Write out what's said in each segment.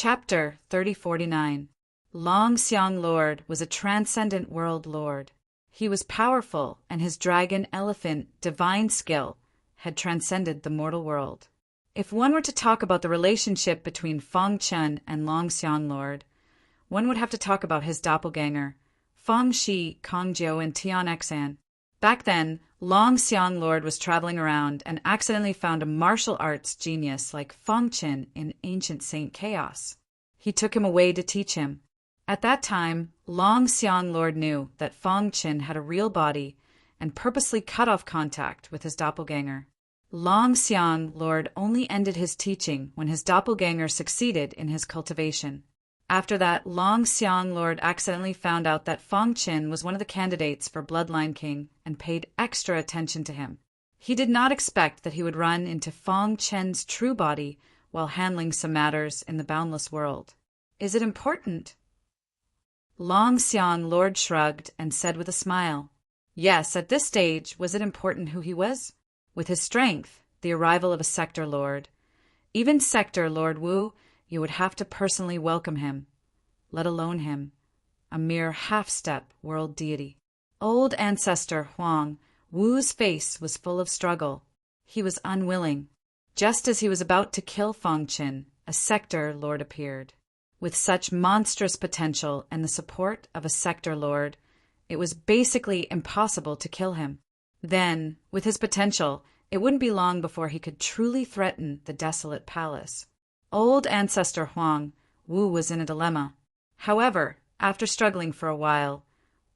Chapter 3049. Long Xiang Lord was a transcendent world lord. He was powerful, and his dragon elephant divine skill had transcended the mortal world. If one were to talk about the relationship between Feng Chen and Long Xiang Lord, one would have to talk about his doppelganger, Feng Shi, Kong Jiu, and Tian Xan. Back then, Long Xiang Lord was traveling around and accidentally found a martial arts genius like Feng Chen in ancient Saint Chaos. He took him away to teach him. At that time, Long Xiang Lord knew that Feng Chen had a real body and purposely cut off contact with his doppelganger. Long Xiang Lord only ended his teaching when his doppelganger succeeded in his cultivation. After that, Long Xiang Lord accidentally found out that Feng Chen was one of the candidates for Bloodline King and paid extra attention to him. He did not expect that he would run into Feng Chen's true body while handling some matters in the boundless world. Is it important? Long Xiang Lord shrugged and said with a smile, yes, at this stage, was it important who he was? With his strength, the arrival of a Sector Lord, even Sector Lord Wu, you would have to personally welcome him, let alone him, a mere half-step world deity. Old Ancestor Huang, Wu's face was full of struggle. He was unwilling. Just as he was about to kill Feng Chen, a Sector Lord appeared. With such monstrous potential and the support of a Sector Lord, it was basically impossible to kill him. Then, with his potential, it wouldn't be long before he could truly threaten the desolate palace. Old Ancestor Huang, Wu was in a dilemma. However, after struggling for a while,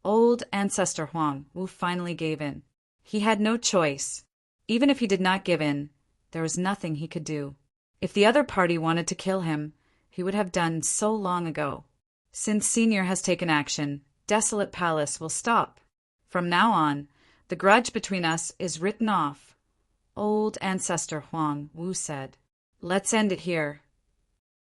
Old Ancestor Huang, Wu finally gave in. He had no choice. Even if he did not give in, there was nothing he could do. If the other party wanted to kill him, he would have done so long ago. Since Senior has taken action, Desolate Palace will stop. From now on, the grudge between us is written off. Old Ancestor Huang, Wu said. Let's end it here.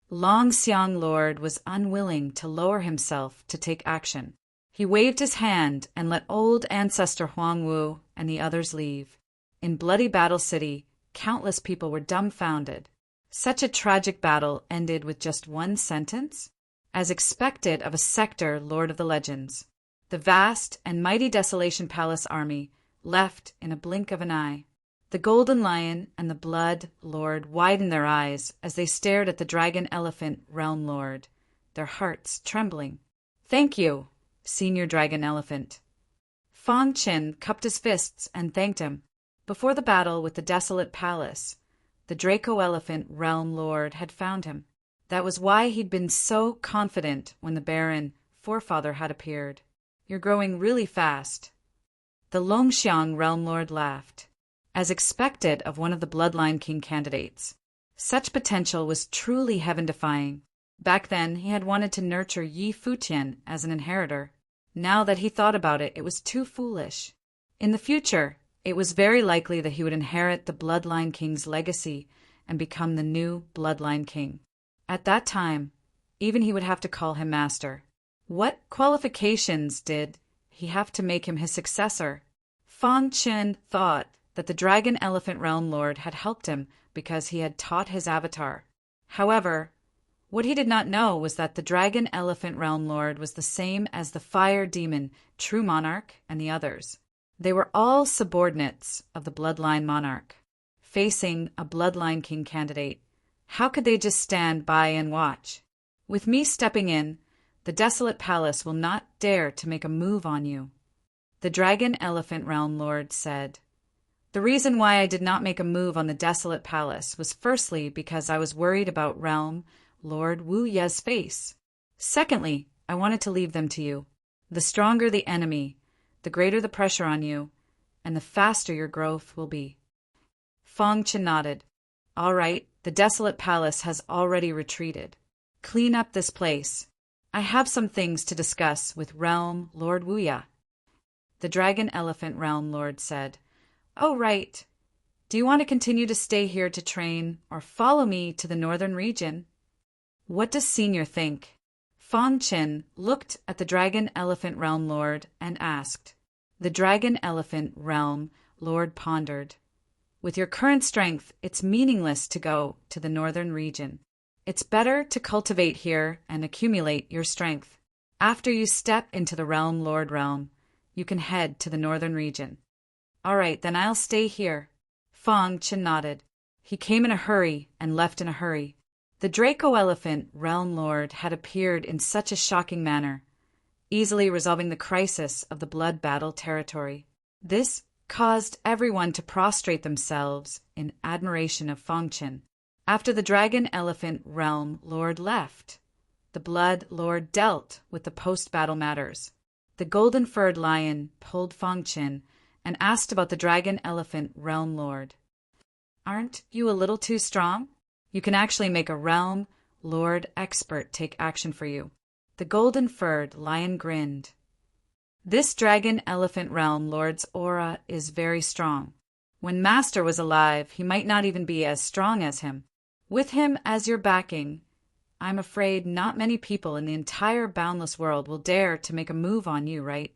Long Xiang Lord was unwilling to lower himself to take action. He waved his hand and let Old Ancestor Huang Wu and the others leave. In Bloody Battle City, countless people were dumbfounded. Such a tragic battle ended with just one sentence? As expected of a Sector Lord of the Legends. The vast and mighty Desolation Palace army left in a blink of an eye. The Golden Lion and the Blood Lord widened their eyes as they stared at the Dragon Elephant Realm Lord, their hearts trembling. Thank you, Senior Dragon Elephant. Feng Chen cupped his fists and thanked him. Before the battle with the Desolate Palace, the Draco Elephant Realm Lord had found him. That was why he'd been so confident when the Baron Forefather had appeared. You're growing really fast. The Longxiang Realm Lord laughed. As expected of one of the Bloodline King candidates. Such potential was truly heaven-defying. Back then, he had wanted to nurture Yi Futian as an inheritor. Now that he thought about it, it was too foolish. In the future, it was very likely that he would inherit the Bloodline King's legacy and become the new Bloodline King. At that time, even he would have to call him master. What qualifications did he have to make him his successor? Feng Chen thought that the Dragon Elephant Realm Lord had helped him because he had taught his avatar. However, what he did not know was that the Dragon Elephant Realm Lord was the same as the Fire Demon, True Monarch, and the others. They were all subordinates of the Bloodline Monarch. Facing a Bloodline King candidate, how could they just stand by and watch? With me stepping in, the Desolate Palace will not dare to make a move on you. The Dragon Elephant Realm Lord said. The reason why I did not make a move on the Desolate Palace was firstly because I was worried about Realm Lord Wu Ye's face. Secondly, I wanted to leave them to you. The stronger the enemy, the greater the pressure on you, and the faster your growth will be. Feng Chen nodded. All right, the Desolate Palace has already retreated. Clean up this place. I have some things to discuss with Realm Lord Wu Ye. The Dragon Elephant Realm Lord said. Oh, right. Do you want to continue to stay here to train or follow me to the northern region? What does Senior think? Feng Chen looked at the Dragon Elephant Realm Lord and asked. The Dragon Elephant Realm Lord pondered. With your current strength, it's meaningless to go to the northern region. It's better to cultivate here and accumulate your strength. After you step into the Realm Lord realm, you can head to the northern region. All right, then I'll stay here. Fang Chen nodded. He came in a hurry and left in a hurry. The Draco Elephant Realm Lord had appeared in such a shocking manner, easily resolving the crisis of the blood battle territory. This caused everyone to prostrate themselves in admiration of Fang Chen. After the Dragon Elephant Realm Lord left, the Blood Lord dealt with the post-battle matters. The golden-furred lion pulled Fang Chen and asked about the Dragon Elephant Realm Lord. Aren't you a little too strong? You can actually make a Realm Lord expert take action for you. The golden-furred lion grinned. This Dragon Elephant Realm Lord's aura is very strong. When Master was alive, he might not even be as strong as him. With him as your backing, I'm afraid not many people in the entire boundless world will dare to make a move on you, right?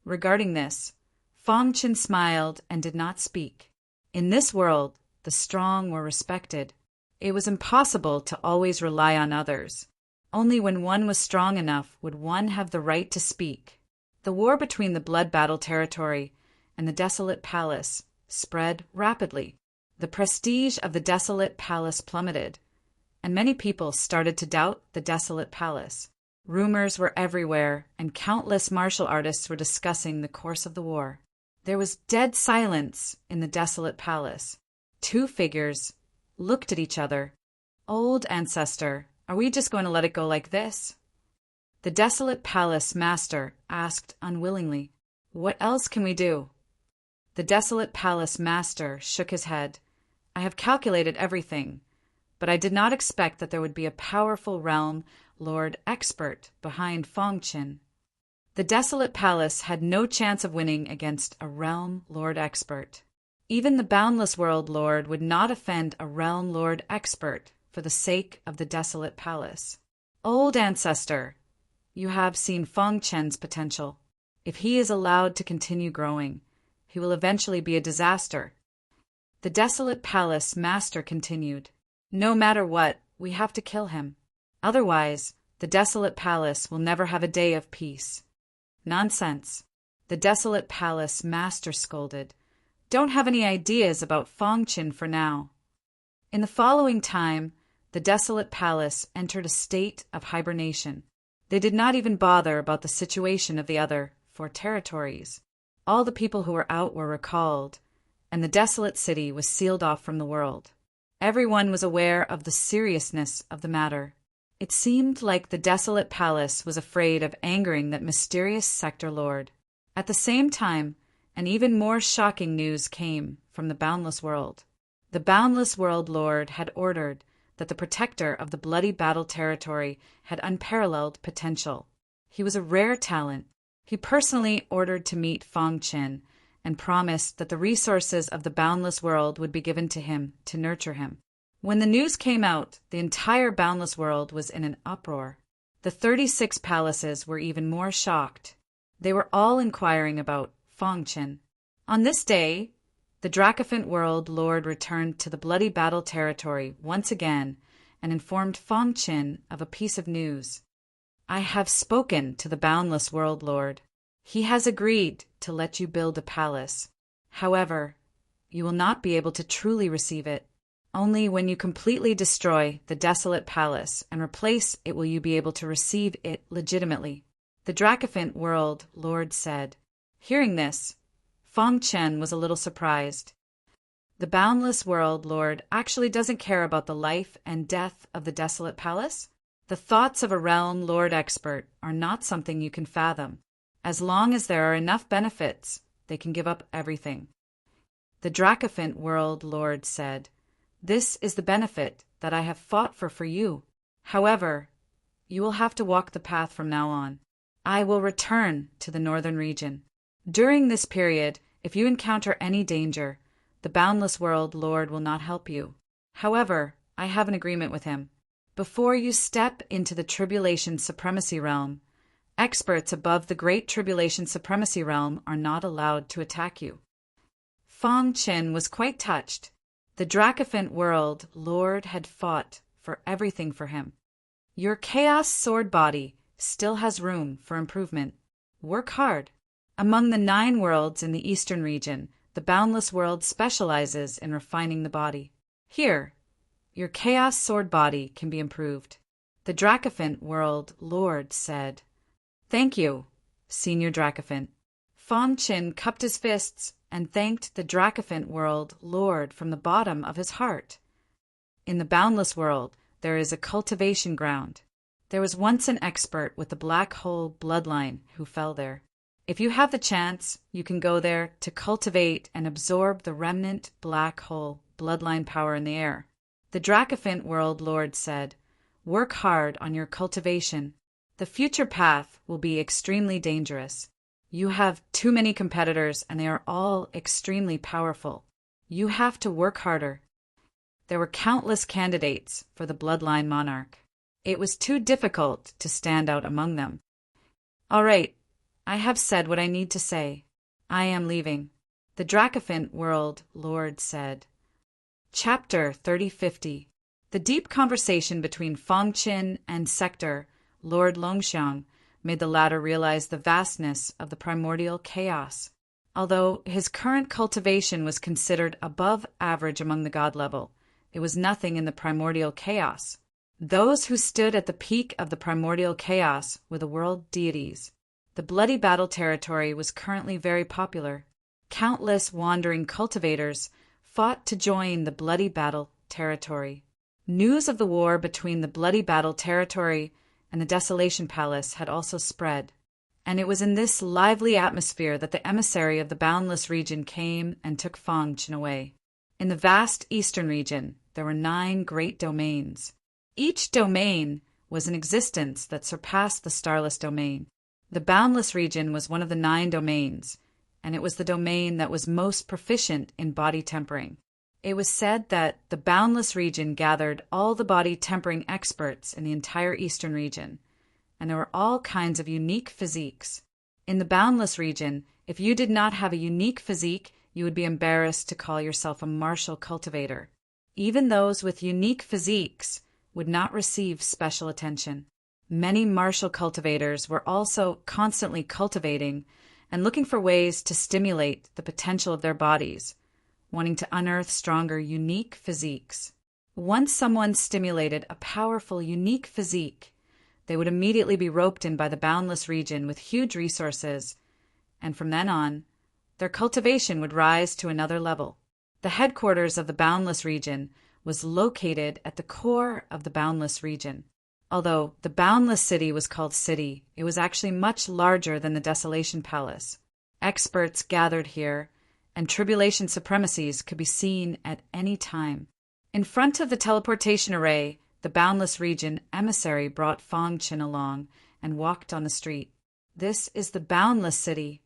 Regarding this, Fang Chen smiled and did not speak. In this world, the strong were respected. It was impossible to always rely on others. Only when one was strong enough would one have the right to speak. The war between the Blood Battle Territory and the Desolate Palace spread rapidly. The prestige of the Desolate Palace plummeted, and many people started to doubt the Desolate Palace. Rumors were everywhere, and countless martial artists were discussing the course of the war. There was dead silence in the Desolate Palace. Two figures looked at each other. Old Ancestor, are we just going to let it go like this? The Desolate Palace Master asked unwillingly. What else can we do? The Desolate Palace Master shook his head. I have calculated everything, but I did not expect that there would be a powerful Realm Lord expert behind Fang Chen. The Desolate Palace had no chance of winning against a Realm Lord expert. Even the Boundless World Lord would not offend a Realm Lord expert for the sake of the Desolate Palace. Old Ancestor, you have seen Fang Chen's potential. If he is allowed to continue growing, he will eventually be a disaster. The Desolate Palace Master continued. No matter what, we have to kill him. Otherwise, the Desolate Palace will never have a day of peace. Nonsense. The Desolate Palace Master scolded. Don't have any ideas about Fang Chen for now. In the following time, the Desolate Palace entered a state of hibernation. They did not even bother about the situation of the other 4 territories. All the people who were out were recalled, and the desolate city was sealed off from the world. Everyone was aware of the seriousness of the matter. It seemed like the Desolate Palace was afraid of angering that mysterious Sector Lord. At the same time, an even more shocking news came from the Boundless World. The Boundless World Lord had ordered that the protector of the bloody battle territory had unparalleled potential. He was a rare talent. He personally ordered to meet Fang Chen and promised that the resources of the Boundless World would be given to him to nurture him. When the news came out, the entire Boundless World was in an uproar. The 36 palaces were even more shocked. They were all inquiring about Fang Chen. On this day, the Dracophant World Lord returned to the bloody battle territory once again and informed Fang Chen of a piece of news. I have spoken to the Boundless World Lord. He has agreed to let you build a palace. However, you will not be able to truly receive it. Only when you completely destroy the Desolate Palace and replace it will you be able to receive it legitimately, the Dracophant World Lord said. Hearing this, Fang Chen was a little surprised. The Boundless World Lord actually doesn't care about the life and death of the Desolate Palace? The thoughts of a Realm Lord expert are not something you can fathom. As long as there are enough benefits, they can give up everything. The Dracophant World Lord said, This is the benefit that I have fought for you. However, you will have to walk the path from now on. I will return to the northern region. During this period, if you encounter any danger, the Boundless World Lord will not help you. However, I have an agreement with him. Before you step into the Tribulation Supremacy Realm, experts above the Great Tribulation Supremacy Realm are not allowed to attack you. Fang Chen was quite touched. The Dracophant World Lord had fought for everything for him. Your Chaos Sword body still has room for improvement. Work hard. Among the 9 worlds in the Eastern region, the Boundless World specializes in refining the body. Here, your Chaos Sword body can be improved. The Dracophant World Lord said, "Thank you, Senior Dracophant." Fong Qin cupped his fists and thanked the Dracophant World Lord from the bottom of his heart. In the Boundless World, there is a cultivation ground. There was once an expert with the Black Hole bloodline who fell there. If you have the chance, you can go there to cultivate and absorb the remnant Black Hole bloodline power in the air. The Dracophant World Lord said, "Work hard on your cultivation. The future path will be extremely dangerous. You have too many competitors and they are all extremely powerful. You have to work harder." There were countless candidates for the Bloodline Monarch. It was too difficult to stand out among them. "All right, I have said what I need to say. I am leaving," the Dracophant World Lord said. Chapter 3050. The deep conversation between Fong Qin and Sector Lord Longxiang made the latter realize the vastness of the primordial chaos. Although his current cultivation was considered above average among the god level, it was nothing in the primordial chaos. Those who stood at the peak of the primordial chaos were the world deities. The bloody battle territory was currently very popular. Countless wandering cultivators fought to join the bloody battle territory. News of the war between the bloody battle territory and the Desolation Palace had also spread, and it was in this lively atmosphere that the emissary of the Boundless region came and took Fong Qin away. In the vast eastern region, there were 9 great domains. Each domain was an existence that surpassed the starless domain. The Boundless region was one of the 9 domains, and it was the domain that was most proficient in body tempering. It was said that the Boundless region gathered all the body tempering experts in the entire eastern region, and there were all kinds of unique physiques. In the Boundless region, if you did not have a unique physique, you would be embarrassed to call yourself a martial cultivator. Even those with unique physiques would not receive special attention. Many martial cultivators were also constantly cultivating and looking for ways to stimulate the potential of their bodies, wanting to unearth stronger, unique physiques. Once someone stimulated a powerful, unique physique, they would immediately be roped in by the Boundless region with huge resources, and from then on, their cultivation would rise to another level. The headquarters of the Boundless region was located at the core of the Boundless region. Although the Boundless City was called City, it was actually much larger than the Desolation Palace. Experts gathered here, and tribulation supremacies could be seen at any time. In front of the teleportation array, the Boundless region emissary brought Fong Qin along and walked on the street. "This is the Boundless City."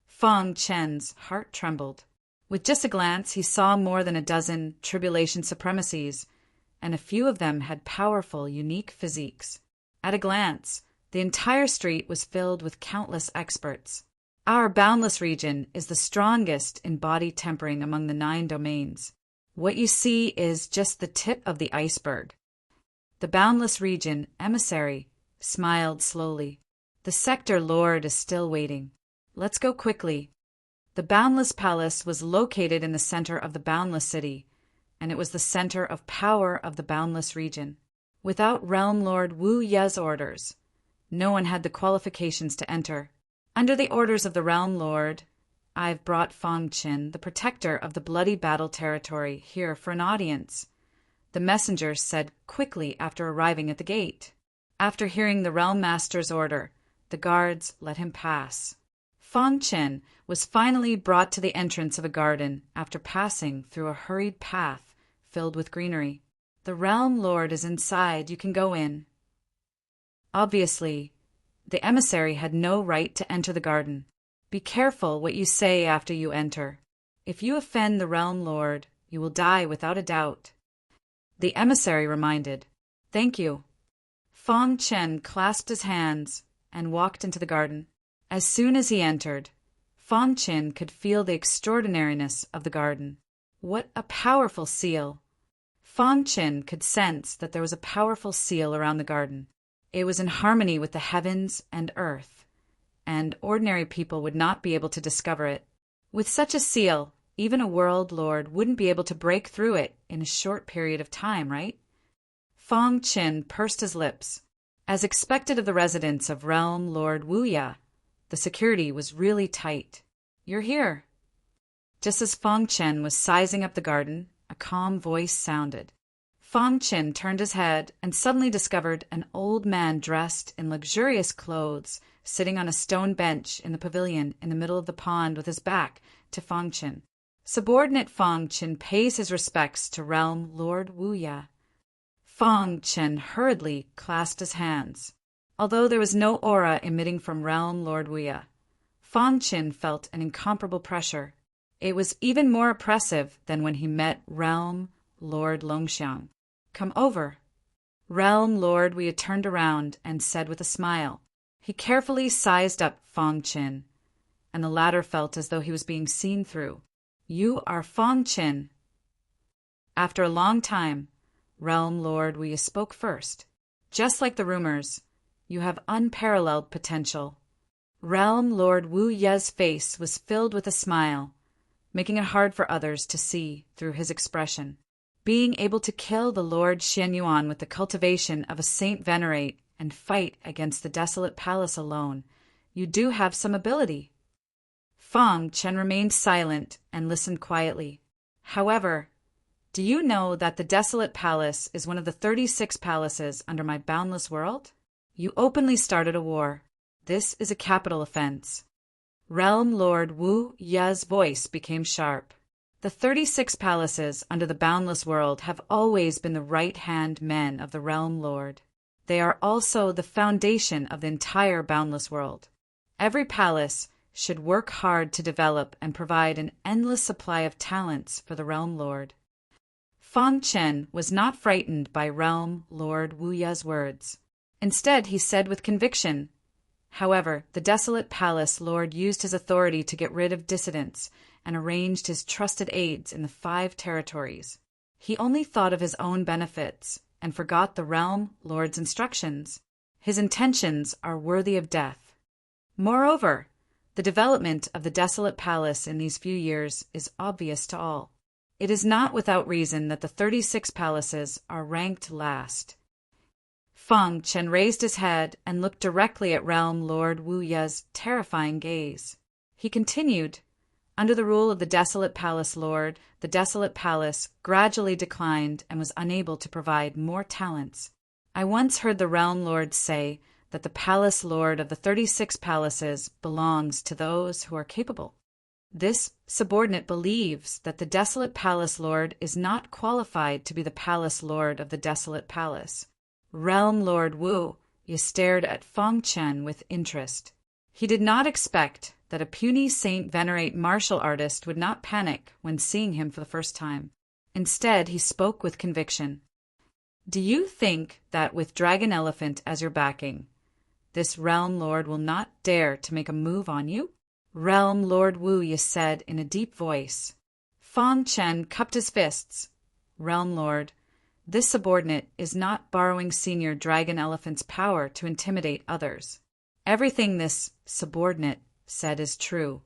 Fong Qin's heart trembled. With just a glance, he saw more than a dozen tribulation supremacies, and a few of them had powerful, unique physiques. At a glance, the entire street was filled with countless experts. Our Boundless region is the strongest in body tempering among the 9 domains. What you see is just the tip of the iceberg. The Boundless region emissary smiled slowly. "The Sector Lord is still waiting. Let's go quickly." The Boundless Palace was located in the center of the Boundless City, and it was the center of power of the Boundless region. Without Realm Lord Wu Ye's orders, no one had the qualifications to enter. Under the orders of the Realm Lord, I've brought Fong Qin, the protector of the bloody battle territory, here for an audience, the messenger said quickly after arriving at the gate. After hearing the Realm Master's order, the guards let him pass. Fong Qin was finally brought to the entrance of a garden after passing through a hurried path filled with greenery. "The Realm Lord is inside. You can go in." Obviously, the emissary had no right to enter the garden. "Be careful what you say after you enter. If you offend the Realm Lord, you will die without a doubt," the emissary reminded. "Thank you." Fong Qin clasped his hands and walked into the garden. As soon as he entered, Fong Qin could feel the extraordinariness of the garden. What a powerful seal! Fang Qin could sense that there was a powerful seal around the garden. It was in harmony with the heavens and earth, and ordinary people would not be able to discover it. With such a seal, even a world lord wouldn't be able to break through it in a short period of time, right? Fang Qin pursed his lips. As expected of the residents of Realm Lord Wuya, the security was really tight. "You're here." Just as Fang Qin was sizing up the garden, a calm voice sounded. Fang Qin turned his head and suddenly discovered an old man dressed in luxurious clothes sitting on a stone bench in the pavilion in the middle of the pond with his back to Fang Qin. Subordinate Fang Qin pays his respects to Realm Lord Wuya. Fang Qin hurriedly clasped his hands. Although there was no aura emitting from Realm Lord Wuya, Fang Qin felt an incomparable pressure. It was even more oppressive than when he met Realm Lord Longxiang. "Come over." Realm Lord Wuya turned around and said with a smile. He carefully sized up Fang Qin, and the latter felt as though he was being seen through. "You are Fang Qin." After a long time, Realm Lord Wuya spoke first. "Just like the rumors, you have unparalleled potential." Realm Lord Wuya's face was filled with a smile, making it hard for others to see through his expression. "Being able to kill the Lord Xianyuan with the cultivation of a Saint Venerate and fight against the desolate palace alone, you do have some ability." Fang Qin remained silent and listened quietly. "However, do you know that the desolate palace is one of the 36 palaces under my boundless world? You openly started a war. This is a capital offense." Realm Lord Wu Ya's voice became sharp. "The 36 palaces under the boundless world have always been the right-hand men of the Realm Lord. They are also the foundation of the entire boundless world. Every palace should work hard to develop and provide an endless supply of talents for the Realm Lord." Fang Qin was not frightened by Realm Lord Wuya's words. Instead, he said with conviction, "However, the desolate palace lord used his authority to get rid of dissidents and arranged his trusted aides in the 5 territories. He only thought of his own benefits and forgot the realm lord's instructions. His intentions are worthy of death. Moreover, the development of the desolate palace in these few years is obvious to all. It is not without reason that the 36 palaces are ranked last." Fang Qin raised his head and looked directly at Realm Lord Wuya's terrifying gaze. He continued, "Under the rule of the desolate palace lord, the desolate palace gradually declined and was unable to provide more talents. I once heard the Realm Lord say that the palace lord of the 36 palaces belongs to those who are capable. This subordinate believes that the desolate palace lord is not qualified to be the palace lord of the desolate palace." Realm Lord Wu stared at Fang Qin with interest. He did not expect that a puny Saint Venerate martial artist would not panic when seeing him for the first time. Instead, he spoke with conviction. "Do you think that with Dragon Elephant as your backing, this Realm Lord will not dare to make a move on you?" Realm Lord Wu said in a deep voice. Fang Qin cupped his fists. "Realm Lord, this subordinate is not borrowing Senior Dragon Elephant's power to intimidate others. Everything this subordinate said is true."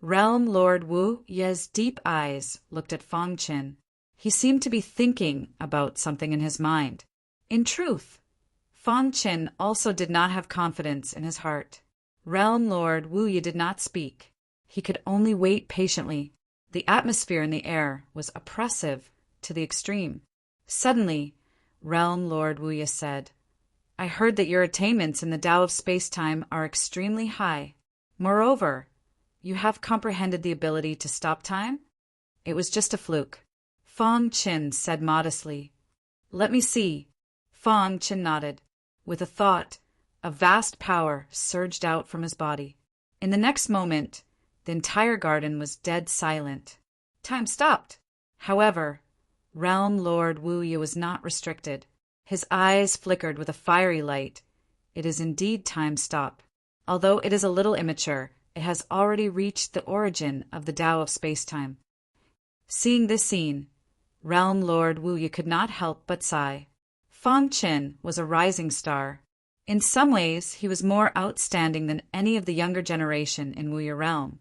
Realm Lord Wu Ye's deep eyes looked at Fang Qin. He seemed to be thinking about something in his mind. In truth, Fang Qin also did not have confidence in his heart. Realm Lord Wu Ye did not speak. He could only wait patiently. The atmosphere in the air was oppressive to the extreme. Suddenly, Realm Lord Wu Ye said, "I heard that your attainments in the Tao of space-time are extremely high. Moreover, you have comprehended the ability to stop time?" "It was just a fluke," Fang Qin said modestly. "Let me see." Fang Qin nodded. With a thought, a vast power surged out from his body. In the next moment, the entire garden was dead silent. Time stopped. However, Realm Lord Wu Ye was not restricted. His eyes flickered with a fiery light. "It is indeed time stop. Although it is a little immature, it has already reached the origin of the Tao of space-time." Seeing this scene, Realm Lord Wu could not help but sigh. Feng Qin was a rising star. In some ways, he was more outstanding than any of the younger generation in Wuya realm.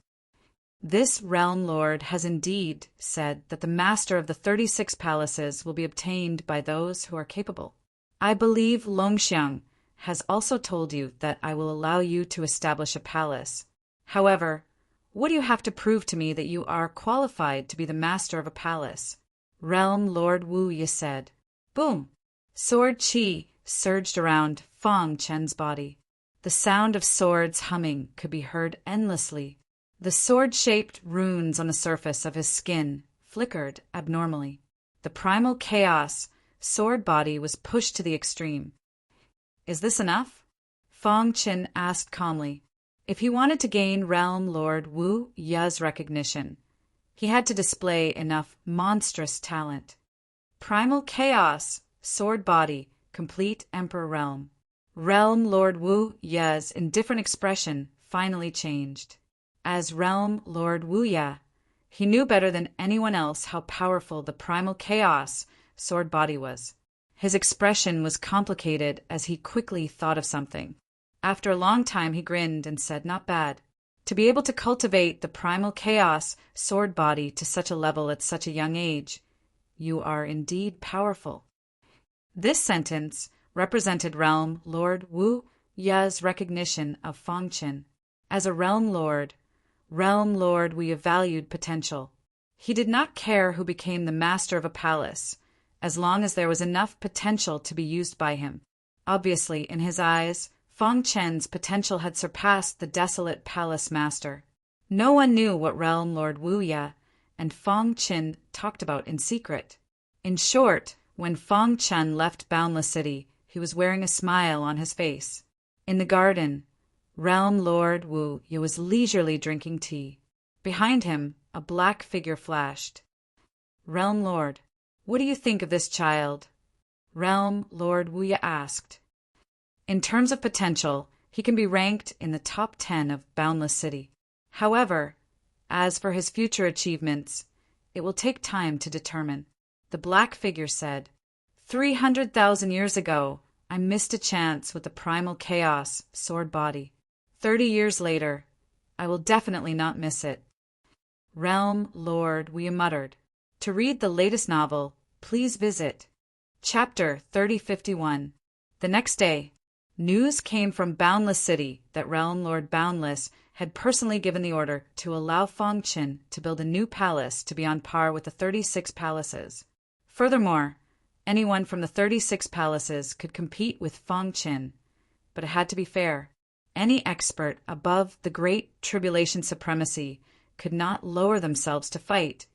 This realm lord has indeed said that the master of the 36 palaces will be obtained by those who are capable. I believe Longxiang has also told you that I will allow you to establish a palace. However, what do you have to prove to me that you are qualified to be the master of a palace? Realm Lord Wu said. Boom! Sword qi surged around Feng Chen's body. The sound of swords humming could be heard endlessly. The sword-shaped runes on the surface of his skin flickered abnormally. The primal chaos sword body was pushed to the extreme. Is this enough? Feng Qin asked calmly. If he wanted to gain Realm Lord Wu Ya's recognition, he had to display enough monstrous talent. Primal chaos, sword body, complete Emperor realm. Realm Lord Wu Ya's indifferent expression finally changed. As Realm Lord Wu Ya, he knew better than anyone else how powerful the primal chaos sword body was. His expression was complicated as he quickly thought of something. After a long time he grinned and said, "Not bad. To be able to cultivate the primal chaos sword body to such a level at such a young age, you are indeed powerful." This sentence represented Realm Lord Wu Ya's recognition of Feng Qin. As a Realm Lord Wu valued potential. He did not care who became the master of a palace, as long as there was enough potential to be used by him. Obviously, in his eyes, Feng Chen's potential had surpassed the desolate palace master. No one knew what Realm Lord Wu Ya and Feng Qin talked about in secret. In short, when Feng Chen left Boundless City, he was wearing a smile on his face. In the garden, Realm Lord Wu Ya was leisurely drinking tea. Behind him, a black figure flashed. "Realm Lord, what do you think of this child?" Realm Lord Wu Ya asked. In terms of potential, he can be ranked in the top 10 of Boundless City. However, as for his future achievements, it will take time to determine. The black figure said, 300,000 years ago, I missed a chance with the primal chaos sword body. 30 years later, I will definitely not miss it. Realm Lord Wu muttered. To read the latest novel, please visit Chapter 3051. The next day, news came from Boundless City that Realm Lord Boundless had personally given the order to allow Feng Qin to build a new palace to be on par with the 36 palaces. Furthermore, anyone from the 36 palaces could compete with Feng Qin, but it had to be fair. Any expert above the Great Tribulation Supremacy could not lower themselves to fight,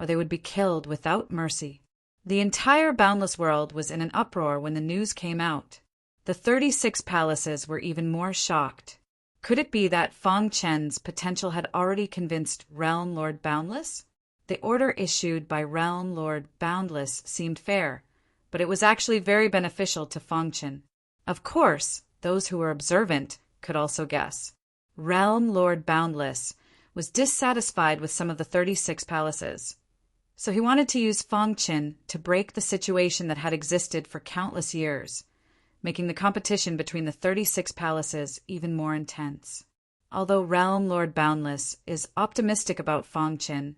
or they would be killed without mercy. The entire Boundless world was in an uproar when the news came out. The 36 palaces were even more shocked. Could it be that Feng Chen's potential had already convinced Realm Lord Boundless? The order issued by Realm Lord Boundless seemed fair, but it was actually very beneficial to Feng Qin. Of course, those who were observant could also guess. Realm Lord Boundless was dissatisfied with some of the 36 palaces, so he wanted to use Feng Qin to break the situation that had existed for countless years, making the competition between the 36 palaces even more intense. Although Realm Lord Boundless is optimistic about Feng Qin,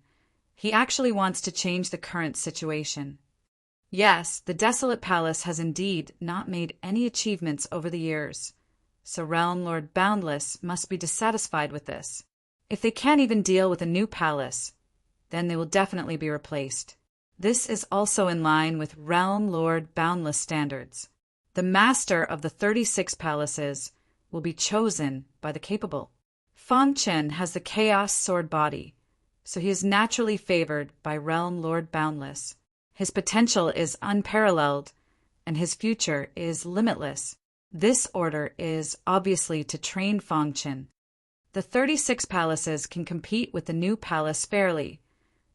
he actually wants to change the current situation. Yes, the desolate palace has indeed not made any achievements over the years, so Realm Lord Boundless must be dissatisfied with this. If they can't even deal with a new palace, then they will definitely be replaced. This is also in line with Realm Lord Boundless standards. The master of the 36 palaces will be chosen by the capable. Feng Qin has the Chaos Sword body, so he is naturally favored by Realm Lord Boundless. His potential is unparalleled, and his future is limitless. This order is obviously to train Feng Qin. The 36 palaces can compete with the new palace fairly,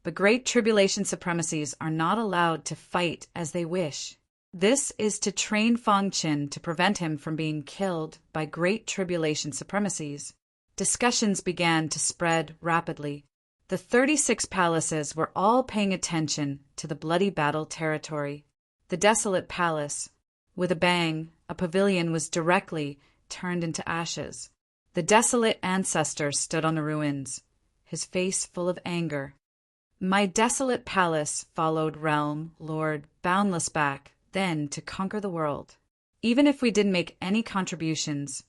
but Great Tribulation Supremacies are not allowed to fight as they wish. This is to train Feng Qin to prevent him from being killed by Great Tribulation Supremacies. Discussions began to spread rapidly. The 36 palaces were all paying attention to the bloody battle territory. The desolate palace. With a bang, a pavilion was directly turned into ashes. The desolate ancestor stood on the ruins, his face full of anger. My desolate palace followed realm, lord, boundless back, then to conquer the world. Even if we didn't make any contributions,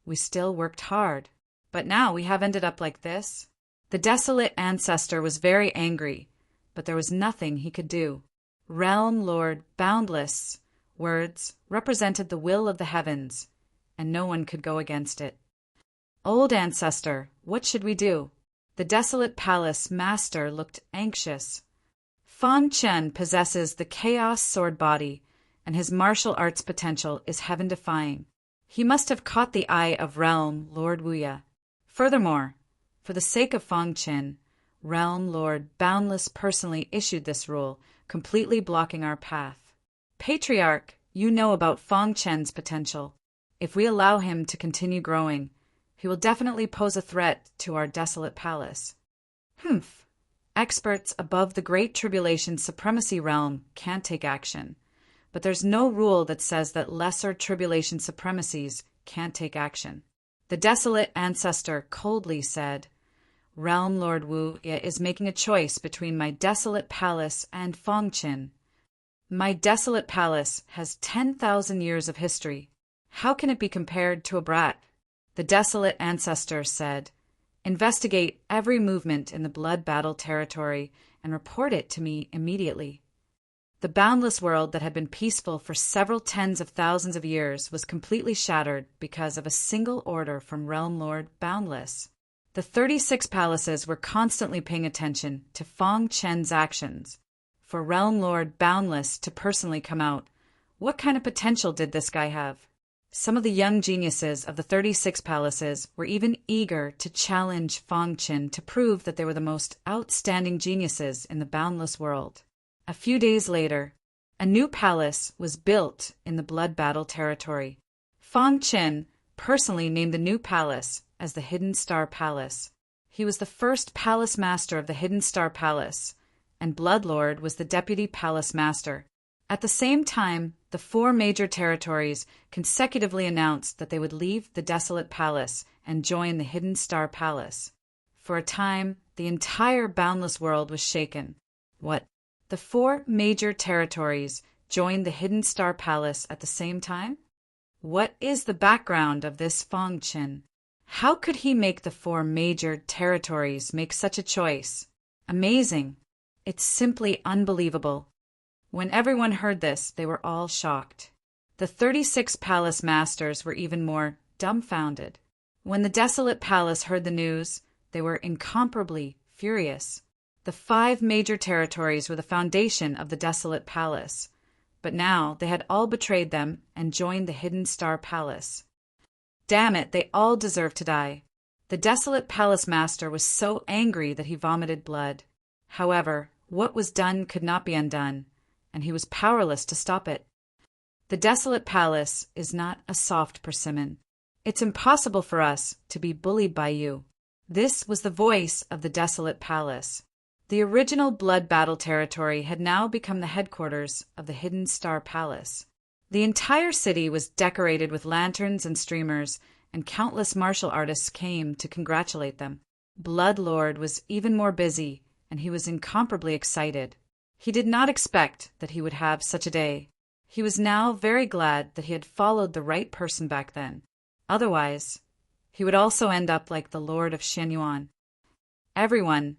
we still worked hard. But now we have ended up like this. The desolate ancestor was very angry, but there was nothing he could do. Realm, lord, boundless words represented the will of the heavens, and no one could go against it. Old ancestor, what should we do? The desolate palace master looked anxious. Fang Chen possesses the chaos sword body, and his martial arts potential is heaven-defying. He must have caught the eye of Realm Lord Wuya. Furthermore, for the sake of Fang Chen, Realm Lord Boundless personally issued this rule, completely blocking our path. Patriarch, you know about Fang Chen's potential. If we allow him to continue growing, he will definitely pose a threat to our desolate palace. Humph. Experts above the Great Tribulation Supremacy realm can't take action, but there's no rule that says that lesser tribulation supremacies can't take action. The desolate ancestor coldly said, Realm Lord Wu is making a choice between my desolate palace and Fangchen. My desolate palace has 10,000 years of history. How can it be compared to a brat? The desolate ancestor said, Investigate every movement in the blood battle territory and report it to me immediately. The boundless world that had been peaceful for several tens of thousands of years was completely shattered because of a single order from Realm Lord Boundless. The 36 palaces were constantly paying attention to Fang Chen's actions. For Realm Lord Boundless to personally come out, what kind of potential did this guy have? Some of the young geniuses of the 36 palaces were even eager to challenge Fang Chen to prove that they were the most outstanding geniuses in the boundless world. A few days later, a new palace was built in the blood battle territory. Fang Chen personally named the new palace as the Hidden Star Palace. He was the first palace master of the Hidden Star Palace, and Bloodlord was the deputy palace master. At the same time, the 4 major territories consecutively announced that they would leave the desolate palace and join the Hidden Star Palace. For a time, the entire boundless world was shaken. What? The 4 major territories joined the Hidden Star Palace at the same time? What is the background of this Fang Chen? How could he make the 4 major territories make such a choice? Amazing. It's simply unbelievable. When everyone heard this, they were all shocked. The 36 palace masters were even more dumbfounded. When the desolate palace heard the news, they were incomparably furious. The 5 major territories were the foundation of the desolate palace, but now they had all betrayed them and joined the Hidden Star Palace. Damn it, they all deserve to die. The desolate palace master was so angry that he vomited blood. However, what was done could not be undone, and he was powerless to stop it. The desolate palace is not a soft persimmon. It's impossible for us to be bullied by you. This was the voice of the desolate palace. The original blood battle territory had now become the headquarters of the Hidden Star Palace. The entire city was decorated with lanterns and streamers, and countless martial artists came to congratulate them. Bloodlord was even more busy, and he was incomparably excited. He did not expect that he would have such a day. He was now very glad that he had followed the right person back then. Otherwise, he would also end up like the Lord of Shenyuan. Everyone,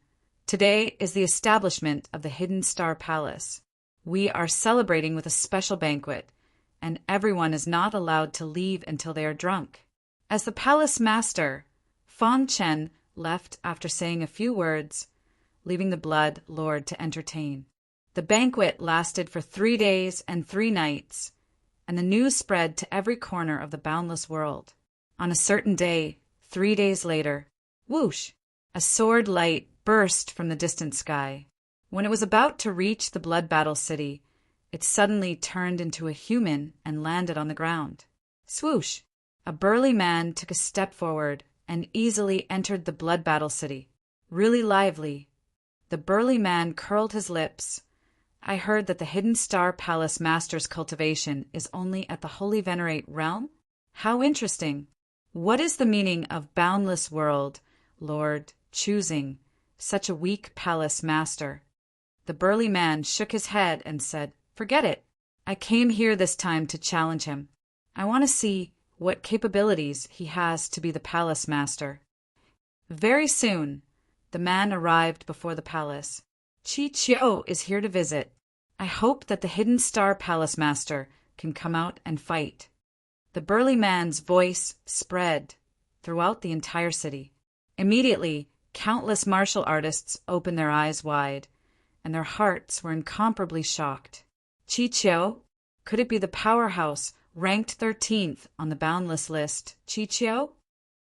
today is the establishment of the Hidden Star Palace. We are celebrating with a special banquet, and everyone is not allowed to leave until they are drunk. As the palace master, Fang Chen left after saying a few words, leaving the Blood Lord to entertain. The banquet lasted for 3 days and 3 nights, and the news spread to every corner of the boundless world. On a certain day, 3 days later, whoosh, a sword light burst from the distant sky. When it was about to reach the blood battle city, it suddenly turned into a human and landed on the ground. Swoosh! A burly man took a step forward and easily entered the blood battle city. Really lively, The burly man curled his lips. I heard that the Hidden Star Palace Master's cultivation is only at the Holy Venerate realm? How interesting. What is the meaning of boundless world, Lord, choosing such a weak palace master? The burly man shook his head and said, Forget it. I came here this time to challenge him. I want to see what capabilities he has to be the palace master. Very soon, the man arrived before the palace. Chi-Chio is here to visit. I hope that the Hidden Star Palace Master can come out and fight. The burly man's voice spread throughout the entire city. Immediately, countless martial artists opened their eyes wide, and their hearts were incomparably shocked. Chi-Chio? Could it be the powerhouse ranked 13th on the boundless list, Chi-Chio?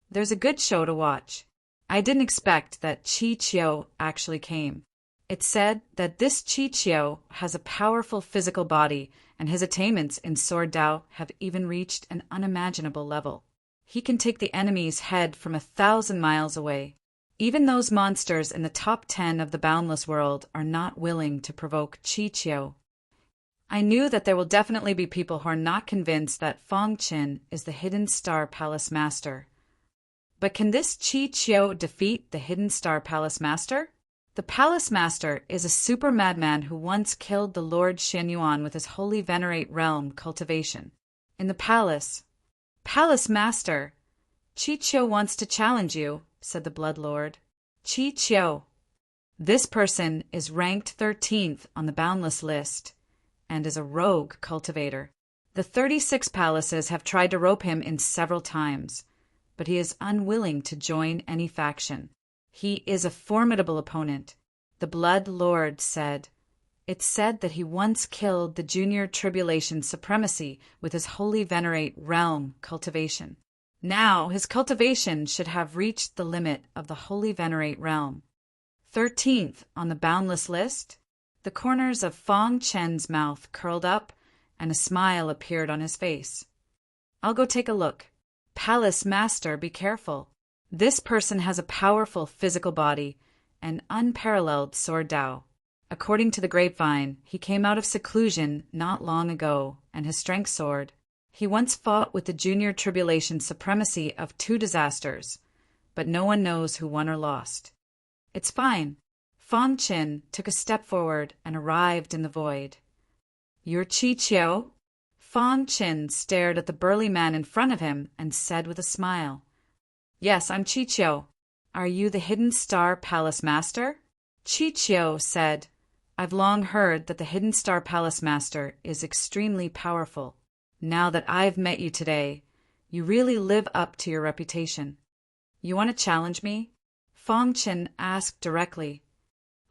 There's a good show to watch. I didn't expect that Chi-Chio actually came. It's said that this Chi-Chio has a powerful physical body, and his attainments in Sword Dao have even reached an unimaginable level. He can take the enemy's head from 1,000 miles away. Even those monsters in the top 10 of the boundless world are not willing to provoke Chi-Chio. I knew that there will definitely be people who are not convinced that Fong Qin is the Hidden Star Palace Master. But can this Chi-Chio defeat the Hidden Star Palace Master? The Palace Master is a super madman who once killed the Lord Xianyuan with his Holy Venerate Realm cultivation. In the palace, Palace Master, Chi-Chio wants to challenge you, said the Blood Lord. Chi-Chio. This person is ranked 13th on the boundless list and is a rogue cultivator. The 36 palaces have tried to rope him in several times, but he is unwilling to join any faction. He is a formidable opponent. The Blood Lord said. It's said that he once killed the Junior Tribulation Supremacy with his Holy Venerate Realm cultivation. Now his cultivation should have reached the limit of the Holy Venerate Realm. 13th on the boundless list? The corners of Fong Chen's mouth curled up, and a smile appeared on his face. I'll go take a look. Palace Master, be careful. This person has a powerful physical body and unparalleled Sword Dao. According to the grapevine, he came out of seclusion not long ago and has strength sword. He once fought with the Junior Tribulation Supremacy of 2 disasters, but no one knows who won or lost. It's fine. Fong Qin took a step forward and arrived in the void. You're Chi-Chio? Fong Qin stared at the burly man in front of him and said with a smile, Yes, I'm Chi-Chio. Are you the Hidden Star Palace Master? Chi-Chio said, I've long heard that the Hidden Star Palace Master is extremely powerful. Now that I've met you today, you really live up to your reputation. You want to challenge me? Fong Qin asked directly.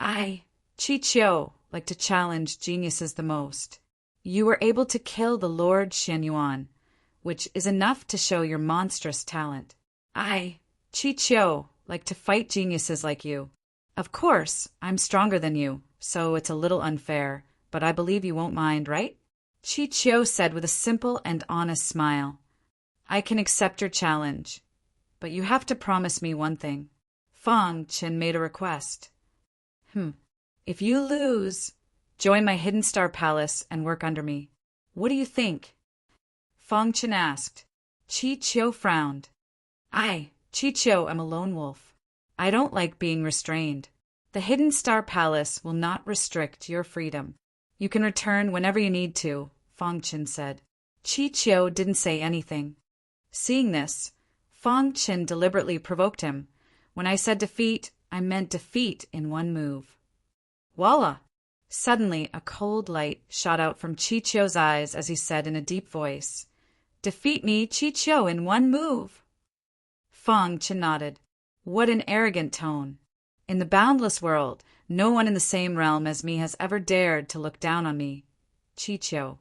I, Chi-Chio, like to challenge geniuses the most. You were able to kill the Lord Xianyuan, which is enough to show your monstrous talent. I, Chi-Chio, like to fight geniuses like you. Of course, I'm stronger than you, so it's a little unfair, but I believe you won't mind, right? Chi-Chio said with a simple and honest smile. I can accept your challenge, but you have to promise me one thing. Fong Qin made a request. If you lose, join my Hidden Star Palace and work under me. What do you think? Fong Qin asked. Chi-Chio frowned. I, Chi-Chio, am a lone wolf. I don't like being restrained. The Hidden Star Palace will not restrict your freedom. You can return whenever you need to, Fong Qin said. Chi-Chio didn't say anything. Seeing this, Fong Qin deliberately provoked him. When I said defeat, I meant defeat in one move. Voila! Suddenly, a cold light shot out from Chi-Chio's eyes as he said in a deep voice, Defeat me, Chi-Chio, in one move. Fong Qin nodded. What an arrogant tone. In the boundless world, no one in the same realm as me has ever dared to look down on me. Chi-Chio.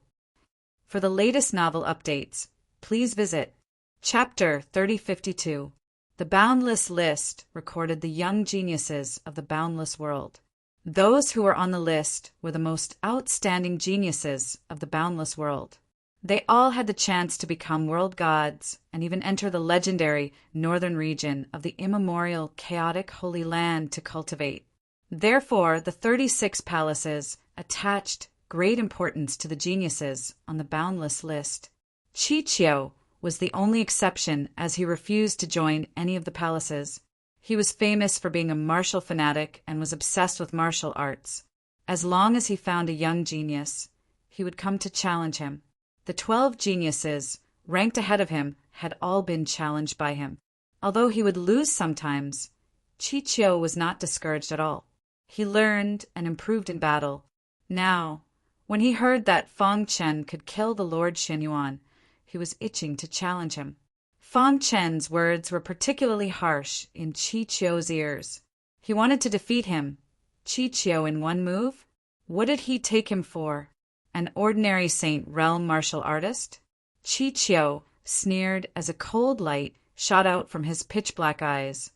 For the latest novel updates, please visit Chapter 3052. The Boundless List recorded the young geniuses of the boundless world. Those who were on the list were the most outstanding geniuses of the boundless world. They all had the chance to become world gods and even enter the legendary northern region of the immemorial chaotic Holy Land to cultivate. Therefore, the 36 palaces attached great importance to the geniuses on the boundless list. Chichio was the only exception, as he refused to join any of the palaces. He was famous for being a martial fanatic and was obsessed with martial arts. As long as he found a young genius, he would come to challenge him. The 12 geniuses, ranked ahead of him, had all been challenged by him. Although he would lose sometimes, Chichio was not discouraged at all. He learned and improved in battle. Now, when he heard that Fang Chen could kill the Lord Xianyuan, he was itching to challenge him. Fang Chen's words were particularly harsh in Chichio's ears. He wanted to defeat him. Chichio in one move? What did he take him for? An ordinary Saint Realm martial artist? Chichio sneered as a cold light shot out from his pitch-black eyes.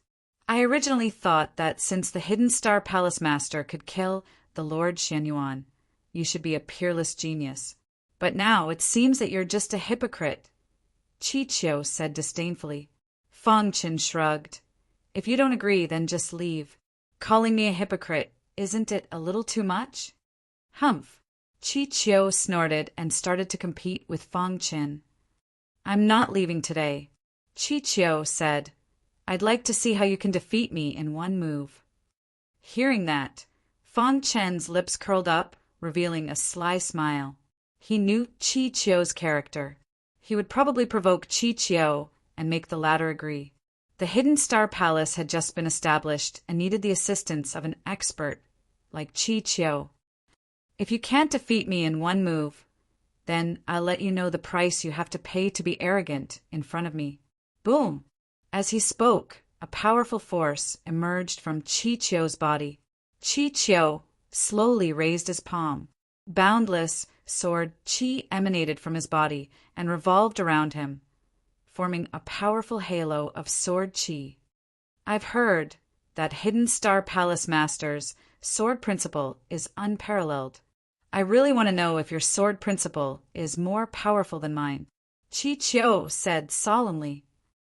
I originally thought that since the Hidden Star Palace Master could kill the Lord Xianyuan, you should be a peerless genius. But now it seems that you're just a hypocrite, Chichio said disdainfully. Fang Chen shrugged. If you don't agree, then just leave. Calling me a hypocrite, isn't it a little too much? Humph. Chichio snorted and started to compete with Fang Chen. I'm not leaving today, Chichio said. I'd like to see how you can defeat me in one move. Hearing that, Fang Chen's lips curled up, revealing a sly smile. He knew Chichio's character. He would probably provoke Chichio and make the latter agree. The Hidden Star Palace had just been established and needed the assistance of an expert like Chichio. If you can't defeat me in one move, then I'll let you know the price you have to pay to be arrogant in front of me. Boom! As he spoke, a powerful force emerged from Chichio's body. Chichio slowly raised his palm. Boundless sword chi emanated from his body and revolved around him, forming a powerful halo of sword chi. I've heard that Hidden Star Palace Master's sword principle is unparalleled. I really want to know if your sword principle is more powerful than mine, Chichio said solemnly.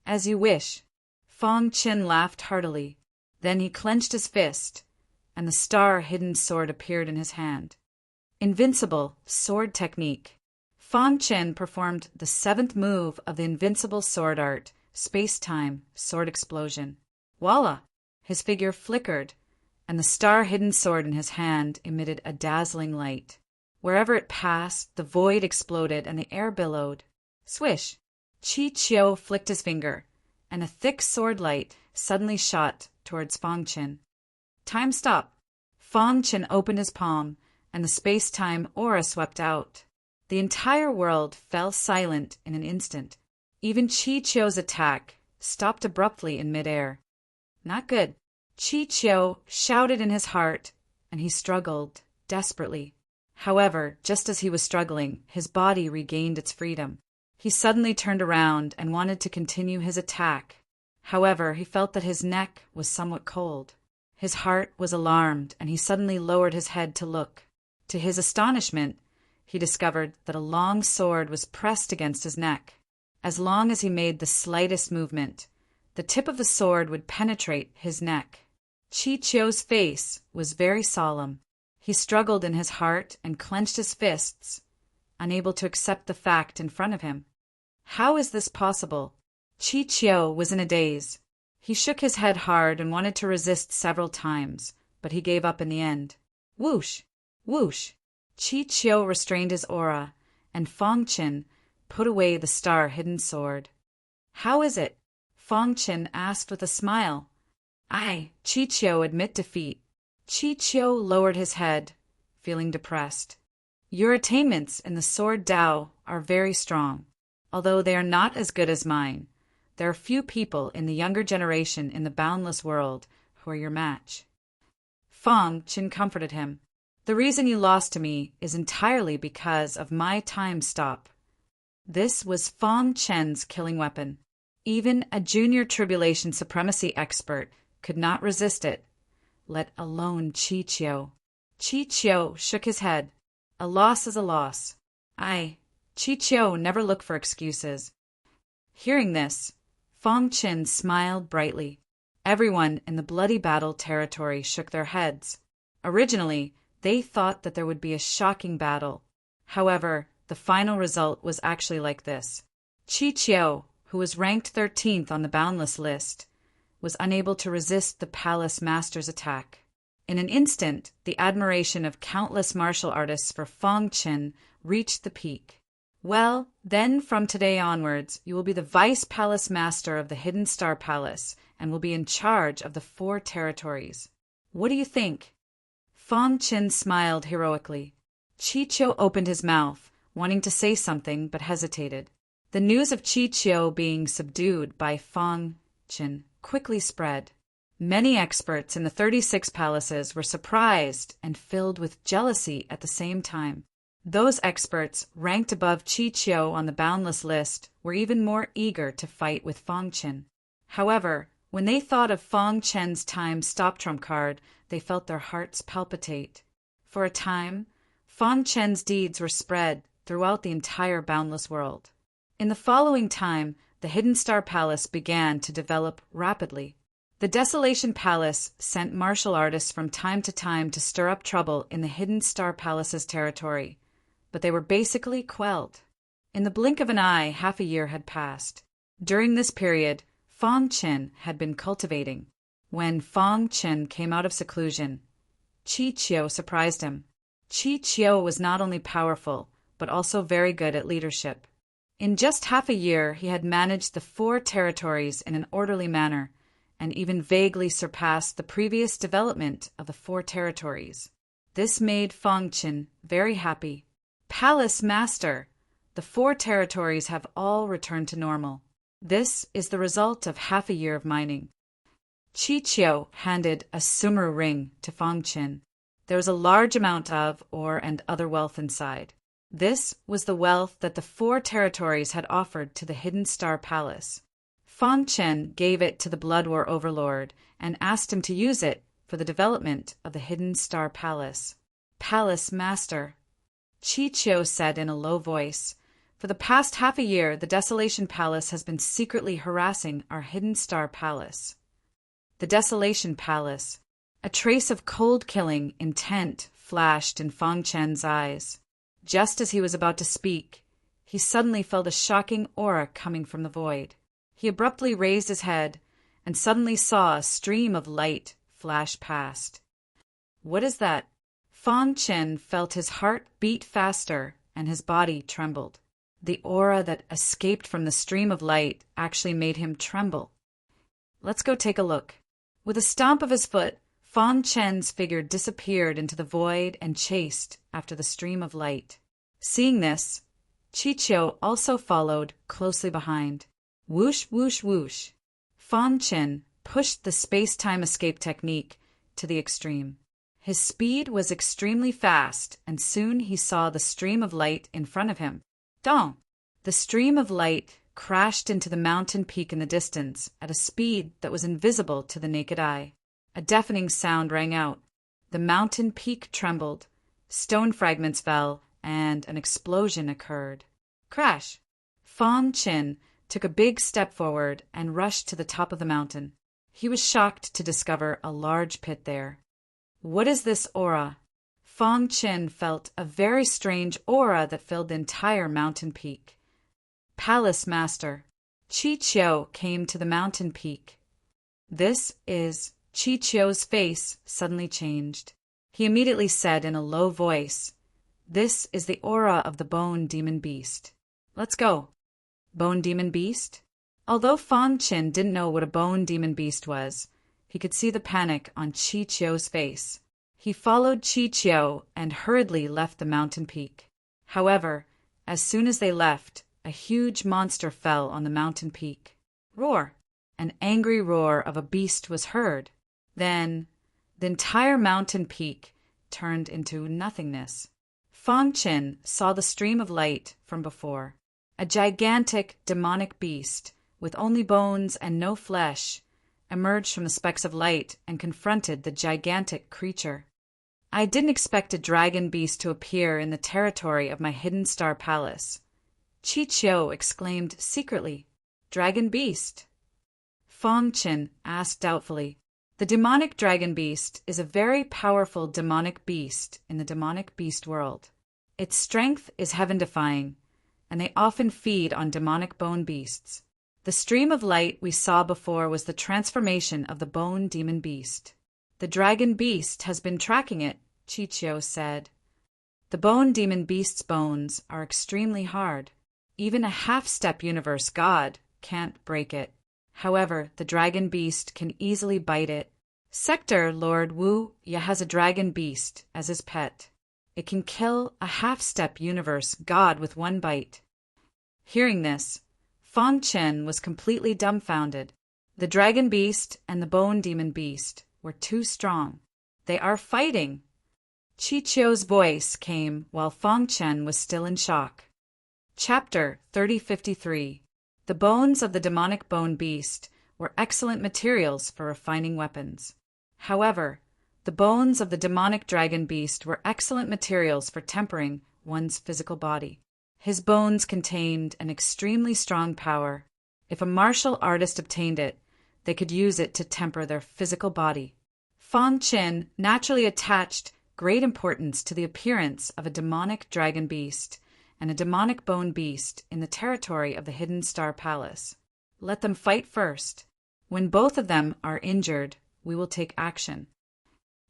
As you wish. Fang Chen laughed heartily. Then he clenched his fist, and the star-hidden sword appeared in his hand. Invincible sword technique. Fang Chen performed the 7th move of the invincible sword art, space-time sword explosion. Voila! His figure flickered, and the star-hidden sword in his hand emitted a dazzling light. Wherever it passed, the void exploded and the air billowed. Swish! Chichio flicked his finger, and a thick sword light suddenly shot towards Fang Chen. Time stop! Fang Chen opened his palm, and the space-time aura swept out. The entire world fell silent in an instant. Even Chichio's attack stopped abruptly in midair. Not good. Chichio shouted in his heart, and he struggled desperately. However, just as he was struggling, his body regained its freedom. He suddenly turned around and wanted to continue his attack. However, he felt that his neck was somewhat cold. His heart was alarmed, and he suddenly lowered his head to look. To his astonishment, he discovered that a long sword was pressed against his neck. As long as he made the slightest movement, the tip of the sword would penetrate his neck. Chichio's face was very solemn. He struggled in his heart and clenched his fists, unable to accept the fact in front of him. How is this possible? Chichio was in a daze. He shook his head hard and wanted to resist several times, but he gave up in the end. Whoosh! Whoosh! Chichio restrained his aura, and Fang Chen put away the star-hidden sword. How is it? Fang Chen asked with a smile. Chichio admit defeat. Chichio lowered his head, feeling depressed. Your attainments in the sword Dao are very strong. Although they are not as good as mine, there are few people in the younger generation in the boundless world who are your match. Fang Chen comforted him. The reason you lost to me is entirely because of my time stop. This was Fang Chen's killing weapon. Even a junior tribulation supremacy expert could not resist it, let alone Chichio. Chichio shook his head. A loss is a loss. Chichio never looked for excuses. Hearing this, Fang Chen smiled brightly. Everyone in the bloody battle territory shook their heads. Originally, they thought that there would be a shocking battle. However, the final result was actually like this. Chi-Chiu, who was ranked 13th on the boundless list, was unable to resist the palace master's attack. In an instant, the admiration of countless martial artists for Fang Qin reached the peak. Well, then from today onwards, you will be the Vice Palace Master of the Hidden Star Palace and will be in charge of the 4 territories. What do you think? Fang Qin smiled heroically. Chi-Chiu opened his mouth, wanting to say something but hesitated. The news of Chi-Chiu being subdued by Fang Qin quickly spread. Many experts in the 36 palaces were surprised and filled with jealousy at the same time. Those experts ranked above Chi-Chiu on the boundless list were even more eager to fight with Fang Qin. However, when they thought of Fang Qin's time stop trump card, they felt their hearts palpitate. For a time, Fang Qin's deeds were spread throughout the entire boundless world. In the following time, the Hidden Star Palace began to develop rapidly. The Desolation Palace sent martial artists from time to stir up trouble in the Hidden Star Palace's territory, but they were basically quelled. In the blink of an eye, half a year had passed. During this period, Fang Qin had been cultivating. When Fang Qin came out of seclusion, Chi-Chiu surprised him. Chi-Chiu was not only powerful, but also very good at leadership. In just half a year, he had managed the 4 territories in an orderly manner, and even vaguely surpassed the previous development of the 4 territories. This made Fang Qin very happy. Palace Master, the 4 territories have all returned to normal. This is the result of half a year of mining. Chi-Chiu handed a sumeru ring to Fang Qin. There was a large amount of ore and other wealth inside. This was the wealth that the 4 territories had offered to the Hidden Star Palace. Fang Qin gave it to the Blood War Overlord and asked him to use it for the development of the Hidden Star Palace. Palace Master, Chi-Chiu said in a low voice, for the past half a year, the Desolation Palace has been secretly harassing our Hidden Star Palace. The Desolation Palace. A trace of cold killing intent flashed in Fang Qin's eyes. Just as he was about to speak, he suddenly felt a shocking aura coming from the void. He abruptly raised his head and suddenly saw a stream of light flash past. What is that? Fang Qin felt his heart beat faster and his body trembled. The aura that escaped from the stream of light actually made him tremble. Let's go take a look. With a stomp of his foot, Fang Qin's figure disappeared into the void and chased after the stream of light. Seeing this, Chi-Chiu also followed closely behind. Whoosh, whoosh, whoosh. Fang Qin pushed the space-time escape technique to the extreme. His speed was extremely fast, and soon he saw the stream of light in front of him. Dong! The stream of light crashed into the mountain peak in the distance at a speed that was invisible to the naked eye. A deafening sound rang out. The mountain peak trembled, stone fragments fell, and an explosion occurred. Crash! Fang Qin took a big step forward and rushed to the top of the mountain. He was shocked to discover a large pit there. What is this aura? Fang Qin felt a very strange aura that filled the entire mountain peak. Palace Master, Chi-Chiu came to the mountain peak. This is... Chi-Chiu's face suddenly changed. He immediately said in a low voice, "This is the aura of the Bone Demon Beast. Let's go." Bone Demon Beast? Although Fang Qin didn't know what a Bone Demon Beast was, he could see the panic on Chi-Chiu's face. He followed Chi-Chiu and hurriedly left the mountain peak. However, as soon as they left, a huge monster fell on the mountain peak. Roar! An angry roar of a beast was heard. Then, the entire mountain peak turned into nothingness. Fang Qin saw the stream of light from before. A gigantic, demonic beast, with only bones and no flesh, emerged from the specks of light and confronted the gigantic creature. I didn't expect a dragon beast to appear in the territory of my Hidden Star Palace. Chi-Chiu exclaimed secretly, "Dragon beast!" Fong Qin asked doubtfully. The demonic dragon beast is a very powerful demonic beast in the demonic beast world. Its strength is heaven-defying, and they often feed on demonic bone beasts. The stream of light we saw before was the transformation of the bone demon beast. The dragon beast has been tracking it, Chichio said. The bone demon beast's bones are extremely hard. Even a half-step universe god can't break it. However, the dragon beast can easily bite it. Sector Lord Wu Ya has a dragon beast as his pet. It can kill a half-step universe god with one bite. Hearing this, Fong Chen was completely dumbfounded. The dragon beast and the bone demon beast were too strong. They are fighting. Chichio's voice came while Fong Chen was still in shock. Chapter 3053. The bones of the demonic bone beast were excellent materials for refining weapons. However, the bones of the demonic dragon beast were excellent materials for tempering one's physical body. His bones contained an extremely strong power. If a martial artist obtained it, they could use it to temper their physical body. Fong Qin naturally attached great importance to the appearance of a demonic dragon beast and a demonic bone beast in the territory of the Hidden Star Palace. Let them fight first. When both of them are injured, we will take action.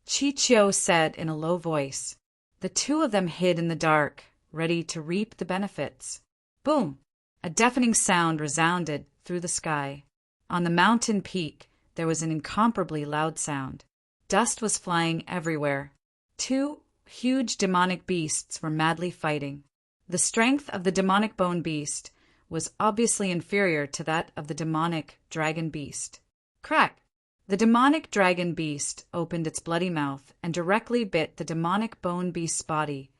Chichio said in a low voice. The two of them hid in the dark, ready to reap the benefits. Boom! A deafening sound resounded through the sky. On the mountain peak, there was an incomparably loud sound. Dust was flying everywhere. Two huge demonic beasts were madly fighting. The strength of the demonic bone beast was obviously inferior to that of the demonic dragon beast. Crack! The demonic dragon beast opened its bloody mouth and directly bit the demonic bone beast's body,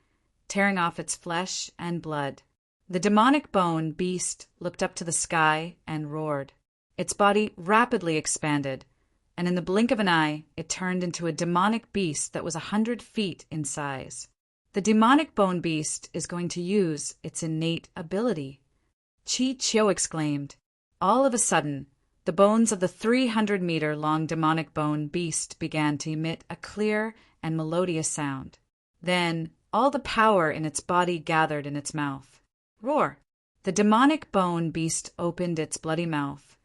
tearing off its flesh and blood. The demonic bone beast looked up to the sky and roared. Its body rapidly expanded, and in the blink of an eye, it turned into a demonic beast that was 100 feet in size. The demonic bone beast is going to use its innate ability. Chichio exclaimed. All of a sudden, the bones of the 300-meter-long demonic bone beast began to emit a clear and melodious sound. Then, all the power in its body gathered in its mouth. Roar! The demonic bone beast opened its bloody mouth,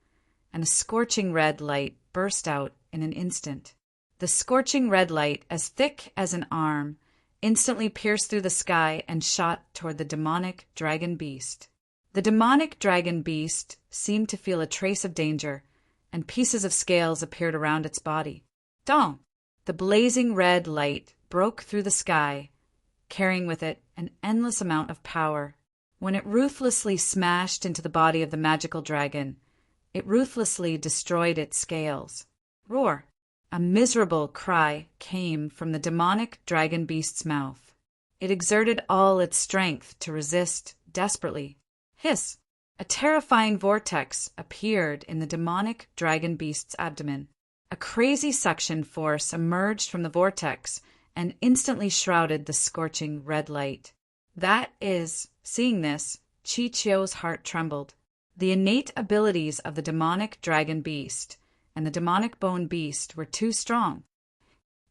and a scorching red light burst out in an instant. The scorching red light, as thick as an arm, instantly pierced through the sky and shot toward the demonic dragon beast. The demonic dragon beast seemed to feel a trace of danger, and pieces of scales appeared around its body. Dong! The blazing red light broke through the sky, carrying with it an endless amount of power. When it ruthlessly smashed into the body of the magical dragon, it ruthlessly destroyed its scales. Roar! A miserable cry came from the demonic dragon beast's mouth. It exerted all its strength to resist desperately. Hiss! A terrifying vortex appeared in the demonic dragon beast's abdomen. A crazy suction force emerged from the vortex and instantly shrouded the scorching red light. Seeing this, Chichio's heart trembled. The innate abilities of the demonic dragon beast and the demonic bone beast were too strong.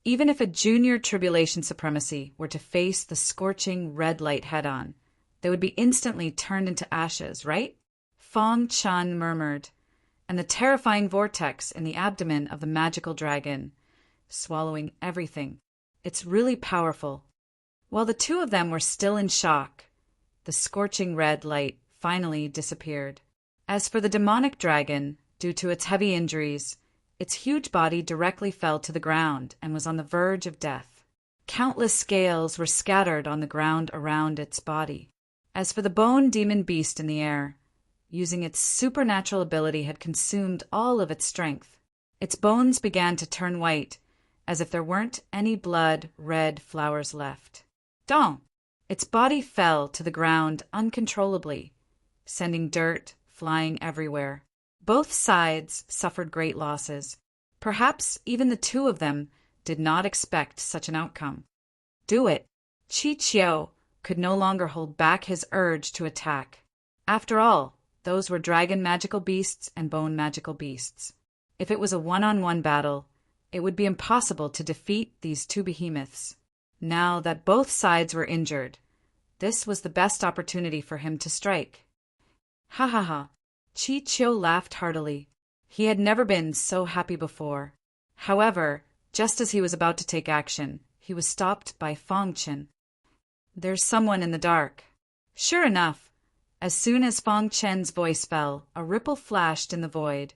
Even if a junior tribulation supremacy were to face the scorching red light head-on, they would be instantly turned into ashes, right? Fong Chan murmured, and the terrifying vortex in the abdomen of the magical dragon, swallowing everything. It's really powerful. While the two of them were still in shock, the scorching red light finally disappeared. As for the demonic dragon, due to its heavy injuries, its huge body directly fell to the ground and was on the verge of death. Countless scales were scattered on the ground around its body. As for the bone demon beast in the air, using its supernatural ability had consumed all of its strength. Its bones began to turn white, as if there weren't any blood-red flowers left. Dong! Its body fell to the ground uncontrollably, sending dirt flying everywhere. Both sides suffered great losses. Perhaps even the two of them did not expect such an outcome. Do it! Chichio could no longer hold back his urge to attack. After all, those were dragon magical beasts and bone magical beasts. If it was a one-on-one battle, it would be impossible to defeat these two behemoths. Now that both sides were injured, this was the best opportunity for him to strike. Ha ha ha! Chi Chiu laughed heartily. He had never been so happy before. However, just as he was about to take action, he was stopped by Fong Chen. "There's someone in the dark." Sure enough, as soon as Fong Chen's voice fell, a ripple flashed in the void,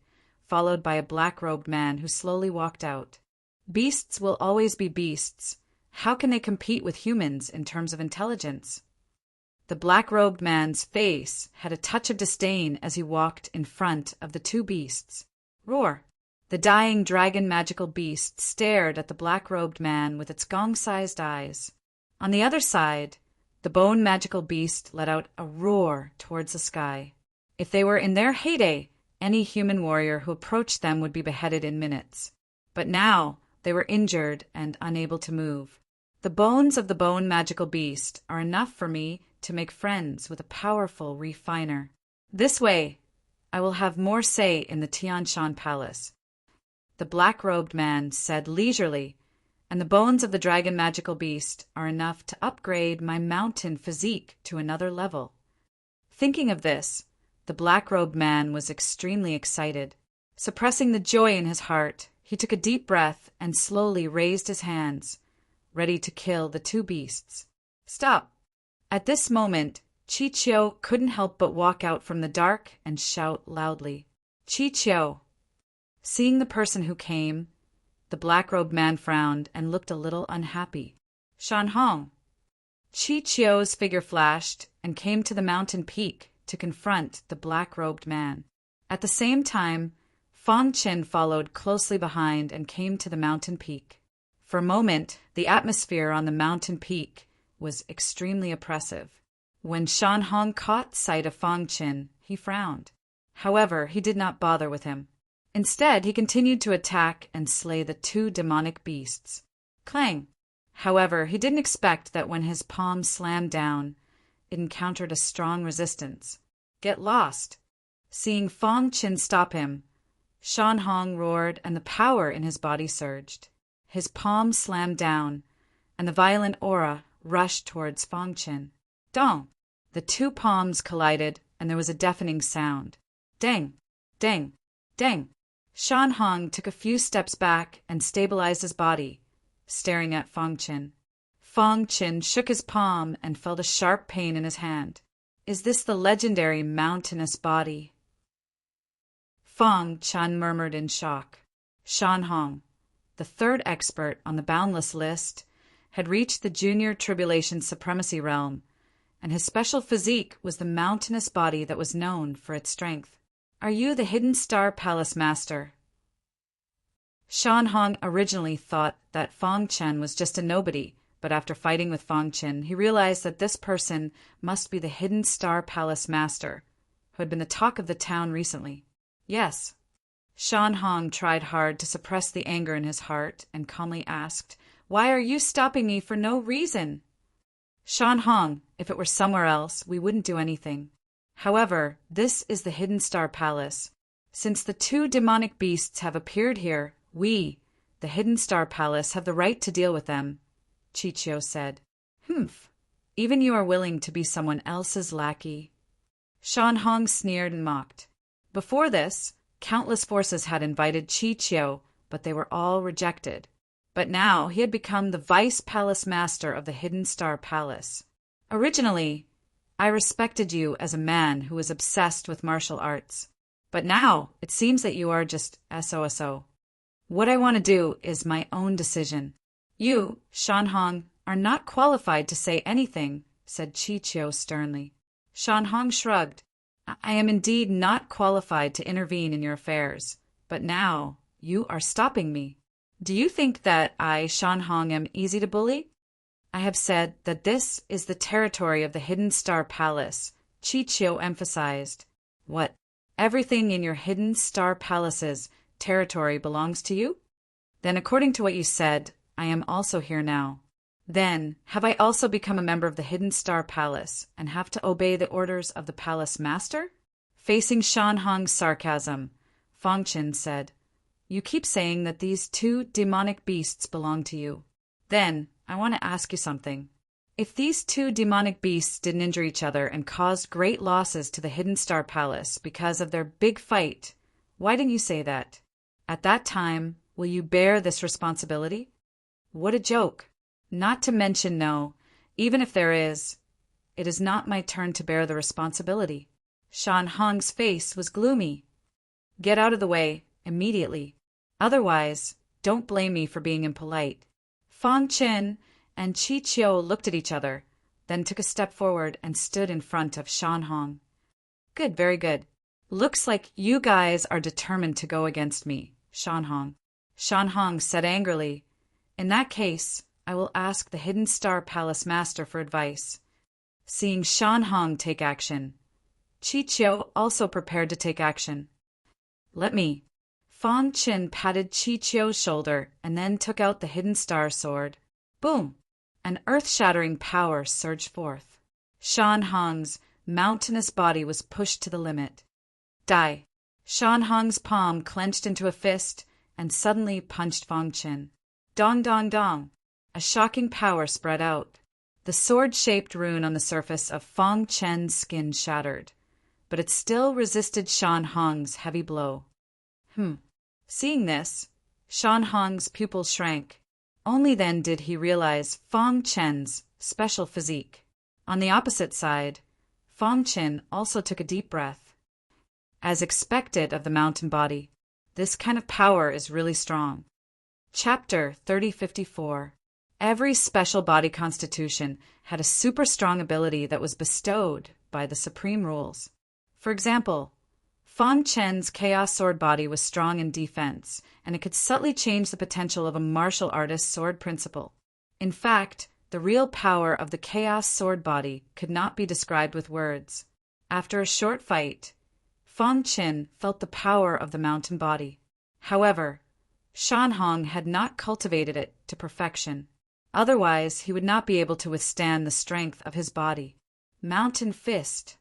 followed by a black-robed man who slowly walked out. Beasts will always be beasts. How can they compete with humans in terms of intelligence? The black-robed man's face had a touch of disdain as he walked in front of the two beasts. Roar! The dying dragon magical beast stared at the black-robed man with its gong-sized eyes. On the other side, the bone magical beast let out a roar towards the sky. If they were in their heyday, any human warrior who approached them would be beheaded in minutes. But now they were injured and unable to move. The bones of the bone magical beast are enough for me to make friends with a powerful refiner. This way, I will have more say in the Tianshan Palace. The black-robed man said leisurely, and the bones of the dragon magical beast are enough to upgrade my mountain physique to another level. Thinking of this, the black-robed man was extremely excited. Suppressing the joy in his heart, he took a deep breath and slowly raised his hands, ready to kill the two beasts. Stop! At this moment, Chi Chiu couldn't help but walk out from the dark and shout loudly, "Chi Chiu!" Seeing the person who came, the black-robed man frowned and looked a little unhappy. "Shan Hong!" Chi Chiu's figure flashed and came to the mountain peak to confront the black-robed man. At the same time, Fong Chen followed closely behind and came to the mountain peak. For a moment, the atmosphere on the mountain peak was extremely oppressive. When Shan Hong caught sight of Fong Chen, he frowned. However, he did not bother with him. Instead, he continued to attack and slay the two demonic beasts. Clang! However, he didn't expect that when his palm slammed down, it encountered a strong resistance. Get lost! Seeing Fong Chen stop him, Shan Hong roared and the power in his body surged. His palm slammed down, and the violent aura rushed towards Fong Chen. Dong! The two palms collided, and there was a deafening sound. Dang! Dang! Dang! Shan Hong took a few steps back and stabilized his body, staring at Fong Chen. Fong Chen shook his palm and felt a sharp pain in his hand. Is this the legendary mountainous body? Fong Chen murmured in shock. Shan Hong, the third expert on the boundless list, had reached the junior tribulation supremacy realm, and his special physique was the mountainous body that was known for its strength. Are you the Hidden Star Palace Master? Shan Hong originally thought that Fong Chen was just a nobody, but after fighting with Fong Chen, he realized that this person must be the Hidden Star Palace Master, who had been the talk of the town recently. Yes. Shan Hong tried hard to suppress the anger in his heart and calmly asked, "Why are you stopping me for no reason?" Shan Hong, if it were somewhere else, we wouldn't do anything. However, this is the Hidden Star Palace. Since the two demonic beasts have appeared here, we, the Hidden Star Palace, have the right to deal with them, Chi Chiu said. Humph. Even you are willing to be someone else's lackey. Shan Hong sneered and mocked. Before this, countless forces had invited Chi Chiu, but they were all rejected. But now he had become the Vice Palace Master of the Hidden Star Palace. Originally, I respected you as a man who was obsessed with martial arts. But now, it seems that you are just SOSO. What I want to do is my own decision. You, Shan Hong, are not qualified to say anything, said Chi Chiu sternly. Shan Hong shrugged. I am indeed not qualified to intervene in your affairs, but now you are stopping me. Do you think that I, Shan Hong, am easy to bully? I have said that this is the territory of the Hidden Star Palace, Chi Chiu emphasized. What? Everything in your Hidden Star Palace's territory belongs to you? Then according to what you said, I am also here now. Then, have I also become a member of the Hidden Star Palace and have to obey the orders of the Palace Master? Facing Shan Hong's sarcasm, Fong Chen said, You keep saying that these two demonic beasts belong to you. Then, I want to ask you something. If these two demonic beasts didn't injure each other and caused great losses to the Hidden Star Palace because of their big fight, why didn't you say that? At that time, will you bear this responsibility? What a joke. Not to mention, no, even if there is, it is not my turn to bear the responsibility. Shan Hong's face was gloomy. Get out of the way, immediately. Otherwise, don't blame me for being impolite. Fang Chen and Qi Qiu looked at each other, then took a step forward and stood in front of Shan Hong. Good, very good. Looks like you guys are determined to go against me, Shan Hong. Shan Hong said angrily, in that case, I will ask the Hidden Star Palace Master for advice. Seeing Shan Hong take action, Qi Qiu also prepared to take action. Let me. Fang Chen patted Qi Qiu's shoulder and then took out the Hidden Star Sword. Boom! An earth-shattering power surged forth. Shan Hong's mountainous body was pushed to the limit. Die! Shan Hong's palm clenched into a fist and suddenly punched Fang Chen. Dong dong dong! A shocking power spread out. The sword-shaped rune on the surface of Fang Chen's skin shattered, but it still resisted Shan Hong's heavy blow. Seeing this, Shan Hong's pupils shrank. Only then did he realize Fang Chen's special physique. On the opposite side, Fang Chen also took a deep breath. As expected of the mountain body, this kind of power is really strong. Chapter 3054. Every special body constitution had a super strong ability that was bestowed by the supreme rules. For example, Fang Chen's Chaos Sword body was strong in defense, and it could subtly change the potential of a martial artist's sword principle. In fact, the real power of the Chaos Sword body could not be described with words. After a short fight, Fang Chen felt the power of the mountain body. However, Shan Hong had not cultivated it to perfection. Otherwise, he would not be able to withstand the strength of his body. Mountain Fist.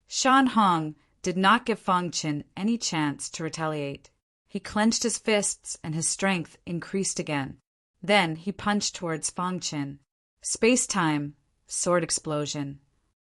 Shan Hong did not give Fang Chen any chance to retaliate. He clenched his fists and his strength increased again. Then he punched towards Fang Chen. Space-time, sword explosion.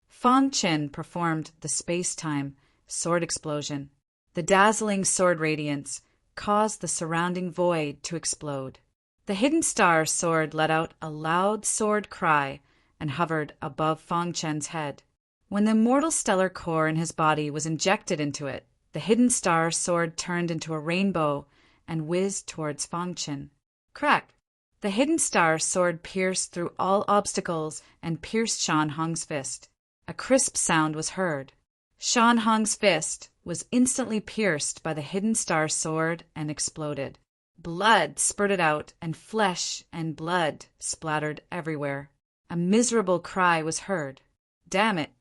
Fang Chen performed the space-time sword explosion. The dazzling sword radiance caused the surrounding void to explode. The Hidden Star Sword let out a loud sword cry and hovered above Fang Chen's head. When the immortal stellar core in his body was injected into it, the Hidden Star Sword turned into a rainbow and whizzed towards Fang Chen. Crack! The Hidden Star Sword pierced through all obstacles and pierced Shan Hong's fist. A crisp sound was heard. Shan Hong's fist was instantly pierced by the Hidden Star Sword and exploded. Blood spurted out and flesh and blood splattered everywhere. A miserable cry was heard. Damn it!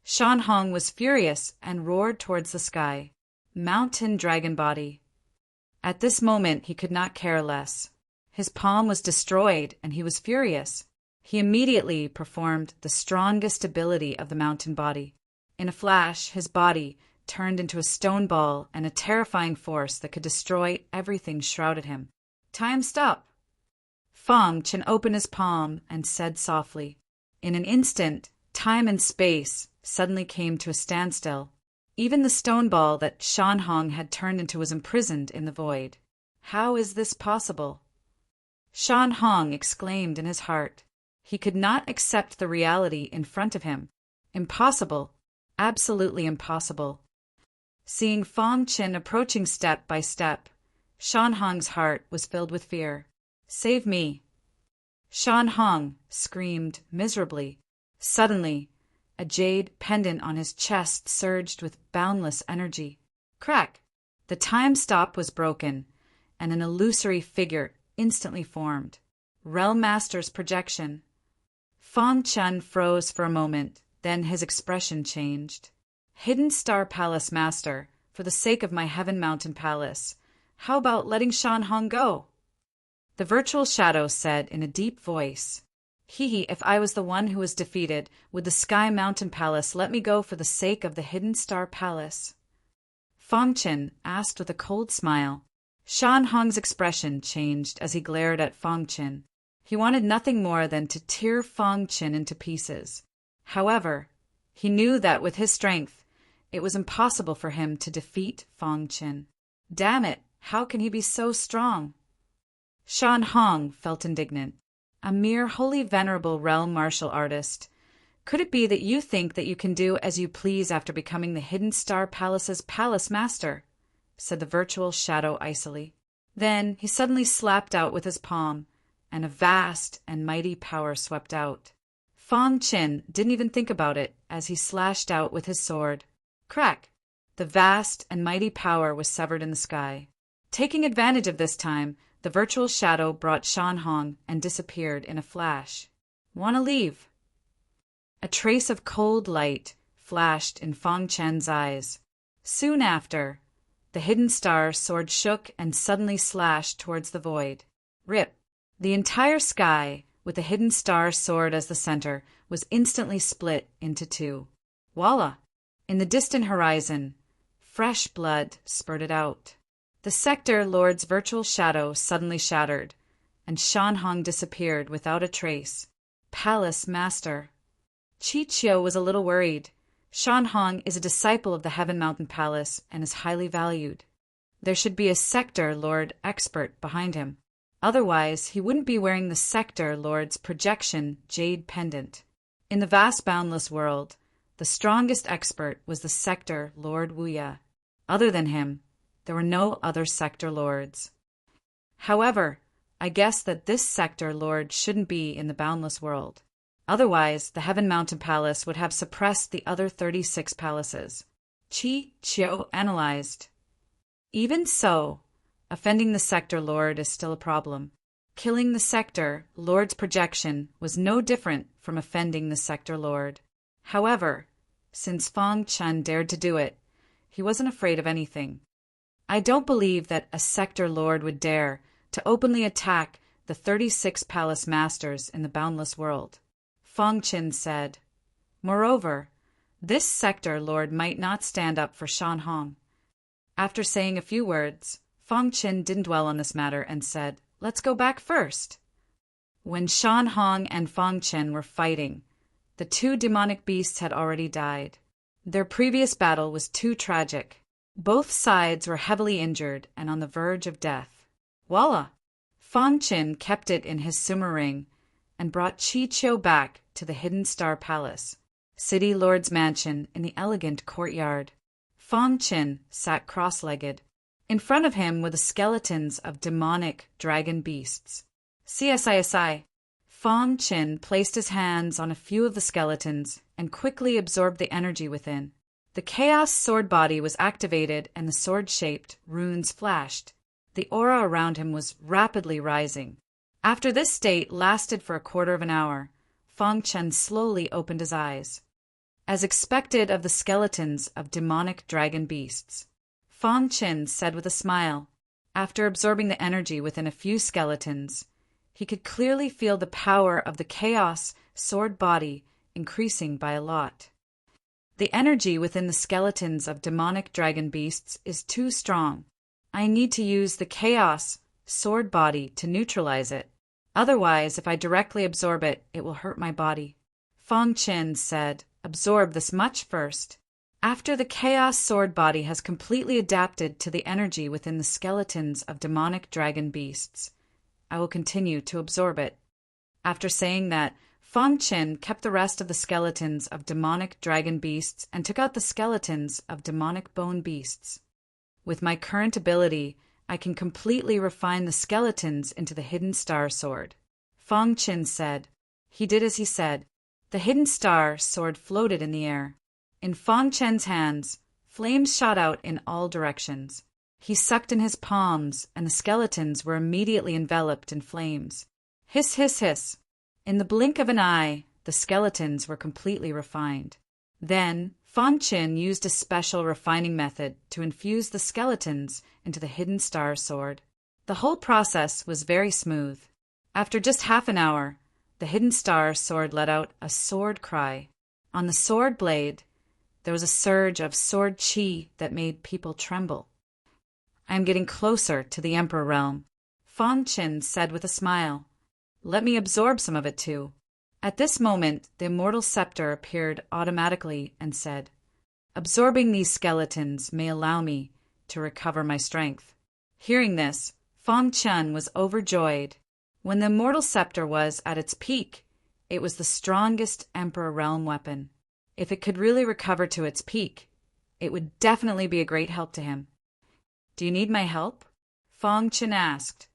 Shan Hong was furious and roared towards the sky. Mountain dragon body. At this moment he could not care less. His palm was destroyed and he was furious. He immediately performed the strongest ability of the mountain body. In a flash, his body turned into a stone ball and a terrifying force that could destroy everything shrouded him. Time stop! Fang Chen opened his palm and said softly. In an instant, time and space suddenly came to a standstill. Even the stone ball that Shan Hong had turned into was imprisoned in the void. How is this possible? Shan Hong exclaimed in his heart. He could not accept the reality in front of him. Impossible. Absolutely impossible. Seeing Fang Chen approaching step by step, Shan Hong's heart was filled with fear. Save me! Shan Hong screamed miserably. Suddenly, a jade pendant on his chest surged with boundless energy. Crack! The time stop was broken, and an illusory figure instantly formed. Realm Master's projection. Fang Chen froze for a moment, then his expression changed. Hidden Star Palace Master, for the sake of my Heaven Mountain Palace, how about letting Shan Hong go? The virtual shadow said in a deep voice. If I was the one who was defeated, would the Sky Mountain Palace let me go for the sake of the Hidden Star Palace? Fang Chen asked with a cold smile. Shan Hong's expression changed as he glared at Fang Qin. He wanted nothing more than to tear Fang Qin into pieces. However, he knew that with his strength, it was impossible for him to defeat Fang Qin. Damn it, how can he be so strong? Shan Hong felt indignant. A mere holy venerable realm martial artist. Could it be that you think that you can do as you please after becoming the Hidden Star Palace's palace master? Said the virtual shadow icily. Then he suddenly slapped out with his palm, and a vast and mighty power swept out. Fang Qin didn't even think about it as he slashed out with his sword. Crack! The vast and mighty power was severed in the sky. Taking advantage of this time, the virtual shadow brought Shan Hong and disappeared in a flash. "Want to leave?" A trace of cold light flashed in Fang Chen's eyes. Soon after, the hidden star sword shook and suddenly slashed towards the void. Rip! The entire sky, with the hidden star sword as the center, was instantly split into two. Voila! In the distant horizon, fresh blood spurted out. The Sector Lord's virtual shadow suddenly shattered, and Shan Hong disappeared without a trace. Palace Master. Chi Chiu was a little worried. Shan Hong is a disciple of the Heaven Mountain Palace and is highly valued. There should be a Sector Lord expert behind him. Otherwise, he wouldn't be wearing the Sector Lord's projection jade pendant. In the vast boundless world, the strongest expert was the Sector Lord Wuya. Other than him, there were no other Sector Lords. However, I guess that this Sector Lord shouldn't be in the boundless world. Otherwise, the Heaven Mountain Palace would have suppressed the other 36 palaces. Chi Chiu analyzed. Even so, offending the Sector Lord is still a problem. Killing the Sector Lord's projection was no different from offending the Sector Lord. However, since Fang Chen dared to do it, he wasn't afraid of anything. I don't believe that a Sector Lord would dare to openly attack the 36 palace masters in the boundless world. Fang Qin said. Moreover, this Sector Lord might not stand up for Shan Hong. After saying a few words, Fang Qin didn't dwell on this matter and said, "Let's go back first." When Shan Hong and Fang Qin were fighting, the two demonic beasts had already died. Their previous battle was too tragic. Both sides were heavily injured and on the verge of death. Voila! Fang Qin kept it in his sumo ring and brought Chi Chiu back to the Hidden Star Palace, City Lord's mansion in the elegant courtyard. Fang Qin sat cross-legged. In front of him were the skeletons of demonic dragon beasts. CSISI. Fang Qin placed his hands on a few of the skeletons and quickly absorbed the energy within. The Chaos Sword body was activated and the sword-shaped runes flashed. The aura around him was rapidly rising. After this state lasted for a quarter of an hour, Fang Qin slowly opened his eyes. As expected of the skeletons of demonic dragon beasts, Fang Qin said with a smile, after absorbing the energy within a few skeletons, he could clearly feel the power of the Chaos Sword body increasing by a lot. The energy within the skeletons of demonic dragon beasts is too strong. I need to use the Chaos Sword body to neutralize it. Otherwise, if I directly absorb it, it will hurt my body. Fang Qin said, absorb this much first. After the Chaos Sword body has completely adapted to the energy within the skeletons of demonic dragon beasts, I will continue to absorb it. After saying that, Fang Qin kept the rest of the skeletons of demonic dragon beasts and took out the skeletons of demonic bone beasts. With my current ability, I can completely refine the skeletons into the Hidden Star Sword. Fang Qin said. He did as he said. The Hidden Star Sword floated in the air. In Fang Qin's hands, flames shot out in all directions. He sucked in his palms, and the skeletons were immediately enveloped in flames. Hiss, hiss, hiss. In the blink of an eye, the skeletons were completely refined. Then, Fang Qin used a special refining method to infuse the skeletons into the Hidden Star Sword. The whole process was very smooth. After just half an hour, the Hidden Star Sword let out a sword cry. On the sword blade, there was a surge of sword chi that made people tremble. I am getting closer to the Emperor realm. Fang Qin said with a smile. Let me absorb some of it too. At this moment, the immortal scepter appeared automatically and said, Absorbing these skeletons may allow me to recover my strength. Hearing this, Fang Qin was overjoyed. When the immortal scepter was at its peak, it was the strongest Emperor realm weapon. If it could really recover to its peak, it would definitely be a great help to him. Do you need my help? Fang Qin asked.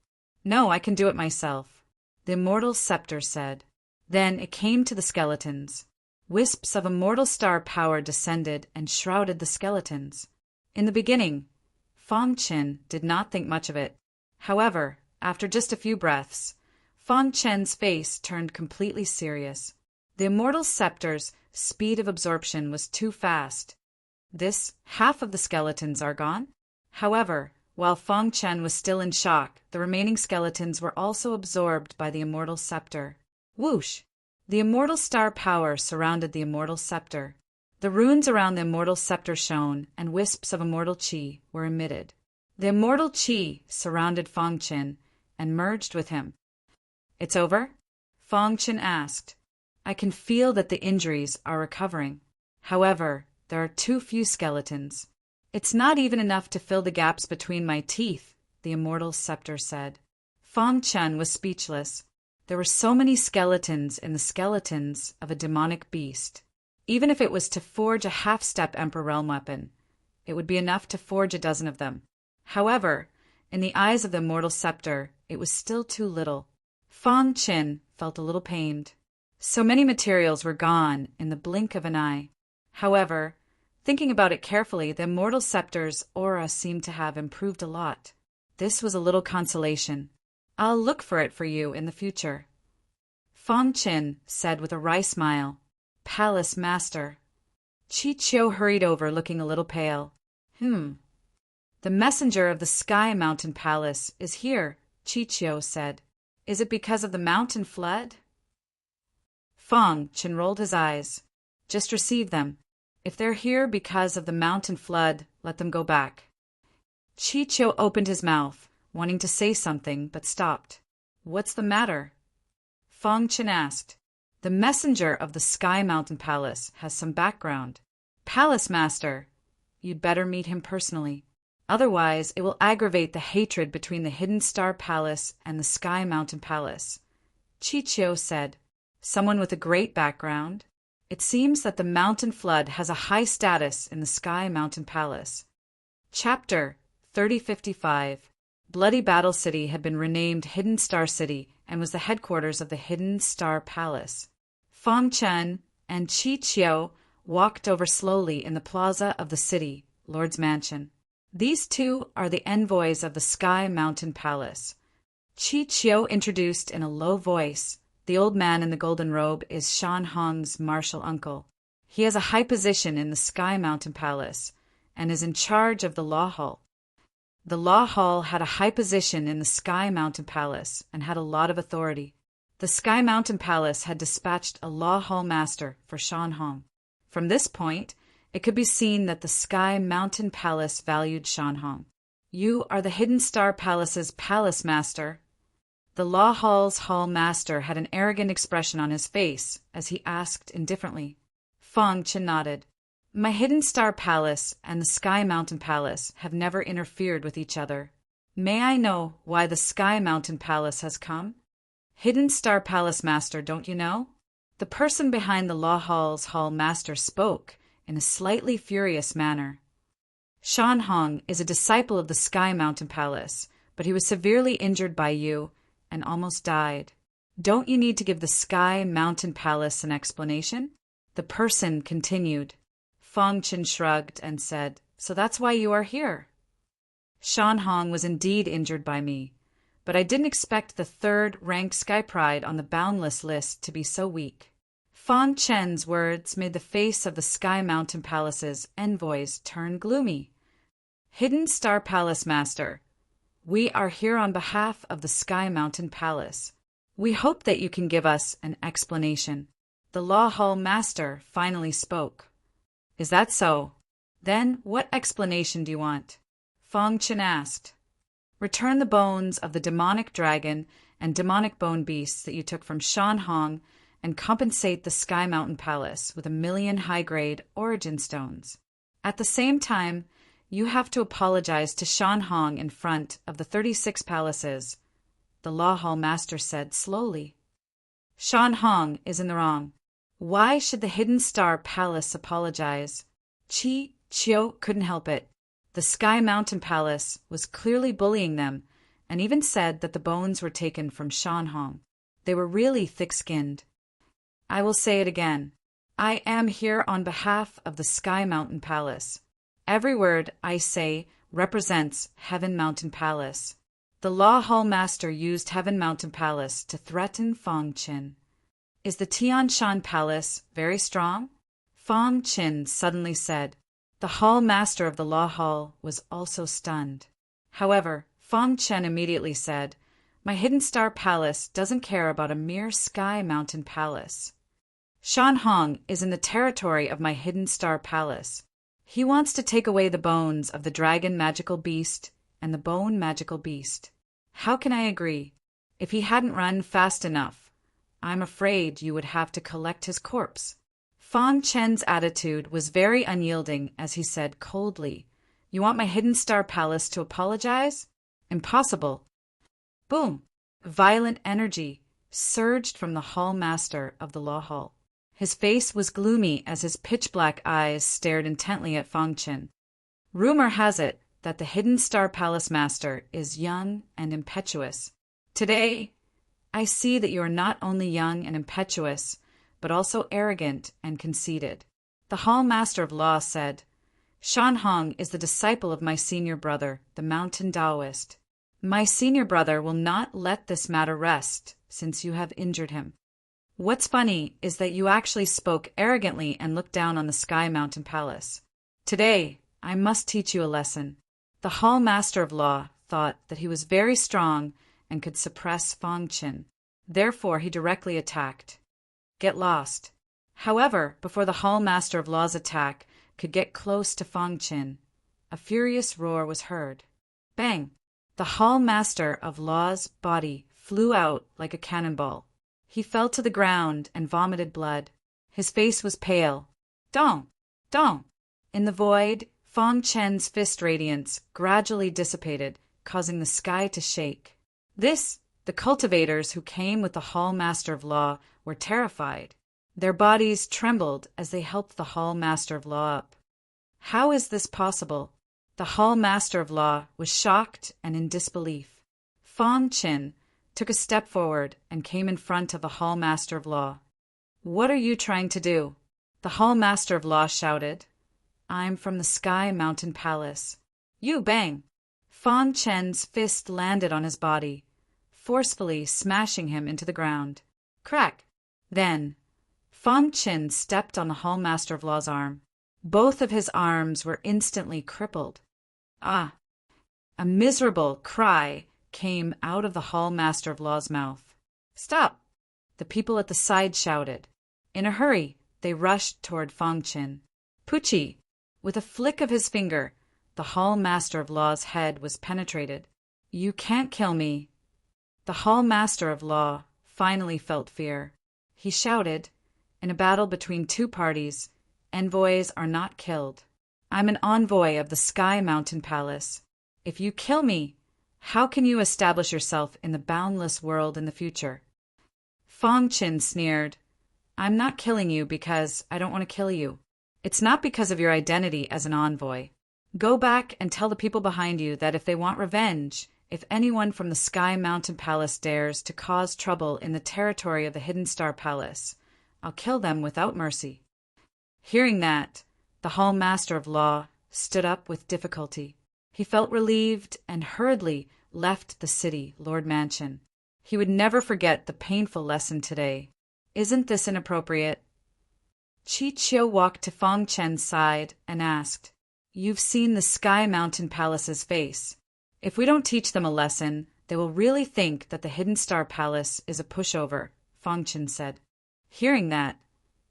No, I can do it myself, the immortal scepter said. Then it came to the skeletons. Wisps of immortal star power descended and shrouded the skeletons. In the beginning, Fang Qin did not think much of it. However, after just a few breaths, Fang Qin's face turned completely serious. The immortal scepter's speed of absorption was too fast. This half of the skeletons are gone? However, while Fang Qin was still in shock, the remaining skeletons were also absorbed by the immortal scepter. Whoosh! The immortal star power surrounded the immortal scepter. The runes around the immortal scepter shone, and wisps of immortal qi were emitted. The immortal qi surrounded Fang Qin and merged with him. It's over? Fang Qin asked. I can feel that the injuries are recovering. However, there are too few skeletons. It's not even enough to fill the gaps between my teeth, the immortal scepter said. Fang Qin was speechless. There were so many skeletons in the skeletons of a demonic beast. Even if it was to forge a half-step Emperor realm weapon, it would be enough to forge a dozen of them. However, in the eyes of the immortal scepter, it was still too little. Fang Qin felt a little pained. So many materials were gone in the blink of an eye. However, thinking about it carefully, the immortal scepter's aura seemed to have improved a lot. This was a little consolation. I'll look for it for you in the future. Fang Qin said with a wry smile. Palace Master. Chi Qiu hurried over, looking a little pale. The messenger of the Sky Mountain Palace is here, Chi Qiu said. Is it because of the mountain flood? Fang Qin rolled his eyes. Just receive them. If they're here because of the mountain flood, let them go back. Chi Qiu opened his mouth, wanting to say something, but stopped. What's the matter? Fang Qin asked. The messenger of the Sky Mountain Palace has some background. Palace Master, you'd better meet him personally. Otherwise, it will aggravate the hatred between the Hidden Star Palace and the Sky Mountain Palace. Chi Qiu said. Someone with a great background? It seems that the mountain flood has a high status in the Sky Mountain Palace. Chapter 3055. Bloody Battle City had been renamed Hidden Star City and was the headquarters of the Hidden Star Palace. Fang Qin and Chi Qiu walked over slowly in the plaza of the city, Lord's Mansion. These two are the envoys of the Sky Mountain Palace. Chi Qiu introduced in a low voice. The old man in the golden robe is Shan Hong's martial uncle. He has a high position in the Sky Mountain Palace and is in charge of the Law Hall. The Law Hall had a high position in the Sky Mountain Palace and had a lot of authority. The Sky Mountain Palace had dispatched a Law Hall master for Shan Hong. From this point, it could be seen that the Sky Mountain Palace valued Shan Hong. You are the Hidden Star Palace's Palace Master. The Law Hall's Hall Master had an arrogant expression on his face as he asked indifferently. Fang Qin nodded. My Hidden Star Palace and the Sky Mountain Palace have never interfered with each other. May I know why the Sky Mountain Palace has come? Hidden Star Palace Master, don't you know? The person behind the Law Hall's Hall Master spoke in a slightly furious manner. Shan Hong is a disciple of the Sky Mountain Palace, but he was severely injured by you and almost died. Don't you need to give the Sky Mountain Palace an explanation? The person continued. Fang Qin shrugged and said, So that's why you are here. Shan Hong was indeed injured by me, but I didn't expect the third-ranked Sky Pride on the Boundless list to be so weak. Fang Qin's words made the face of the Sky Mountain Palace's envoys turn gloomy. Hidden Star Palace Master, we are here on behalf of the Sky Mountain Palace. We hope that you can give us an explanation. The Law Hall Master finally spoke. Is that so? Then what explanation do you want? Fang Qin asked. Return the bones of the demonic dragon and demonic bone beasts that you took from Shan Hong and compensate the Sky Mountain Palace with 1,000,000 high-grade origin stones. At the same time, you have to apologize to Shan Hong in front of the 36 palaces, the Law Hall Master said slowly. Shan Hong is in the wrong. Why should the Hidden Star Palace apologize? Chi Chio couldn't help it. The Sky Mountain Palace was clearly bullying them and even said that the bones were taken from Shan Hong. They were really thick-skinned. I will say it again. I am here on behalf of the Sky Mountain Palace. Every word I say represents Heaven Mountain Palace. The Law Hall Master used Heaven Mountain Palace to threaten Fong Qin. Is the Tian Shan Palace very strong? Fong Qin suddenly said. The Hall Master of the Law Hall was also stunned. However, Fong Qin immediately said, My Hidden Star Palace doesn't care about a mere Sky Mountain Palace. Shan Hong is in the territory of my Hidden Star Palace. He wants to take away the bones of the Dragon Magical Beast and the Bone Magical Beast. How can I agree? If he hadn't run fast enough, I'm afraid you would have to collect his corpse. Fong Chen's attitude was very unyielding as he said coldly, You want my Hidden Star Palace to apologize? Impossible. Boom! Violent energy surged from the Hall Master of the Law Hall. His face was gloomy as his pitch-black eyes stared intently at Fong Qin. Rumor has it that the Hidden Star Palace Master is young and impetuous. Today, I see that you are not only young and impetuous, but also arrogant and conceited. The Hall Master of Law said, Shan Hong is the disciple of my senior brother, the Mountain Taoist. My senior brother will not let this matter rest, since you have injured him. What's funny is that you actually spoke arrogantly and looked down on the Sky Mountain Palace. Today, I must teach you a lesson. The Hall Master of Law thought that he was very strong and could suppress Fong Qin. Therefore, he directly attacked. Get lost. However, before the Hall Master of Law's attack could get close to Fong Qin, a furious roar was heard. Bang! The Hall Master of Law's body flew out like a cannonball. He fell to the ground and vomited blood. His face was pale. Dong! Dong! In the void, Fong Chen's fist radiance gradually dissipated, causing the sky to shake. The cultivators who came with the Hall Master of Law were terrified. Their bodies trembled as they helped the Hall Master of Law up. How is this possible? The Hall Master of Law was shocked and in disbelief. Fong Qin took a step forward and came in front of the Hall Master of Law. What are you trying to do? The Hall Master of Law shouted. I'm from the Sky Mountain Palace. You bang! Fong Chen's fist landed on his body, forcefully smashing him into the ground. Crack! Then, Fong Qin stepped on the Hall Master of Law's arm. Both of his arms were instantly crippled. Ah! A miserable cry came out of the Hall Master of Law's mouth. Stop! The people at the side shouted. In a hurry, they rushed toward Fong Qin. Pucci! With a flick of his finger, the Hall Master of Law's head was penetrated. You can't kill me. The Hall Master of Law finally felt fear. He shouted, In a battle between two parties, envoys are not killed. I'm an envoy of the Sky Mountain Palace. If you kill me, how can you establish yourself in the boundless world in the future? Fong Qin sneered. I'm not killing you because I don't want to kill you. It's not because of your identity as an envoy. Go back and tell the people behind you that if they want revenge, if anyone from the Sky Mountain Palace dares to cause trouble in the territory of the Hidden Star Palace, I'll kill them without mercy. Hearing that, the Hall Master of Law stood up with difficulty. He felt relieved and hurriedly left the city Lord Mansion. He would never forget the painful lesson today. Isn't this inappropriate? Chi Chio walked to Fong Chen's side and asked, You've seen the Sky Mountain Palace's face. If we don't teach them a lesson, they will really think that the Hidden Star Palace is a pushover, Fong Chen said. Hearing that,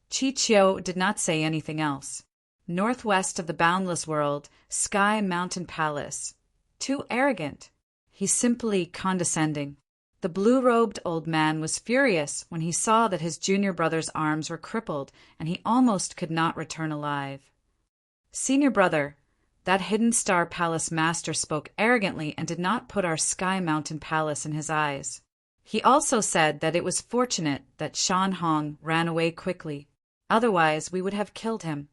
Chi Chio did not say anything else. Northwest of the boundless world, Sky Mountain Palace. Too arrogant. He's simply condescending. The blue-robed old man was furious when he saw that his junior brother's arms were crippled and he almost could not return alive. Senior brother, that Hidden Star Palace master spoke arrogantly and did not put our Sky Mountain Palace in his eyes. He also said that it was fortunate that Shan Hong ran away quickly. Otherwise, we would have killed him.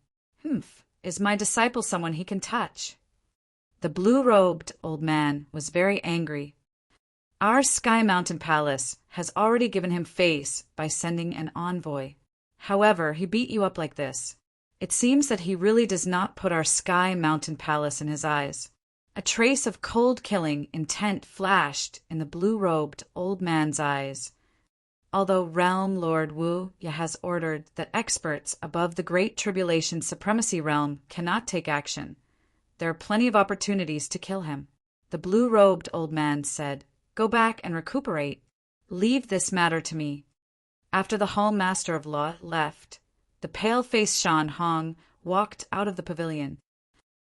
Is my disciple someone he can touch? The blue-robed old man was very angry. Our Sky Mountain Palace has already given him face by sending an envoy. However, he beat you up like this. It seems that he really does not put our Sky Mountain Palace in his eyes. A trace of cold-killing intent flashed in the blue-robed old man's eyes. Although Realm Lord Wu Ye has ordered that experts above the Great Tribulation Supremacy Realm cannot take action, there are plenty of opportunities to kill him. The blue-robed old man said, "Go back and recuperate. Leave this matter to me." After the Hall Master of Law left, the pale-faced Shan Hong walked out of the pavilion.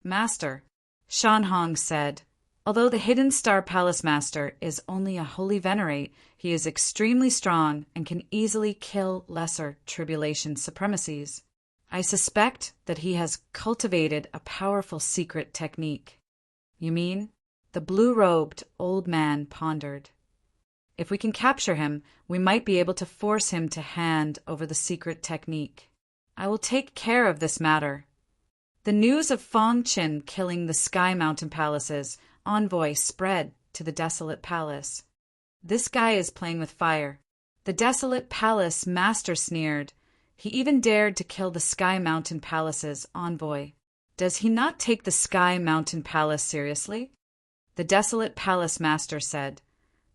"Master," Shan Hong said, "although the Hidden Star Palace Master is only a holy venerate, he is extremely strong and can easily kill lesser tribulation supremacies. I suspect that he has cultivated a powerful secret technique." "You mean?" The blue-robed old man pondered. "If we can capture him, we might be able to force him to hand over the secret technique. I will take care of this matter." The news of Fong Qin killing the Sky Mountain Palace's envoy spread to the desolate palace. "This guy is playing with fire." The desolate palace master sneered. He even dared to kill the Sky Mountain Palace's envoy. Does he not take the Sky Mountain Palace seriously? The desolate palace master said,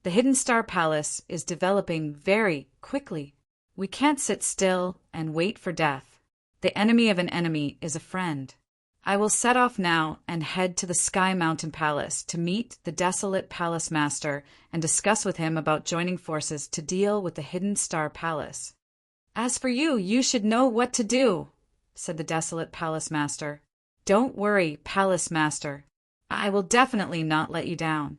"The Hidden Star Palace is developing very quickly. We can't sit still and wait for death. The enemy of an enemy is a friend. I will set off now and head to the Sky Mountain Palace to meet the desolate palace master and discuss with him about joining forces to deal with the Hidden Star Palace." "As for you, you should know what to do," said the desolate palace master. "Don't worry, palace master. I will definitely not let you down."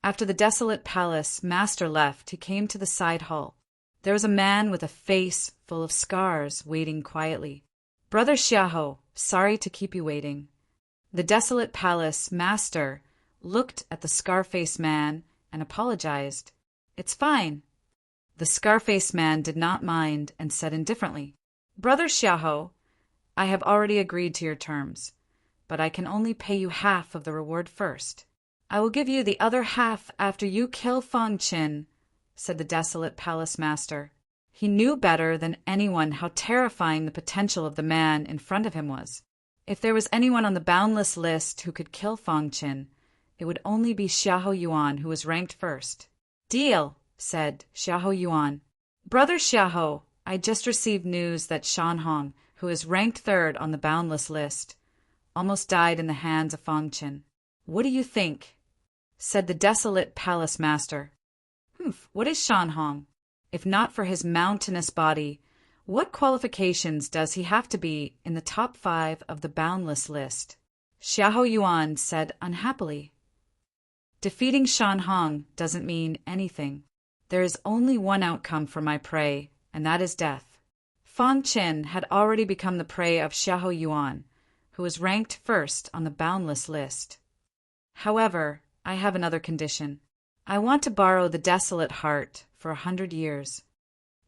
After the desolate palace master left, he came to the side hall. There was a man with a face full of scars waiting quietly. "Brother Xiaoho, sorry to keep you waiting." The desolate palace master looked at the scar-faced man and apologized. "It's fine." The scar-faced man did not mind and said indifferently, "Brother Xiaoho, I have already agreed to your terms, but I can only pay you half of the reward first." "I will give you the other half after you kill Fong Qin," said the desolate palace master. He knew better than anyone how terrifying the potential of the man in front of him was. If there was anyone on the boundless list who could kill Fong Qin, it would only be Xiahou Yuan, who was ranked first. "Deal," said Xiahou Yuan. "Brother Xiahou, I just received news that Shan Hong, who is ranked third on the boundless list, almost died in the hands of Fong Qin. What do you think?" said the desolate palace master. What is Shan Hong? If not for his mountainous body, what qualifications does he have to be in the top 5 of the boundless list?" Xiahou Yuan said unhappily. "Defeating Shan Hong doesn't mean anything. There is only one outcome for my prey, and that is death." Fong Qin had already become the prey of Xiahou Yuan, who was ranked first on the boundless list. "However, I have another condition. I want to borrow the desolate heart for 100 years.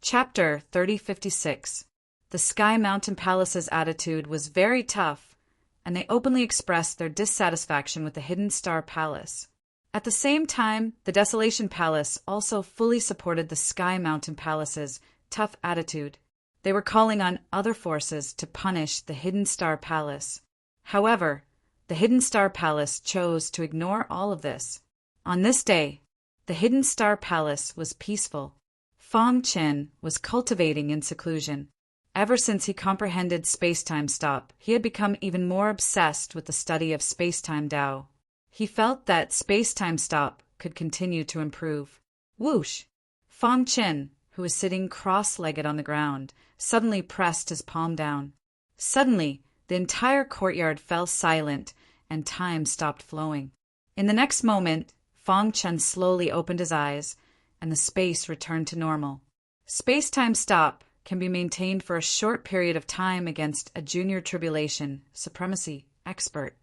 Chapter 3056. The Sky Mountain Palace's attitude was very tough, and they openly expressed their dissatisfaction with the Hidden Star Palace. At the same time, the Desolation Palace also fully supported the Sky Mountain Palace's tough attitude. They were calling on other forces to punish the Hidden Star Palace. However, the Hidden Star Palace chose to ignore all of this. On this day, the Hidden Star Palace was peaceful. Fong Qin was cultivating in seclusion. Ever since he comprehended space-time stop, he had become even more obsessed with the study of space-time Tao. He felt that space-time stop could continue to improve. Whoosh! Fong Qin, who was sitting cross-legged on the ground, suddenly pressed his palm down. Suddenly, the entire courtyard fell silent, and time stopped flowing. In the next moment, Fang Chen slowly opened his eyes, and the space returned to normal. Space-time stop can be maintained for a short period of time against a junior tribulation supremacy expert,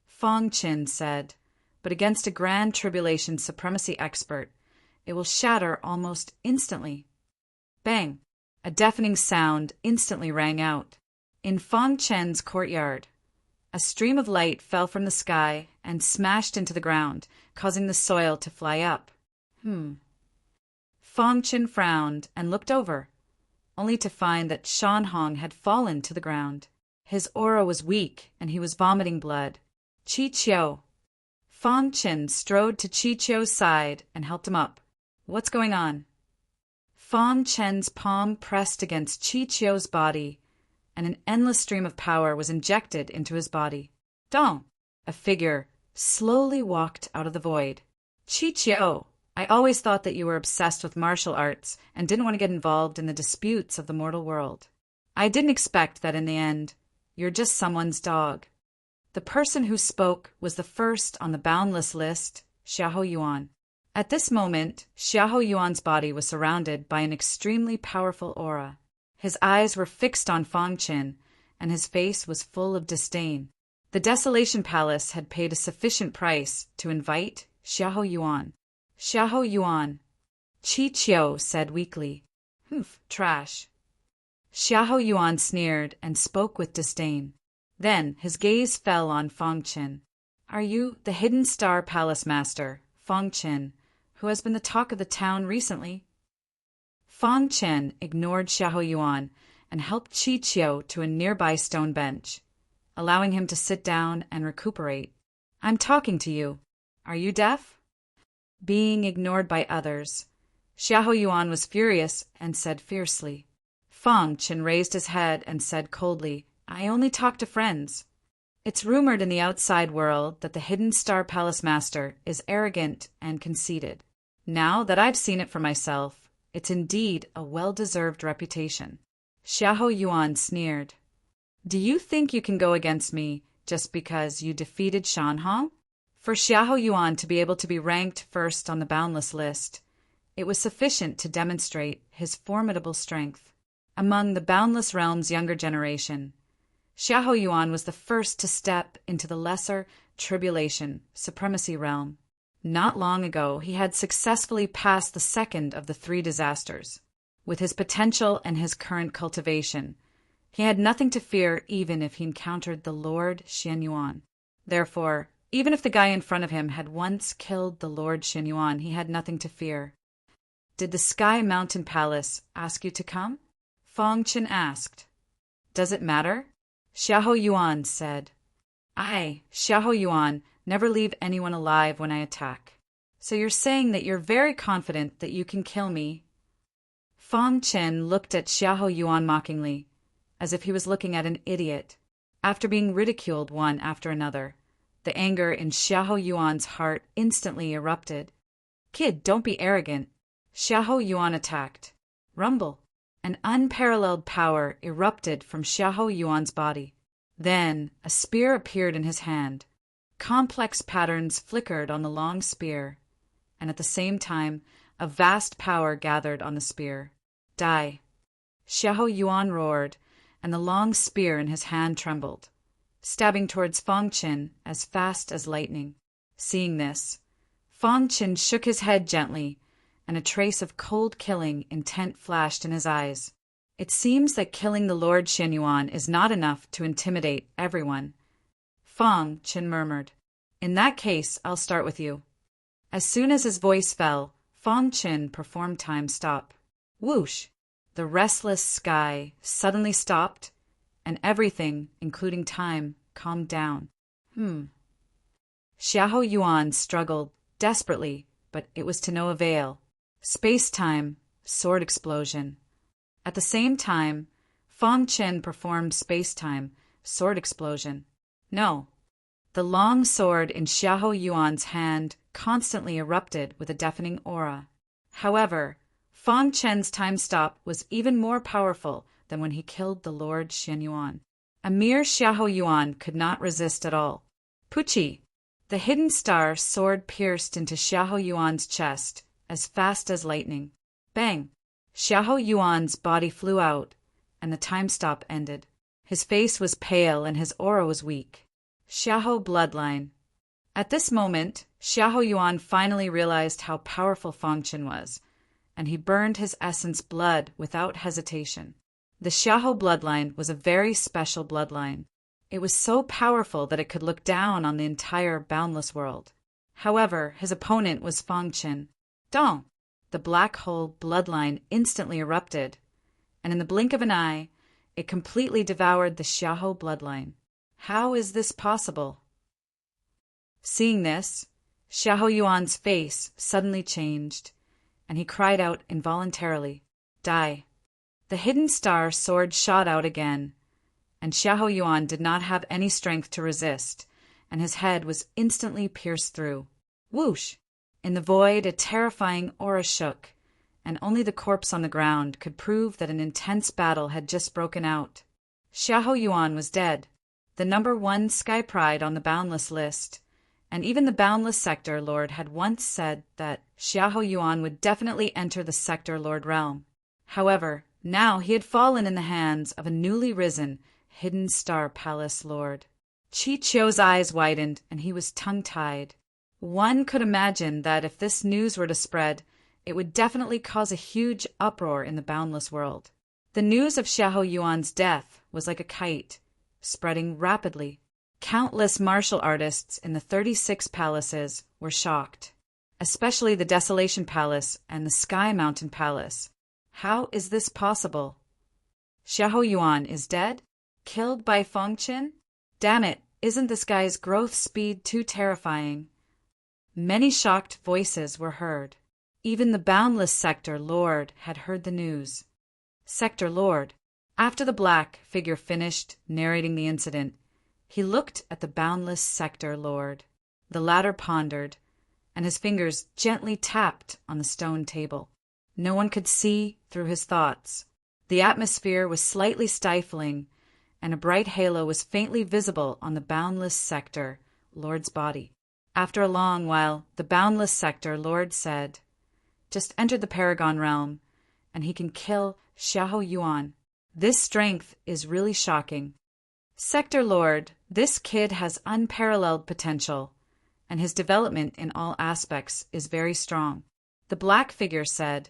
Fang Chen said, but against a grand tribulation supremacy expert, it will shatter almost instantly. Bang! A deafening sound instantly rang out. In Fang Chen's courtyard, a stream of light fell from the sky and smashed into the ground, causing the soil to fly up. Fang Chen frowned and looked over, only to find that Shan Hong had fallen to the ground. His aura was weak and he was vomiting blood. Chi Chiu. Fang Chen strode to Chi Chiu's side and helped him up. What's going on? Fang Chen's palm pressed against Chi Chiu's body, and an endless stream of power was injected into his body. Dong! A figure slowly walked out of the void. Chi Chiu, I always thought that you were obsessed with martial arts and didn't want to get involved in the disputes of the mortal world. I didn't expect that in the end, you're just someone's dog. The person who spoke was the first on the boundless list, Xiahou Yuan. At this moment, Xiahou Yuan's body was surrounded by an extremely powerful aura. His eyes were fixed on Fang Chen, and his face was full of disdain. The Desolation Palace had paid a sufficient price to invite Xiahou Yuan. Xiahou Yuan, Chi Chiu said weakly. Trash. Xiahou Yuan sneered and spoke with disdain. Then his gaze fell on Fang Chen. Are you the Hidden Star Palace Master, Fang Chen, who has been the talk of the town recently? Fang Chen ignored Xiahou Yuan and helped Chi Chiu to a nearby stone bench, allowing him to sit down and recuperate. I'm talking to you. Are you deaf? Being ignored by others, Xiahou Yuan was furious and said fiercely. Fang Chen raised his head and said coldly, I only talk to friends. It's rumored in the outside world that the Hidden Star Palace Master is arrogant and conceited. Now that I've seen it for myself, it's indeed a well-deserved reputation. Xiahou Yuan sneered. Do you think you can go against me just because you defeated Shan Hong? For Xiahou Yuan to be able to be ranked first on the boundless list, it was sufficient to demonstrate his formidable strength. Among the Boundless Realm's younger generation, Xiahou Yuan was the first to step into the lesser tribulation supremacy realm. Not long ago, he had successfully passed the second of the three disasters. With his potential and his current cultivation, he had nothing to fear even if he encountered the Lord Xianyuan. Therefore, even if the guy in front of him had once killed the Lord Xianyuan, he had nothing to fear. Did the Sky Mountain Palace ask you to come? Fang Chen asked. Does it matter? Xiahou Yuan said. I, Xiahou Yuan, never leave anyone alive when I attack. So you're saying that you're very confident that you can kill me? Fang Chen looked at Xiahou Yuan mockingly, as if he was looking at an idiot. After being ridiculed one after another, the anger in Xiahou Yuan's heart instantly erupted. Kid, don't be arrogant. Xiahou Yuan attacked. Rumble. An unparalleled power erupted from Xiahou Yuan's body. Then a spear appeared in his hand. Complex patterns flickered on the long spear, and at the same time, a vast power gathered on the spear. Die. Xiahou Yuan roared, and the long spear in his hand trembled, stabbing towards Fang Chen as fast as lightning. Seeing this, Fang Chen shook his head gently, and a trace of cold killing intent flashed in his eyes. It seems that killing the Lord Xianyuan is not enough to intimidate everyone. Fang Chen murmured. In that case, I'll start with you. As soon as his voice fell, Fang Chen performed time stop. Whoosh! The restless sky suddenly stopped, and everything, including time, calmed down. Xiahou Yuan struggled desperately, but it was to no avail. Space-time, sword explosion. At the same time, Fang Chen performed space-time, sword explosion. No. The long sword in Xiahou Yuan's hand constantly erupted with a deafening aura. However, Fang Chen's time stop was even more powerful than when he killed the Lord Xianyuan. A mere Xiahou Yuan could not resist at all. Pucci! The hidden star sword pierced into Xiahou Yuan's chest as fast as lightning. Bang! Xiahou Yuan's body flew out, and the time stop ended. His face was pale and his aura was weak. Xiahou bloodline. At this moment, Xiahou Yuan finally realized how powerful Fangchen was, and he burned his essence blood without hesitation. The Xiahou bloodline was a very special bloodline. It was so powerful that it could look down on the entire boundless world. However, his opponent was Fangchen. Dong! The black hole bloodline instantly erupted, and in the blink of an eye, it completely devoured the Xiahou bloodline. How is this possible? Seeing this, Xiahou Yuan's face suddenly changed, and he cried out involuntarily, "Die!" The hidden star sword shot out again, and Xiahou Yuan did not have any strength to resist, and his head was instantly pierced through. Whoosh! In the void, a terrifying aura shook, and only the corpse on the ground could prove that an intense battle had just broken out. Xiahou Yuan was dead, the #1 Sky Pride on the Boundless list, and even the Boundless Sector Lord had once said that Xiahou Yuan would definitely enter the Sector Lord realm. However, now he had fallen in the hands of a newly risen Hidden Star Palace Lord. Chi Chio's eyes widened, and he was tongue-tied. One could imagine that if this news were to spread, it would definitely cause a huge uproar in the boundless world. The news of Xiahou Yuan's death was like a kite, spreading rapidly. Countless martial artists in the 36 palaces were shocked, especially the Desolation Palace and the Sky Mountain Palace. How is this possible? Xiahou Yuan is dead? Killed by Fangchen? Damn it, isn't this guy's growth speed too terrifying? Many shocked voices were heard. Even the Boundless Sector Lord had heard the news. Sector Lord. After the black figure finished narrating the incident, he looked at the Boundless Sector Lord. The latter pondered, and his fingers gently tapped on the stone table. No one could see through his thoughts. The atmosphere was slightly stifling, and a bright halo was faintly visible on the Boundless Sector Lord's body. After a long while, the Boundless Sector Lord said, "Just enter the Paragon Realm, and he can kill Xiahou Yuan. This strength is really shocking. Sector Lord, this kid has unparalleled potential, and his development in all aspects is very strong." The black figure said,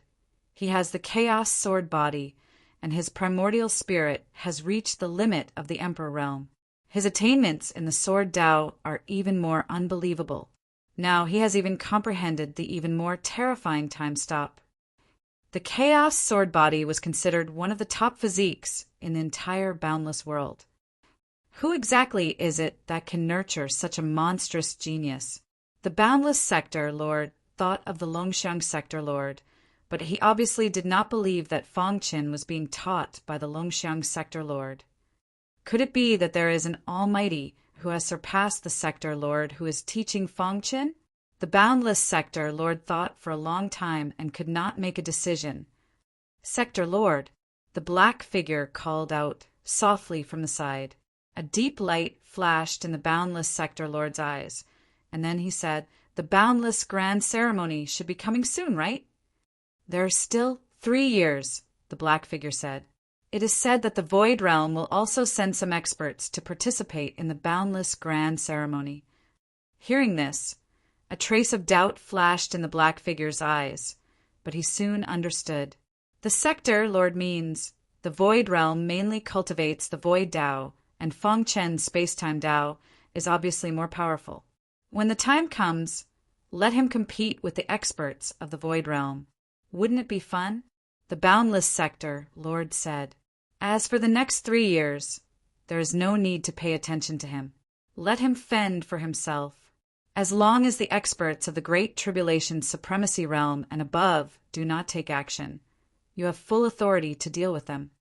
"He has the Chaos Sword body, and his primordial spirit has reached the limit of the Emperor Realm. His attainments in the Sword Tao are even more unbelievable. Now he has even comprehended the even more terrifying time stop." The Chaos Sword body was considered one of the top physiques in the entire boundless world. Who exactly is it that can nurture such a monstrous genius? The Boundless Sector Lord thought of the Longxiang Sector Lord, but he obviously did not believe that Fangchen was being taught by the Longxiang Sector Lord. Could it be that there is an Almighty who has surpassed the Sector Lord who is teaching Fangchen? The Boundless Sector Lord thought for a long time and could not make a decision. "Sector Lord," the black figure called out softly from the side. A deep light flashed in the Boundless Sector Lord's eyes, and then he said, "The Boundless Grand Ceremony should be coming soon, right?" "There are still 3 years," the black figure said. "It is said that the Void Realm will also send some experts to participate in the Boundless Grand Ceremony." Hearing this, a trace of doubt flashed in the black figure's eyes, but he soon understood. The Sector Lord means the Void Realm mainly cultivates the Void Tao, and Fangchen's space-time Tao is obviously more powerful. When the time comes, let him compete with the experts of the Void Realm. Wouldn't it be fun? The Boundless Sector Lord said. As for the next 3 years, there is no need to pay attention to him. Let him fend for himself. As long as the experts of the Great Tribulation Supremacy Realm and above do not take action, you have full authority to deal with them.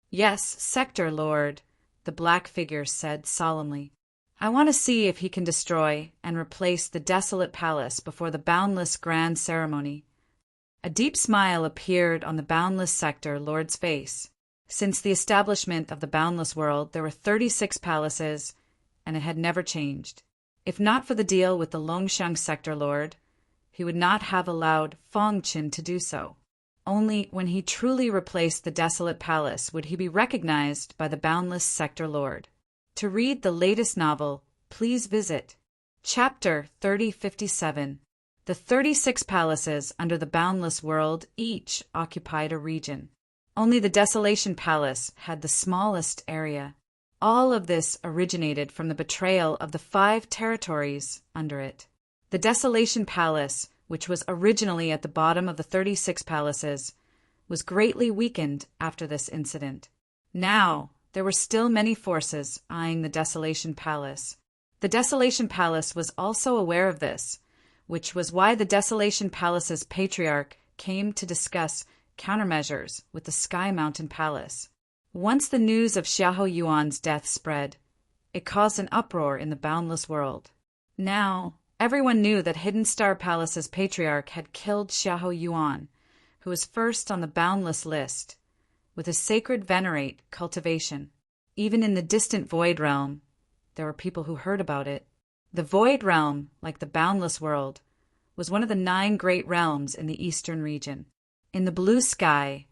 "Yes, Sector Lord," the black figure said solemnly. "I want to see if he can destroy and replace the desolate palace before the Boundless Grand Ceremony." A deep smile appeared on the Boundless Sector Lord's face. Since the establishment of the boundless world, there were 36 palaces, and it had never changed. If not for the deal with the Longxiang sector lord, he would not have allowed Feng Qin to do so. Only when he truly replaced the desolate palace would he be recognized by the boundless sector lord. To read the latest novel, please visit Chapter 3057. The 36 palaces under the boundless world each occupied a region. Only the Desolation Palace had the smallest area. All of this originated from the betrayal of the 5 territories under it. The Desolation Palace, which was originally at the bottom of the 36 palaces, was greatly weakened after this incident. Now, there were still many forces eyeing the Desolation Palace. The Desolation Palace was also aware of this, which was why the Desolation Palace's patriarch came to discuss countermeasures with the Sky Mountain Palace. Once the news of Xiahou Yuan's death spread, it caused an uproar in the boundless world. Now, everyone knew that Hidden Star Palace's patriarch had killed Xiahou Yuan, who was first on the boundless list, with his sacred venerate cultivation. Even in the distant Void Realm, there were people who heard about it. The Void Realm, like the boundless world, was one of the 9 great realms in the eastern region. In the blue sky,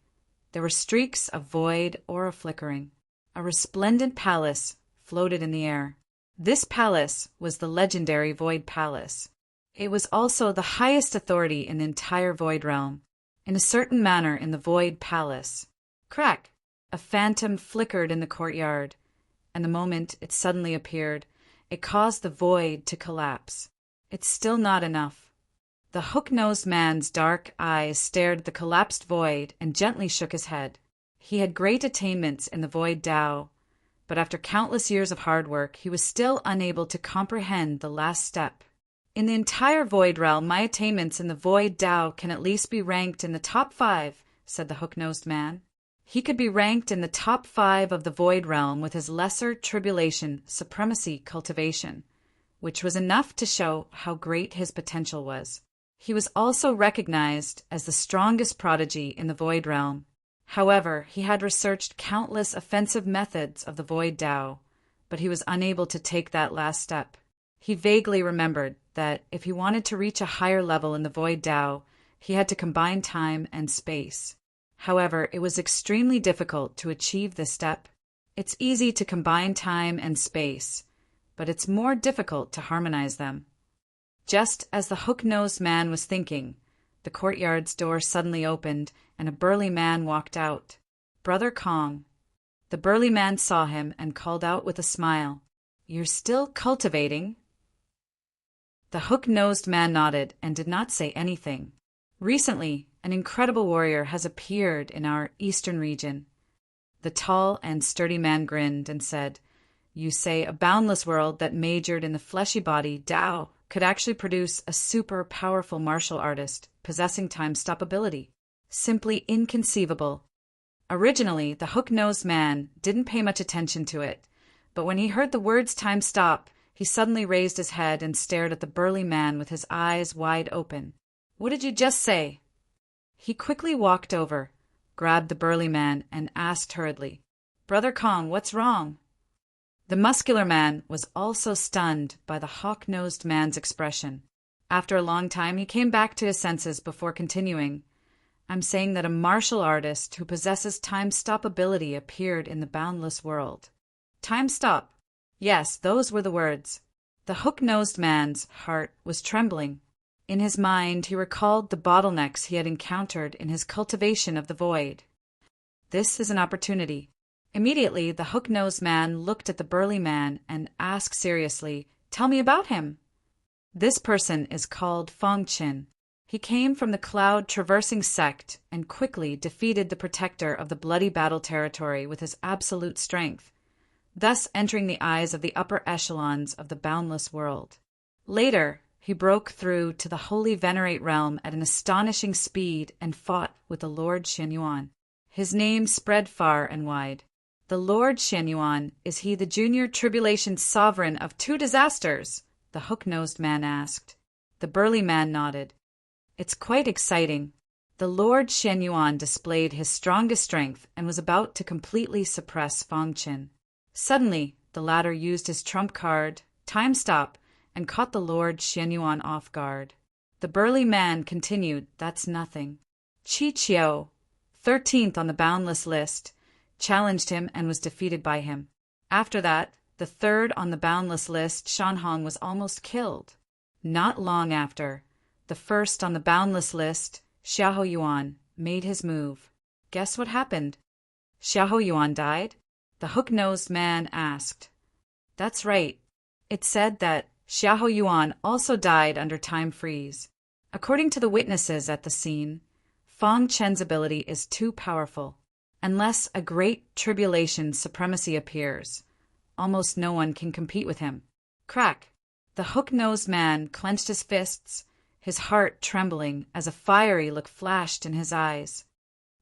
there were streaks of void aura flickering. A resplendent palace floated in the air. This palace was the legendary Void Palace. It was also the highest authority in the entire Void Realm. In a certain manner in the Void Palace, crack! A phantom flickered in the courtyard, and the moment it suddenly appeared, it caused the void to collapse. It's still not enough. The hook-nosed man's dark eyes stared at the collapsed void and gently shook his head. He had great attainments in the Void Tao, but after countless years of hard work, he was still unable to comprehend the last step. In the entire Void Realm, my attainments in the Void Tao can at least be ranked in the top 5, said the hook-nosed man. He could be ranked in the top 5 of the Void Realm with his lesser tribulation supremacy cultivation, which was enough to show how great his potential was. He was also recognized as the strongest prodigy in the Void Realm. However, he had researched countless offensive methods of the Void Tao, but he was unable to take that last step. He vaguely remembered that if he wanted to reach a higher level in the Void Tao, he had to combine time and space. However, it was extremely difficult to achieve this step. It's easy to combine time and space, but it's more difficult to harmonize them. Just as the hook-nosed man was thinking, the courtyard's door suddenly opened and a burly man walked out. Brother Kong. The burly man saw him and called out with a smile, "You're still cultivating?" The hook-nosed man nodded and did not say anything. Recently, an incredible warrior has appeared in our eastern region. The tall and sturdy man grinned and said, "You say a boundless world that majored in the fleshy body, Tao, could actually produce a super powerful martial artist possessing time-stop ability. Simply inconceivable." Originally, the hook-nosed man didn't pay much attention to it, but when he heard the words time stop, he suddenly raised his head and stared at the burly man with his eyes wide open. "What did you just say?" He quickly walked over, grabbed the burly man, and asked hurriedly, "Brother Kong, what's wrong?" The muscular man was also stunned by the hawk-nosed man's expression. After a long time, he came back to his senses before continuing, "I'm saying that a martial artist who possesses time-stop ability appeared in the boundless world." Time stop. Yes, those were the words. The hook-nosed man's heart was trembling. In his mind, he recalled the bottlenecks he had encountered in his cultivation of the void. This is an opportunity. Immediately, the hook-nosed man looked at the burly man and asked seriously, "Tell me about him." This person is called Feng Qin. He came from the cloud-traversing sect and quickly defeated the protector of the bloody battle territory with his absolute strength, thus entering the eyes of the upper echelons of the boundless world. Later, he broke through to the holy venerate realm at an astonishing speed and fought with the Lord Xianyuan. His name spread far and wide. The Lord Xianyuan, is he the junior tribulation sovereign of 2 disasters? The hook-nosed man asked. The burly man nodded. It's quite exciting. The Lord Xianyuan displayed his strongest strength and was about to completely suppress Feng Qin. Suddenly, the latter used his trump card, time stop, and caught the Lord Xianyuan off guard. The burly man continued, "That's nothing." Chi Chiao, 13th on the boundless list, challenged him and was defeated by him. After that, the 3rd on the boundless list, Shanhong, was almost killed. Not long after, the 1st on the boundless list, Xiahou Yuan, made his move. Guess what happened? Xiahou Yuan died? The hook-nosed man asked. That's right. It said that Xiahou Yuan also died under time freeze. According to the witnesses at the scene, Fang Chen's ability is too powerful. Unless a great tribulation supremacy appears, almost no one can compete with him. Crack! The hook-nosed man clenched his fists, his heart trembling as a fiery look flashed in his eyes.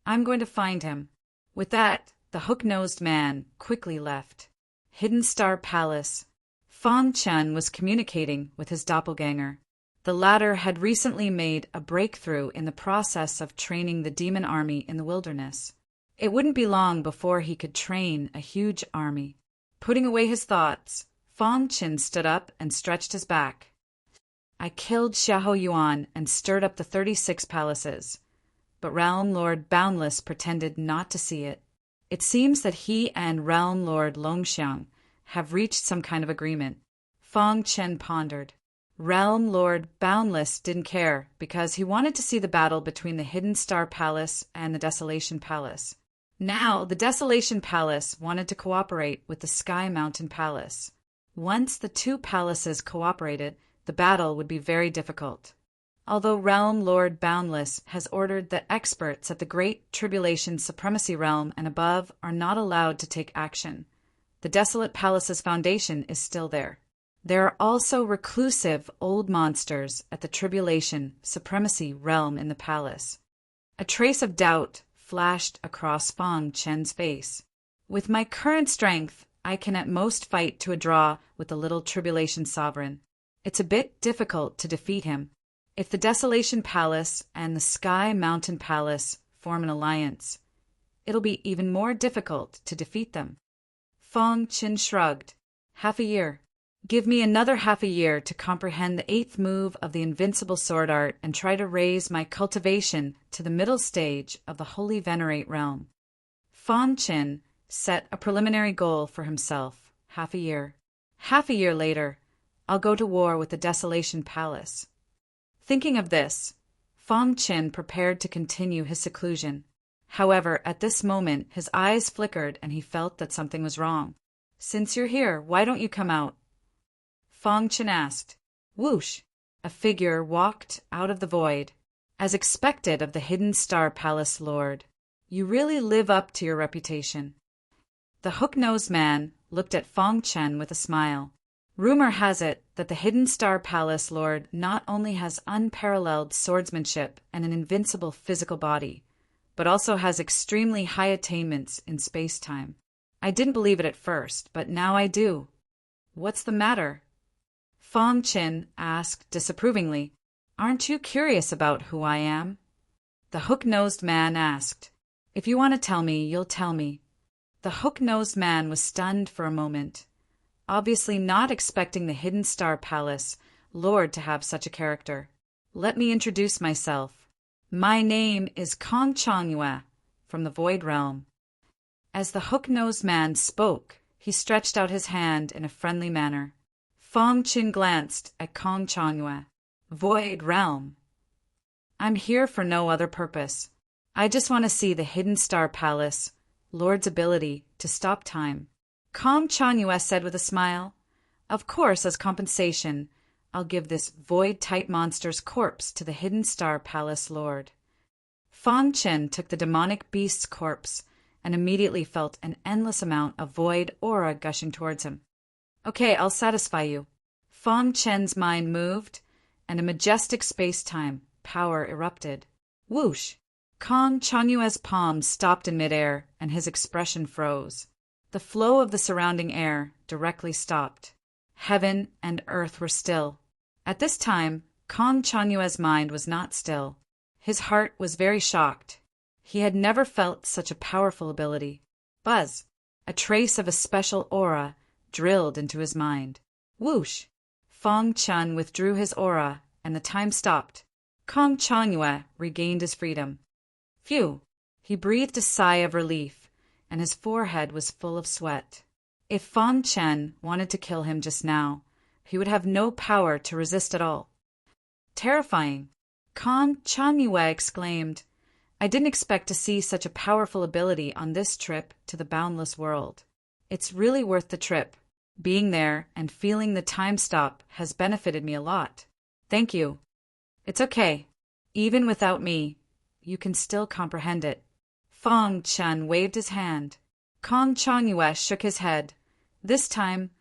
I'm going to find him. With that, the hook-nosed man quickly left. Hidden Star Palace. Fang Chen was communicating with his doppelganger. The latter had recently made a breakthrough in the process of training the demon army in the wilderness. It wouldn't be long before he could train a huge army. Putting away his thoughts, Fang Chen stood up and stretched his back. I killed Xiahou Yuan and stirred up the 36 palaces, but Realm Lord Boundless pretended not to see it. It seems that he and Realm Lord Longxiang have reached some kind of agreement. Fang Chen pondered. Realm Lord Boundless didn't care because he wanted to see the battle between the Hidden Star Palace and the Desolation Palace. Now, the Desolation Palace wanted to cooperate with the Sky Mountain Palace. Once the two palaces cooperated, the battle would be very difficult. Although Realm Lord Boundless has ordered that experts at the Great Tribulation Supremacy Realm and above are not allowed to take action, the Desolate Palace's foundation is still there. There are also reclusive old monsters at the Tribulation Supremacy Realm in the palace. A trace of doubt flashed across Fang Chen's face. With my current strength, I can at most fight to a draw with the Little Tribulation Sovereign. It's a bit difficult to defeat him. If the Desolation Palace and the Sky Mountain Palace form an alliance, it'll be even more difficult to defeat them. Fang Chen shrugged. Half a year. Give me another half a year to comprehend the 8th move of the invincible sword art and try to raise my cultivation to the middle stage of the Holy Venerate realm. Fang Chen set a preliminary goal for himself. Half a year. Half a year later, I'll go to war with the Desolation Palace. Thinking of this, Fang Chen prepared to continue his seclusion. However, at this moment, his eyes flickered and he felt that something was wrong. Since you're here, why don't you come out? Fang Chen asked. Whoosh! A figure walked out of the void. As expected of the Hidden Star Palace Lord, you really live up to your reputation. The hook-nosed man looked at Fang Chen with a smile. Rumor has it that the Hidden Star Palace Lord not only has unparalleled swordsmanship and an invincible physical body, but also has extremely high attainments in space-time. I didn't believe it at first, but now I do. What's the matter? Fang Chen asked disapprovingly. Aren't you curious about who I am? The hook-nosed man asked. If you want to tell me, you'll tell me. The hook-nosed man was stunned for a moment, obviously not expecting the Hidden Star Palace Lord to have such a character. Let me introduce myself. My name is Kong Changyue from the Void Realm. As the hook-nosed man spoke, he stretched out his hand in a friendly manner. Fang Chen glanced at Kong Changyue. Void Realm. I'm here for no other purpose. I just want to see the Hidden Star Palace Lord's ability to stop time. Kong Changyue said with a smile. Of course, as compensation, I'll give this void-type monster's corpse to the Hidden Star Palace Lord. Fang Chen took the demonic beast's corpse and immediately felt an endless amount of void aura gushing towards him. Okay, I'll satisfy you. Fang Chen's mind moved, and a majestic space-time power erupted. Whoosh! Kong Changyue's palms stopped in midair, and his expression froze. The flow of the surrounding air directly stopped. Heaven and earth were still. At this time, Kong Changyue's mind was not still. His heart was very shocked. He had never felt such a powerful ability. Buzz! A trace of a special aura drilled into his mind. Whoosh! Feng Chen withdrew his aura, and the time stopped. Kong Changyue regained his freedom. Phew! He breathed a sigh of relief, and his forehead was full of sweat. If Feng Chen wanted to kill him just now, he would have no power to resist at all. Terrifying! Kong Changyue exclaimed. I didn't expect to see such a powerful ability on this trip to the boundless world. It's really worth the trip. Being there and feeling the time stop has benefited me a lot. Thank you. It's okay. Even without me, you can still comprehend it. Feng Chen waved his hand. Kong Changyue shook his head. This time,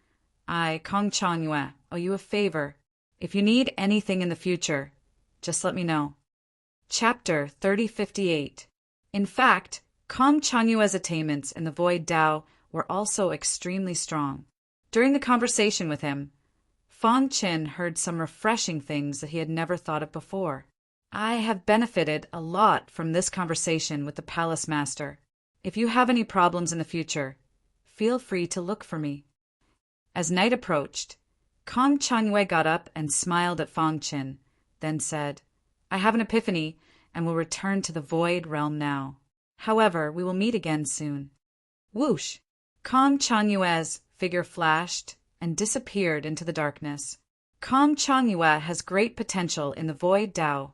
I, Kong Changyue, owe you a favor. If you need anything in the future, just let me know. Chapter 3058. In fact, Kong Changyue's attainments in the Void Dao were also extremely strong. During the conversation with him, Feng Chen heard some refreshing things that he had never thought of before. I have benefited a lot from this conversation with the Palace Master. If you have any problems in the future, feel free to look for me. As night approached, Kong Changyue got up and smiled at Feng Chen, then said, I have an epiphany and will return to the Void Realm now. However, we will meet again soon. Whoosh! Kong Changyue's figure flashed and disappeared into the darkness. Kong Changyue has great potential in the Void Dao.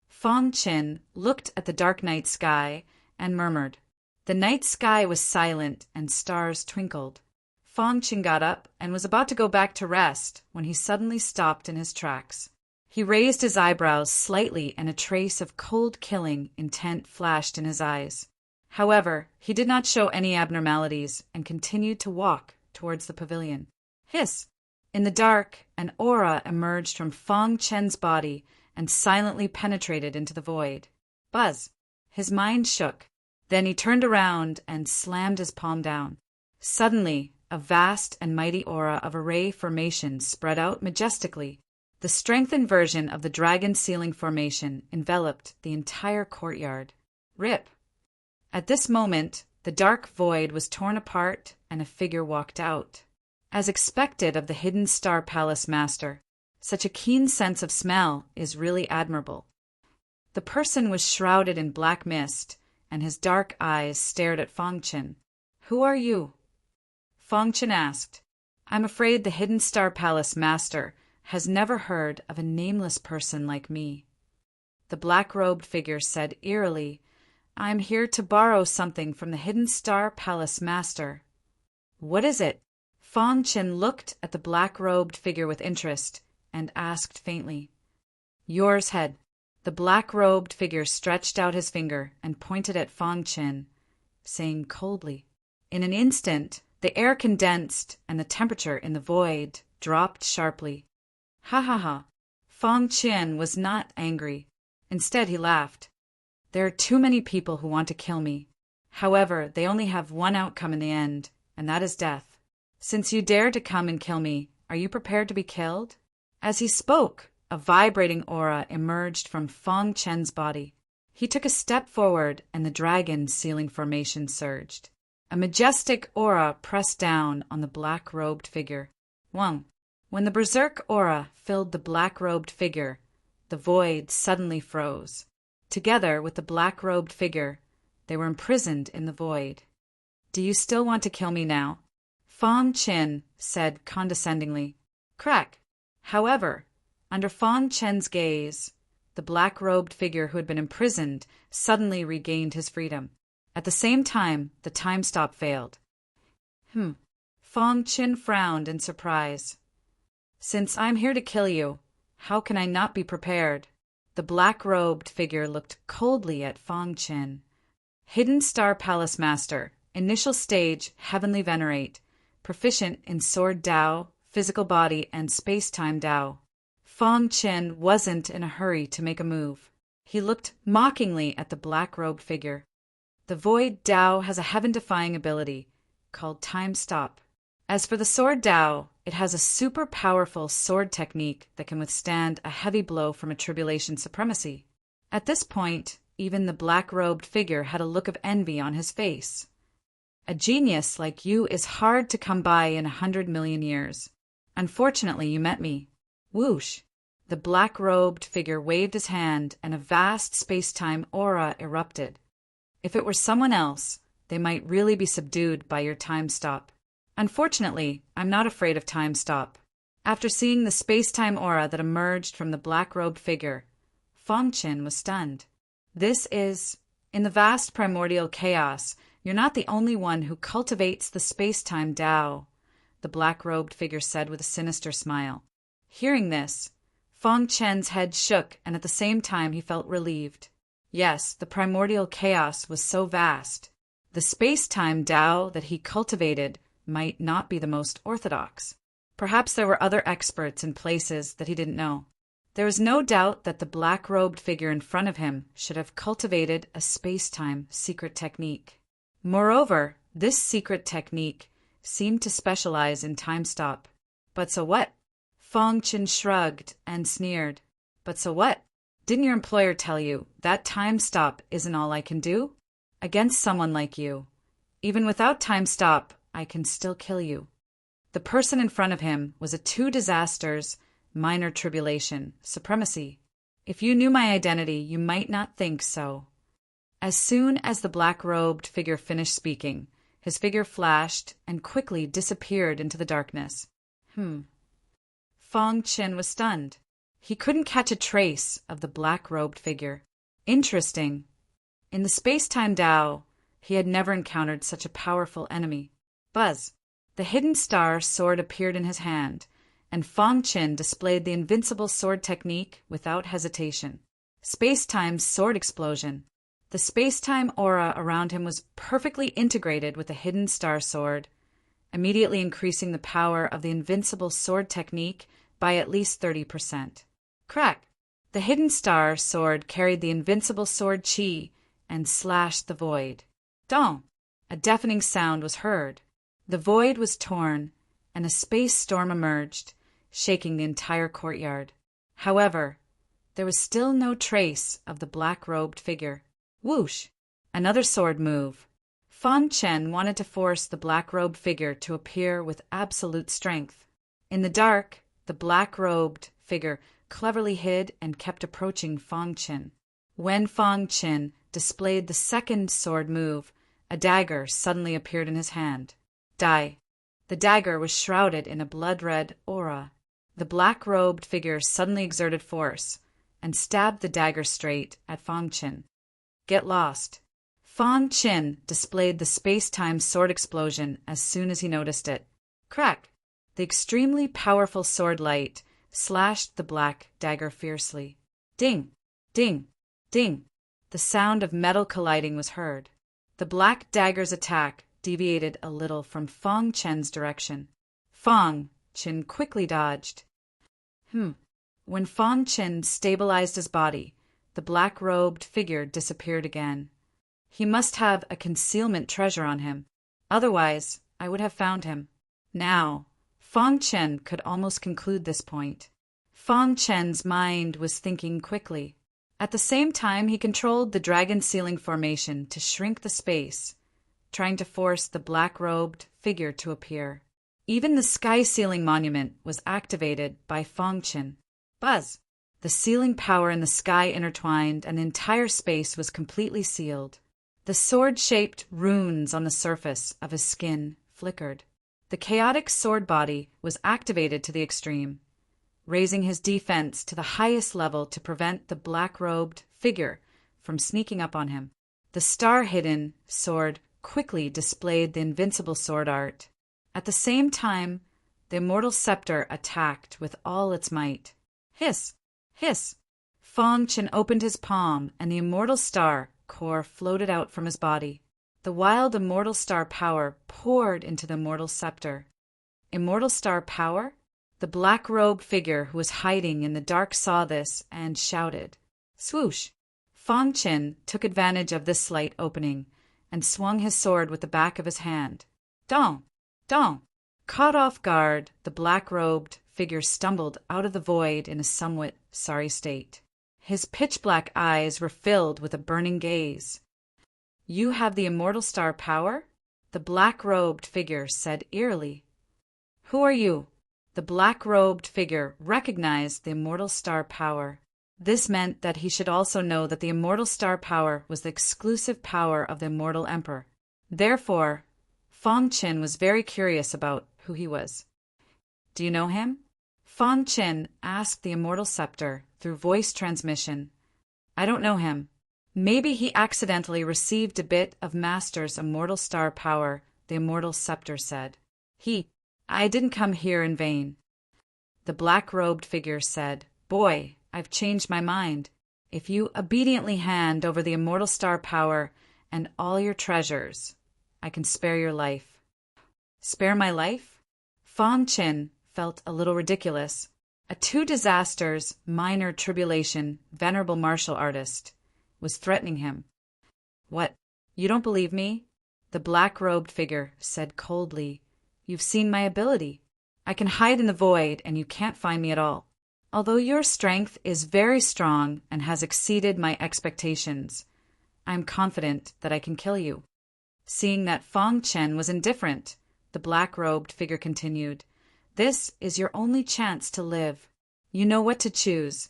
Feng Chen looked at the dark night sky and murmured. The night sky was silent and stars twinkled. Feng Chen got up and was about to go back to rest when he suddenly stopped in his tracks. He raised his eyebrows slightly and a trace of cold killing intent flashed in his eyes. However, he did not show any abnormalities and continued to walk towards the pavilion. Hiss! In the dark, an aura emerged from Feng Chen's body and silently penetrated into the void. Buzz! His mind shook. Then he turned around and slammed his palm down. Suddenly, a vast and mighty aura of array formation spread out majestically. The strengthened version of the dragon ceiling formation enveloped the entire courtyard. Rip! At this moment, the dark void was torn apart and a figure walked out. As expected of the Hidden Star Palace Master, such a keen sense of smell is really admirable. The person was shrouded in black mist, and his dark eyes stared at Feng Chen. Who are you? Feng Chen asked. I'm afraid the Hidden Star Palace Master has never heard of a nameless person like me. The black-robed figure said eerily, I'm here to borrow something from the Hidden Star Palace Master. What is it? Feng Chen looked at the black-robed figure with interest and asked faintly. Yours, head. The black-robed figure stretched out his finger and pointed at Feng Chen, saying coldly. In an instant, the air condensed and the temperature in the void dropped sharply. Ha ha ha. Feng Chen was not angry. Instead, he laughed. There are too many people who want to kill me. However, they only have one outcome in the end, and that is death. Since you dare to come and kill me, are you prepared to be killed? As he spoke, a vibrating aura emerged from Feng Chen's body. He took a step forward, and the dragon ceiling formation surged. A majestic aura pressed down on the black-robed figure. Wang. When the berserk aura filled the black-robed figure, the void suddenly froze. Together with the black-robed figure, they were imprisoned in the void. Do you still want to kill me now? Feng Chen said condescendingly. Crack! However, under Feng Chen's gaze, the black-robed figure who had been imprisoned suddenly regained his freedom. At the same time, the time stop failed. Feng Chen frowned in surprise. Since I'm here to kill you, how can I not be prepared? The black-robed figure looked coldly at Feng Chen. Hidden Star Palace Master, initial stage, Heavenly Venerate, proficient in Sword Dao, physical body, and space-time Dao. Feng Chen wasn't in a hurry to make a move. He looked mockingly at the black-robed figure. The Void Dao has a heaven-defying ability called Time Stop. As for the Sword Dao, it has a super powerful sword technique that can withstand a heavy blow from a tribulation supremacy. At this point, even the black-robed figure had a look of envy on his face. A genius like you is hard to come by in 100 million years. Unfortunately, you met me. Whoosh! The black-robed figure waved his hand, and a vast space-time aura erupted. If it were someone else, they might really be subdued by your time stop. Unfortunately, I'm not afraid of time stop. After seeing the space-time aura that emerged from the black-robed figure, Feng Qin was stunned. In the vast primordial chaos, you're not the only one who cultivates the space-time Tao, the black-robed figure said with a sinister smile. Hearing this, Feng Qin's head shook, and at the same time he felt relieved. Yes, the primordial chaos was so vast. The space-time Tao that he cultivated might not be the most orthodox. Perhaps there were other experts in places that he didn't know. There was no doubt that the black-robed figure in front of him should have cultivated a space-time secret technique. Moreover, this secret technique seemed to specialize in time stop. But so what? Feng Qin shrugged and sneered. But so what? Didn't your employer tell you that time stop isn't all I can do? Against someone like you, even without time stop, I can still kill you. The person in front of him was a two disasters, minor tribulation, supremacy. If you knew my identity, you might not think so. As soon as the black-robed figure finished speaking, his figure flashed and quickly disappeared into the darkness. Feng Qin was stunned. He couldn't catch a trace of the black-robed figure. Interesting. In the space-time Tao, he had never encountered such a powerful enemy. Buzz! The hidden star sword appeared in his hand, and Feng Qin displayed the invincible sword technique without hesitation. Space-time sword explosion. The space-time aura around him was perfectly integrated with the hidden star sword, immediately increasing the power of the invincible sword technique by at least 30%. Crack! The hidden star sword carried the invincible sword chi and slashed the void. Dong! A deafening sound was heard. The void was torn, and a space storm emerged, shaking the entire courtyard. However, there was still no trace of the black-robed figure. Whoosh! Another sword move. Feng Qin wanted to force the black-robed figure to appear with absolute strength. In the dark, the black-robed figure cleverly hid and kept approaching Feng Qin. When Feng Qin displayed the second sword move, a dagger suddenly appeared in his hand. Die. The dagger was shrouded in a blood-red aura. The black-robed figure suddenly exerted force and stabbed the dagger straight at Feng Qin. Get lost. Feng Qin displayed the space-time sword explosion as soon as he noticed it. Crack! The extremely powerful sword light slashed the black dagger fiercely. Ding! Ding! Ding! The sound of metal colliding was heard. The black dagger's attack deviated a little from Feng Qin's direction. Feng Qin quickly dodged. When Feng Qin stabilized his body, the black-robed figure disappeared again. He must have a concealment treasure on him. Otherwise, I would have found him. Now, Feng Qin could almost conclude this point. Feng Qin's mind was thinking quickly. At the same time, he controlled the dragon ceiling formation to shrink the space, trying to force the black-robed figure to appear. Even the sky ceiling monument was activated by Feng Qin. Buzz! The sealing power in the sky intertwined, and the entire space was completely sealed. The sword-shaped runes on the surface of his skin flickered. The chaotic sword body was activated to the extreme, raising his defense to the highest level to prevent the black-robed figure from sneaking up on him. The star-hidden sword quickly displayed the invincible sword art. At the same time, the immortal scepter attacked with all its might. Hiss! Hiss! Feng Qin opened his palm, and the immortal star core floated out from his body. The wild immortal star power poured into the immortal scepter. Immortal star power? The black-robed figure who was hiding in the dark saw this and shouted. Swoosh! Feng Qin took advantage of this slight opening and swung his sword with the back of his hand. Dong! Dong! Caught off guard, the black-robed figure stumbled out of the void in a somewhat sorry state. His pitch-black eyes were filled with a burning gaze. You have the immortal star power? The black-robed figure said eerily. Who are you? The black-robed figure recognized the immortal star power. This meant that he should also know that the immortal star power was the exclusive power of the immortal emperor. Therefore, Fong Qin was very curious about who he was. "Do you know him?" Fong Qin asked the immortal scepter through voice transmission. "I don't know him. Maybe he accidentally received a bit of Master's immortal star power," the immortal scepter said. I didn't come here in vain." The black-robed figure said, "Boy, I've changed my mind. If you obediently hand over the immortal star power and all your treasures, I can spare your life." Spare my life? Fong Qin felt a little ridiculous. A two disasters, minor tribulation, venerable martial artist was threatening him. "What, you don't believe me?" The black-robed figure said coldly. "You've seen my ability. I can hide in the void and you can't find me at all. Although your strength is very strong and has exceeded my expectations, I am confident that I can kill you." Seeing that Fong Qin was indifferent, the black-robed figure continued, "This is your only chance to live. You know what to choose."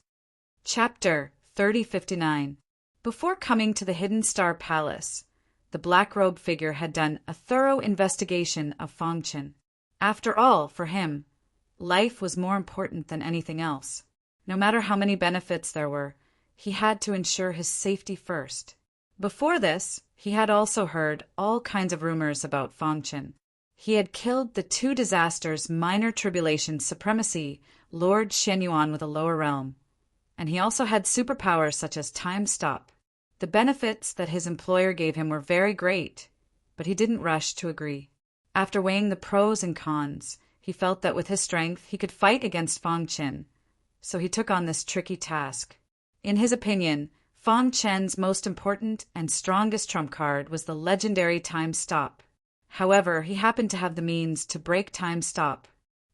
Chapter 3059. Before coming to the Hidden Star Palace, the black-robed figure had done a thorough investigation of Fong Qin. After all, for him, life was more important than anything else. No matter how many benefits there were, he had to ensure his safety first. Before this, he had also heard all kinds of rumors about Fong Qin. He had killed the two disasters, minor tribulations, supremacy, Lord Shenyuan with a lower realm, and he also had superpowers such as time stop. The benefits that his employer gave him were very great, but he didn't rush to agree. After weighing the pros and cons, he felt that with his strength he could fight against Fong Qin, so he took on this tricky task. In his opinion, Fong Qin's most important and strongest trump card was the legendary time stop. However, he happened to have the means to break time stop.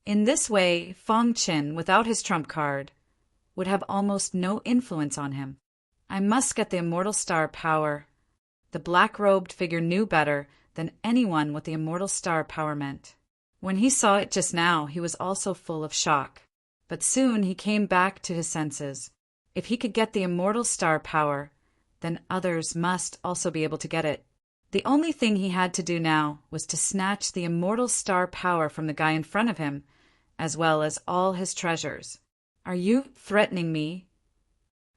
In this way, Fong Qin, without his trump card, would have almost no influence on him. "I must get the immortal star power." The black-robed figure knew better than anyone what the immortal star power meant. When he saw it just now, he was also full of shock. But soon he came back to his senses. If he could get the immortal star power, then others must also be able to get it. The only thing he had to do now was to snatch the immortal star power from the guy in front of him, as well as all his treasures. "Are you threatening me?"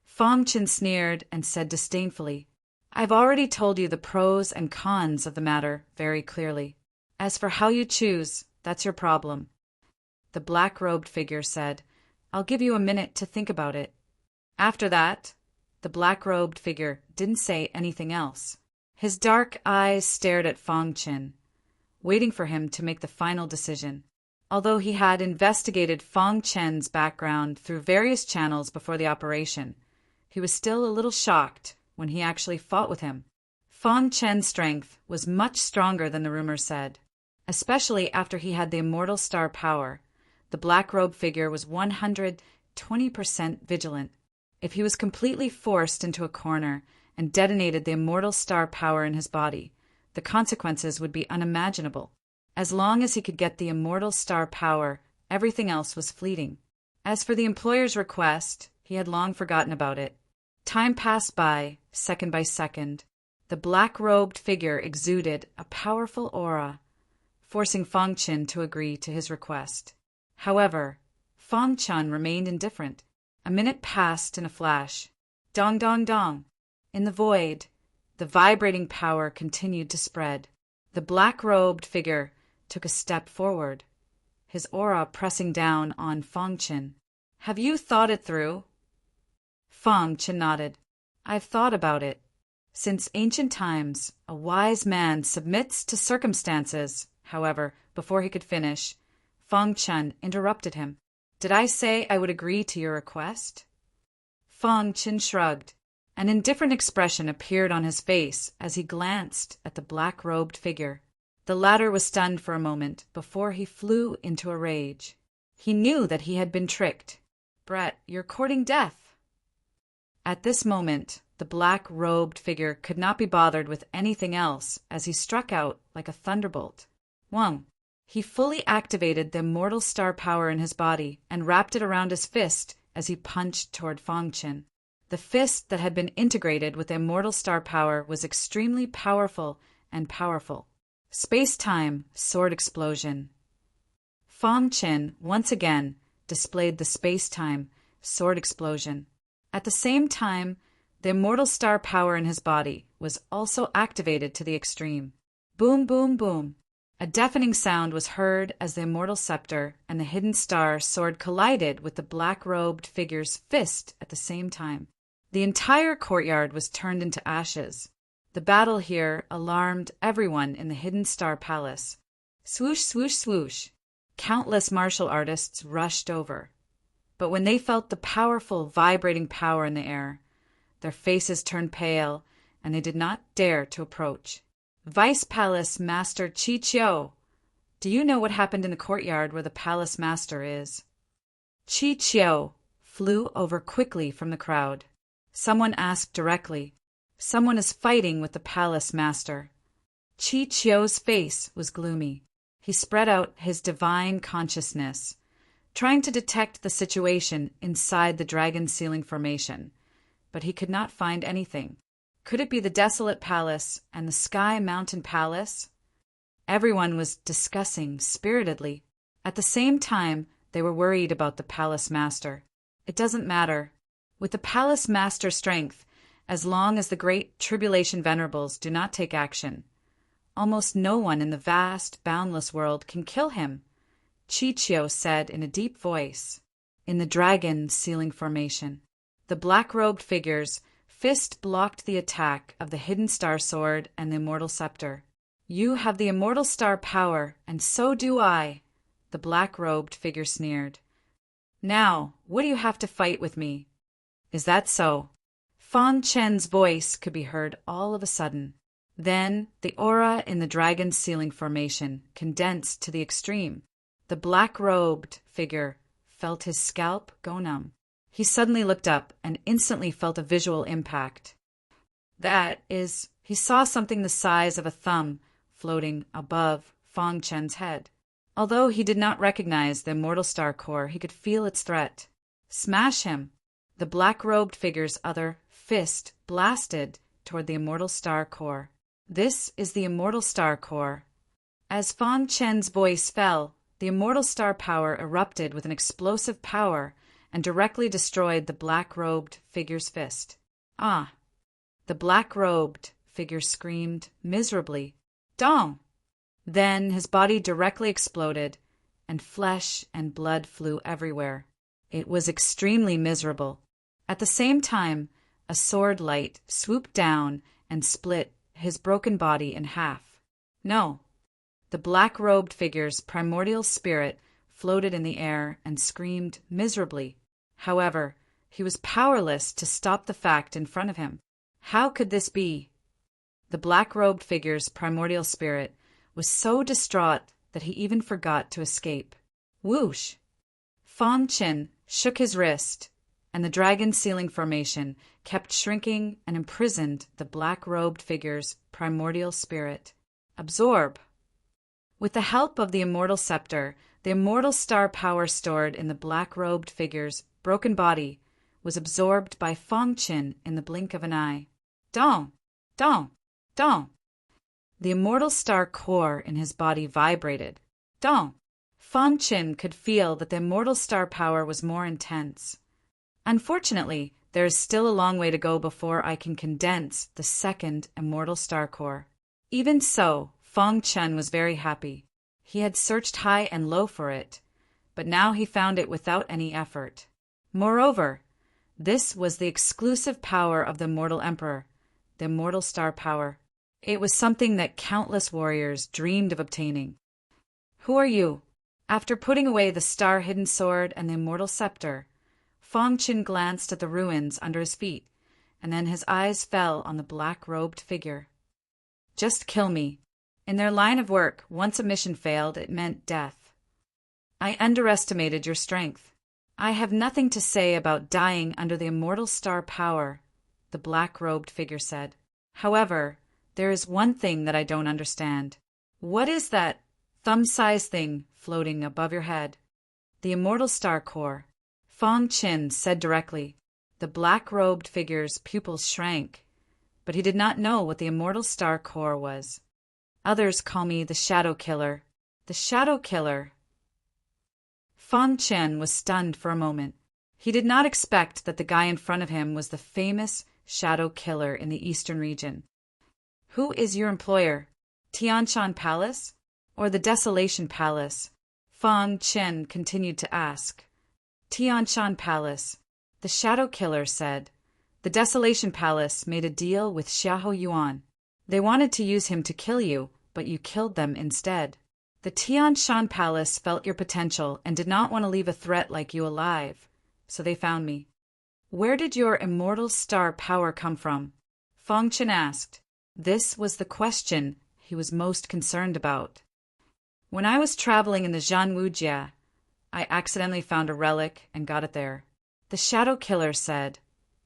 Fong Qin sneered and said disdainfully, "I've already told you the pros and cons of the matter very clearly. As for how you choose, that's your problem." The black-robed figure said, "I'll give you a minute to think about it." After that, the black-robed figure didn't say anything else. His dark eyes stared at Fong Qin, waiting for him to make the final decision. Although he had investigated Fong Qin's background through various channels before the operation, he was still a little shocked when he actually fought with him. Fong Qin's strength was much stronger than the rumor said, especially after he had the immortal star power. The black-robed figure was 120% vigilant. If he was completely forced into a corner and detonated the immortal star power in his body, the consequences would be unimaginable. As long as he could get the immortal star power, everything else was fleeting. As for the employer's request, he had long forgotten about it. Time passed by, second by second. The black-robed figure exuded a powerful aura, forcing Fong Qin to agree to his request. However, Fong Qin remained indifferent. A minute passed in a flash. Dong dong dong. In the void, the vibrating power continued to spread. The black-robed figure took a step forward, his aura pressing down on Fong Qin. "Have you thought it through?" Fong Qin nodded. "I've thought about it. Since ancient times, a wise man submits to circumstances." However, before he could finish, Fong Qin interrupted him. "Did I say I would agree to your request?" Fong Qin shrugged. An indifferent expression appeared on his face as he glanced at the black-robed figure. The latter was stunned for a moment before he flew into a rage. He knew that he had been tricked. "Brett, you're courting death." At this moment, the black-robed figure could not be bothered with anything else as he struck out like a thunderbolt. Wong! He fully activated the immortal star power in his body and wrapped it around his fist as he punched toward Fang Chen. The fist that had been integrated with the immortal star power was extremely powerful and powerful. Space-time sword explosion. Fang Chen once again displayed the space-time sword explosion. At the same time, the immortal star power in his body was also activated to the extreme. Boom, boom, boom. A deafening sound was heard as the immortal scepter and the hidden star sword collided with the black-robed figure's fist at the same time. The entire courtyard was turned into ashes. The battle here alarmed everyone in the hidden star palace. Swoosh, swoosh, swoosh. Countless martial artists rushed over. But when they felt the powerful, vibrating power in the air, their faces turned pale, and they did not dare to approach. Vice Palace Master Chi Chiu, do you know what happened in the courtyard where the palace master is? Chi Chiu flew over quickly from the crowd. Someone asked directly. Someone is fighting with the palace master. Chi Chiu's face was gloomy. He spread out his divine consciousness, trying to detect the situation inside the dragon ceiling formation, but he could not find anything. Could it be the desolate palace and the sky mountain palace? Everyone was discussing spiritedly. At the same time, they were worried about the palace master. It doesn't matter. With the palace master's strength, as long as the great tribulation venerables do not take action, almost no one in the vast, boundless world can kill him, Chi Chiu said in a deep voice. In the dragon ceiling formation, the black-robed figure's fist blocked the attack of the hidden star sword and the immortal scepter. You have the immortal star power, and so do I, the black-robed figure sneered. Now, what do you have to fight with me? Is that so? Fang Chen's voice could be heard all of a sudden. Then, the aura in the dragon's ceiling formation condensed to the extreme. The black-robed figure felt his scalp go numb. He suddenly looked up and instantly felt a visual impact. That is, he saw something the size of a thumb floating above Fang Chen's head. Although he did not recognize the immortal star core, he could feel its threat. Smash him! The black-robed figure's other fist blasted toward the immortal star core. This is the immortal star core. As Fang Chen's voice fell, the immortal star power erupted with an explosive power and directly destroyed the black-robed figure's fist. Ah! The black-robed figure screamed miserably. Dong! Then his body directly exploded, and flesh and blood flew everywhere. It was extremely miserable. At the same time, a sword light swooped down and split his broken body in half. No! The black-robed figure's primordial spirit floated in the air and screamed miserably. However, he was powerless to stop the fact in front of him. How could this be? The black-robed figure's primordial spirit was so distraught that he even forgot to escape. Whoosh! Fang Chen shook his wrist, and the dragon ceiling formation kept shrinking and imprisoned the black-robed figure's primordial spirit. Absorb! With the help of the immortal scepter, the immortal star power stored in the black-robed figure's broken body was absorbed by Fang Chen in the blink of an eye. Dong! Dong! Dong! The immortal star core in his body vibrated. Dong! Fang Chen could feel that the immortal star power was more intense. Unfortunately, there is still a long way to go before I can condense the second immortal star core. Even so, Fang Chen was very happy. He had searched high and low for it, but now he found it without any effort. Moreover, this was the exclusive power of the Immortal Emperor, the immortal star power. It was something that countless warriors dreamed of obtaining. Who are you? After putting away the star-hidden sword and the immortal scepter, Fang Chen glanced at the ruins under his feet, and then his eyes fell on the black-robed figure. Just kill me. In their line of work, once a mission failed, it meant death. I underestimated your strength. I have nothing to say about dying under the immortal star power, the black-robed figure said. However, there is one thing that I don't understand. What is that thumb-sized thing floating above your head. The Immortal Star Core, Fong Qin said directly. The black-robed figure's pupils shrank, but he did not know what the Immortal Star Core was. Others call me the Shadow Killer. The Shadow Killer. Fong Qin was stunned for a moment. He did not expect that the guy in front of him was the famous Shadow Killer in the Eastern region. Who is your employer? Tianshan Palace? Or the Desolation Palace? Fong Qin continued to ask. Tianshan Palace, the Shadow Killer said. The Desolation Palace made a deal with Xiahou Yuan. They wanted to use him to kill you, but you killed them instead. The Tianshan Palace felt your potential and did not want to leave a threat like you alive, so they found me. Where did your immortal star power come from? Fong Qin asked. This was the question he was most concerned about. When I was traveling in the Zhanwujia, I accidentally found a relic and got it there. The Shadow Killer said.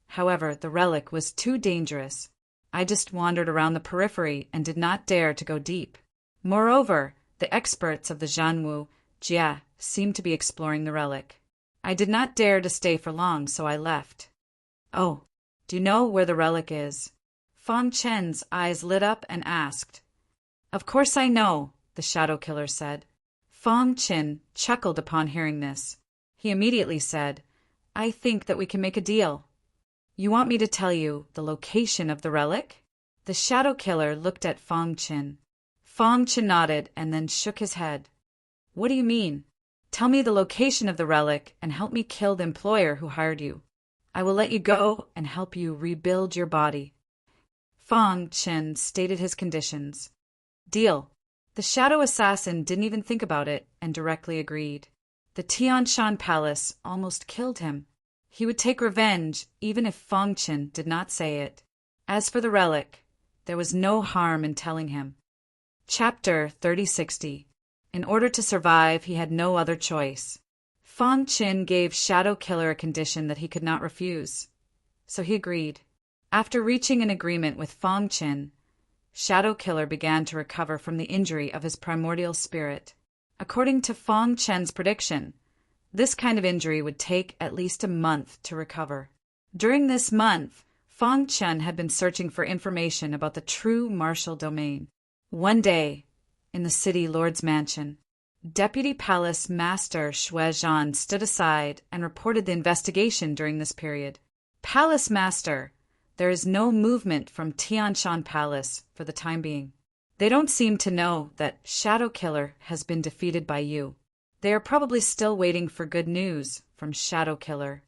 However, the relic was too dangerous. I just wandered around the periphery and did not dare to go deep. Moreover, the experts of the Zhanwujia seemed to be exploring the relic. I did not dare to stay for long, so I left. Oh, do you know where the relic is? Fong Qin's eyes lit up and asked. Of course I know, the Shadow Killer said. Fong Qin chuckled upon hearing this. He immediately said, I think that we can make a deal. You want me to tell you the location of the relic? The Shadow Killer looked at Fong Qin. Fong Qin nodded and then shook his head. What do you mean? Tell me the location of the relic and help me kill the employer who hired you. I will let you go and help you rebuild your body. Fong Qin stated his conditions. Deal. The shadow assassin didn't even think about it and directly agreed. The Tianshan Palace almost killed him. He would take revenge even if Fong Qin did not say it. As for the relic, there was no harm in telling him. Chapter 3060. In order to survive, he had no other choice. Fong Qin gave Shadow Killer a condition that he could not refuse. So he agreed. After reaching an agreement with Fong Qin, Shadow Killer began to recover from the injury of his primordial spirit. According to Fong Qin's prediction, this kind of injury would take at least a month to recover. During this month, Fong Qin had been searching for information about the true martial domain. One day, in the city lord's mansion, Deputy Palace Master Shui Zhan stood aside and reported the investigation during this period. Palace Master, there is no movement from Tianshan Palace for the time being. They don't seem to know that Shadow Killer has been defeated by you. They are probably still waiting for good news from Shadow Killer.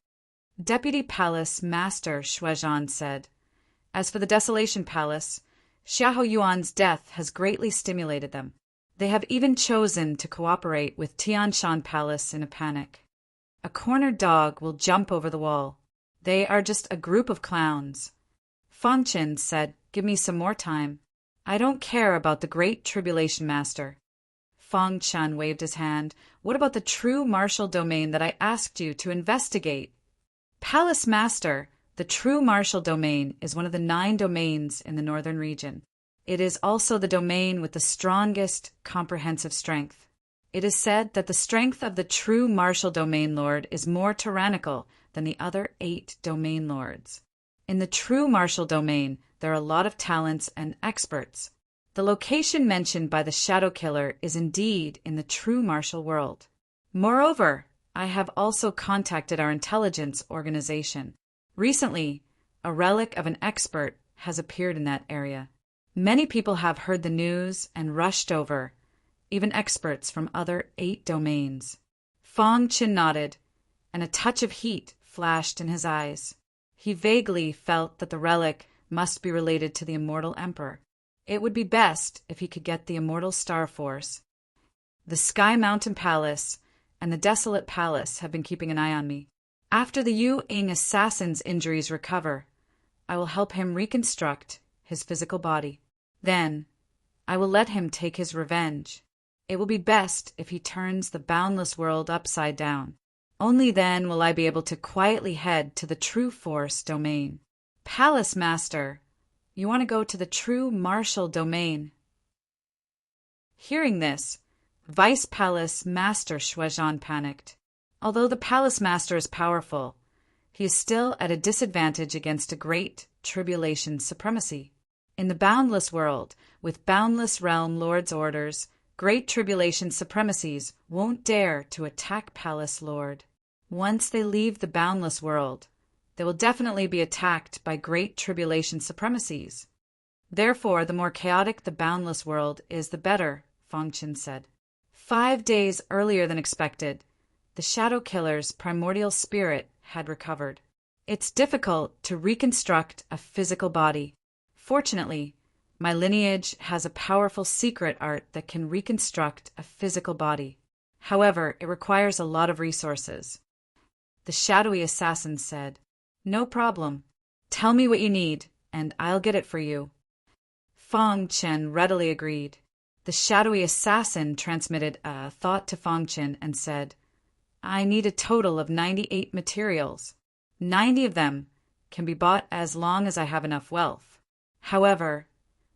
Deputy Palace Master Shui Zhan said. As for the Desolation Palace, Xiahou Yuan's death has greatly stimulated them. They have even chosen to cooperate with Tianshan Palace in a panic. A cornered dog will jump over the wall. They are just a group of clowns. Fong Qin said, Give me some more time. I don't care about the Great Tribulation Master. Fong Qin waved his hand. What about the true martial domain that I asked you to investigate? Palace Master, the true martial domain is one of the 9 domains in the northern region. It is also the domain with the strongest comprehensive strength. It is said that the strength of the true martial domain lord is more tyrannical than the other 8 domain lords. In the true martial domain, there are a lot of talents and experts. The location mentioned by the Shadow Killer is indeed in the true martial world. Moreover, I have also contacted our intelligence organization. Recently, a relic of an expert has appeared in that area. Many people have heard the news and rushed over, even experts from other 8 domains. Fong Qin nodded, and a touch of heat flashed in his eyes. He vaguely felt that the relic must be related to the Immortal Emperor. It would be best if he could get the Immortal Star Force. The Sky Mountain Palace and the Desolate Palace have been keeping an eye on me. After the Yu Ying assassin's injuries recover, I will help him reconstruct his physical body. Then, I will let him take his revenge. It will be best if he turns the boundless world upside down. Only then will I be able to quietly head to the True Force domain. Palace Master, you want to go to the true martial domain. Hearing this, Vice Palace Master Shuezhan panicked. Although the Palace Master is powerful, he is still at a disadvantage against a great tribulation supremacy. In the boundless world, with boundless realm lords' orders, great tribulation supremacies won't dare to attack Palace Lord. Once they leave the boundless world, they will definitely be attacked by great tribulation supremacies. Therefore, the more chaotic the boundless world is, the better, Feng Qin said. 5 days earlier than expected, the Shadow Killer's primordial spirit had recovered. It's difficult to reconstruct a physical body. Fortunately, my lineage has a powerful secret art that can reconstruct a physical body. However, it requires a lot of resources. The shadowy assassin said, "No problem. Tell me what you need, and I'll get it for you." Feng Qin readily agreed. The shadowy assassin transmitted a thought to Feng Qin and said, "I need a total of 98 materials. 90 of them can be bought as long as I have enough wealth. However,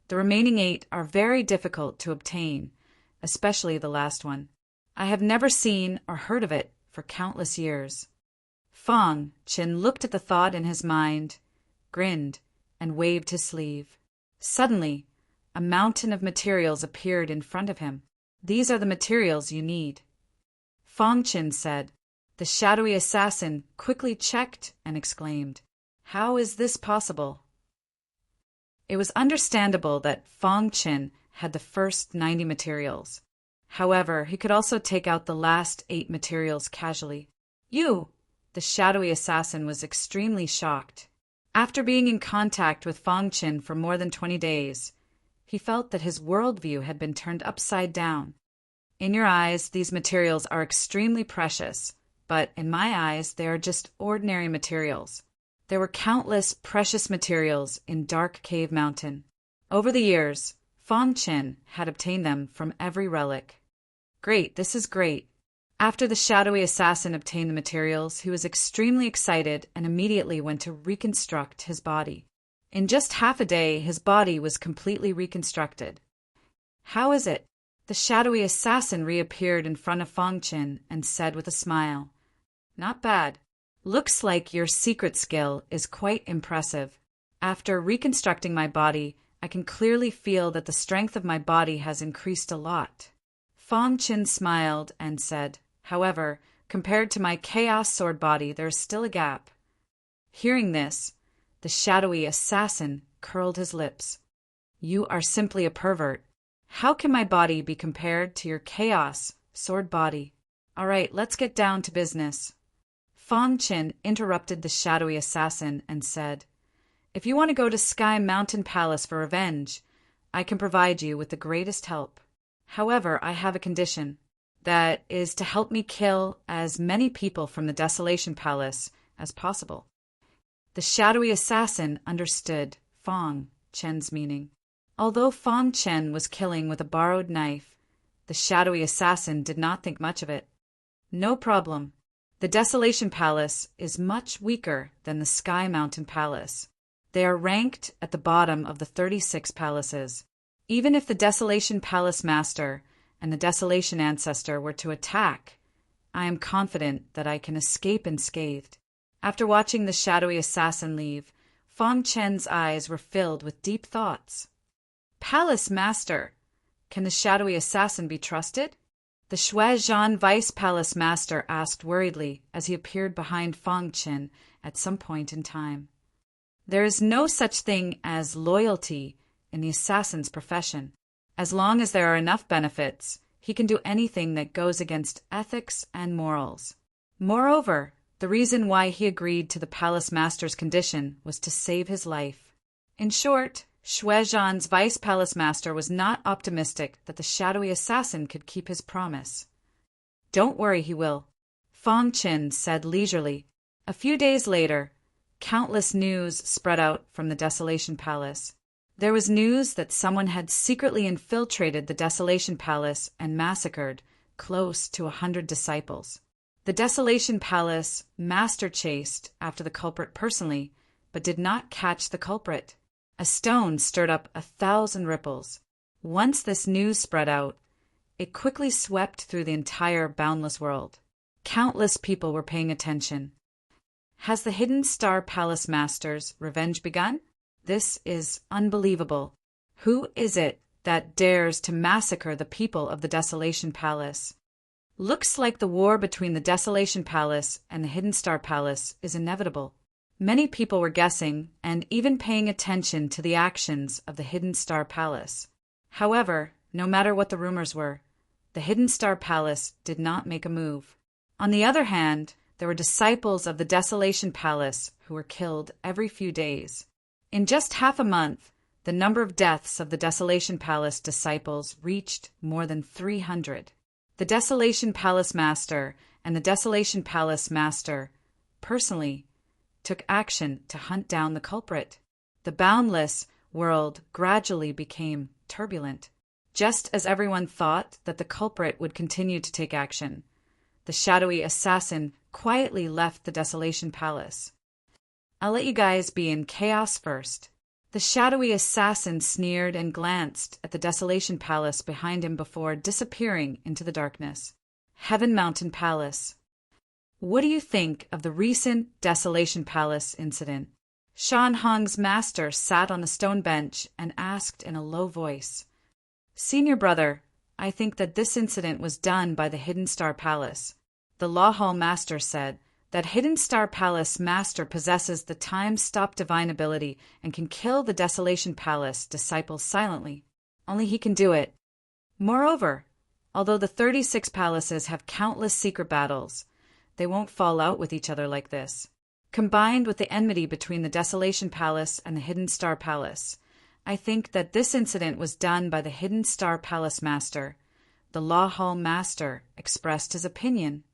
the remaining 8 are very difficult to obtain, especially the last one. I have never seen or heard of it for countless years." Feng Qin looked at the thought in his mind, grinned, and waved his sleeve. Suddenly, a mountain of materials appeared in front of him. "These are the materials you need," Feng Qin said. The shadowy assassin quickly checked and exclaimed, "How is this possible?" It was understandable that Feng Qin had the first 90 materials. However, he could also take out the last 8 materials casually. "You!" The shadowy assassin was extremely shocked. After being in contact with Feng Qin for more than 20 days, he felt that his worldview had been turned upside down. "In your eyes, these materials are extremely precious, but in my eyes, they are just ordinary materials." There were countless precious materials in Dark Cave Mountain. Over the years, Feng Qin had obtained them from every relic. "Great, this is great." After the shadowy assassin obtained the materials, he was extremely excited and immediately went to reconstruct his body. In just half a day, his body was completely reconstructed. "How is it?" The shadowy assassin reappeared in front of Feng Qin and said with a smile, "Not bad. Looks like your secret skill is quite impressive. After reconstructing my body, I can clearly feel that the strength of my body has increased a lot." Feng Qin smiled and said, "However, compared to my chaos sword body, there is still a gap." Hearing this, the shadowy assassin curled his lips. "You are simply a pervert. How can my body be compared to your chaos sword body? All right, let's get down to business." Feng Qin interrupted the shadowy assassin and said, "If you want to go to Sky Mountain Palace for revenge, I can provide you with the greatest help. However, I have a condition. That is to help me kill as many people from the Desolation Palace as possible." The shadowy assassin understood Feng Qin's meaning. Although Feng Qin was killing with a borrowed knife, the shadowy assassin did not think much of it. "No problem. The Desolation Palace is much weaker than the Sky Mountain Palace. They are ranked at the bottom of the 36 palaces. Even if the Desolation Palace Master and the Desolation Ancestor were to attack, I am confident that I can escape unscathed." After watching the shadowy assassin leave, Feng Qin's eyes were filled with deep thoughts. "Palace Master, can the shadowy assassin be trusted?" The Shuezhan Vice Palace Master asked worriedly as he appeared behind Feng Qin at some point in time. "There is no such thing as loyalty in the assassin's profession. As long as there are enough benefits, he can do anything that goes against ethics and morals. Moreover, the reason why he agreed to the Palace Master's condition was to save his life." In short, Shuezhan's Vice Palace Master was not optimistic that the shadowy assassin could keep his promise. "Don't worry, he will," Feng Qin said leisurely. A few days later, countless news spread out from the Desolation Palace. There was news that someone had secretly infiltrated the Desolation Palace and massacred close to 100 disciples. The Desolation Palace Master chased after the culprit personally, but did not catch the culprit. A stone stirred up 1,000 ripples. Once this news spread out, It quickly swept through the entire boundless world. Countless people were paying attention. Has the Hidden Star Palace Master's revenge begun? This is unbelievable. Who is it that dares to massacre the people of the Desolation Palace? Looks like the war between the Desolation Palace and the Hidden Star Palace is inevitable. Many people were guessing and even paying attention to the actions of the Hidden Star Palace. However, no matter what the rumors were, the Hidden Star Palace did not make a move. On the other hand, there were disciples of the Desolation Palace who were killed every few days. In just half a month, the number of deaths of the Desolation Palace disciples reached more than 300. The Desolation Palace Master and the Desolation Palace Master personally took action to hunt down the culprit. The boundless world gradually became turbulent. Just as everyone thought that the culprit would continue to take action, the shadowy assassin quietly left the Desolation Palace. I'll let you guys be in chaos first. The shadowy assassin sneered and glanced at the Desolation Palace behind him before disappearing into the darkness. Heaven Mountain Palace. What do you think of the recent Desolation Palace incident? Shan Hong's master sat on a stone bench and asked in a low voice, "Senior brother, I think that this incident was done by the Hidden Star Palace." The Law Hall Master said that Hidden Star Palace Master possesses the time-stop divine ability and can kill the Desolation Palace disciples silently. Only he can do it. Moreover, although the 36 palaces have countless secret battles, they won't fall out with each other like this. Combined with the enmity between the Desolation Palace and the Hidden Star Palace, I think that this incident was done by the Hidden Star Palace Master. The Law Hall Master expressed his opinion.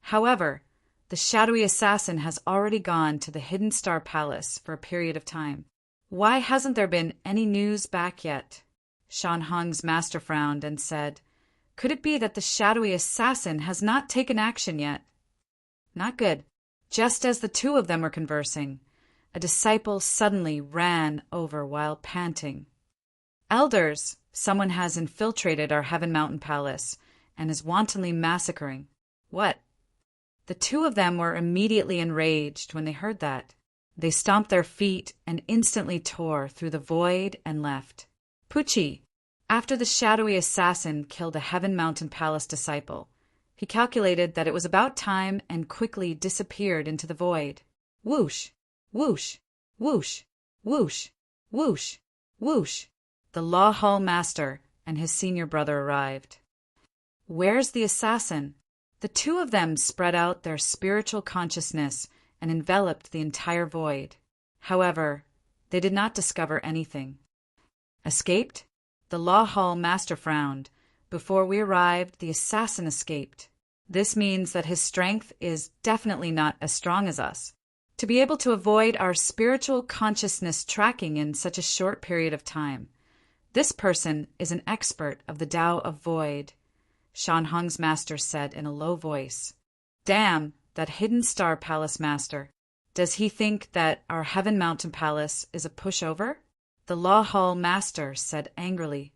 However, the shadowy assassin has already gone to the Hidden Star Palace for a period of time. Why hasn't there been any news back yet? Shan Hong's master frowned and said, "Could it be that the shadowy assassin has not taken action yet?" Not good. Just as the two of them were conversing, a disciple suddenly ran over while panting. "Elders, someone has infiltrated our Heaven Mountain Palace and is wantonly massacring." What? The two of them were immediately enraged when they heard that. They stomped their feet and instantly tore through the void and left. Pucci, after the shadowy assassin killed a Heaven Mountain Palace disciple, he calculated that it was about time and quickly disappeared into the void. Whoosh, whoosh, whoosh, whoosh, whoosh, whoosh. The Law Hall Master and his senior brother arrived. Where's the assassin? The two of them spread out their spiritual consciousness and enveloped the entire void. However, they did not discover anything. Escaped? The Law Hall Master frowned. Before we arrived, the assassin escaped. This means that his strength is definitely not as strong as us. To be able to avoid our spiritual consciousness tracking in such a short period of time, this person is an expert of the Tao of Void, Shan Hong's master said in a low voice. Damn, that Hidden Star Palace Master. Does he think that our Heaven Mountain Palace is a pushover? The Law Hall Master said angrily.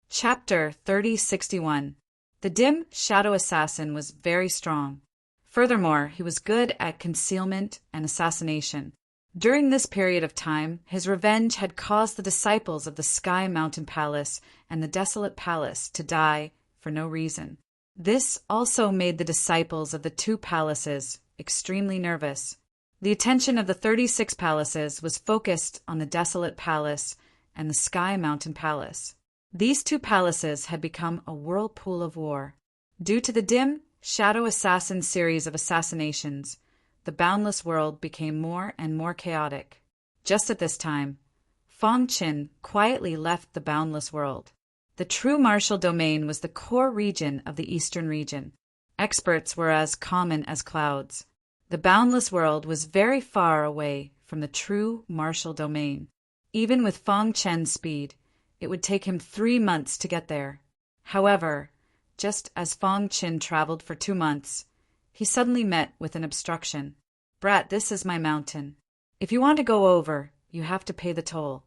Chapter 3061. The dim shadow assassin was very strong. Furthermore, he was good at concealment and assassination. During this period of time, his revenge had caused the disciples of the Sky Mountain Palace and the Desolate Palace to die for no reason. This also made the disciples of the two palaces extremely nervous. The attention of the 36 palaces was focused on the Desolate Palace and the Sky Mountain Palace. These two palaces had become a whirlpool of war. Due to the dim, shadow assassin series of assassinations, the boundless world became more and more chaotic. Just at this time, Fong Qin quietly left the boundless world. The true martial domain was the core region of the eastern region. Experts were as common as clouds. The boundless world was very far away from the true martial domain. Even with Fong Chen's speed, it would take him 3 months to get there. However, just as Fong Qin traveled for 2 months, he suddenly met with an obstruction. "Brat, this is my mountain. If you want to go over, you have to pay the toll."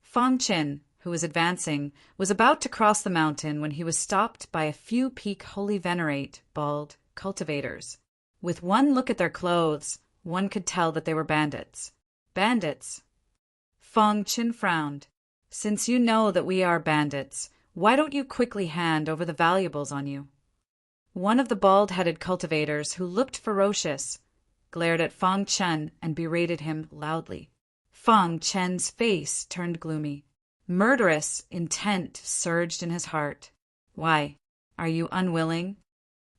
Fong Qin, who was advancing, was about to cross the mountain when he was stopped by a few peak holy venerate, bald cultivators. With one look at their clothes, one could tell that they were bandits. Bandits? Fong Chin frowned. Since you know that we are bandits, why don't you quickly hand over the valuables on you? One of the bald-headed cultivators, who looked ferocious, glared at Fong Chen and berated him loudly. Fong Chen's face turned gloomy. Murderous intent surged in his heart. Why, are you unwilling?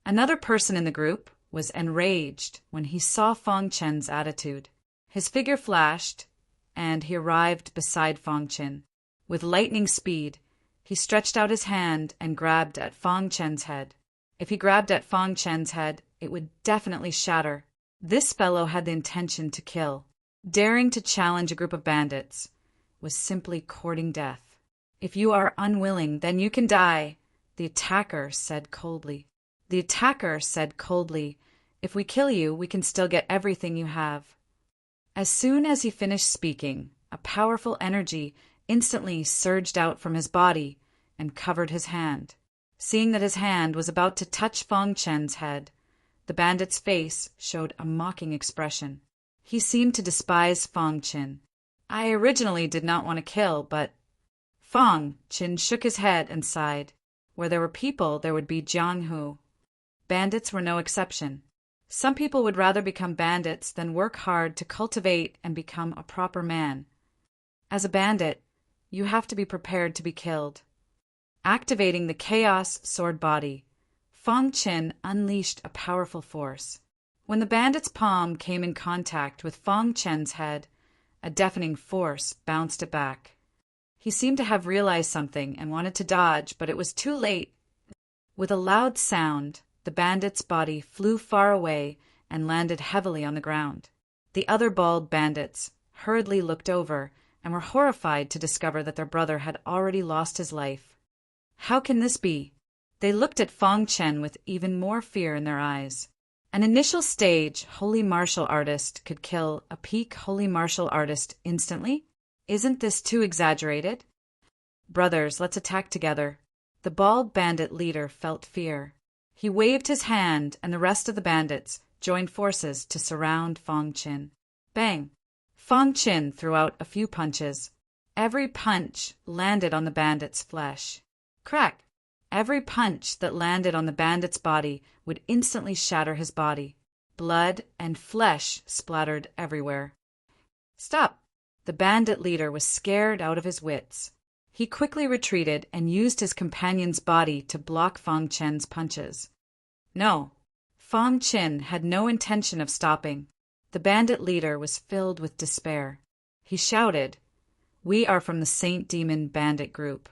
Another person in the group was enraged when he saw Fong Chen's attitude. His figure flashed, and he arrived beside Fong Chen. With lightning speed, he stretched out his hand and grabbed at Fong Chen's head. If he grabbed at Fong Chen's head, it would definitely shatter. This fellow had the intention to kill. Daring to challenge a group of bandits was simply courting death. If you are unwilling, then you can die, the attacker said coldly. The attacker said coldly, if we kill you, we can still get everything you have. As soon as he finished speaking, a powerful energy instantly surged out from his body and covered his hand. Seeing that his hand was about to touch Fong Chen's head, the bandit's face showed a mocking expression. He seemed to despise Fong Chen. I originally did not want to kill, but... Fong Chen shook his head and sighed. Where there were people, there would be Jiang Hu. Bandits were no exception. Some people would rather become bandits than work hard to cultivate and become a proper man. As a bandit, you have to be prepared to be killed. Activating the Chaos Sword Body, Fong Chen unleashed a powerful force. When the bandit's palm came in contact with Fong Chen's head, a deafening force bounced it back. He seemed to have realized something and wanted to dodge, but it was too late. With a loud sound, the bandit's body flew far away and landed heavily on the ground. The other bald bandits hurriedly looked over and were horrified to discover that their brother had already lost his life. How can this be? They looked at Fong Chen with even more fear in their eyes. An initial stage holy martial artist could kill a peak holy martial artist instantly? Isn't this too exaggerated? Brothers, let's attack together. The bald bandit leader felt fear. He waved his hand, and the rest of the bandits joined forces to surround Fong Chen. Bang! Fong Chen threw out a few punches. Every punch landed on the bandit's flesh. Crack! Every punch that landed on the bandit's body would instantly shatter his body. Blood and flesh splattered everywhere. Stop! The bandit leader was scared out of his wits. He quickly retreated and used his companion's body to block Fong Chen's punches. No, Fong Chen had no intention of stopping. The bandit leader was filled with despair. He shouted, "We are from the Saint Demon Bandit Group.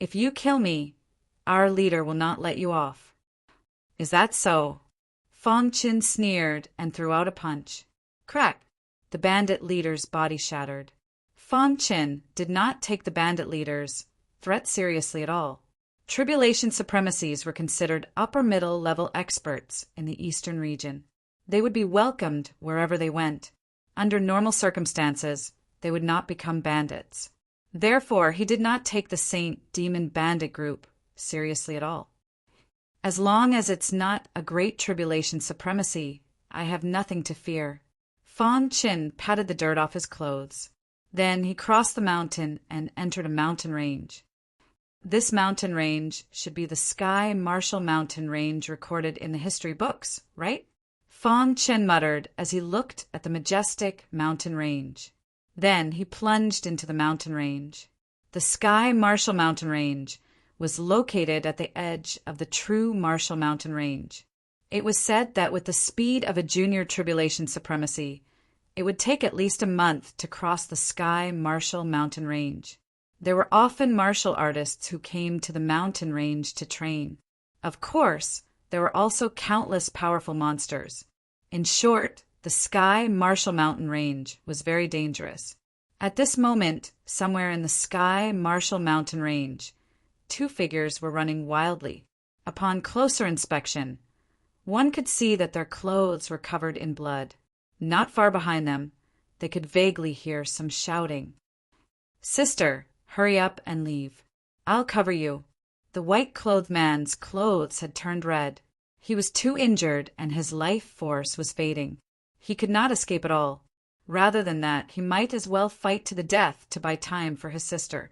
If you kill me, our leader will not let you off." Is that so? Fong Chen sneered and threw out a punch. Crack! The bandit leader's body shattered. Fong Chen did not take the bandit leader's threat seriously at all. Tribulation supremacies were considered upper-middle level experts in the eastern region. They would be welcomed wherever they went. Under normal circumstances, they would not become bandits. Therefore, he did not take the Saint Demon Bandit Group seriously at all. As long as it's not a great tribulation supremacy, I have nothing to fear. Fong Chen patted the dirt off his clothes. Then he crossed the mountain and entered a mountain range. This mountain range should be the Sky Marshall Mountain Range recorded in the history books, right? Fong Chen muttered as he looked at the majestic mountain range. Then he plunged into the mountain range. The Sky Marshall Mountain Range was located at the edge of the true Marshall Mountain Range. It was said that with the speed of a junior tribulation supremacy, it would take at least a month to cross the Sky Marshall Mountain Range. There were often martial artists who came to the mountain range to train. Of course, there were also countless powerful monsters. In short, the Sky Marshall Mountain Range was very dangerous. At this moment, somewhere in the Sky Marshall Mountain Range, two figures were running wildly. Upon closer inspection, one could see that their clothes were covered in blood. Not far behind them, they could vaguely hear some shouting. "Sister, Hurry up and leave. I'll cover you. The white-clothed man's clothes had turned red. He was too injured and his life force was fading. He could not escape at all. Rather than that, he might as well fight to the death to buy time for his sister.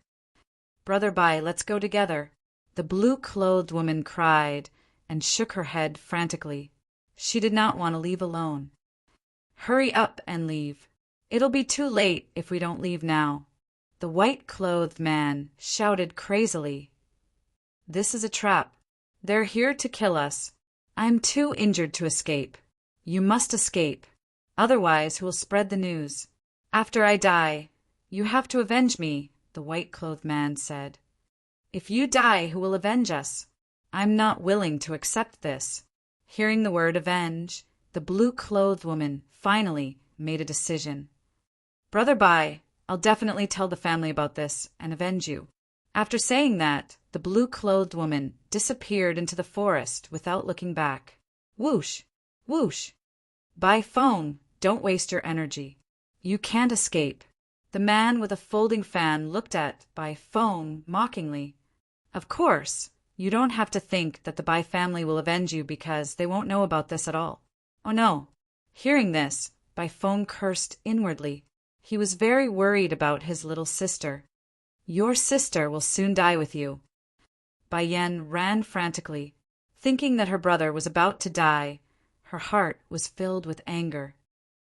Brother Bai, let's go together. The blue-clothed woman cried and shook her head frantically. She did not want to leave alone. Hurry up and leave. It'll be too late if we don't leave now. The white-clothed man shouted crazily. This is a trap. They're here to kill us. I'm too injured to escape. You must escape. Otherwise, who will spread the news? After I die, you have to avenge me, the white-clothed man said. If you die, who will avenge us? I'm not willing to accept this. Hearing the word avenge, the blue-clothed woman finally made a decision. Brother Bai, I'll definitely tell the family about this and avenge you. After saying that, the blue-clothed woman disappeared into the forest without looking back. Whoosh! Whoosh! By phone, don't waste your energy. You can't escape. The man with a folding fan looked at Bai phone mockingly. Of course, you don't have to think that the Bai family will avenge you because they won't know about this at all. Oh no. Hearing this, Bai phone cursed inwardly. He was very worried about his little sister. Your sister will soon die with you. Bai Yen ran frantically, thinking that her brother was about to die. Her heart was filled with anger.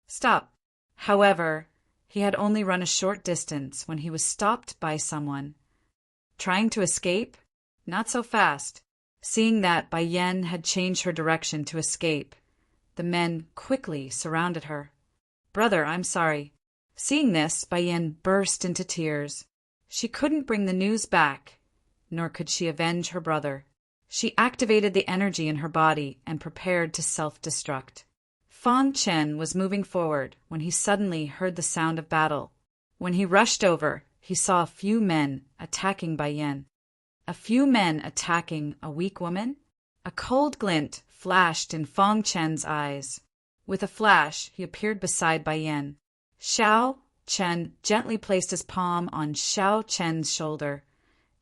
Stop. However, he had only run a short distance when he was stopped by someone. Trying to escape? Not so fast. Seeing that Bai Yen had changed her direction to escape, the men quickly surrounded her. Brother, I'm sorry. Seeing this, Bai Yen burst into tears. She couldn't bring the news back, nor could she avenge her brother. She activated the energy in her body and prepared to self-destruct. Fang Chen was moving forward when he suddenly heard the sound of battle. When he rushed over, he saw a few men attacking Bai Yen. A few men attacking a weak woman? A cold glint flashed in Fang Chen's eyes. With a flash, he appeared beside Bai Yen. Xiao Chen gently placed his palm on Xiao Chen's shoulder,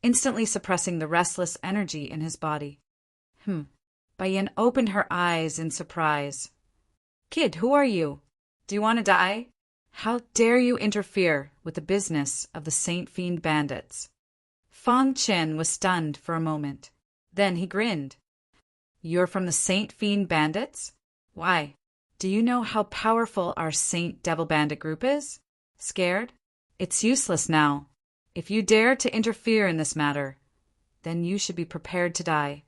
instantly suppressing the restless energy in his body. Bai Yen opened her eyes in surprise. Kid, who are you? Do you want to die? How dare you interfere with the business of the Saint Fiend bandits? Fang Chen was stunned for a moment. Then he grinned. You're from the Saint Fiend bandits? Why? Do you know how powerful our Saint Devil Bandit group is? Scared? It's useless now. If you dare to interfere in this matter, then you should be prepared to die.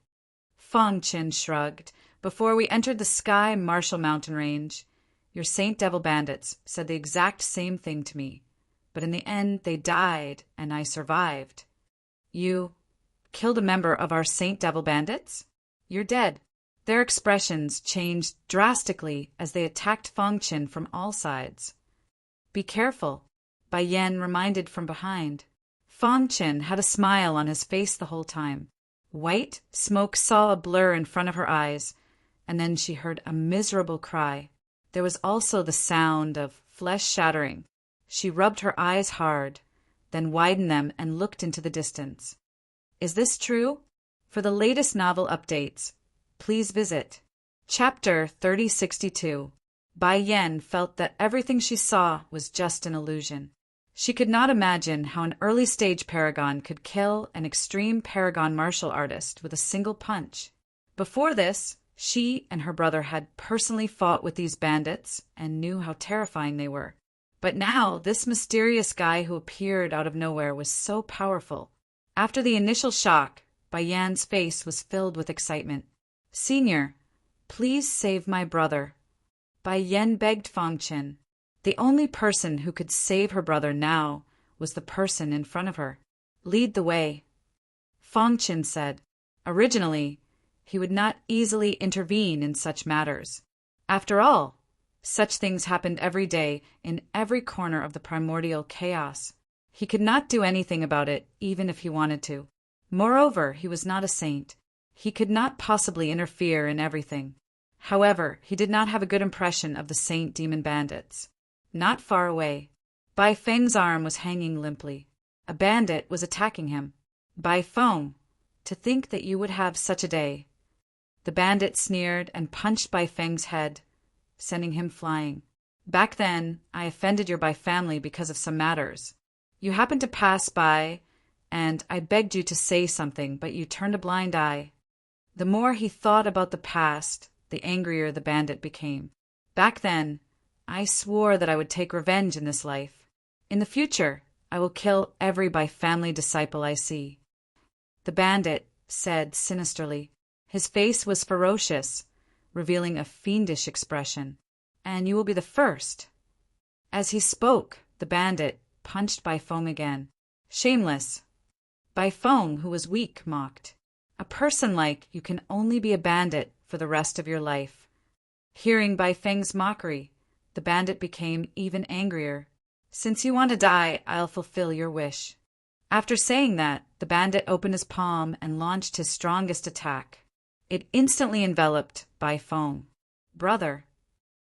Fang Chen shrugged. Before we entered the Sky Marshall Mountain Range, your Saint Devil Bandits said the exact same thing to me. But in the end, they died, and I survived. You killed a member of our Saint Devil Bandits? You're dead. Their expressions changed drastically as they attacked Fang Chen from all sides. Be careful, Bai Yen reminded from behind. Fang Chen had a smile on his face the whole time. White smoke saw a blur in front of her eyes, and then she heard a miserable cry. There was also the sound of flesh shattering. She rubbed her eyes hard, then widened them and looked into the distance. Is this true? For the latest novel updates, please visit Chapter 3062. Bai Yen felt that everything she saw was just an illusion. She could not imagine how an early-stage paragon could kill an extreme paragon martial artist with a single punch. Before this, she and her brother had personally fought with these bandits and knew how terrifying they were. But now, this mysterious guy who appeared out of nowhere was so powerful. After the initial shock, Bai Yan's face was filled with excitement. Senior, please save my brother. Bai Yen begged Fang Chen. The only person who could save her brother now was the person in front of her. Lead the way. Fang Chen said. Originally, he would not easily intervene in such matters. After all, such things happened every day in every corner of the primordial chaos. He could not do anything about it, even if he wanted to. Moreover, he was not a saint. He could not possibly interfere in everything. However, he did not have a good impression of the Saint Demon Bandits. Not far away, Bai Feng's arm was hanging limply. A bandit was attacking him. Bai Feng, to think that you would have such a day. The bandit sneered and punched Bai Feng's head, sending him flying. Back then, I offended your Bai family because of some matters. You happened to pass by, and I begged you to say something, but you turned a blind eye. The more he thought about the past, the angrier the bandit became. Back then, I swore that I would take revenge in this life. In the future, I will kill every Bai family disciple I see. The bandit said sinisterly. His face was ferocious, revealing a fiendish expression. And you will be the first. As he spoke, the bandit punched Bai Feng again. Shameless. Bai Feng, who was weak, mocked. A person like you can only be a bandit for the rest of your life. Hearing Bai Feng's mockery, the bandit became even angrier. Since you want to die, I'll fulfill your wish. After saying that, the bandit opened his palm and launched his strongest attack. It instantly enveloped Bai Feng. Brother.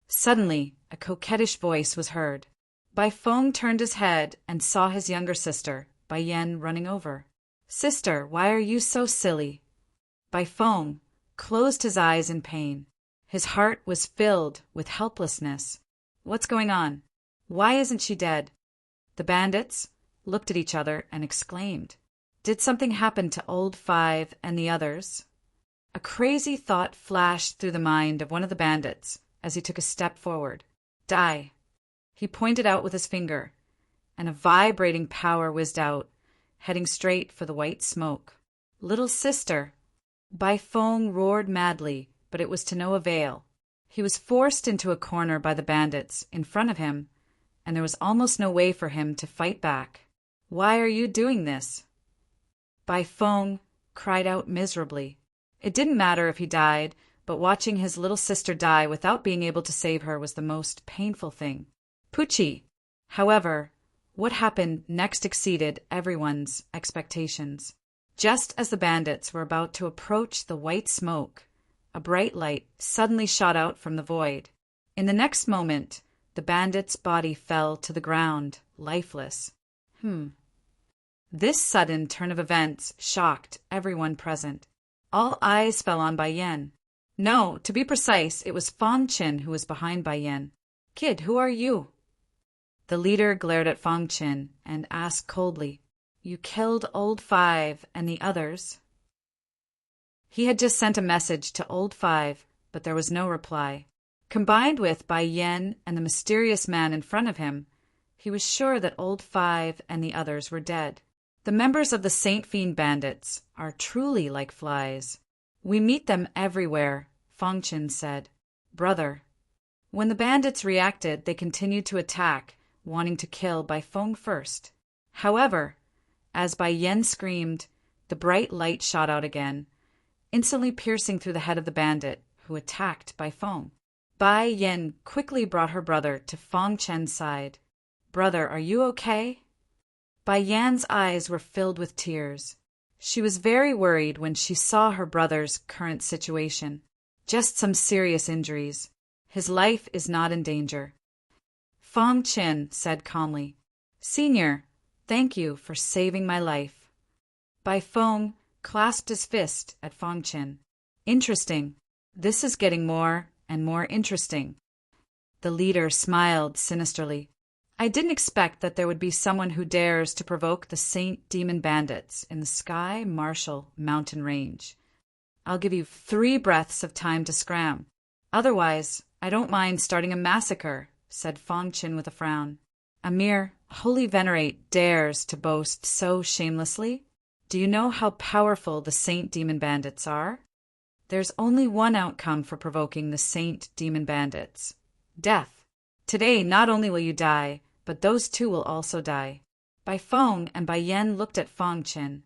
Suddenly, a coquettish voice was heard. Bai Feng turned his head and saw his younger sister, Bai Yan, running over. Sister, why are you so silly? Bai Feng closed his eyes in pain. His heart was filled with helplessness. What's going on? Why isn't she dead? The bandits looked at each other and exclaimed. Did something happen to Old Five and the others? A crazy thought flashed through the mind of one of the bandits as he took a step forward. Die. He pointed out with his finger, and a vibrating power whizzed out, heading straight for the white smoke. Little sister. Bai Feng roared madly, but it was to no avail. He was forced into a corner by the bandits in front of him, and there was almost no way for him to fight back. Why are you doing this? Bai Feng cried out miserably. It didn't matter if he died, but watching his little sister die without being able to save her was the most painful thing. Pucci. However, what happened next exceeded everyone's expectations. Just as the bandits were about to approach the white smoke, a bright light suddenly shot out from the void. In the next moment, the bandit's body fell to the ground, lifeless. This sudden turn of events shocked everyone present. All eyes fell on Bai Yan. No, to be precise, it was Fang Qin who was behind Bai Yan. Kid, who are you? The leader glared at Fang Qin and asked coldly, You killed Old Five and the others? He had just sent a message to Old Five, but there was no reply. Combined with Bai Yan and the mysterious man in front of him, he was sure that Old Five and the others were dead. The members of the Saint Fiend bandits are truly like flies. We meet them everywhere, Fang Qin said. Brother. When the bandits reacted, they continued to attack, wanting to kill Bai Feng first. However, as Bai Yan screamed, the bright light shot out again, instantly piercing through the head of the bandit, who attacked Bai Feng. Bai Yan quickly brought her brother to Fang Qin's side. Brother, are you okay? Bai Yan's eyes were filled with tears. She was very worried when she saw her brother's current situation. Just some serious injuries. His life is not in danger. Fang Qin said calmly, Senior, thank you for saving my life. Bai Feng clasped his fist at Fang Qin. Interesting. This is getting more and more interesting. The leader smiled sinisterly. I didn't expect that there would be someone who dares to provoke the Saint Demon Bandits in the Sky Marshal mountain range. I'll give you 3 breaths of time to scram. Otherwise, I don't mind starting a massacre, said Fang Qin with a frown. A mere holy venerate dares to boast so shamelessly? Do you know how powerful the Saint Demon Bandits are? There's only one outcome for provoking the Saint Demon Bandits. Death. Today, not only will you die, but those 2 will also die. Bai Feng and Bai Yan looked at Fang Qin.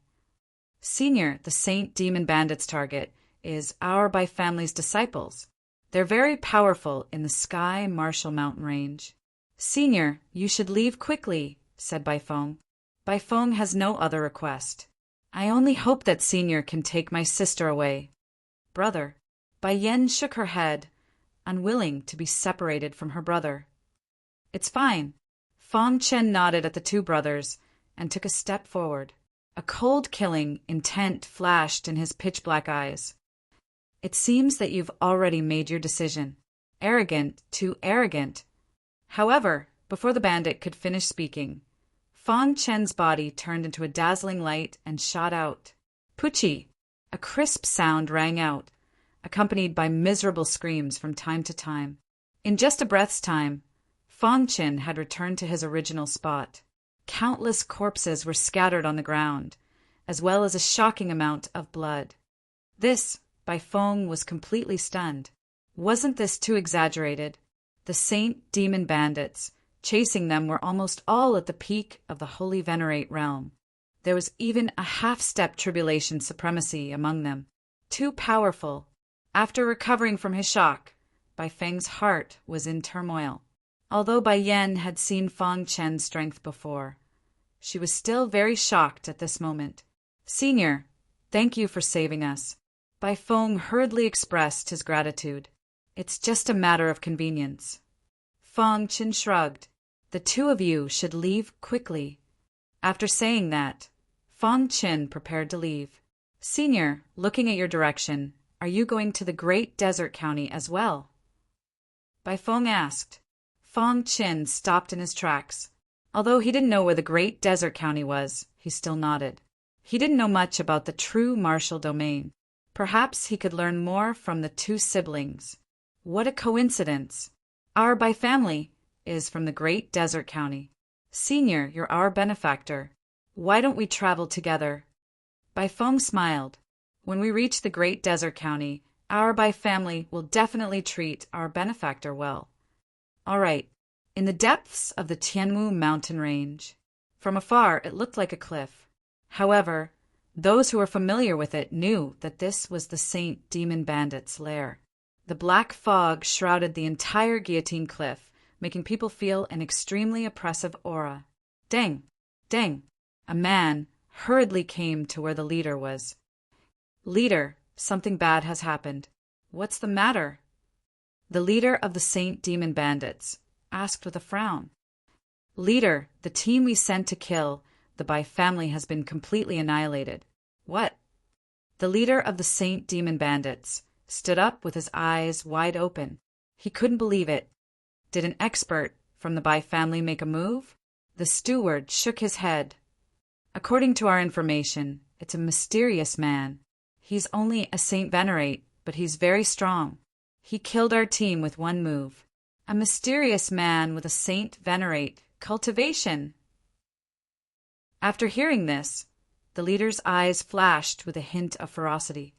Senior, the Saint Demon Bandits' target is our Bai family's disciples. They're very powerful in the Sky Marshal mountain range. Senior, you should leave quickly, said Bai Feng. Bai Feng has no other request. I only hope that Senior can take my sister away. Brother. Bai Yan shook her head, unwilling to be separated from her brother. It's fine. Fang Qin nodded at the 2 brothers and took a step forward. A cold, killing intent flashed in his pitch-black eyes. It seems that you've already made your decision. Arrogant, too arrogant. However, before the bandit could finish speaking, Fang Chen's body turned into a dazzling light and shot out. Puchi! A crisp sound rang out, accompanied by miserable screams from time to time. In just a breath's time, Fang Chen had returned to his original spot. Countless corpses were scattered on the ground, as well as a shocking amount of blood. This, Bai Feng was completely stunned. Wasn't this too exaggerated? The saint demon bandits chasing them were almost all at the peak of the holy venerate realm. There was even a half-step tribulation supremacy among them. Too powerful. After recovering from his shock, Bai Feng's heart was in turmoil. Although Bai Yan had seen Fang Chen's strength before, she was still very shocked at this moment. "Senior, thank you for saving us." Bai Feng hurriedly expressed his gratitude. "It's just a matter of convenience." Fang Chen shrugged. "The two of you should leave quickly." After saying that, Fang Chen prepared to leave. "Senior, looking at your direction, are you going to the Great Desert County as well?" Bai Feng asked. Fang Chen stopped in his tracks. Although he didn't know where the Great Desert County was, he still nodded. He didn't know much about the true martial domain. Perhaps he could learn more from the two siblings. What a coincidence! Our Bai family is from the Great Desert County. Senior, you're our benefactor. Why don't we travel together? Bai Feng smiled. When we reach the Great Desert County, our Bai family will definitely treat our benefactor well. All right. In the depths of the Tianmu mountain range. From afar, it looked like a cliff. However, those who were familiar with it knew that this was the Saint Demon Bandit's lair. The black fog shrouded the entire guillotine cliff, making people feel an extremely oppressive aura. Deng! Deng! A man hurriedly came to where the leader was. "Leader, something bad has happened." "What's the matter?" The leader of the Saint Demon Bandits asked with a frown. "Leader, the team we sent to kill the Bai family has been completely annihilated." "What?" The leader of the Saint Demon Bandits stood up with his eyes wide open. He couldn't believe it. Did an expert from the Bai family make a move? The steward shook his head. "According to our information, it's a mysterious man. He's only a Saint Venerate, but he's very strong. He killed our team with one move." A mysterious man with a Saint Venerate cultivation. After hearing this, the leader's eyes flashed with a hint of ferocity.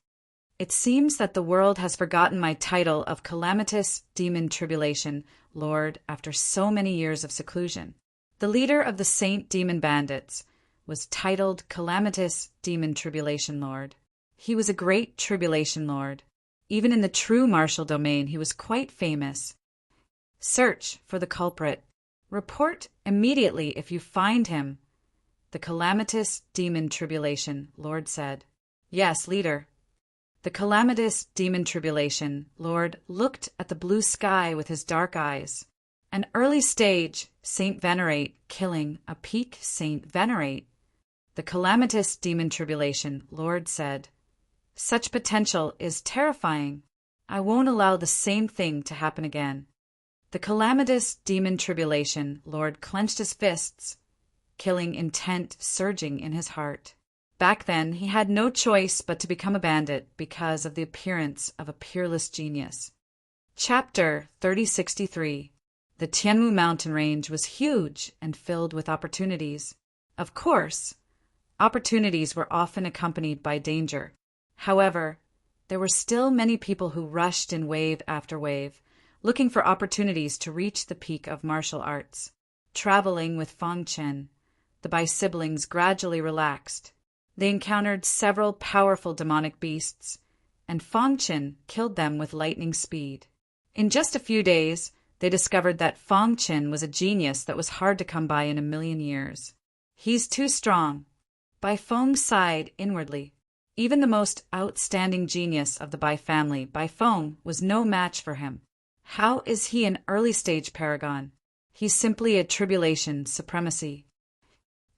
"It seems that the world has forgotten my title of Calamitous Demon Tribulation Lord after so many years of seclusion." The leader of the Saint Demon Bandits was titled Calamitous Demon Tribulation Lord. He was a great tribulation lord. Even in the true martial domain, he was quite famous. "Search for the culprit. Report immediately if you find him," the Calamitous Demon Tribulation Lord said. "Yes, leader." The Calamitous Demon Tribulation Lord looked at the blue sky with his dark eyes. An early stage Saint Venerate killing a peak Saint Venerate. The Calamitous Demon Tribulation Lord said, "Such potential is terrifying. I won't allow the same thing to happen again." The Calamitous Demon Tribulation Lord clenched his fists, killing intent surging in his heart. Back then, he had no choice but to become a bandit because of the appearance of a peerless genius. Chapter 3063. The Tianmu mountain range was huge and filled with opportunities. Of course, opportunities were often accompanied by danger. However, there were still many people who rushed in wave after wave, looking for opportunities to reach the peak of martial arts. Traveling with Fang Chen, the Bai siblings gradually relaxed. They encountered several powerful demonic beasts, and Fang Chen killed them with lightning speed. In just a few days, they discovered that Fang Chen was a genius that was hard to come by in a million years. "He's too strong." Bai Feng sighed inwardly. Even the most outstanding genius of the Bai family, Bai Feng, was no match for him. How is he an early-stage paragon? He's simply a tribulation supremacy.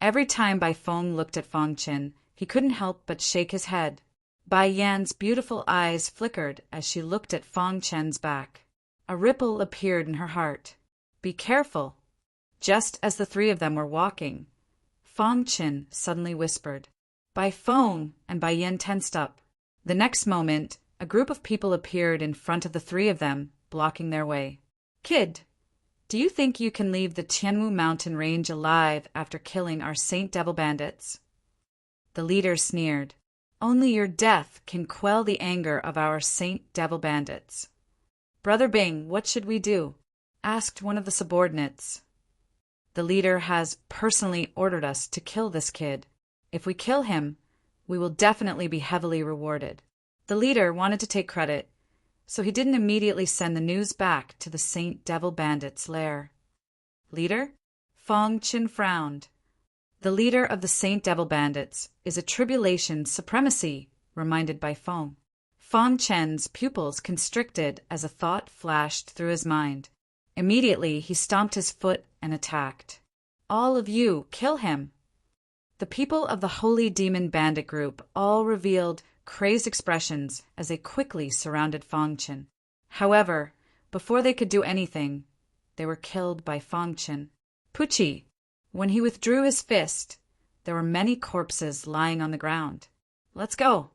Every time Bai Feng looked at Fang Qin, he couldn't help but shake his head. Bai Yan's beautiful eyes flickered as she looked at Fang Chen's back. A ripple appeared in her heart. Be careful. Just as the three of them were walking, Fang Qin suddenly whispered. Bai Feng and Bai Yan tensed up. The next moment, a group of people appeared in front of the three of them, blocking their way. Kid, do you think you can leave the Tianwu mountain range alive after killing our Saint Devil bandits? The leader sneered. Only your death can quell the anger of our Saint Devil bandits. Brother Bing, what should we do? Asked one of the subordinates. The leader has personally ordered us to kill this kid. If we kill him, we will definitely be heavily rewarded. The leader wanted to take credit, so he didn't immediately send the news back to the Saint Devil bandits' lair. Leader? Fang Qin frowned. The leader of the Saint Devil bandits is a tribulation supremacy, reminded Bai Feng. Fang Chen's pupils constricted as a thought flashed through his mind. Immediately, he stomped his foot and attacked. All of you, kill him! The people of the Holy Demon Bandit group all revealed crazed expressions as they quickly surrounded Fang Qin. However, before they could do anything, they were killed by Fang Qin. Pucci! When he withdrew his fist, there were many corpses lying on the ground. Let's go!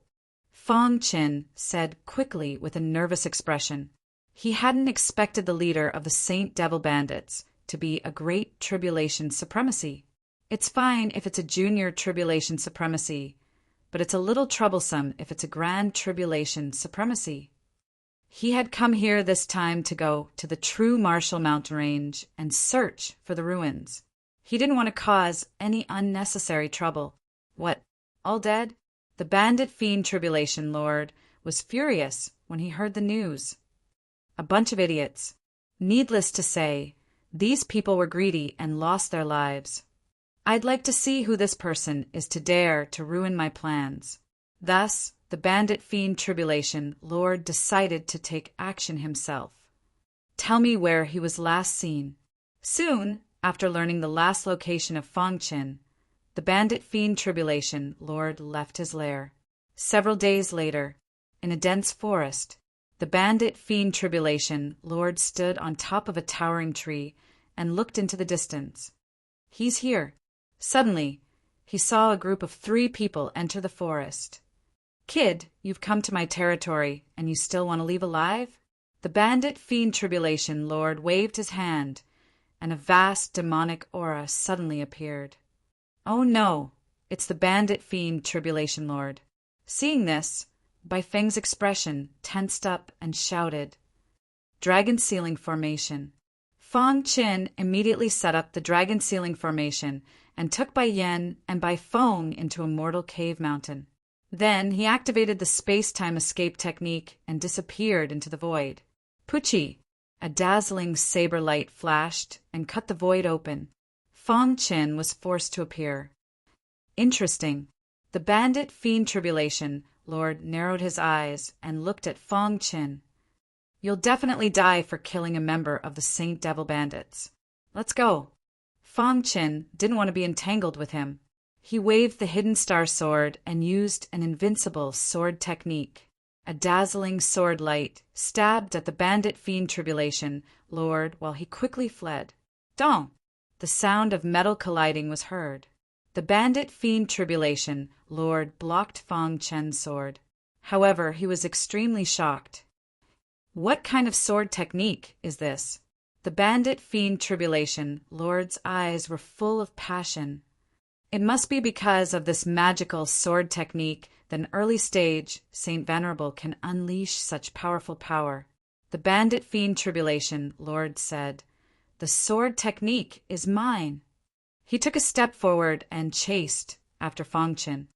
Fang Qin said quickly with a nervous expression. He hadn't expected the leader of the Saint Devil Bandits to be a great tribulation supremacy. It's fine if it's a junior tribulation supremacy, but it's a little troublesome if it's a grand tribulation supremacy. He had come here this time to go to the true Martial Mountain Range and search for the ruins. He didn't want to cause any unnecessary trouble. What, all dead? The bandit fiend Tribulation Lord was furious when he heard the news. A bunch of idiots. Needless to say, these people were greedy and lost their lives. I'd like to see who this person is to dare to ruin my plans. Thus, the bandit fiend Tribulation Lord decided to take action himself. Tell me where he was last seen. Soon, after learning the last location of Fang Qin, the bandit fiend Tribulation Lord left his lair. Several days later, in a dense forest, the bandit fiend Tribulation Lord stood on top of a towering tree and looked into the distance. He's here. Suddenly, he saw a group of 3 people enter the forest. Kid, you've come to my territory, and you still want to leave alive? The bandit fiend Tribulation Lord waved his hand, and a vast demonic aura suddenly appeared. Oh no, it's the bandit fiend Tribulation Lord. Seeing this, Bai Feng's expression tensed up and shouted, Dragon Sealing Formation. Fang Qin immediately set up the Dragon Sealing Formation and took Bai Yan and Bai Feng into a mortal cave mountain. Then he activated the space-time escape technique and disappeared into the void. Pucci! A dazzling saber light flashed and cut the void open. Fang Qin was forced to appear. Interesting. The bandit fiend Tribulation Lord narrowed his eyes and looked at Fang Qin. You'll definitely die for killing a member of the Saint Devil Bandits. Let's go. Fang Qin didn't want to be entangled with him. He waved the hidden star sword and used an invincible sword technique. A dazzling sword light stabbed at the bandit fiend Tribulation Lord while he quickly fled. Dong! The sound of metal colliding was heard. The bandit fiend Tribulation Lord blocked Fang Qin's sword. However, he was extremely shocked. What kind of sword technique is this? The bandit fiend Tribulation Lord's eyes were full of passion. It must be because of this magical sword technique that an early stage Saint Venerable can unleash such powerful power. The bandit fiend Tribulation Lord said, The sword technique is mine. He took a step forward and chased after Fang Qin.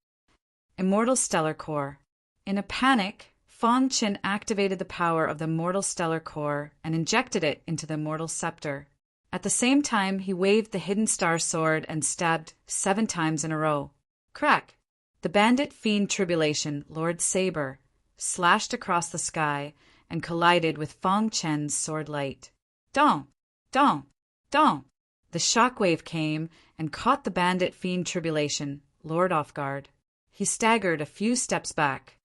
Immortal Stellar Core. In a panic, Fang Qin activated the power of the Mortal Stellar Core and injected it into the Mortal Scepter. At the same time, he waved the hidden star sword and stabbed 7 times in a row. Crack! The bandit fiend Tribulation Lord Saber slashed across the sky and collided with Fang Qin's sword light. Dong! Dong! Dong! The shockwave came and caught the bandit fiend Tribulation Lord off guard. He staggered a few steps back.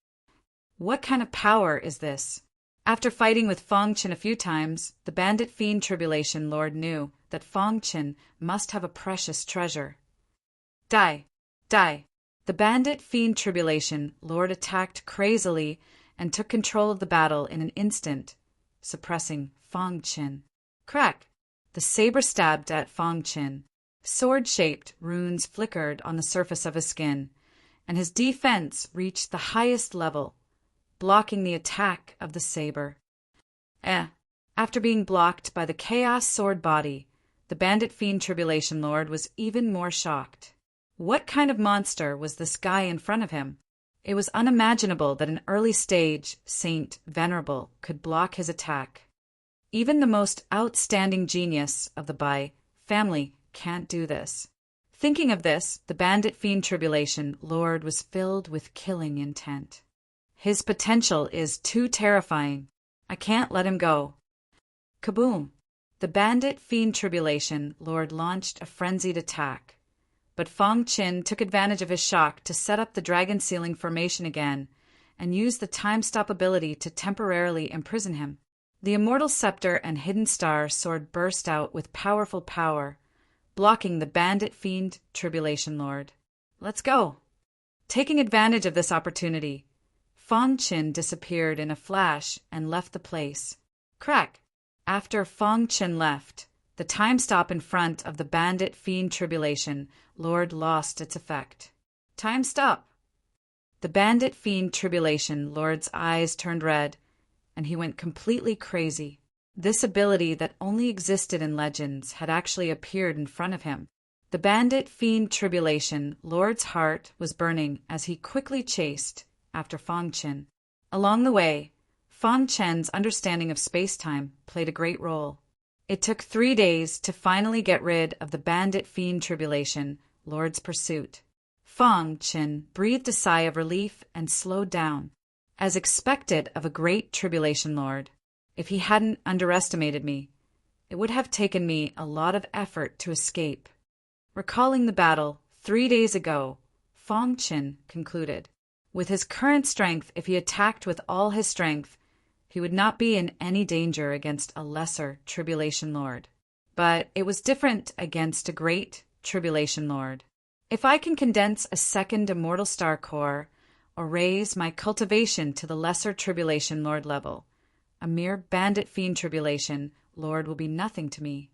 What kind of power is this? After fighting with Fong Chen a few times, the bandit fiend Tribulation Lord knew that Fong Chen must have a precious treasure. Die! Die! The bandit fiend Tribulation Lord attacked crazily and took control of the battle in an instant, suppressing Fong Chen. Crack! The saber stabbed at Fong Chen. Sword-shaped runes flickered on the surface of his skin, and his defense reached the highest level, blocking the attack of the saber. After being blocked by the Chaos Sword body, the bandit fiend Tribulation Lord was even more shocked. What kind of monster was this guy in front of him? It was unimaginable that an early-stage Saint Venerable could block his attack. Even the most outstanding genius of the Bai family can't do this. Thinking of this, the bandit fiend Tribulation Lord was filled with killing intent. His potential is too terrifying. I can't let him go. Kaboom! The bandit fiend Tribulation Lord launched a frenzied attack. But Fong Chen took advantage of his shock to set up the dragon ceiling formation again and use the time-stop ability to temporarily imprison him. The Immortal Scepter and Hidden Star sword burst out with powerful power, blocking the bandit fiend Tribulation Lord. Let's go! Taking advantage of this opportunity, Fong Chen disappeared in a flash and left the place. Crack! After Fong Chen left, the time stop in front of the bandit fiend Tribulation Lord lost its effect. Time stop! The bandit fiend Tribulation Lord's eyes turned red, and he went completely crazy. This ability that only existed in legends had actually appeared in front of him. The bandit fiend Tribulation Lord's heart was burning as he quickly chased after Fong Chen. Along the way, Fong Chen's understanding of space-time played a great role. It took 3 days to finally get rid of the bandit fiend Tribulation Lord's pursuit. Fong Chen breathed a sigh of relief and slowed down. As expected of a great Tribulation Lord, if he hadn't underestimated me, it would have taken me a lot of effort to escape. Recalling the battle 3 days ago, Fong Chen concluded. With his current strength, if he attacked with all his strength, he would not be in any danger against a lesser Tribulation Lord. But it was different against a great Tribulation Lord. If I can condense a second Immortal Star Core, or raise my cultivation to the lesser Tribulation Lord level, a mere bandit fiend Tribulation Lord will be nothing to me.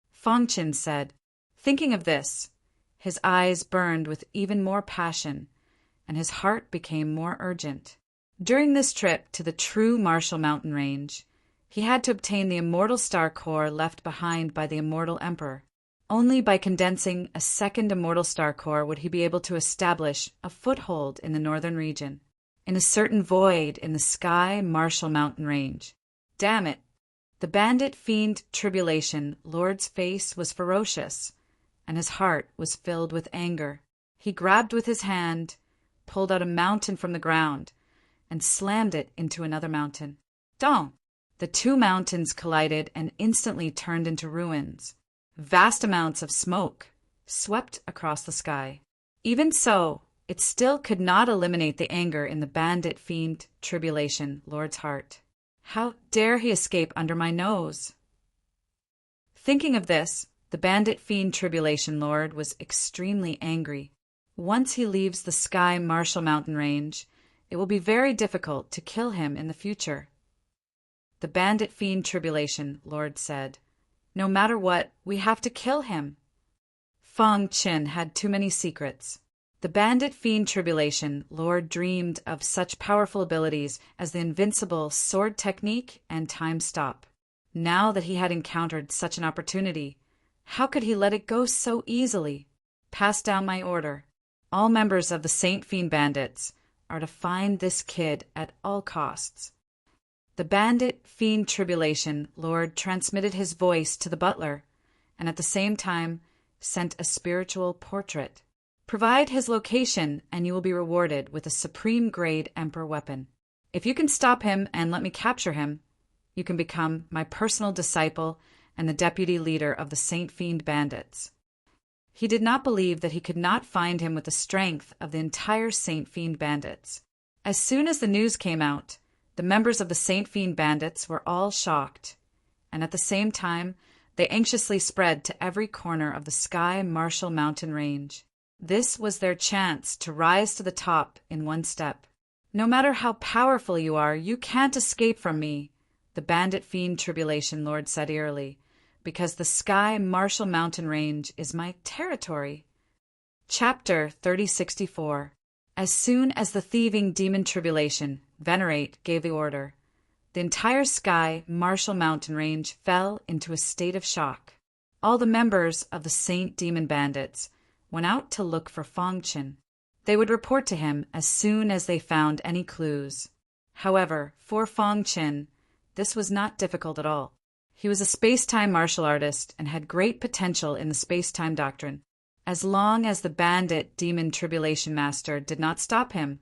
Fong Chen said. Thinking of this, his eyes burned with even more passion, and his heart became more urgent. During this trip to the true Martial Mountain Range, he had to obtain the Immortal Star Core left behind by the Immortal Emperor. Only by condensing a second Immortal Star Core would he be able to establish a foothold in the northern region, in a certain void in the Sky Martial Mountain Range. Damn it! The bandit fiend Tribulation Lord's face was ferocious, and his heart was filled with anger. He grabbed with his hand, pulled out a mountain from the ground, and slammed it into another mountain. Dong! The two mountains collided and instantly turned into ruins. Vast amounts of smoke swept across the sky. Even so, it still could not eliminate the anger in the bandit fiend Tribulation Lord's heart. How dare he escape under my nose? Thinking of this, the bandit fiend Tribulation Lord was extremely angry. Once he leaves the Sky Martial Mountain Range, it will be very difficult to kill him in the future. The bandit fiend Tribulation Lord said, "No matter what, we have to kill him." Fong Chen had too many secrets. The bandit fiend Tribulation Lord dreamed of such powerful abilities as the invincible sword technique and time stop. Now that he had encountered such an opportunity, how could he let it go so easily? Pass down my order. All members of the Saint Fiend Bandits are to find this kid at all costs. The bandit fiend Tribulation Lord transmitted his voice to the butler, and at the same time sent a spiritual portrait. Provide his location, and you will be rewarded with a supreme-grade Emperor weapon. If you can stop him and let me capture him, you can become my personal disciple and the deputy leader of the Saint Fiend bandits. He did not believe that he could not find him with the strength of the entire Saint Fiend bandits. As soon as the news came out, the members of the Saint Fiend bandits were all shocked, and at the same time, they anxiously spread to every corner of the Sky Marshal mountain range. This was their chance to rise to the top in one step. "No matter how powerful you are, you can't escape from me," the bandit fiend Tribulation Lord said eerily, "because the Sky Marshal mountain range is my territory." Chapter 3064. As soon as the thieving demon Tribulation, Venerate, gave the order, the entire Sky Marshal mountain range fell into a state of shock. All the members of the Saint Demon Bandits went out to look for Fong Qin. They would report to him as soon as they found any clues. However, for Fong Qin, this was not difficult at all. He was a space-time martial artist and had great potential in the space-time doctrine. As long as the bandit demon Tribulation Master did not stop him,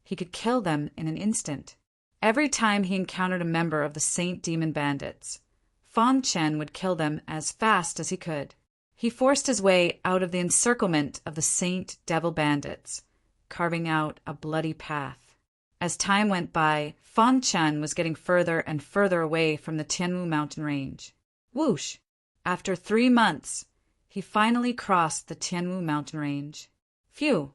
he could kill them in an instant. Every time he encountered a member of the Saint Demon Bandits, Fong Qin would kill them as fast as he could. He forced his way out of the encirclement of the Saint Devil Bandits, carving out a bloody path. As time went by, Fong Qin was getting further and further away from the Tianwu mountain range. Whoosh! After 3 months, he finally crossed the Tianwu mountain range. Phew!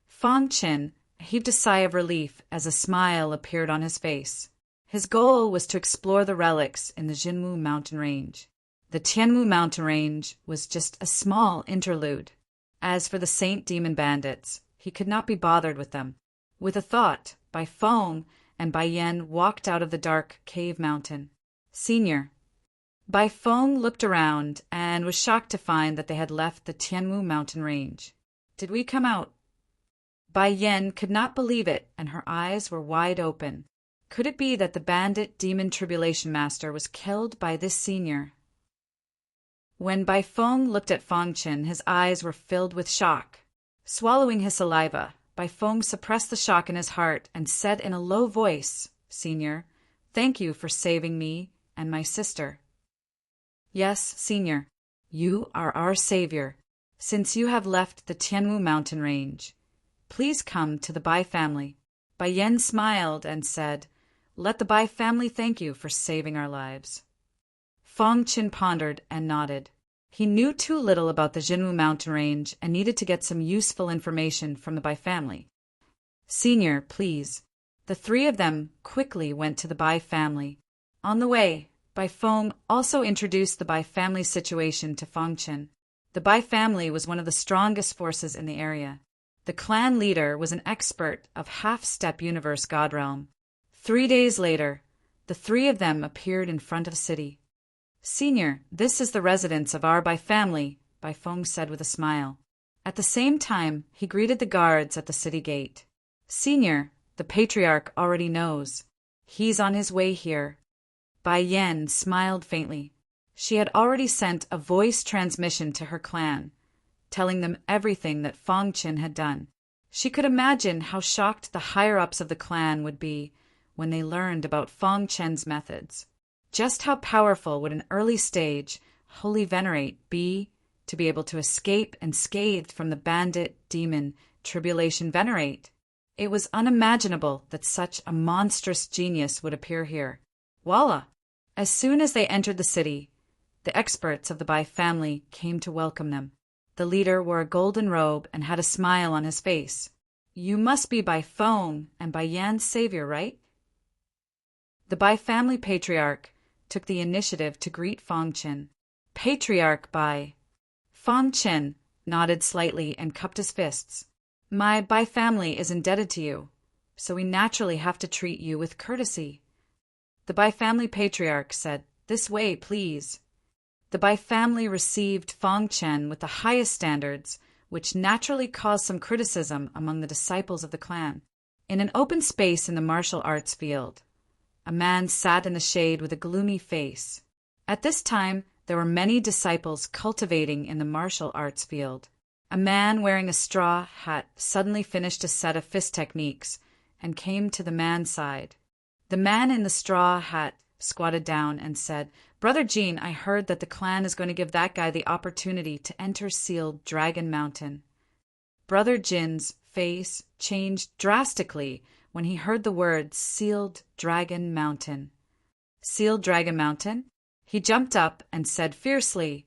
Fong Qin heaved a sigh of relief as a smile appeared on his face. His goal was to explore the relics in the Jinwu mountain range. The Tianwu mountain range was just a small interlude. As for the Saint Demon Bandits, he could not be bothered with them. With a thought, Bai Feng and Bai Yan walked out of the dark cave mountain. "Senior." Bai Feng looked around and was shocked to find that they had left the Tianwu mountain range. "Did we come out?" Bai Yan could not believe it, and her eyes were wide open. Could it be that the bandit demon Tribulation Master was killed by this senior? When Bai Feng looked at Fong Qin, his eyes were filled with shock. Swallowing his saliva, Bai Feng suppressed the shock in his heart and said in a low voice, "Senior, thank you for saving me and my sister." "Yes, Senior, you are our savior. Since you have left the Tianwu mountain range, please come to the Bai family." Bai Yan smiled and said, "Let the Bai family thank you for saving our lives." Fong Qin pondered and nodded. He knew too little about the Jinwu mountain range and needed to get some useful information from the Bai family. "Senior, please." The 3 of them quickly went to the Bai family. On the way, Bai Feng also introduced the Bai family situation to Fong Qin. The Bai family was one of the strongest forces in the area. The clan leader was an expert of half-step universe God realm. 3 days later, the 3 of them appeared in front of the city. "Senior, this is the residence of our Bai family," Bai Feng said with a smile. At the same time, he greeted the guards at the city gate. "Senior, the patriarch already knows. He's on his way here." Bai Yan smiled faintly. She had already sent a voice transmission to her clan, telling them everything that Fong Qin had done. She could imagine how shocked the higher-ups of the clan would be when they learned about Fong Qin's methods. Just how powerful would an early-stage Holy Venerate be to be able to escape unscathed from the bandit demon Tribulation Venerate? It was unimaginable that such a monstrous genius would appear here. Voila! As soon as they entered the city, the experts of the Bai family came to welcome them. The leader wore a golden robe and had a smile on his face. "You must be Bai Feng and Bai Yan's savior, right?" The Bai family patriarch took the initiative to greet Fong Qin. "Patriarch Bai." Fong Qin nodded slightly and cupped his fists. "My Bai family is indebted to you, so we naturally have to treat you with courtesy." The Bai family patriarch said, "This way, please." The Bai family received Fong Qin with the highest standards, which naturally caused some criticism among the disciples of the clan. In an open space in the martial arts field, a man sat in the shade with a gloomy face. At this time, there were many disciples cultivating in the martial arts field. A man wearing a straw hat suddenly finished a set of fist techniques and came to the man's side. The man in the straw hat squatted down and said, "Brother Jean, I heard that the clan is going to give that guy the opportunity to enter sealed Dragon Mountain." Brother Jin's face changed drastically when he heard the words sealed Dragon Mountain. Sealed Dragon Mountain? He jumped up and said fiercely,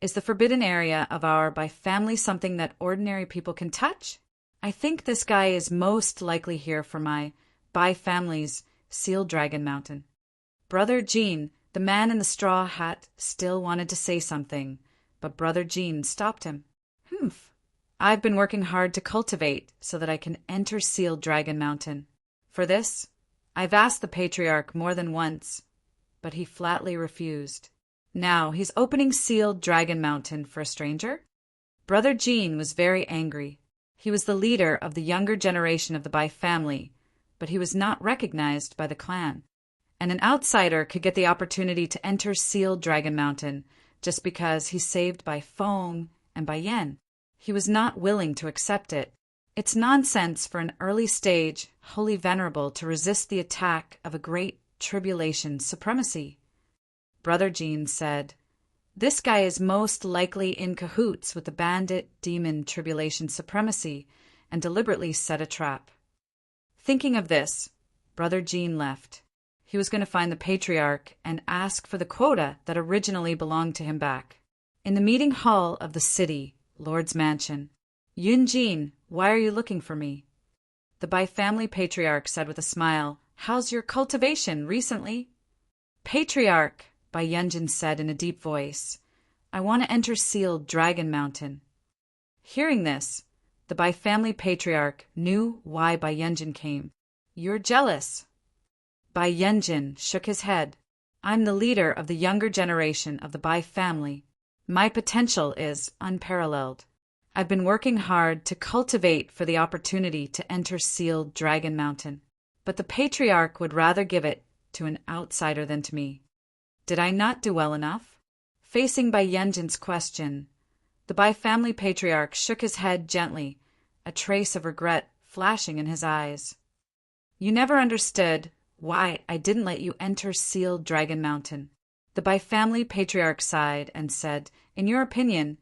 "Is the forbidden area of our by family something that ordinary people can touch? I think this guy is most likely here for my by family's sealed Dragon Mountain." Brother Jean, the man in the straw hat, still wanted to say something, but Brother Jean stopped him. "Humph. I've been working hard to cultivate so that I can enter sealed Dragon Mountain. For this, I've asked the Patriarch more than once, but he flatly refused. Now he's opening sealed Dragon Mountain for a stranger?" Brother Jean was very angry. He was the leader of the younger generation of the Bai family, but he was not recognized by the clan. And an outsider could get the opportunity to enter sealed Dragon Mountain just because he's saved by Feng and by Yen. He was not willing to accept it. It's nonsense for an early stage holy venerable to resist the attack of a great tribulation supremacy. Brother Jean said, "This guy is most likely in cahoots with the bandit demon tribulation supremacy and deliberately set a trap." Thinking of this, Brother Jean left. He was going to find the Patriarch and ask for the quota that originally belonged to him back. In the meeting hall of the city, Lord's mansion, "Yun Jin, why are you looking for me?" The Bai family Patriarch said with a smile, "How's your cultivation recently?" "Patriarch," Bai Yunjin said in a deep voice, "I want to enter sealed Dragon Mountain." Hearing this, the Bai family Patriarch knew why Bai Yunjin came. "You're jealous." Bai Yunjin shook his head. "I'm the leader of the younger generation of the Bai family. My potential is unparalleled. I've been working hard to cultivate for the opportunity to enter sealed Dragon Mountain, but the Patriarch would rather give it to an outsider than to me. Did I not do well enough?" Facing Bai Yunjin's question, the Bai family Patriarch shook his head gently, a trace of regret flashing in his eyes. "You never understood why I didn't let you enter sealed Dragon Mountain." The Bai family Patriarch sighed and said, "In your opinion,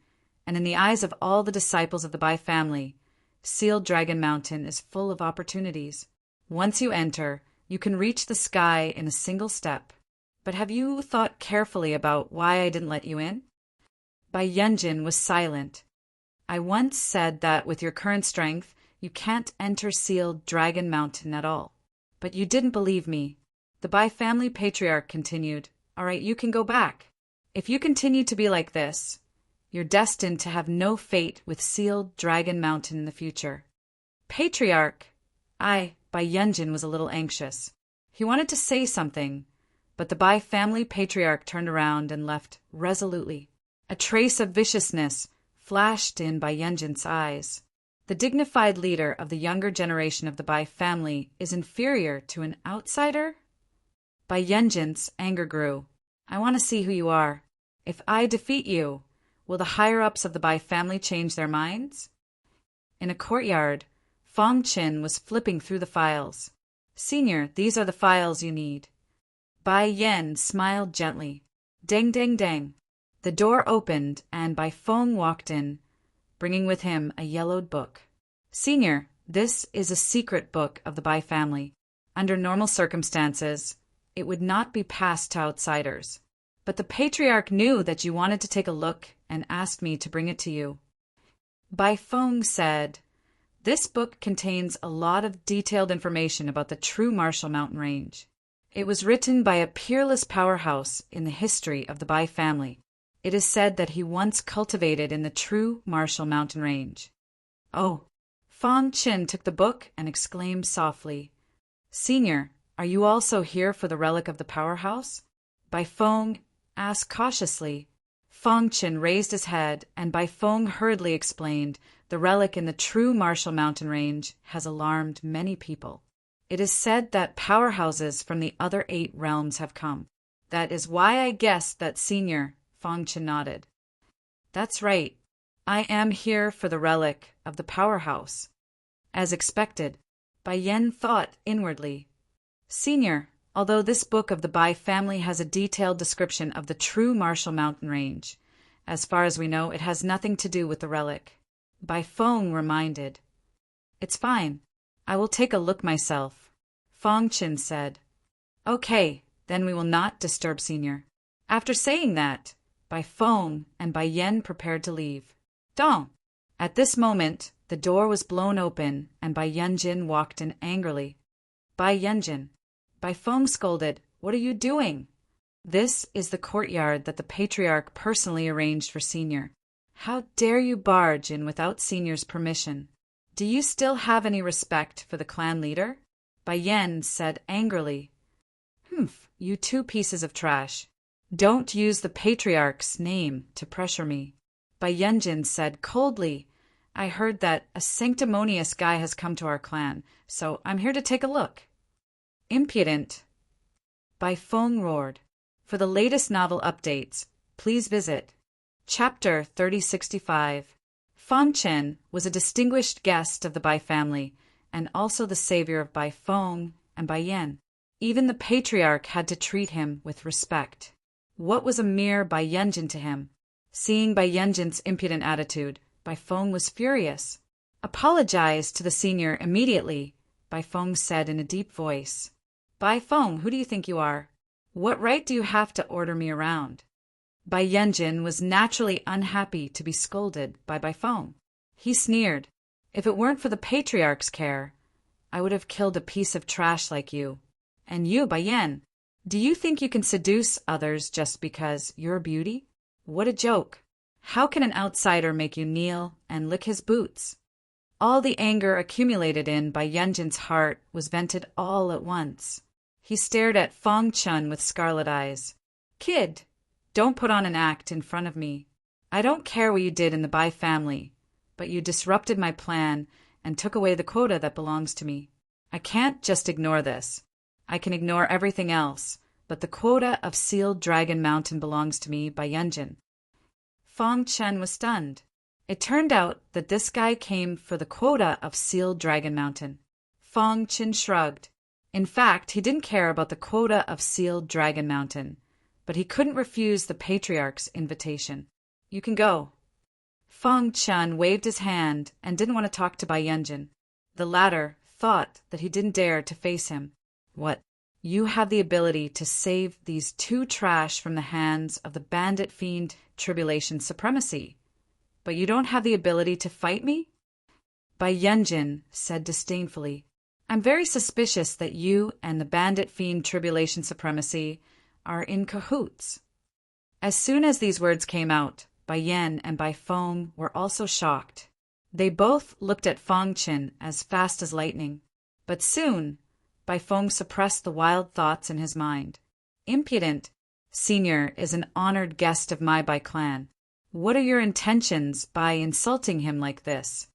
and in the eyes of all the disciples of the Bai family, sealed Dragon Mountain is full of opportunities. Once you enter, you can reach the sky in a single step. But have you thought carefully about why I didn't let you in?" Bai Yunjin was silent. "I once said that with your current strength, you can't enter sealed Dragon Mountain at all. But you didn't believe me." The Bai family Patriarch continued, "All right, you can go back. If you continue to be like this, you're destined to have no fate with sealed Dragon Mountain in the future." "Patriarch!" Bai Yunjin was a little anxious. He wanted to say something, but the Bai family Patriarch turned around and left resolutely. A trace of viciousness flashed in Bai Yunjin's eyes. The dignified leader of the younger generation of the Bai family is inferior to an outsider? Bai Yunjin's anger grew. "I want to see who you are. If I defeat you, will the higher-ups of the Bai family change their minds?" In a courtyard, Fong Qin was flipping through the files. "Senior, these are the files you need." Bai Yen smiled gently. Dang, dang, dang. The door opened and Bai Feng walked in, bringing with him a yellowed book. "Senior, this is a secret book of the Bai family. Under normal circumstances, it would not be passed to outsiders. But the Patriarch knew that you wanted to take a look and asked me to bring it to you." Bai Feng said, "This book contains a lot of detailed information about the true Martial Mountain Range. It was written by a peerless powerhouse in the history of the Bai family. It is said that he once cultivated in the true Martial Mountain Range." "Oh." Fong Qin took the book and exclaimed softly, "Senior, are you also here for the relic of the powerhouse?" Bai Feng asked cautiously. Fong Qin raised his head, and Bai Feng hurriedly explained, "The relic in the true Martial Mountain Range has alarmed many people. It is said that powerhouses from the other 8 realms have come. That is why I guessed that Senior." Fong Qin nodded. "That's right. I am here for the relic of the powerhouse." As expected, Bai Yen thought inwardly, "Senior, although this book of the Bai family has a detailed description of the true Marshall Mountain Range. As far as we know, it has nothing to do with the relic. Bai Feng reminded. It's fine. I will take a look myself. Fong Qin said. Okay, then we will not disturb Senior. After saying that, Bai Feng and Bai Yen prepared to leave. Dong! At this moment, the door was blown open and Bai Yunjin walked in angrily. Bai Yunjin. Bai Feng scolded. What are you doing? This is the courtyard that the patriarch personally arranged for Senior. How dare you barge in without Senior's permission? Do you still have any respect for the clan leader? Bai Yen said angrily. Humph, you two pieces of trash. Don't use the patriarch's name to pressure me. Bai Yunjin said coldly. I heard that a sanctimonious guy has come to our clan, so I'm here to take a look. Impudent. Bai Feng roared. For the latest novel updates, please visit Chapter 3065. Fong Chen was a distinguished guest of the Bai family and also the savior of Bai Feng and Bai Yen. Even the patriarch had to treat him with respect. What was a mere Bai Yunjin to him? Seeing Bai Yunjin's impudent attitude, Bai Feng was furious. Apologize to the senior immediately, Bai Feng said in a deep voice. Bai Feng, who do you think you are? What right do you have to order me around? Bai Yunjin was naturally unhappy to be scolded by Bai Feng. He sneered. If it weren't for the patriarch's care, I would have killed a piece of trash like you. And you, Bai Yen, do you think you can seduce others just because you're a beauty? What a joke. How can an outsider make you kneel and lick his boots? All the anger accumulated in Bai Yunjin's heart was vented all at once. He stared at Fong Chun with scarlet eyes. Kid, don't put on an act in front of me. I don't care what you did in the Bai family, but you disrupted my plan and took away the quota that belongs to me. I can't just ignore this. I can ignore everything else, but the quota of Sealed Dragon Mountain belongs to me, Bai Yunjin. Fong Chen was stunned. It turned out that this guy came for the quota of Sealed Dragon Mountain. Fong Chen shrugged. In fact, he didn't care about the quota of Sealed Dragon Mountain, but he couldn't refuse the patriarch's invitation. You can go. Fong Chen waved his hand and didn't want to talk to Bai Yunjin. The latter thought that he didn't dare to face him. What? You have the ability to save these two trash from the hands of the bandit fiend Tribulation Supremacy, but you don't have the ability to fight me? Bai Yunjin said disdainfully. I'm very suspicious that you and the bandit fiend Tribulation Supremacy are in cahoots. As soon as these words came out, Bai Yen and Bai Feng were also shocked. They both looked at Fong Qin as fast as lightning. But soon, Bai Feng suppressed the wild thoughts in his mind. Impudent. Senior is an honored guest of my Bai clan. What are your intentions by insulting him like this?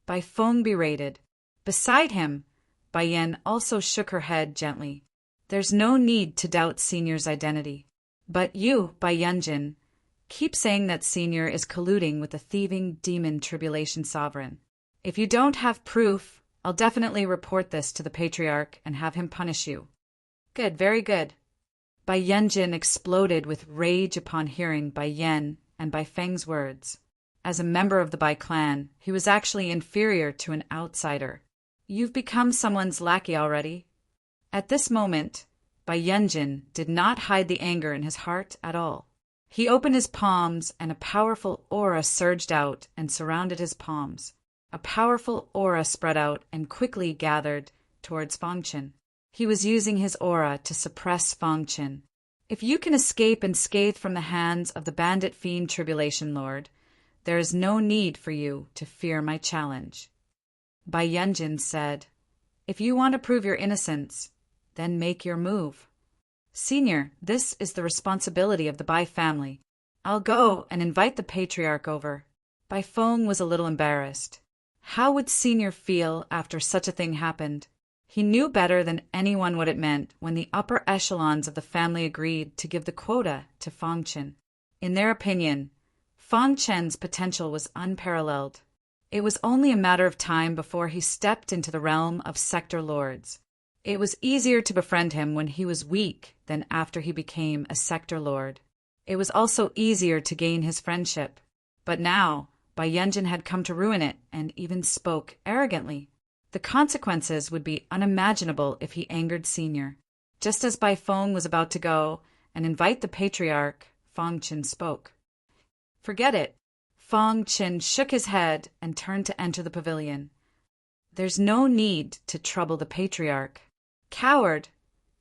Bai Feng berated. Beside him, Bai Yen also shook her head gently. There's no need to doubt Senior's identity. But you, Bai Yunjin, keep saying that Senior is colluding with the thieving demon Tribulation Sovereign. If you don't have proof, I'll definitely report this to the Patriarch and have him punish you. Good, very good. Bai Yunjin exploded with rage upon hearing Bai Yen and Bai Feng's words. As a member of the Bai clan, he was actually inferior to an outsider. You've become someone's lackey already. At this moment, Bai Yunjin did not hide the anger in his heart at all. He opened his palms and a powerful aura surged out and surrounded his palms. A powerful aura spread out and quickly gathered towards Fong Qin. He was using his aura to suppress Fong Qin. If you can escape unscathed from the hands of the bandit fiend Tribulation Lord, there is no need for you to fear my challenge. Bai Yunjin said, If you want to prove your innocence, then make your move. Senior, this is the responsibility of the Bai family. I'll go and invite the Patriarch over. Bai Feng was a little embarrassed. How would Senior feel after such a thing happened? He knew better than anyone what it meant when the upper echelons of the family agreed to give the quota to Fong Qin. In their opinion, Fong Chen's potential was unparalleled. It was only a matter of time before he stepped into the realm of sector lords. It was easier to befriend him when he was weak than after he became a sector lord. It was also easier to gain his friendship. But now, Bai Yanjin had come to ruin it and even spoke arrogantly. The consequences would be unimaginable if he angered Senior. Just as Bai Feng was about to go and invite the patriarch, Fang Qin spoke. Forget it. Fang Qin shook his head and turned to enter the pavilion. There's no need to trouble the patriarch. Coward!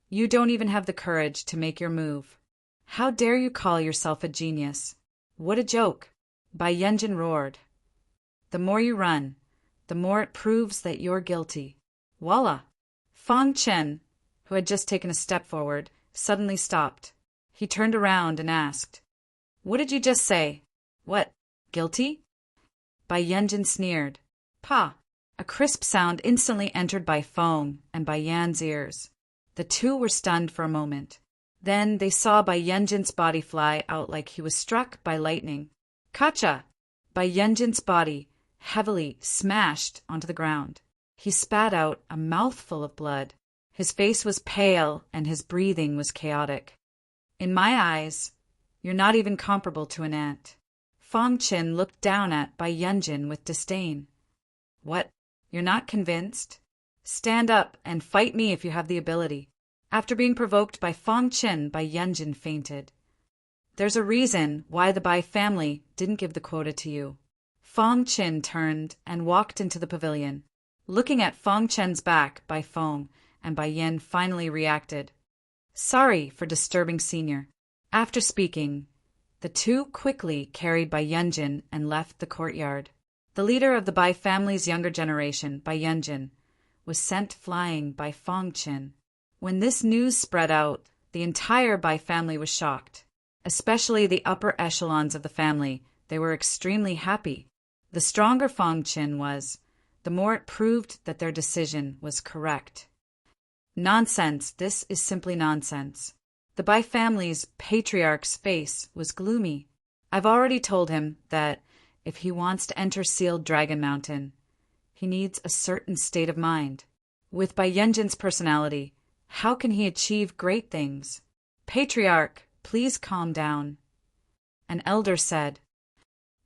You don't even have the courage to make your move. How dare you call yourself a genius? What a joke! Bai Yanjin roared. The more you run, the more it proves that you're guilty. Voila! Fang Chen, who had just taken a step forward, suddenly stopped. He turned around and asked, What did you just say? What, guilty? Bai Yanjin sneered. Pa! A crisp sound instantly entered Bai Feng and Bai Yan's ears. The two were stunned for a moment. Then they saw Bai Yanjin's body fly out like he was struck by lightning. Kacha! Bai Yanjin's body heavily smashed onto the ground. He spat out a mouthful of blood. His face was pale and his breathing was chaotic. In my eyes, you're not even comparable to an ant. Fang Qin looked down at Bai Yanjin with disdain. What? You're not convinced? Stand up and fight me if you have the ability. After being provoked by Fang Qin, Bai Yanjin fainted. There's a reason why the Bai family didn't give the quota to you. Fang Qin turned and walked into the pavilion. Looking at Fang Qin's back, Bai Feng and Bai Yan finally reacted. Sorry for disturbing Senior. After speaking, the two quickly carried Bai Yanjin and left the courtyard. The leader of the Bai family's younger generation, Bai Yanjin, was sent flying by Fang Qin. When this news spread out, the entire Bai family was shocked. Especially the upper echelons of the family, they were extremely happy. The stronger Fang Qin was, the more it proved that their decision was correct. Nonsense, this is simply nonsense. The Bai family's patriarch's face was gloomy. I've already told him that if he wants to enter Sealed Dragon Mountain, he needs a certain state of mind. With Bai Yanjin's personality, how can he achieve great things? Patriarch, please calm down. An elder said,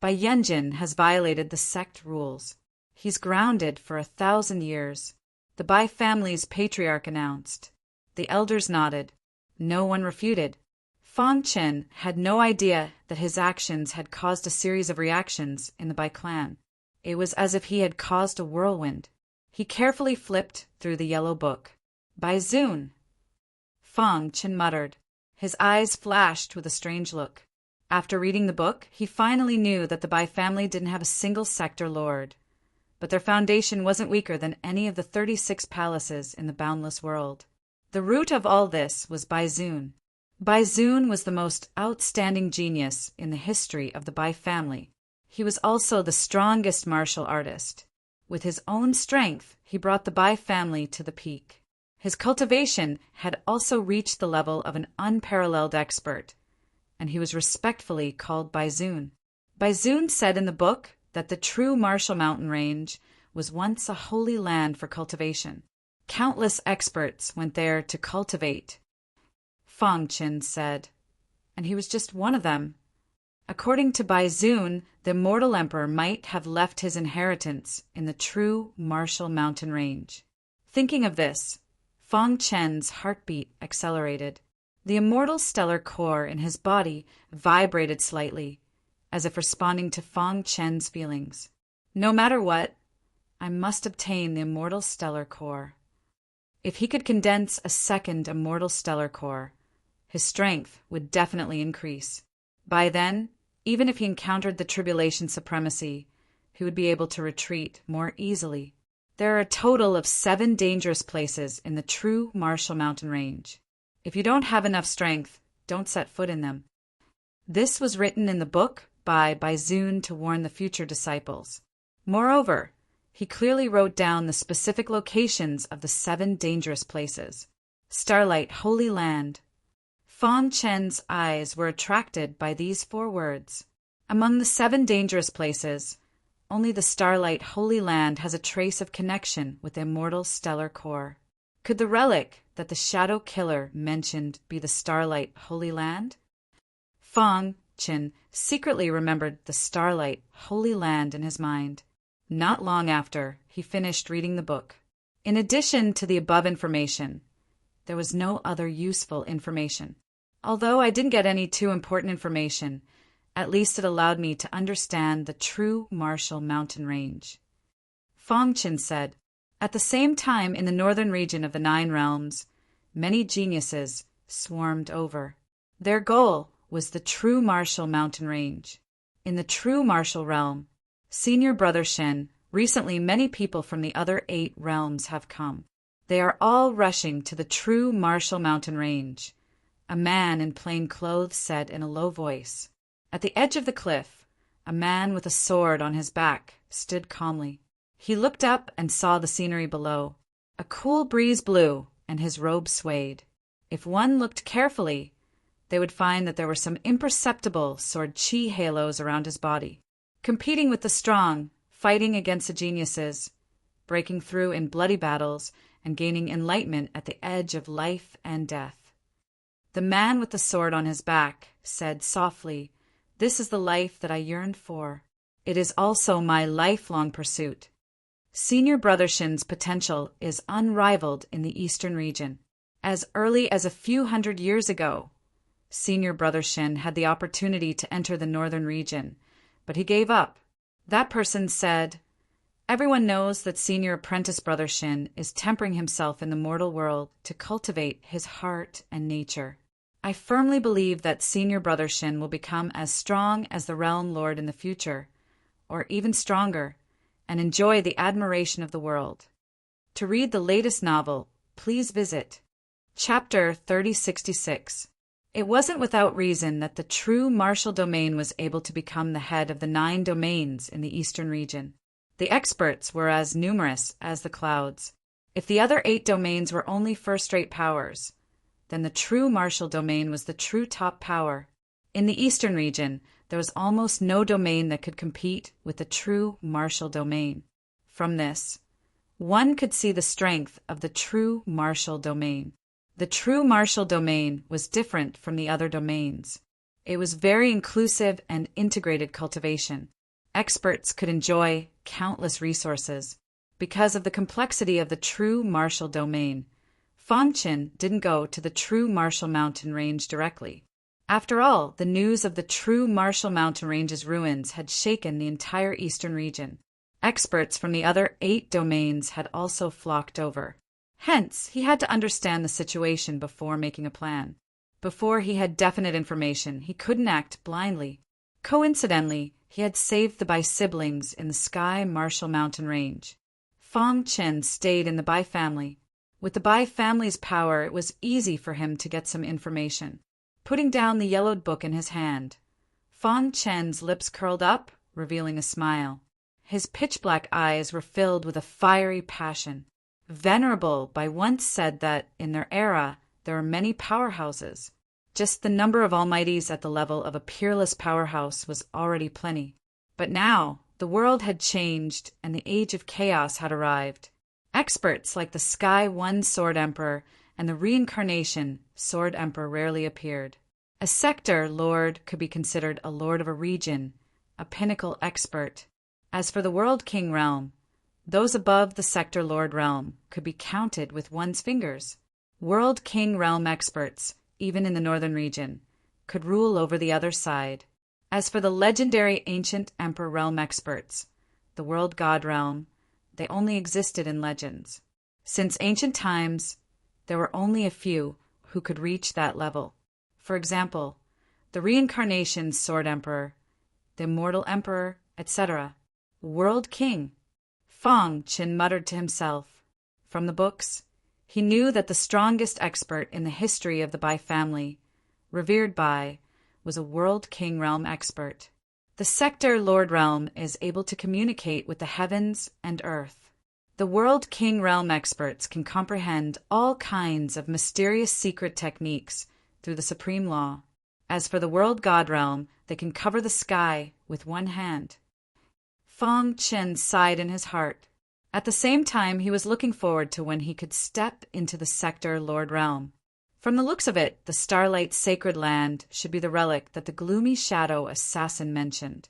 Bai Yanjin has violated the sect rules. He's grounded for 1,000 years. The Bai family's patriarch announced. The elders nodded. No one refuted. Fang Qin had no idea that his actions had caused a series of reactions in the Bai clan. It was as if he had caused a whirlwind. He carefully flipped through the yellow book. Bai Zun! Fang Qin muttered. His eyes flashed with a strange look. After reading the book, he finally knew that the Bai family didn't have a single sector lord. But their foundation wasn't weaker than any of the 36 palaces in the boundless world. The root of all this was Bai Zun. Bai Zun was the most outstanding genius in the history of the Bai family. He was also the strongest martial artist. With his own strength, he brought the Bai family to the peak. His cultivation had also reached the level of an unparalleled expert, and he was respectfully called Bai Zun. Bai Zun said in the book that the true Martial Mountain Range was once a holy land for cultivation. Countless experts went there to cultivate, Fang Qin said, and he was just one of them. According to Bai Zun, the immortal emperor might have left his inheritance in the true Martial Mountain Range. Thinking of this, Fang Qin's heartbeat accelerated. The immortal stellar core in his body vibrated slightly, as if responding to Fang Qin's feelings. No matter what, I must obtain the immortal stellar core. If he could condense a second immortal stellar core, his strength would definitely increase. By then, even if he encountered the tribulation supremacy, he would be able to retreat more easily. There are a total of 7 dangerous places in the true Martial Mountain Range. If you don't have enough strength, don't set foot in them. This was written in the book by Bai Zun to warn the future disciples. Moreover, he clearly wrote down the specific locations of the 7 dangerous places. Starlight Holy Land. Fang Qin's eyes were attracted by these 4 words. Among the 7 dangerous places, only the Starlight Holy Land has a trace of connection with the immortal stellar core. Could the relic that the Shadow Killer mentioned be the Starlight Holy Land? Fang Qin secretly remembered the Starlight Holy Land in his mind. Not long after he finished reading the book. In addition to the above information, there was no other useful information. Although I didn't get any too important information, at least it allowed me to understand the true martial mountain range. Fang Qin said, at the same time in the northern region of the 9 realms, many geniuses swarmed over. Their goal was the true martial mountain range. In the true martial realm, Senior Brother Shen, recently many people from the other 8 realms have come. They are all rushing to the true martial mountain range. A man in plain clothes said in a low voice. At the edge of the cliff, a man with a sword on his back stood calmly. He looked up and saw the scenery below. A cool breeze blew, and his robe swayed. If one looked carefully, they would find that there were some imperceptible sword chi halos around his body. Competing with the strong, fighting against the geniuses, breaking through in bloody battles, and gaining enlightenment at the edge of life and death. The man with the sword on his back said softly, "This is the life that I yearned for. It is also my lifelong pursuit." Senior Brother Shin's potential is unrivaled in the Eastern region. As early as a few hundred years ago, Senior Brother Shin had the opportunity to enter the Northern region, but he gave up. That person said, "Everyone knows that Senior Apprentice Brother Shin is tempering himself in the mortal world to cultivate his heart and nature. I firmly believe that Senior Brother Shin will become as strong as the Realm Lord in the future, or even stronger, and enjoy the admiration of the world." To read the latest novel, please visit Chapter 3066. It wasn't without reason that the true martial domain was able to become the head of the 9 domains in the Eastern region. The experts were as numerous as the clouds. If the other 8 domains were only first-rate powers, then the true martial domain was the true top power. In the Eastern region, there was almost no domain that could compete with the true martial domain. From this, one could see the strength of the true martial domain. The true martial domain was different from the other domains. It was very inclusive and integrated cultivation. Experts could enjoy countless resources. Because of the complexity of the true martial domain, Fang Qin didn't go to the true martial mountain range directly. After all, the news of the true martial mountain range's ruins had shaken the entire Eastern region. Experts from the other 8 domains had also flocked over. Hence, he had to understand the situation before making a plan. Before he had definite information, he couldn't act blindly. Coincidentally, he had saved the Bai siblings in the Sky Martial Mountain Range. Fang Qin stayed in the Bai family. With the Bai family's power, it was easy for him to get some information. Putting down the yellowed book in his hand, Fang Qin's lips curled up, revealing a smile. His pitch-black eyes were filled with a fiery passion. Venerable Bai once said that, in their era, there are many powerhouses. Just the number of almighties at the level of a peerless powerhouse was already plenty. But now, the world had changed and the age of chaos had arrived. Experts like the Sky One Sword Emperor and the Reincarnation Sword Emperor rarely appeared. A sector lord could be considered a lord of a region, a pinnacle expert. As for the World King realm, those above the sector lord realm could be counted with one's fingers. World King realm experts, even in the northern region, could rule over the other side. As for the legendary ancient emperor realm experts, the world god realm, they only existed in legends. Since ancient times, there were only a few who could reach that level. For example, the Reincarnation Sword Emperor, the Immortal Emperor, etc. World King. Fang Qin muttered to himself. From the books, he knew that the strongest expert in the history of the Bai family, revered Bai, was a World King realm expert. The sector Lord realm is able to communicate with the heavens and earth. The World King realm experts can comprehend all kinds of mysterious secret techniques through the supreme law. As for the World God realm, they can cover the sky with one hand. Fang Qin sighed in his heart. At the same time, he was looking forward to when he could step into the Sector Lord realm. From the looks of it, the Starlight Sacred Land should be the relic that the gloomy shadow assassin mentioned.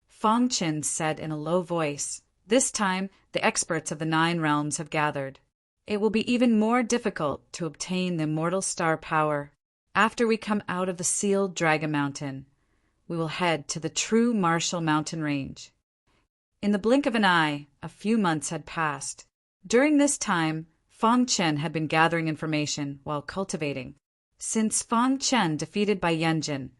Fong Qin said in a low voice, "This time, the experts of the 9 realms have gathered. It will be even more difficult to obtain the immortal star power. After we come out of the sealed Dragon Mountain, we will head to the true Martial Mountain Range." In the blink of an eye, a few months had passed. During this time, Fong Chen had been gathering information while cultivating. Since Fong Chen defeated Bai Yanjin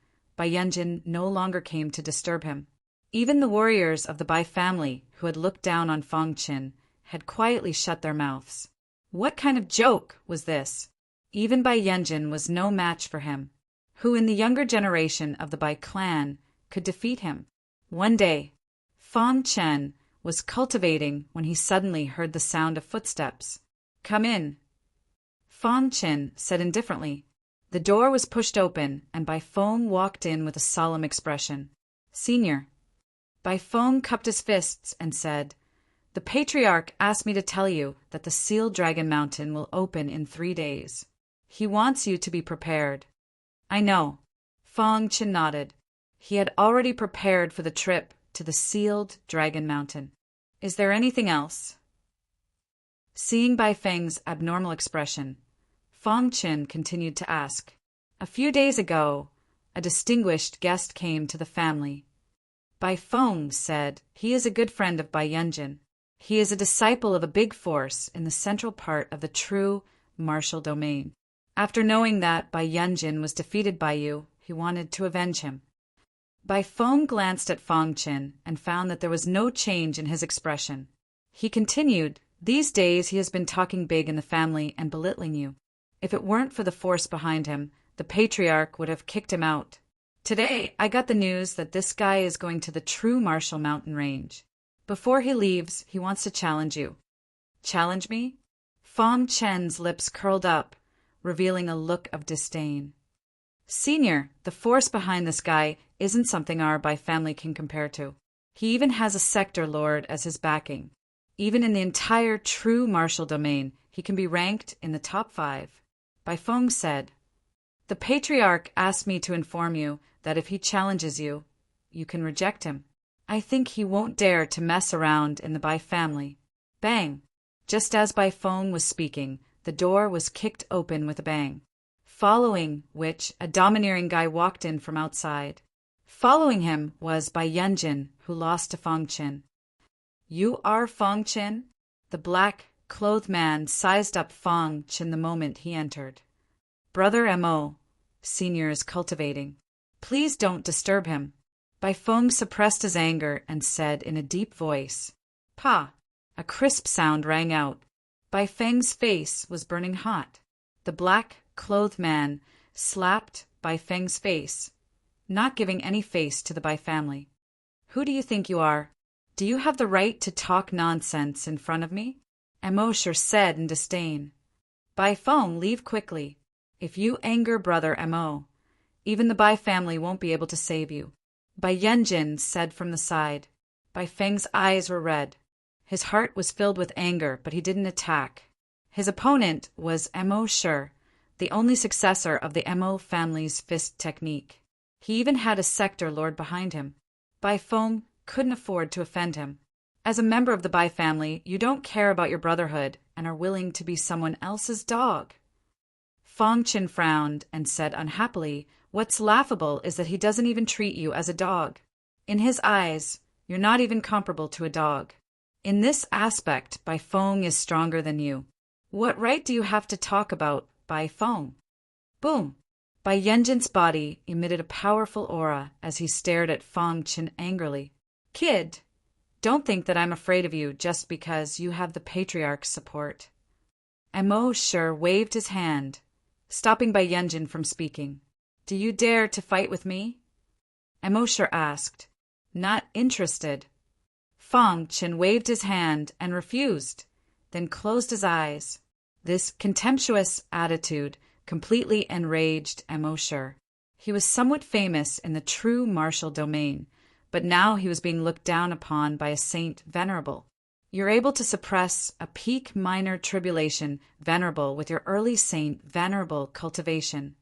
no longer came to disturb him. Even the warriors of the Bai family, who had looked down on Fong Chen, had quietly shut their mouths. What kind of joke was this? Even Bai Yanjin was no match for him. Who in the younger generation of the Bai clan could defeat him? One day, Fong Chen was cultivating when he suddenly heard the sound of footsteps. "Come in," Fong Chen said indifferently. The door was pushed open, and Bai Feng walked in with a solemn expression. "Senior." Bai Feng cupped his fists and said, "The Patriarch asked me to tell you that the sealed Dragon Mountain will open in 3 days. He wants you to be prepared." "I know." Fong Chen nodded. He had already prepared for the trip to the sealed Dragon Mountain. "Is there anything else?" Seeing Bai Feng's abnormal expression, Fong Chen continued to ask. "A few days ago, a distinguished guest came to the family. Bai Feng said he is a good friend of Bai Yanjin. He is a disciple of a big force in the central part of the true martial domain. After knowing that Bai Yanjin was defeated by you, he wanted to avenge him." Bai Feng glanced at Fong Chen and found that there was no change in his expression. He continued, "These days he has been talking big in the family and belittling you. If it weren't for the force behind him, the Patriarch would have kicked him out. Today, I got the news that this guy is going to the true Martial Mountain Range. Before he leaves, he wants to challenge you." "Challenge me?" Fong Chen's lips curled up, revealing a look of disdain. "Senior, the force behind this guy isn't something our Bai family can compare to. He even has a Sector Lord as his backing. Even in the entire true martial domain, he can be ranked in the top 5. Bai Feng said, "The Patriarch asked me to inform you that if he challenges you, you can reject him. I think he won't dare to mess around in the Bai family." Bang! Just as Bai Feng was speaking, the door was kicked open with a bang, following which a domineering guy walked in from outside. Following him was Bai Yanjin, who lost to Fong Chen. "You are Fong Chen?" The black-clothed man sized up Fong Chen the moment he entered. "Brother Mo, Senior is cultivating. Please don't disturb him." Bai Feng suppressed his anger and said in a deep voice, "Pa." A crisp sound rang out. Bai Feng's face was burning hot. The black-clothed man slapped Bai Feng's face, not giving any face to the Bai family. "Who do you think you are? Do you have the right to talk nonsense in front of me?" Mo sure said in disdain. "Bai Feng, leave quickly. If you anger Brother Mo, even the Bai family won't be able to save you." Bai Yanjin said from the side. Bai Feng's eyes were red. His heart was filled with anger, but he didn't attack. His opponent was Mo Sure, the only successor of the Mo family's fist technique. He even had a Sector Lord behind him. Bai Feng couldn't afford to offend him. As a member of the Bai family, you don't care about your brotherhood and are willing to be someone else's dog. Fong Chen frowned and said unhappily, "What's laughable is that he doesn't even treat you as a dog. In his eyes, you're not even comparable to a dog. In this aspect, Bai Feng is stronger than you. What right do you have to talk about Bai Feng?" Boom! Bai Yanjin's body emitted a powerful aura as he stared at Fong Chen angrily. "Kid, don't think that I'm afraid of you just because you have the Patriarch's support." Mo Sure waved his hand, stopping Bai Yanjin from speaking. "Do you dare to fight with me?" Mo Sure asked. "Not interested." Fong Chen waved his hand and refused, then closed his eyes. This contemptuous attitude completely enraged Mo Sure. He was somewhat famous in the true martial domain, but now he was being looked down upon by a saint venerable. You're able to suppress a peak minor tribulation venerable with your early saint venerable cultivation.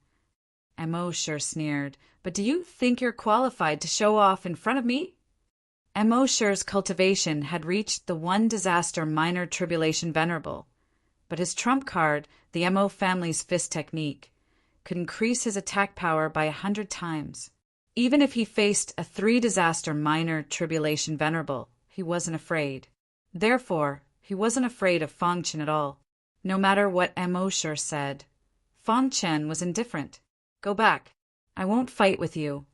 M.O. sure sneered, but do you think you're qualified to show off in front of me? M.O. sure's cultivation had reached the one disaster minor tribulation venerable, but his trump card, the M.O. family's fist technique, could increase his attack power by 100 times. Even if he faced a 3 disaster minor tribulation venerable, he wasn't afraid. Therefore, he wasn't afraid of Fong Chen at all. No matter what M.O. sure said, Fong Chen was indifferent. Go back. I won't fight with you.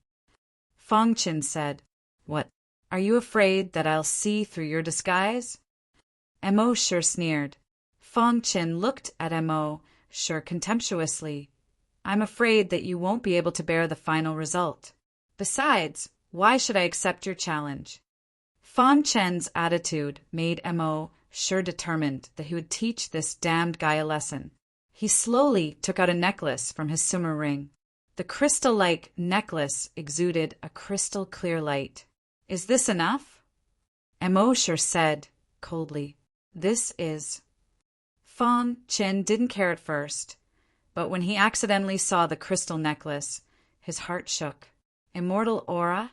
Fong Chen said, What? Are you afraid that I'll see through your disguise? M.O. sure sneered. Fong Chen looked at M.O. sure contemptuously. I'm afraid that you won't be able to bear the final result. Besides, why should I accept your challenge? Fong Chen's attitude made M.O. sure determined that he would teach this damned guy a lesson. He slowly took out a necklace from his sumo ring. The crystal-like necklace exuded a crystal-clear light. Is this enough? M.O. sure said, coldly. This is. Fong Chen didn't care at first, but when he accidentally saw the crystal necklace, his heart shook. Immortal aura?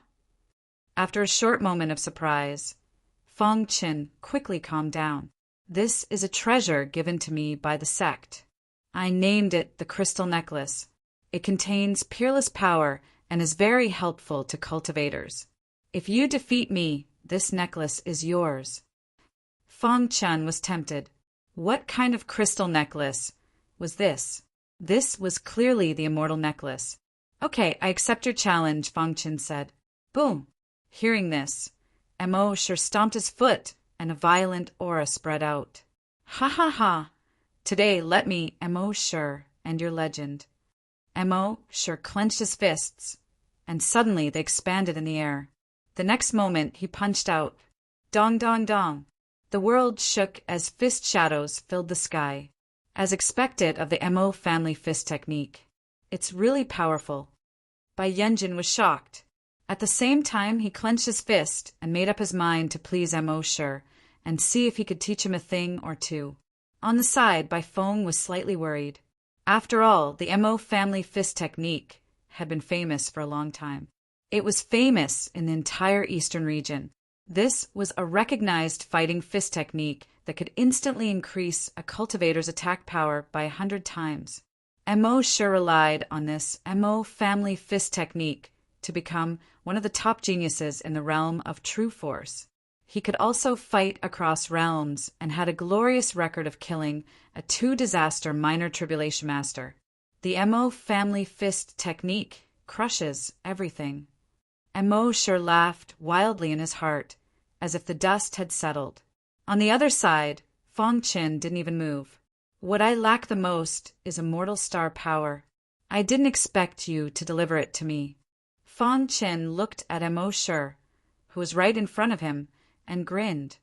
After a short moment of surprise, Fong Chen quickly calmed down. This is a treasure given to me by the sect. I named it the crystal necklace. It contains peerless power and is very helpful to cultivators. If you defeat me, this necklace is yours. Fong Chen was tempted. What kind of crystal necklace was this? This was clearly the immortal necklace. Okay, I accept your challenge, Fong Chen said. Boom! Hearing this, M.O. sure stomped his foot, and a violent aura spread out. Ha ha ha! Today let me, M.O. sure, end your legend. M.O. sure clenched his fists, and suddenly they expanded in the air. The next moment he punched out. Dong dong dong! The world shook as fist shadows filled the sky. As expected of the M.O. family fist technique. It's really powerful. Bai Yanjin was shocked. At the same time, he clenched his fist and made up his mind to please M.O. sure and see if he could teach him a thing or two. On the side, Bai Feng was slightly worried. After all, the M.O. family fist technique had been famous for a long time. It was famous in the entire eastern region. This was a recognized fighting fist technique that could instantly increase a cultivator's attack power by 100 times. M.O. sure relied on this M.O. family fist technique to become one of the top geniuses in the realm of true force. He could also fight across realms and had a glorious record of killing a 2-disaster minor tribulation master. The M.O. family fist technique crushes everything. M.O. sure laughed wildly in his heart, as if the dust had settled. On the other side, Fong Chen didn't even move. What I lack the most is immortal star power. I didn't expect you to deliver it to me. Fong Chen looked at M.O. sure, who was right in front of him, and grinned.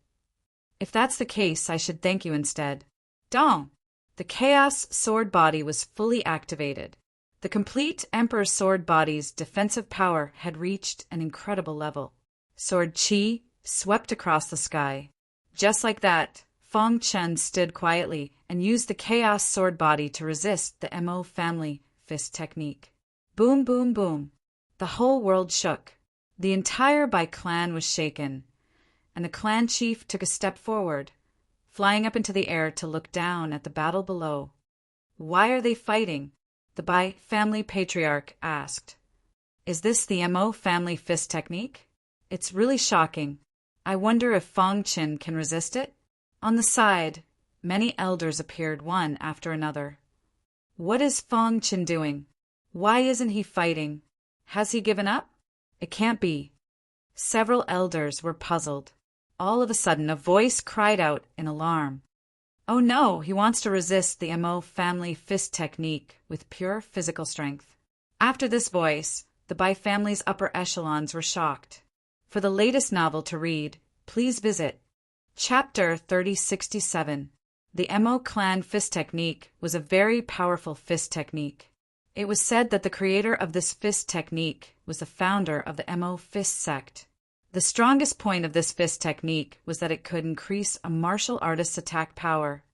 If that's the case, I should thank you instead. Dong! The Chaos Sword Body was fully activated. The complete Emperor Sword Body's defensive power had reached an incredible level. Sword Chi swept across the sky. Just like that, Fong Chen stood quietly and used the Chaos Sword Body to resist the M.O. family fist technique. Boom, boom, boom. The whole world shook. The entire Bai clan was shaken, and the clan chief took a step forward, flying up into the air to look down at the battle below. Why are they fighting? The Bai family patriarch asked. Is this the M.O. family fist technique? It's really shocking. I wonder if Fong Chen can resist it? On the side, many elders appeared one after another. What is Fong Chen doing? Why isn't he fighting? Has he given up? It can't be. Several elders were puzzled. All of a sudden, a voice cried out in alarm. Oh no, he wants to resist the M.O. family fist technique with pure physical strength. After this voice, the Bai family's upper echelons were shocked. For the latest novel to read, please visit Chapter 3067. The M.O. clan fist technique was a very powerful fist technique. It was said that the creator of this fist technique was the founder of the M.O. fist sect. The strongest point of this fist technique was that it could increase a martial artist's attack power.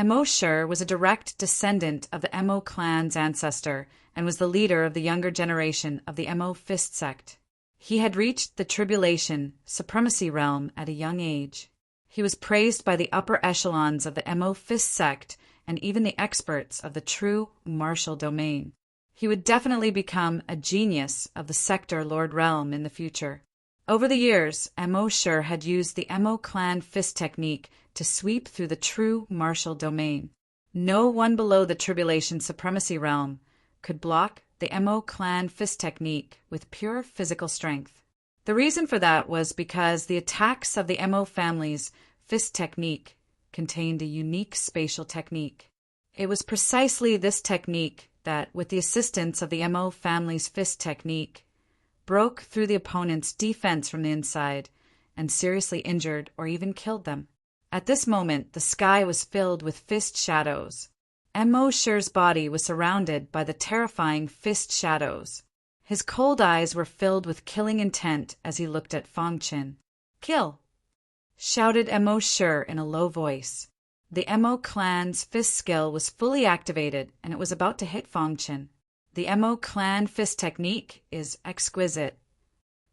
Mo Shur was a direct descendant of the Mo clan's ancestor and was the leader of the younger generation of the Mo fist sect. He had reached the tribulation supremacy realm at a young age. He was praised by the upper echelons of the Mo fist sect and even the experts of the true martial domain. He would definitely become a genius of the sector lord realm in the future. Over the years, Mo Shur had used the Mo clan fist technique to sweep through the true martial domain. No one below the tribulation supremacy realm could block the Mo clan fist technique with pure physical strength. The reason for that was because the attacks of the Mo family's fist technique contained a unique spatial technique. It was precisely this technique that, with the assistance of the Mo family's fist technique, broke through the opponent's defense from the inside and seriously injured or even killed them. At this moment, the sky was filled with fist shadows. Mo Shur's body was surrounded by the terrifying fist shadows. His cold eyes were filled with killing intent as he looked at Fang Qin. "Kill!" shouted Mo Shur in a low voice. The Mo clan's fist skill was fully activated and it was about to hit Fang Qin. The Mo clan fist technique is exquisite.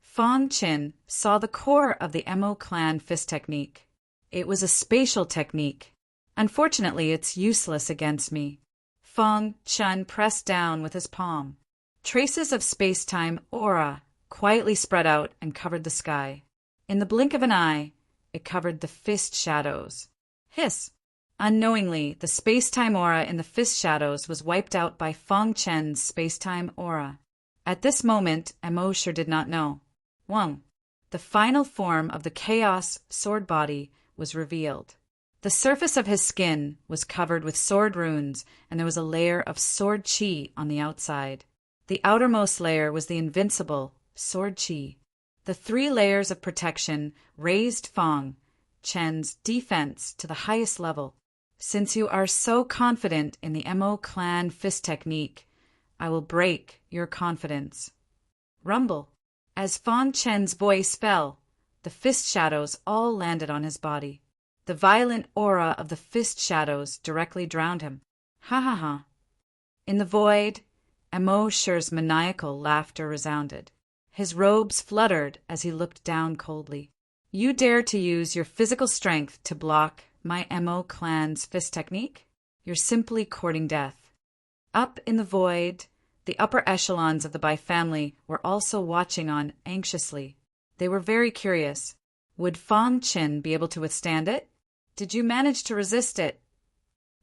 Fang Qin saw the core of the Mo clan fist technique. It was a spatial technique. Unfortunately, it's useless against me. Fang Qin pressed down with his palm. Traces of space-time aura quietly spread out and covered the sky. In the blink of an eye, it covered the fist shadows. Hiss! Unknowingly, the space-time aura in the fist shadows was wiped out by Fang Qin's space-time aura. At this moment, Mo Shur did not know. Wang, the final form of the chaos sword body, was revealed. The surface of his skin was covered with sword runes, and there was a layer of sword chi on the outside. The outermost layer was the invincible sword chi. The 3 layers of protection raised Fang Qin's defense to the highest level. Since you are so confident in the Mo clan fist technique, I will break your confidence. Rumble. As Fang Qin's voice fell, the fist shadows all landed on his body. The violent aura of the fist shadows directly drowned him. Ha ha ha. In the void, Mo Shur's maniacal laughter resounded. His robes fluttered as he looked down coldly. You dare to use your physical strength to block my Mo clan's fist technique? You're simply courting death. Up in the void, the upper echelons of the Bai family were also watching on anxiously. They were very curious. Would Fang Qin be able to withstand it? Did you manage to resist it?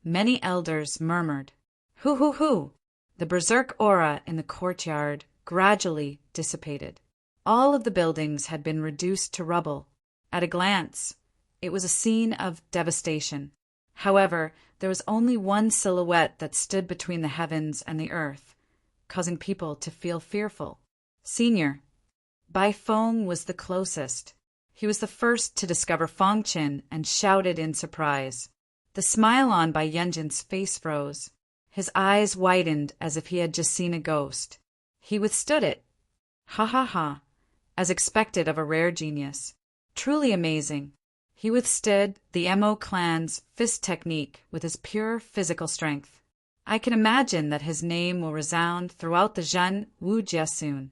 Many elders murmured. Hoo hoo hoo! The berserk aura in the courtyard gradually dissipated. All of the buildings had been reduced to rubble. At a glance, it was a scene of devastation. However, there was only one silhouette that stood between the heavens and the earth, causing people to feel fearful. Senior. Bai Feng was the closest. He was the first to discover Fang Qin and shouted in surprise. The smile on Bai Yanjin's face froze. His eyes widened as if he had just seen a ghost. He withstood it. Ha ha ha, as expected of a rare genius. Truly amazing. He withstood the Mo clan's fist technique with his pure physical strength. I can imagine that his name will resound throughout the Zhen Wujia soon.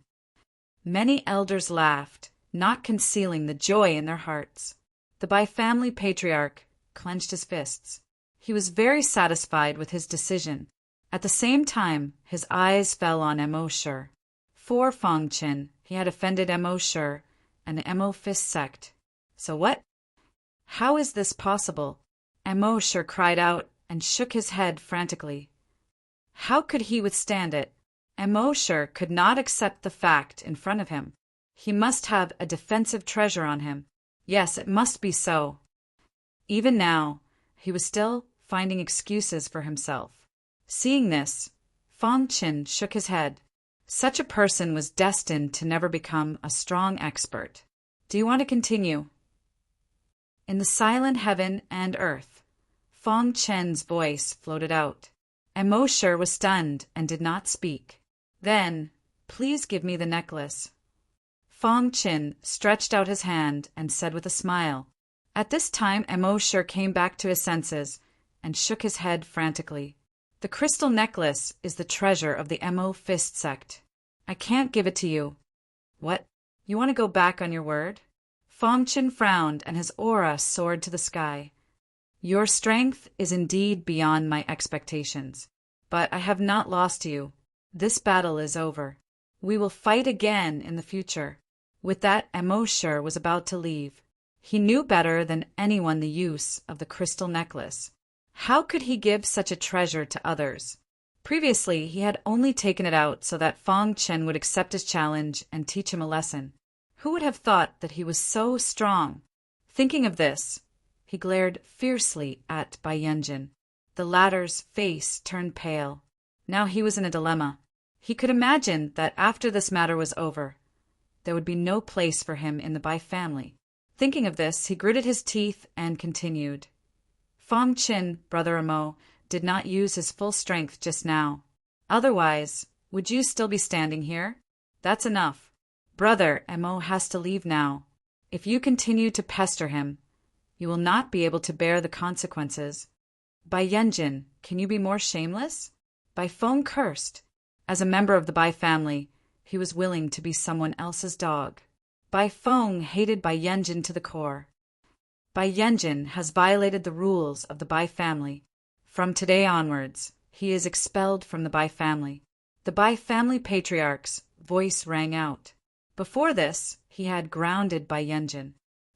Many elders laughed, not concealing the joy in their hearts. The Bai family patriarch clenched his fists. He was very satisfied with his decision. At the same time, his eyes fell on Mo Shur. For Fang Qin, he had offended Mo Shur and the Mo fist sect. So what? How is this possible? Mo Shur cried out and shook his head frantically. How could he withstand it? Mo Shur could not accept the fact in front of him. He must have a defensive treasure on him. Yes, it must be so. Even now, he was still finding excuses for himself. Seeing this, Fang Qin shook his head. Such a person was destined to never become a strong expert. Do you want to continue? In the silent heaven and earth, Fang Qin's voice floated out. Mo Shur was stunned and did not speak. Then, please give me the necklace. Fong Qin stretched out his hand and said with a smile. At this time, Mo Shi came back to his senses and shook his head frantically. The crystal necklace is the treasure of the Mo Fist sect. I can't give it to you. What? You want to go back on your word? Fong Qin frowned and his aura soared to the sky. Your strength is indeed beyond my expectations, but I have not lost you. This battle is over. We will fight again in the future. With that, Mo Shi was about to leave. He knew better than anyone the use of the crystal necklace. How could he give such a treasure to others? Previously, he had only taken it out so that Fong Qin would accept his challenge and teach him a lesson. Who would have thought that he was so strong? Thinking of this, he glared fiercely at Bai Yanjin. The latter's face turned pale. Now he was in a dilemma. He could imagine that after this matter was over, there would be no place for him in the Bai family. Thinking of this, he gritted his teeth and continued. Fong Qin, Brother Mo, did not use his full strength just now. Otherwise, would you still be standing here? That's enough. Brother Mo has to leave now. If you continue to pester him, you will not be able to bear the consequences. Bai Yanjin, can you be more shameless? Bai Feng cursed. As a member of the Bai family, he was willing to be someone else's dog. Bai Feng hated Bai Yanjin to the core. Bai Yanjin has violated the rules of the Bai family. From today onwards, he is expelled from the Bai family. The Bai family patriarch's voice rang out. Before this, he had grounded Bai Yanjin,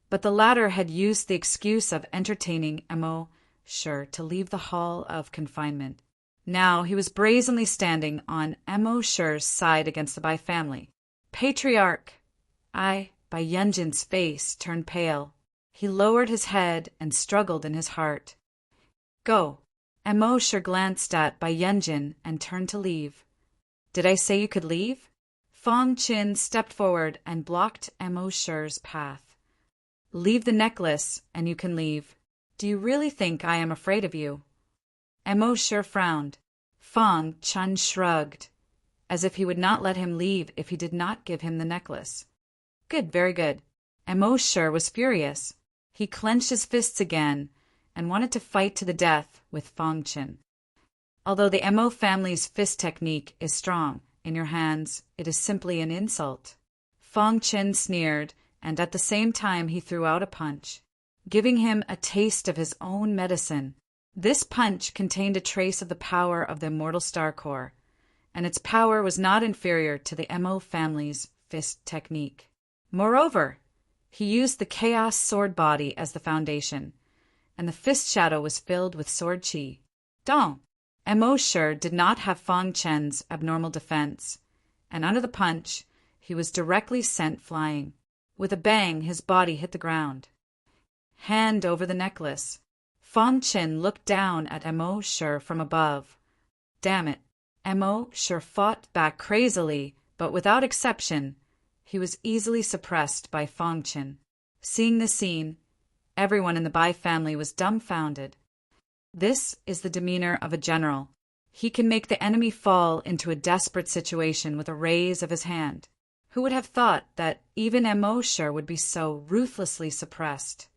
but the latter had used the excuse of entertaining Mo Shi to leave the hall of confinement. Now he was brazenly standing on Mo Shi's side against the Bai family. Patriarch! Bai Yanjin's face turned pale. He lowered his head and struggled in his heart. Go. Mo Shi glanced at Bai Yanjin and turned to leave. Did I say you could leave? Fong Qin stepped forward and blocked Mo Shi's path. Leave the necklace and you can leave. Do you really think I am afraid of you? Mo Shi frowned. Fong Qin shrugged, as if he would not let him leave if he did not give him the necklace. Good, very good. Mo Shi was furious. He clenched his fists again and wanted to fight to the death with Fong Qin. Although the Mo family's fist technique is strong, in your hands it is simply an insult. Fong Qin sneered, and at the same time he threw out a punch, giving him a taste of his own medicine. This punch contained a trace of the power of the immortal star core, and its power was not inferior to the Mo family's fist technique. Moreover, he used the chaos sword body as the foundation, and the fist shadow was filled with sword chi. Dong! Mo Shi did not have Fong Qin's abnormal defense, and under the punch, he was directly sent flying. With a bang, his body hit the ground. Hand over the necklace. Fong Qin looked down at Mo Shi from above. Damn it. Mo Shi fought back crazily, but without exception, he was easily suppressed by Fong Qin. Seeing this scene, everyone in the Bai family was dumbfounded. This is the demeanor of a general. He can make the enemy fall into a desperate situation with a raise of his hand. Who would have thought that even Mo Shi would be so ruthlessly suppressed?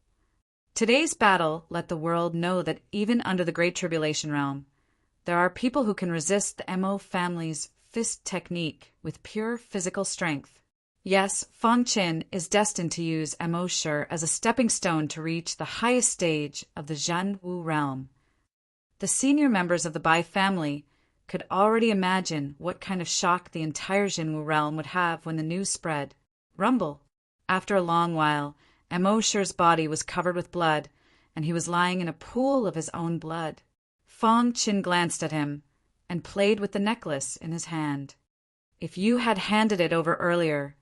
Today's battle let the world know that even under the Great Tribulation realm, there are people who can resist the Mo family's fist technique with pure physical strength. Yes, Fong Qin is destined to use Mo Shi as a stepping stone to reach the highest stage of the Zhenwu realm. The senior members of the Bai family could already imagine what kind of shock the entire Zhenwu realm would have when the news spread. Rumble. After a long while, Mo Shi's body was covered with blood, and he was lying in a pool of his own blood. Fong Qin glanced at him and played with the necklace in his hand. If you had handed it over earlier,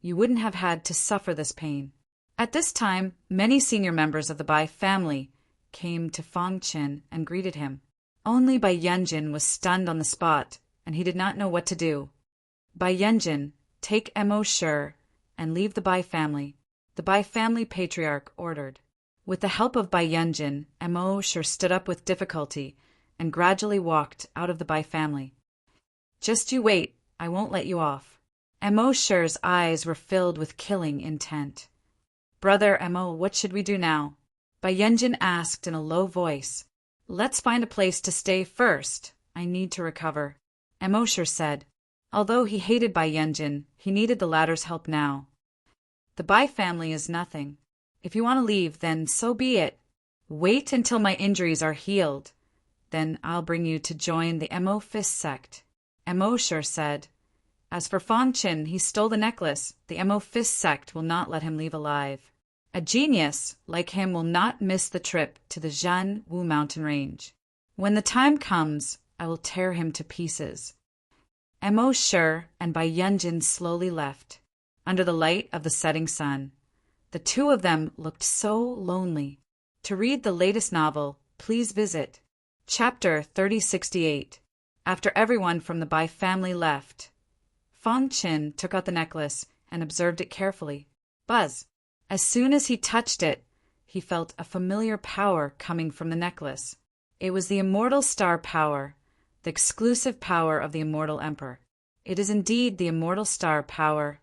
you wouldn't have had to suffer this pain. At this time, many senior members of the Bai family came to Fong Qin and greeted him. Only Bai Yanjin was stunned on the spot, and he did not know what to do. Bai Yanjin, take Mo Shi and leave the Bai family, the Bai family patriarch ordered. With the help of Bai Yanjin, Mo Shi stood up with difficulty and gradually walked out of the Bai family. Just you wait, I won't let you off. Emoshir's eyes were filled with killing intent. "Brother Emo, what should we do now?" Bayenjin asked in a low voice. "Let's find a place to stay first. I need to recover," Emoshir said. Although he hated Bayenjin, he needed the latter's help now. "The Bai family is nothing. If you want to leave, then so be it. Wait until my injuries are healed. Then I'll bring you to join the Emo Fist sect," Emoshir said. "As for Fangchen, he stole the necklace. The Emo Fist sect will not let him leave alive. A genius like him will not miss the trip to the Zhan Wu mountain range. When the time comes, I will tear him to pieces." Emoshir and Bayenjin slowly left, under the light of the setting sun. The two of them looked so lonely. To read the latest novel, please visit Chapter 3068. After everyone from the Bai family left, Fangchen took out the necklace and observed it carefully. Buzz! As soon as he touched it, he felt a familiar power coming from the necklace. It was the immortal star power, the exclusive power of the immortal emperor. It is indeed the immortal star power.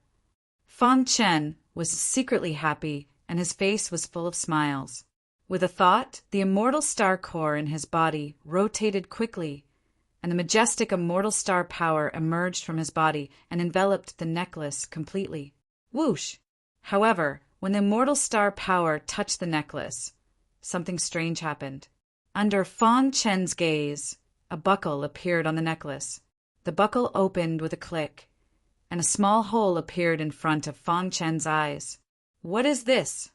Fangchen was secretly happy, and his face was full of smiles. With a thought, the immortal star core in his body rotated quickly, and the majestic immortal star power emerged from his body and enveloped the necklace completely. Whoosh! However, when the immortal star power touched the necklace, something strange happened. Under Fangchen's gaze, a buckle appeared on the necklace. The buckle opened with a click, and a small hole appeared in front of Fangchen's eyes. "What is this?"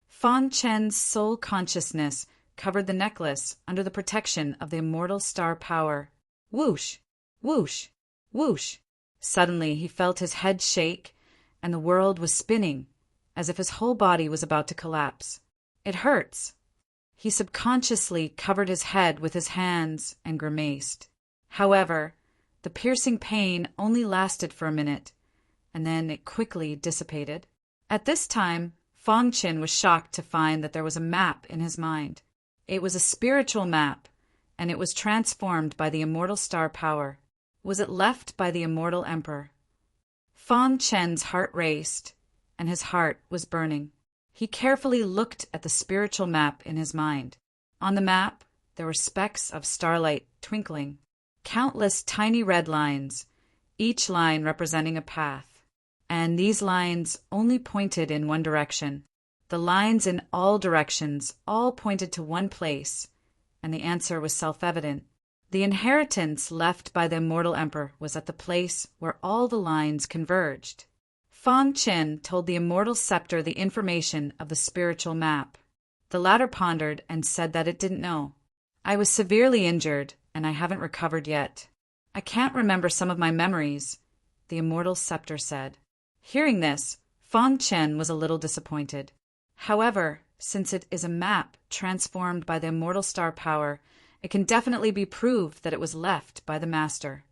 Fangchen's soul consciousness covered the necklace under the protection of the immortal star power. Whoosh! Whoosh! Whoosh! Suddenly he felt his head shake, and the world was spinning, as if his whole body was about to collapse. "It hurts." He subconsciously covered his head with his hands and grimaced. However, the piercing pain only lasted for a minute, and then it quickly dissipated. At this time, Fangchen was shocked to find that there was a map in his mind. It was a spiritual map, and it was transformed by the immortal star power. Was it left by the immortal emperor? Fangchen's heart raced, and his heart was burning. He carefully looked at the spiritual map in his mind. On the map, there were specks of starlight twinkling, countless tiny red lines, each line representing a path. And these lines only pointed in one direction. The lines in all directions all pointed to one place, and the answer was self-evident. The inheritance left by the immortal emperor was at the place where all the lines converged. Fangchen told the immortal scepter the information of the spiritual map. The latter pondered and said that it didn't know. "I was severely injured, and I haven't recovered yet. I can't remember some of my memories," the immortal scepter said. Hearing this, Fangchen was a little disappointed. However, since it is a map transformed by the immortal star power, it can definitely be proved that it was left by the master.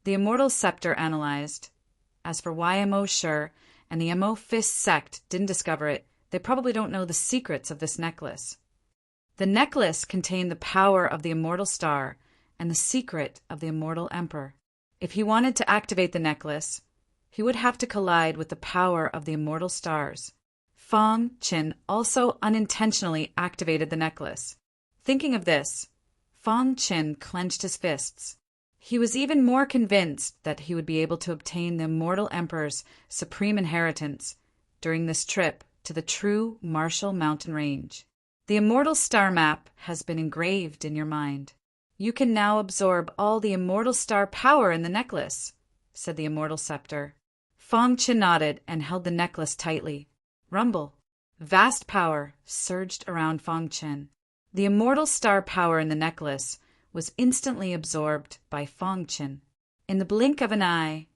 The immortal scepter analyzed. As for why Emoshir and the Emo Fist sect didn't discover it, they probably don't know the secrets of this necklace. The necklace contained the power of the immortal star and the secret of the immortal emperor. If he wanted to activate the necklace, he would have to collide with the power of the immortal stars. Fangchen also unintentionally activated the necklace. Thinking of this, Fangchen clenched his fists. He was even more convinced that he would be able to obtain the immortal emperor's supreme inheritance during this trip to the true Martial Mountain Range. The immortal star map has been engraved in your mind. You can now absorb all the immortal star power in the necklace, said the immortal scepter. Fangchen nodded and held the necklace tightly. Rumble. Vast power surged around Fangchen. The immortal star power in the necklace was instantly absorbed by Fangchen. In the blink of an eye,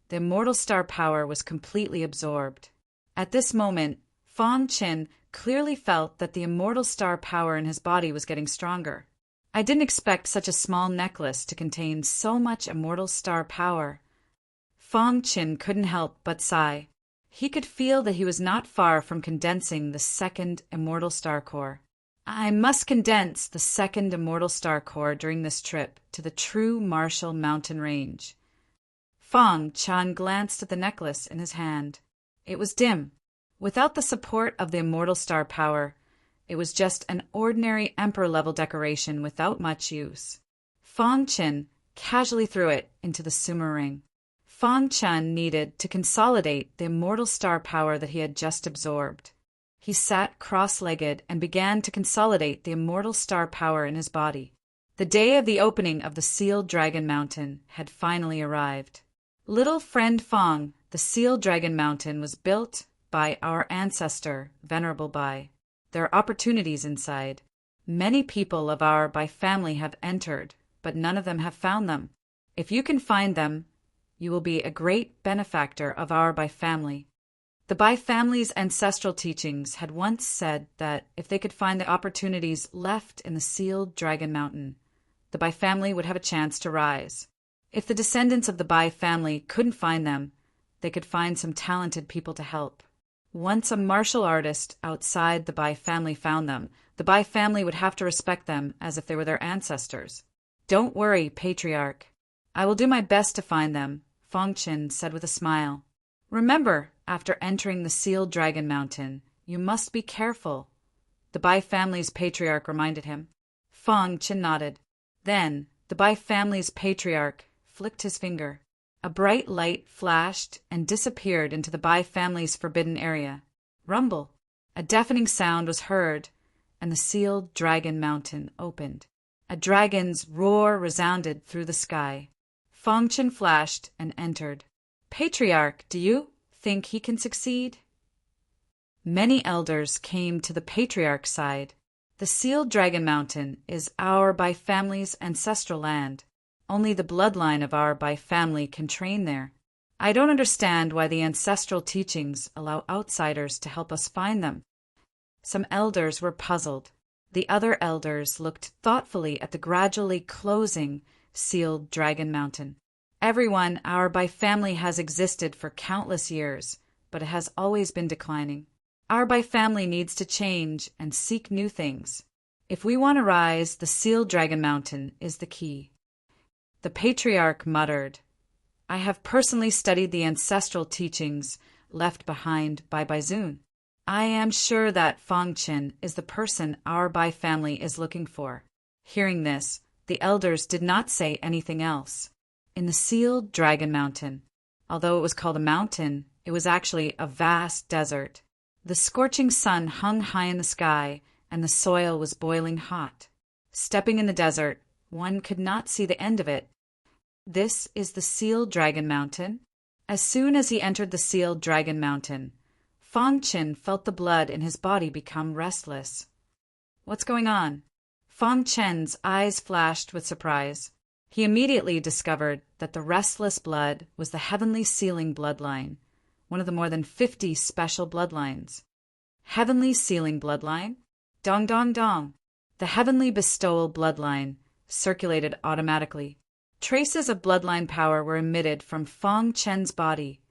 the immortal star power was completely absorbed. At this moment, Fangchen clearly felt that the immortal star power in his body was getting stronger. I didn't expect such a small necklace to contain so much immortal star power. Fangchen couldn't help but sigh. He could feel that he was not far from condensing the second immortal star core. I must condense the second immortal star core during this trip to the true Martial Mountain Range. Fang Chan glanced at the necklace in his hand. It was dim. Without the support of the immortal star power, it was just an ordinary emperor-level decoration without much use. Fang Chen casually threw it into the sumo ring. Fang Chen needed to consolidate the immortal star power that he had just absorbed. He sat cross-legged and began to consolidate the immortal star power in his body. The day of the opening of the sealed Dragon Mountain had finally arrived. Little friend Fang, the sealed Dragon Mountain was built by our ancestor, Venerable Bai. There are opportunities inside. Many people of our Bai family have entered, but none of them have found them. If you can find them, you will be a great benefactor of our Bai family. The Bai family's ancestral teachings had once said that if they could find the opportunities left in the sealed Dragon Mountain, the Bai family would have a chance to rise. If the descendants of the Bai family couldn't find them, they could find some talented people to help. Once a martial artist outside the Bai family found them, the Bai family would have to respect them as if they were their ancestors. Don't worry, Patriarch. I will do my best to find them, Fang Chen said with a smile. Remember, after entering the sealed Dragon Mountain, you must be careful. The Bai family's patriarch reminded him. Fang Chen nodded. Then, the Bai family's patriarch flicked his finger. A bright light flashed and disappeared into the Bai family's forbidden area. Rumble. A deafening sound was heard, and the sealed Dragon Mountain opened. A dragon's roar resounded through the sky. Fang Chen flashed and entered. Patriarch, do you think he can succeed? Many elders came to the Patriarch's side. The sealed Dragon Mountain is our Bai family's ancestral land. Only the bloodline of our Bai family can train there. I don't understand why the ancestral teachings allow outsiders to help us find them. Some elders were puzzled. The other elders looked thoughtfully at the gradually closing sealed Dragon Mountain. Everyone, our Bai family has existed for countless years, but it has always been declining. Our Bai family needs to change and seek new things. If we want to rise, the sealed Dragon Mountain is the key. The Patriarch muttered, I have personally studied the ancestral teachings left behind by Baizun. I am sure that Fang Chen is the person our Bai family is looking for. Hearing this, the elders did not say anything else. In the sealed Dragon Mountain, although it was called a mountain, it was actually a vast desert. The scorching sun hung high in the sky, and the soil was boiling hot. Stepping in the desert, one could not see the end of it. This is the sealed Dragon Mountain. As soon as he entered the sealed Dragon Mountain, Fang Chen felt the blood in his body become restless. What's going on? Fang Chen's eyes flashed with surprise. He immediately discovered that the restless blood was the heavenly sealing bloodline, one of the more than 50 special bloodlines. Heavenly sealing bloodline? Dong dong dong. The heavenly bestowal bloodline circulated automatically. Traces of bloodline power were emitted from Fang Chen's body,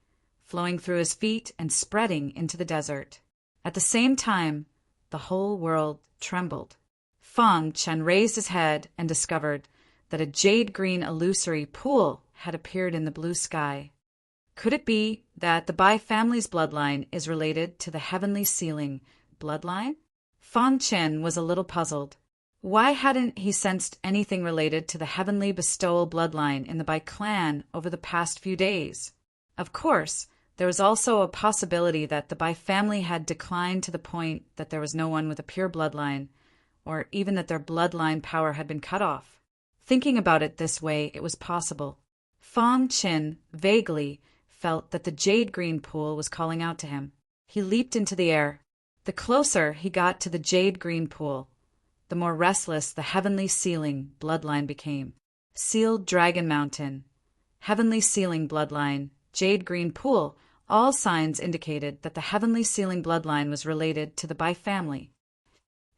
flowing through his feet and spreading into the desert. At the same time, the whole world trembled. Fang Chen raised his head and discovered that a jade-green illusory pool had appeared in the blue sky. Could it be that the Bai family's bloodline is related to the heavenly sealing bloodline? Fang Chen was a little puzzled. Why hadn't he sensed anything related to the heavenly bestowal bloodline in the Bai clan over the past few days? Of course, there was also a possibility that the Bai family had declined to the point that there was no one with a pure bloodline, or even that their bloodline power had been cut off. Thinking about it this way, it was possible. Fang Chen vaguely felt that the jade-green pool was calling out to him. He leaped into the air. The closer he got to the jade-green pool, the more restless the heavenly sealing bloodline became. Sealed Dragon Mountain, heavenly sealing bloodline, jade-green pool, all signs indicated that the heavenly sealing bloodline was related to the Bai family.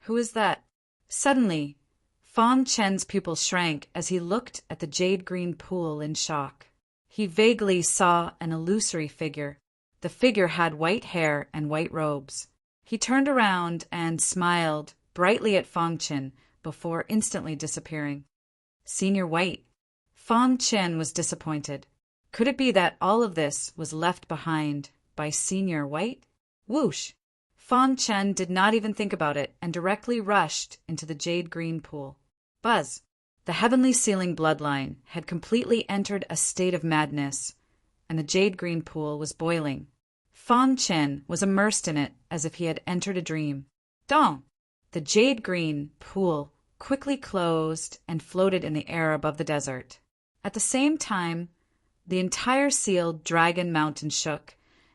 Who is that? Suddenly, Fang Chen's pupils shrank as he looked at the jade-green pool in shock. He vaguely saw an illusory figure. The figure had white hair and white robes. He turned around and smiled brightly at Fang Chen before instantly disappearing. Senior White. Fang Chen was disappointed. Could it be that all of this was left behind by Senior White? Whoosh! Fong Chen did not even think about it and directly rushed into the jade green pool. Buzz! The heavenly sealing bloodline had completely entered a state of madness, and the jade green pool was boiling. Fong Chen was immersed in it as if he had entered a dream. Dong! The jade green pool quickly closed and floated in the air above the desert. At the same time, the entire sealed dragon mountain shook,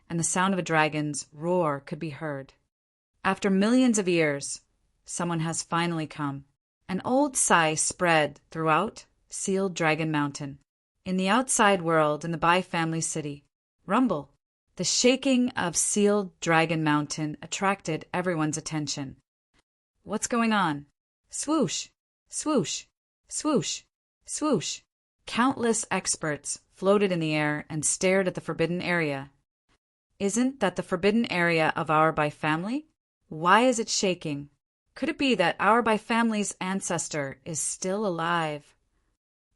and the sound of a dragon's roar could be heard. After millions of years, someone has finally come. An old sigh spread throughout sealed Dragon Mountain. In the outside world, in the Bai family city, rumble. The shaking of sealed Dragon Mountain attracted everyone's attention. What's going on? Swoosh, swoosh, swoosh, swoosh. Countless experts floated in the air and stared at the forbidden area. Isn't that the forbidden area of our Bai family? Why is it shaking? Could it be that our Bai family's ancestor is still alive?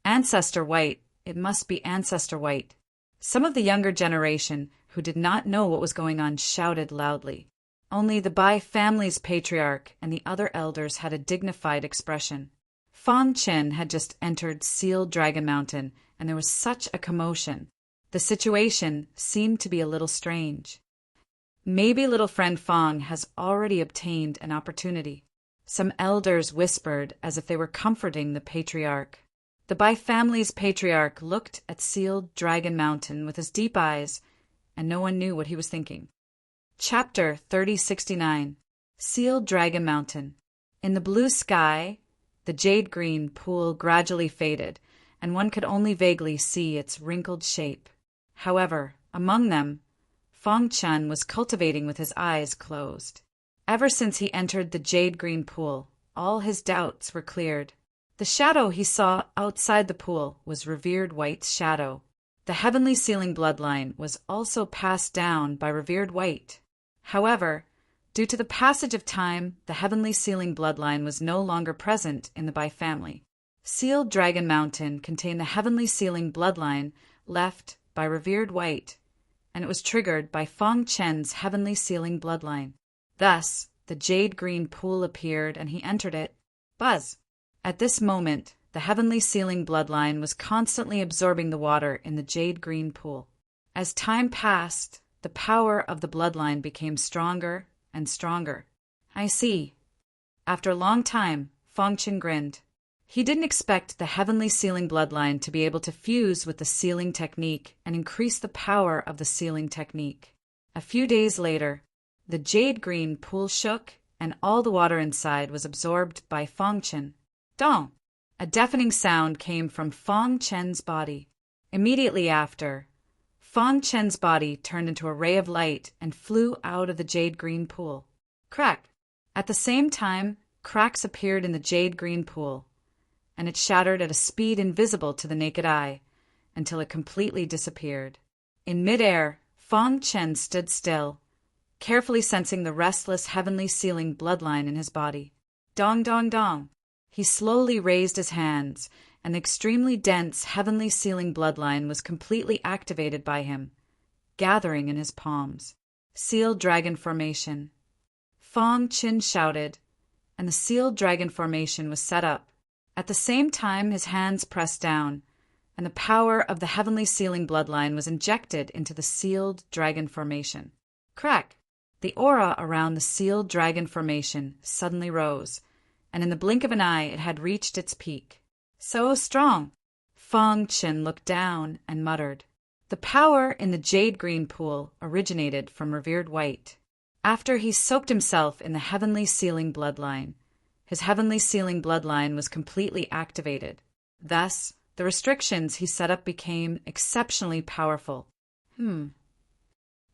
Ancestor White, it must be Ancestor White. Some of the younger generation who did not know what was going on shouted loudly. Only the Bai family's patriarch and the other elders had a dignified expression. Fong Chen had just entered sealed Dragon Mountain, and there was such a commotion. The situation seemed to be a little strange. Maybe little friend Fong has already obtained an opportunity. Some elders whispered as if they were comforting the patriarch. The Bai family's patriarch looked at sealed Dragon Mountain with his deep eyes, and no one knew what he was thinking. Chapter 3069. Sealed Dragon Mountain. In the blue sky, the jade-green pool gradually faded, and one could only vaguely see its wrinkled shape. However, among them, Fong Chen was cultivating with his eyes closed. Ever since he entered the jade-green pool, all his doubts were cleared. The shadow he saw outside the pool was revered White's shadow. The heavenly sealing bloodline was also passed down by revered White. However, due to the passage of time, the heavenly sealing bloodline was no longer present in the Bai family. Sealed Dragon Mountain contained the heavenly sealing bloodline left by revered White, and it was triggered by Fong Chen's heavenly sealing bloodline. Thus, the jade green pool appeared and he entered it. Buzz! At this moment, the heavenly sealing bloodline was constantly absorbing the water in the jade green pool. As time passed, the power of the bloodline became stronger and stronger. I see. After a long time, Fong Chen grinned. He didn't expect the heavenly sealing bloodline to be able to fuse with the sealing technique and increase the power of the sealing technique. A few days later, the jade green pool shook and all the water inside was absorbed by Fong Chen. Dong! A deafening sound came from Fong Chen's body. Immediately after, Fong Chen's body turned into a ray of light and flew out of the jade green pool. Crack! At the same time, cracks appeared in the jade green pool, and it shattered at a speed invisible to the naked eye, until it completely disappeared. In midair, Fong Chen stood still, carefully sensing the restless heavenly sealing bloodline in his body. Dong dong dong! He slowly raised his hands, and the extremely dense heavenly sealing bloodline was completely activated by him, gathering in his palms. Sealed Dragon Formation. Fong Chen shouted, and the sealed dragon formation was set up. At the same time, his hands pressed down, and the power of the heavenly sealing bloodline was injected into the sealed dragon formation. Crack! The aura around the sealed dragon formation suddenly rose, and in the blink of an eye it had reached its peak. So strong! Fong Chen looked down and muttered. The power in the jade green pool originated from revered White. After he soaked himself in the heavenly sealing bloodline, his heavenly sealing bloodline was completely activated. Thus, the restrictions he set up became exceptionally powerful.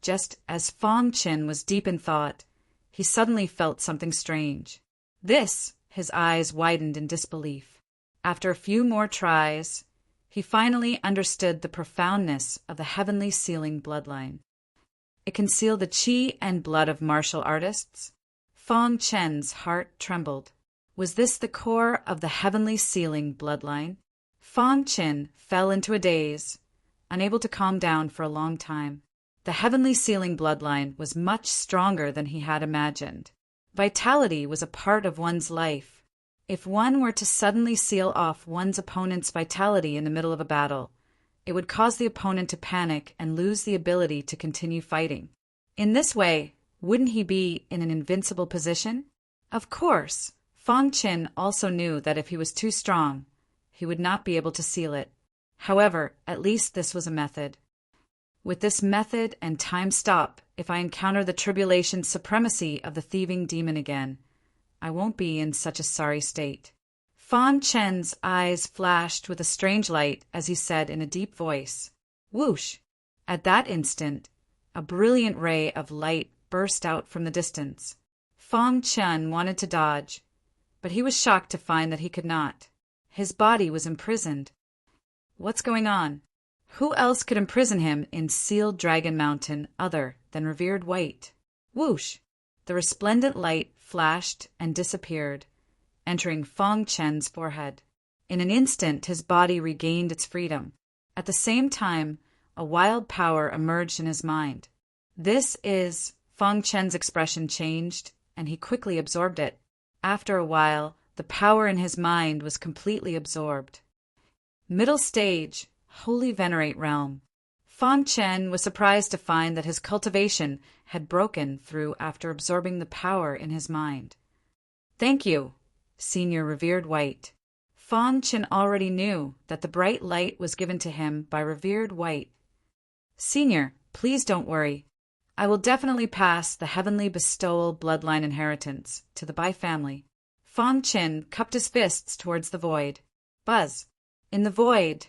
Just as Fong Chen was deep in thought, he suddenly felt something strange. His eyes widened in disbelief. After a few more tries, he finally understood the profoundness of the heavenly sealing bloodline. It concealed the qi and blood of martial artists. Fong Chen's heart trembled. Was this the core of the heavenly sealing bloodline? Fong Chen fell into a daze. unable to calm down for a long time. The heavenly sealing bloodline was much stronger than he had imagined. Vitality was a part of one's life. If one were to suddenly seal off one's opponent's vitality in the middle of a battle, it would cause the opponent to panic and lose the ability to continue fighting. In this way, wouldn't he be in an invincible position? Of course, Fong Qin also knew that if he was too strong, he would not be able to seal it. However, at least this was a method. With this method and time stop, if I encounter the tribulation supremacy of the thieving demon again, I won't be in such a sorry state. Fong Chen's eyes flashed with a strange light as he said in a deep voice, "Whoosh!" At that instant, a brilliant ray of light burst out from the distance. Fong Chen wanted to dodge, but he was shocked to find that he could not. His body was imprisoned. What's going on? Who else could imprison him in sealed Dragon Mountain other than revered White? Whoosh! The resplendent light flashed and disappeared, entering Fong Chen's forehead. In an instant, his body regained its freedom. At the same time, a wild power emerged in his mind. Fong Chen's expression changed, and he quickly absorbed it. After a while, the power in his mind was completely absorbed. Middle stage, Holy Venerate Realm. Fong Chen was surprised to find that his cultivation had broken through after absorbing the power in his mind. Thank you, Senior Revered White. Fong Chen already knew that the bright light was given to him by Revered White. Senior, please don't worry. I will definitely pass the heavenly bestowal bloodline inheritance to the Bai family. Fong Chen cupped his fists towards the void. Buzz. In the void,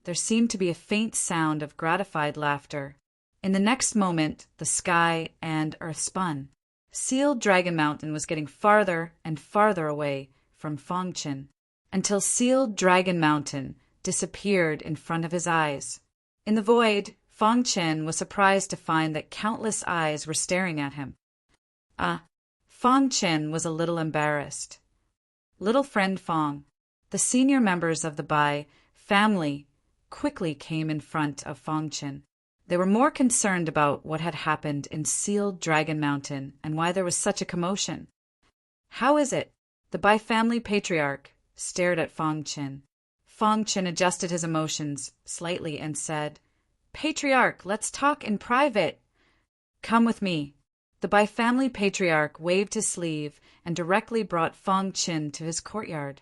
there seemed to be a faint sound of gratified laughter. In the next moment, the sky and earth spun. Sealed Dragon Mountain was getting farther and farther away from Fong Chen, until Sealed Dragon Mountain disappeared in front of his eyes. In the void, Fong Chen was surprised to find that countless eyes were staring at him. Fong Chen was a little embarrassed. Little friend Fong, the senior members of the Bai family quickly came in front of Fong Chen. They were more concerned about what had happened in Sealed Dragon Mountain and why there was such a commotion. How is it? The Bai family patriarch stared at Fong Chen. Fong Chen adjusted his emotions slightly and said, Patriarch, let's talk in private. Come with me. The Bai family patriarch waved his sleeve and directly brought Fong Chen to his courtyard.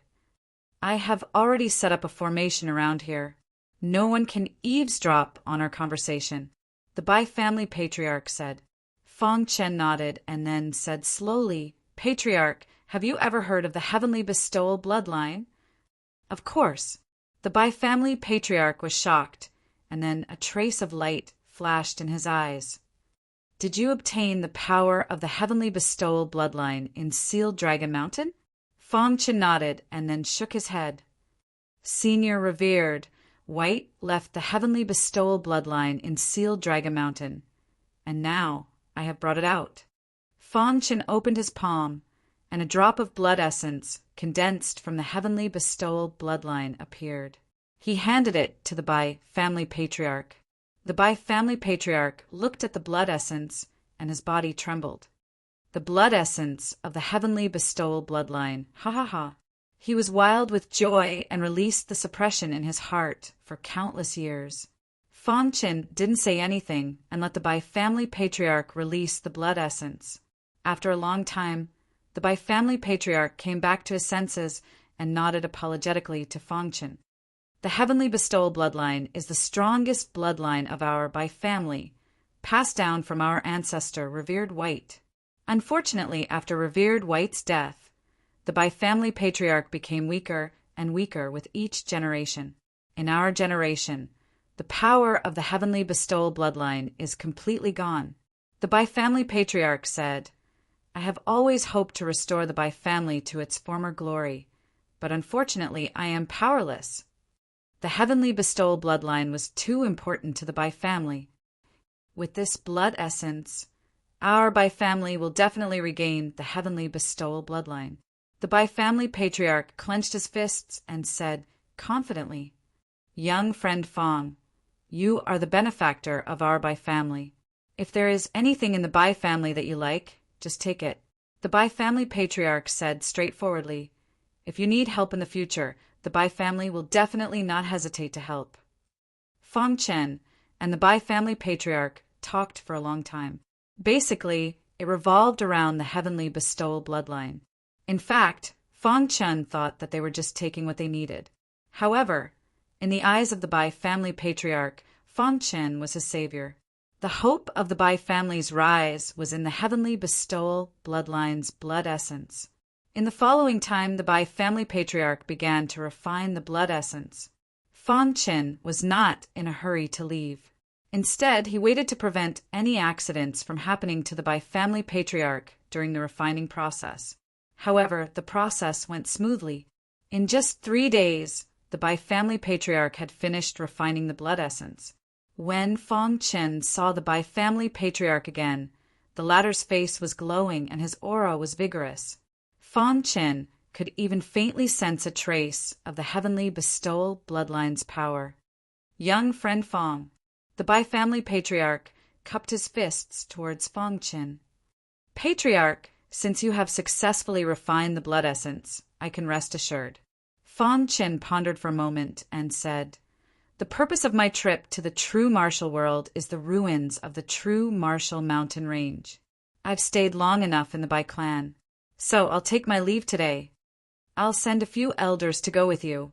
I have already set up a formation around here. No one can eavesdrop on our conversation, the Bai family patriarch said. Fong Chen nodded and then said slowly, Patriarch, have you ever heard of the heavenly bestowal bloodline? Of course. The Bai family patriarch was shocked, and then a trace of light flashed in his eyes. Did you obtain the power of the heavenly bestowal bloodline in Sealed Dragon Mountain? Fong Chen nodded and then shook his head. Senior Revered White left the heavenly bestowal bloodline in Sealed Dragon Mountain, and now I have brought it out. Fong Chen opened his palm, and a drop of blood essence condensed from the heavenly bestowal bloodline appeared. He handed it to the Bai family patriarch. The Bai family patriarch looked at the blood essence, and his body trembled. The blood essence of the heavenly bestowal bloodline. Ha ha ha. He was wild with joy and released the suppression in his heart for countless years. Fong Chen didn't say anything and let the Bai family patriarch release the blood essence. After a long time, the Bai family patriarch came back to his senses and nodded apologetically to Fong Chen. The heavenly bestowal bloodline is the strongest bloodline of our Bai family, passed down from our ancestor, Revered White. Unfortunately, after Revered White's death, the Bai family patriarch became weaker and weaker with each generation. In our generation, the power of the heavenly bestowal bloodline is completely gone. The Bai family patriarch said, I have always hoped to restore the Bai family to its former glory, but unfortunately I am powerless. The heavenly bestowal bloodline was too important to the Bai family. With this blood essence, our Bai family will definitely regain the heavenly bestowal bloodline. The Bai family patriarch clenched his fists and said confidently, Young friend Fong, You are the benefactor of our Bai family. If there is anything in the Bai family that you like, just take it. The Bai family patriarch said straightforwardly, if you need help in the future, the Bai family will definitely not hesitate to help. Fong Chen and the Bai family patriarch talked for a long time. Basically, it revolved around the heavenly bestowal bloodline. In fact, Fong Chen thought that they were just taking what they needed. However, in the eyes of the Bai family patriarch, Fong Chen was his savior. The hope of the Bai family's rise was in the heavenly bestowal bloodline's blood essence. In the following time, the Bai family patriarch began to refine the blood essence. Fong Chen was not in a hurry to leave. Instead, he waited to prevent any accidents from happening to the Bai family patriarch during the refining process. However, the process went smoothly. In just 3 days, the Bai family patriarch had finished refining the blood essence. When Fong Chen saw the Bai family patriarch again, the latter's face was glowing and his aura was vigorous. Fong Chen could even faintly sense a trace of the heavenly bestowal bloodline's power. Young friend Fong, the Bai family patriarch cupped his fists towards Fong Chen. Patriarch, since you have successfully refined the blood essence, I can rest assured. Fong Chen pondered for a moment and said, the purpose of my trip to the true martial world is the ruins of the true martial mountain range. I've stayed long enough in the Bai clan, so I'll take my leave today. I'll send a few elders to go with you.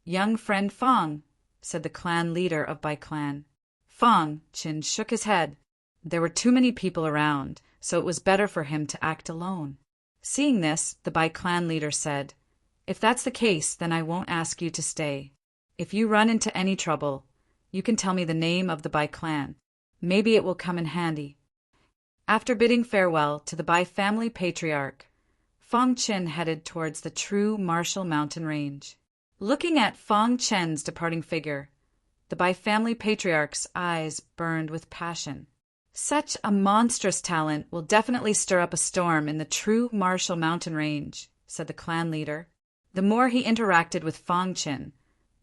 Young friend Fong, said the clan leader of Bai clan. Fong Chen shook his head. There were too many people around, so it was better for him to act alone. Seeing this, the Bai clan leader said, if that's the case, then I won't ask you to stay. If you run into any trouble, you can tell me the name of the Bai clan. Maybe it will come in handy. After bidding farewell to the Bai family patriarch, Fong Chen headed towards the true martial mountain range. Looking at Fong Chen's departing figure, the Bai family patriarch's eyes burned with passion. Such a monstrous talent will definitely stir up a storm in the true martial mountain range, said the clan leader. The more he interacted with Fong Chen,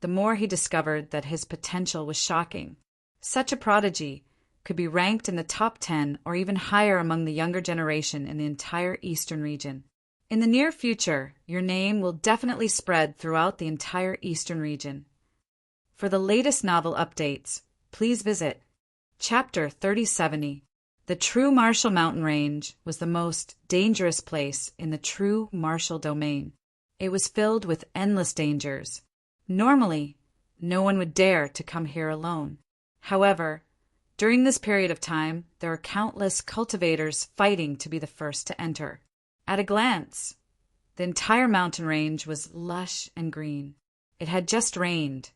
the more he discovered that his potential was shocking. Such a prodigy could be ranked in the top 10 or even higher among the younger generation in the entire eastern region. In the near future, your name will definitely spread throughout the entire eastern region. For the latest novel updates, please visit Chapter 3070. The true martial mountain range was the most dangerous place in the true martial domain. It was filled with endless dangers. Normally, no one would dare to come here alone. However, during this period of time, there are countless cultivators fighting to be the first to enter. At a glance, the entire mountain range was lush and green. It had just rained,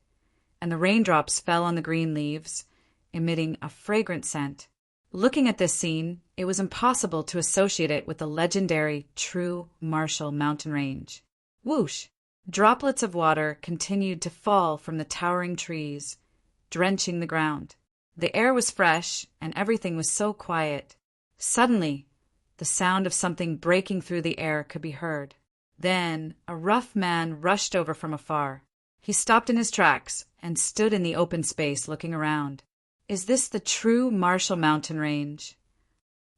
and the raindrops fell on the green leaves, emitting a fragrant scent. Looking at this scene, it was impossible to associate it with the legendary true martial mountain range. Whoosh! Droplets of water continued to fall from the towering trees, drenching the ground. The air was fresh, and everything was so quiet. Suddenly, the sound of something breaking through the air could be heard. Then, a rough man rushed over from afar. He stopped in his tracks and stood in the open space looking around. Is this the true martial mountain range?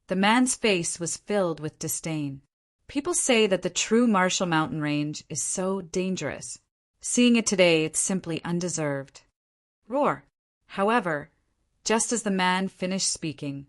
The man's face was filled with disdain. People say that the true martial mountain range is so dangerous. Seeing it today, it's simply undeserved. Roar! However, just as the man finished speaking,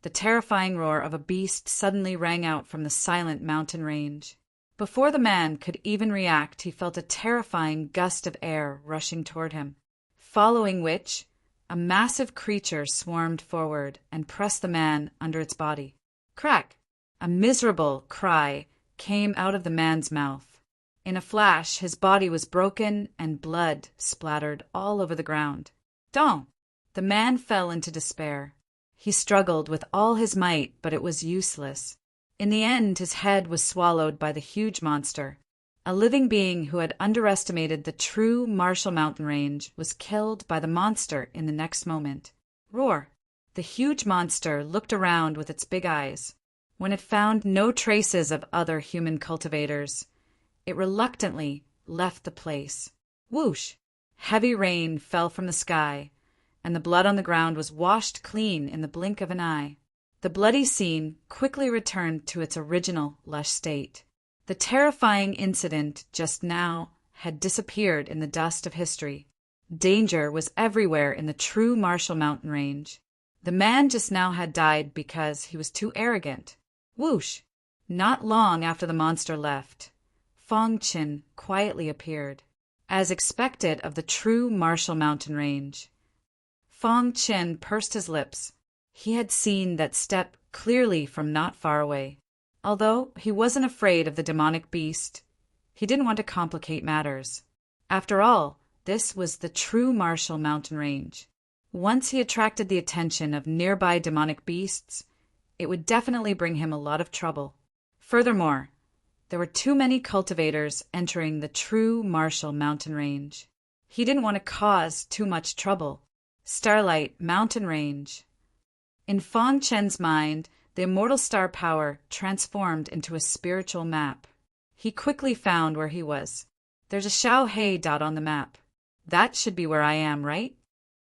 the terrifying roar of a beast suddenly rang out from the silent mountain range. Before the man could even react, he felt a terrifying gust of air rushing toward him, following which, a massive creature swarmed forward and pressed the man under its body. Crack! A miserable cry came out of the man's mouth. In a flash, his body was broken and blood splattered all over the ground. Dong! The man fell into despair. He struggled with all his might, but it was useless. In the end, his head was swallowed by the huge monster. A living being who had underestimated the true martial mountain range was killed by the monster in the next moment. Roar! The huge monster looked around with its big eyes. When it found no traces of other human cultivators, it reluctantly left the place. Whoosh! Heavy rain fell from the sky, and the blood on the ground was washed clean in the blink of an eye. The bloody scene quickly returned to its original lush state. The terrifying incident just now had disappeared in the dust of history. Danger was everywhere in the true Marshall Mountain Range. The man just now had died because he was too arrogant. Whoosh! Not long after the monster left, Fong Chin quietly appeared. As expected of the true Marshall Mountain Range, Fong Chin pursed his lips. He had seen that step clearly from not far away. Although he wasn't afraid of the demonic beast, he didn't want to complicate matters. After all, this was the true Marshall Mountain Range. Once he attracted the attention of nearby demonic beasts, it would definitely bring him a lot of trouble. Furthermore, there were too many cultivators entering the true Marshall Mountain Range. He didn't want to cause too much trouble. Starlight Mountain Range. In Fong Chen's mind, the immortal star power transformed into a spiritual map. He quickly found where he was. There's a Xiao Hei dot on the map. That should be where I am, right?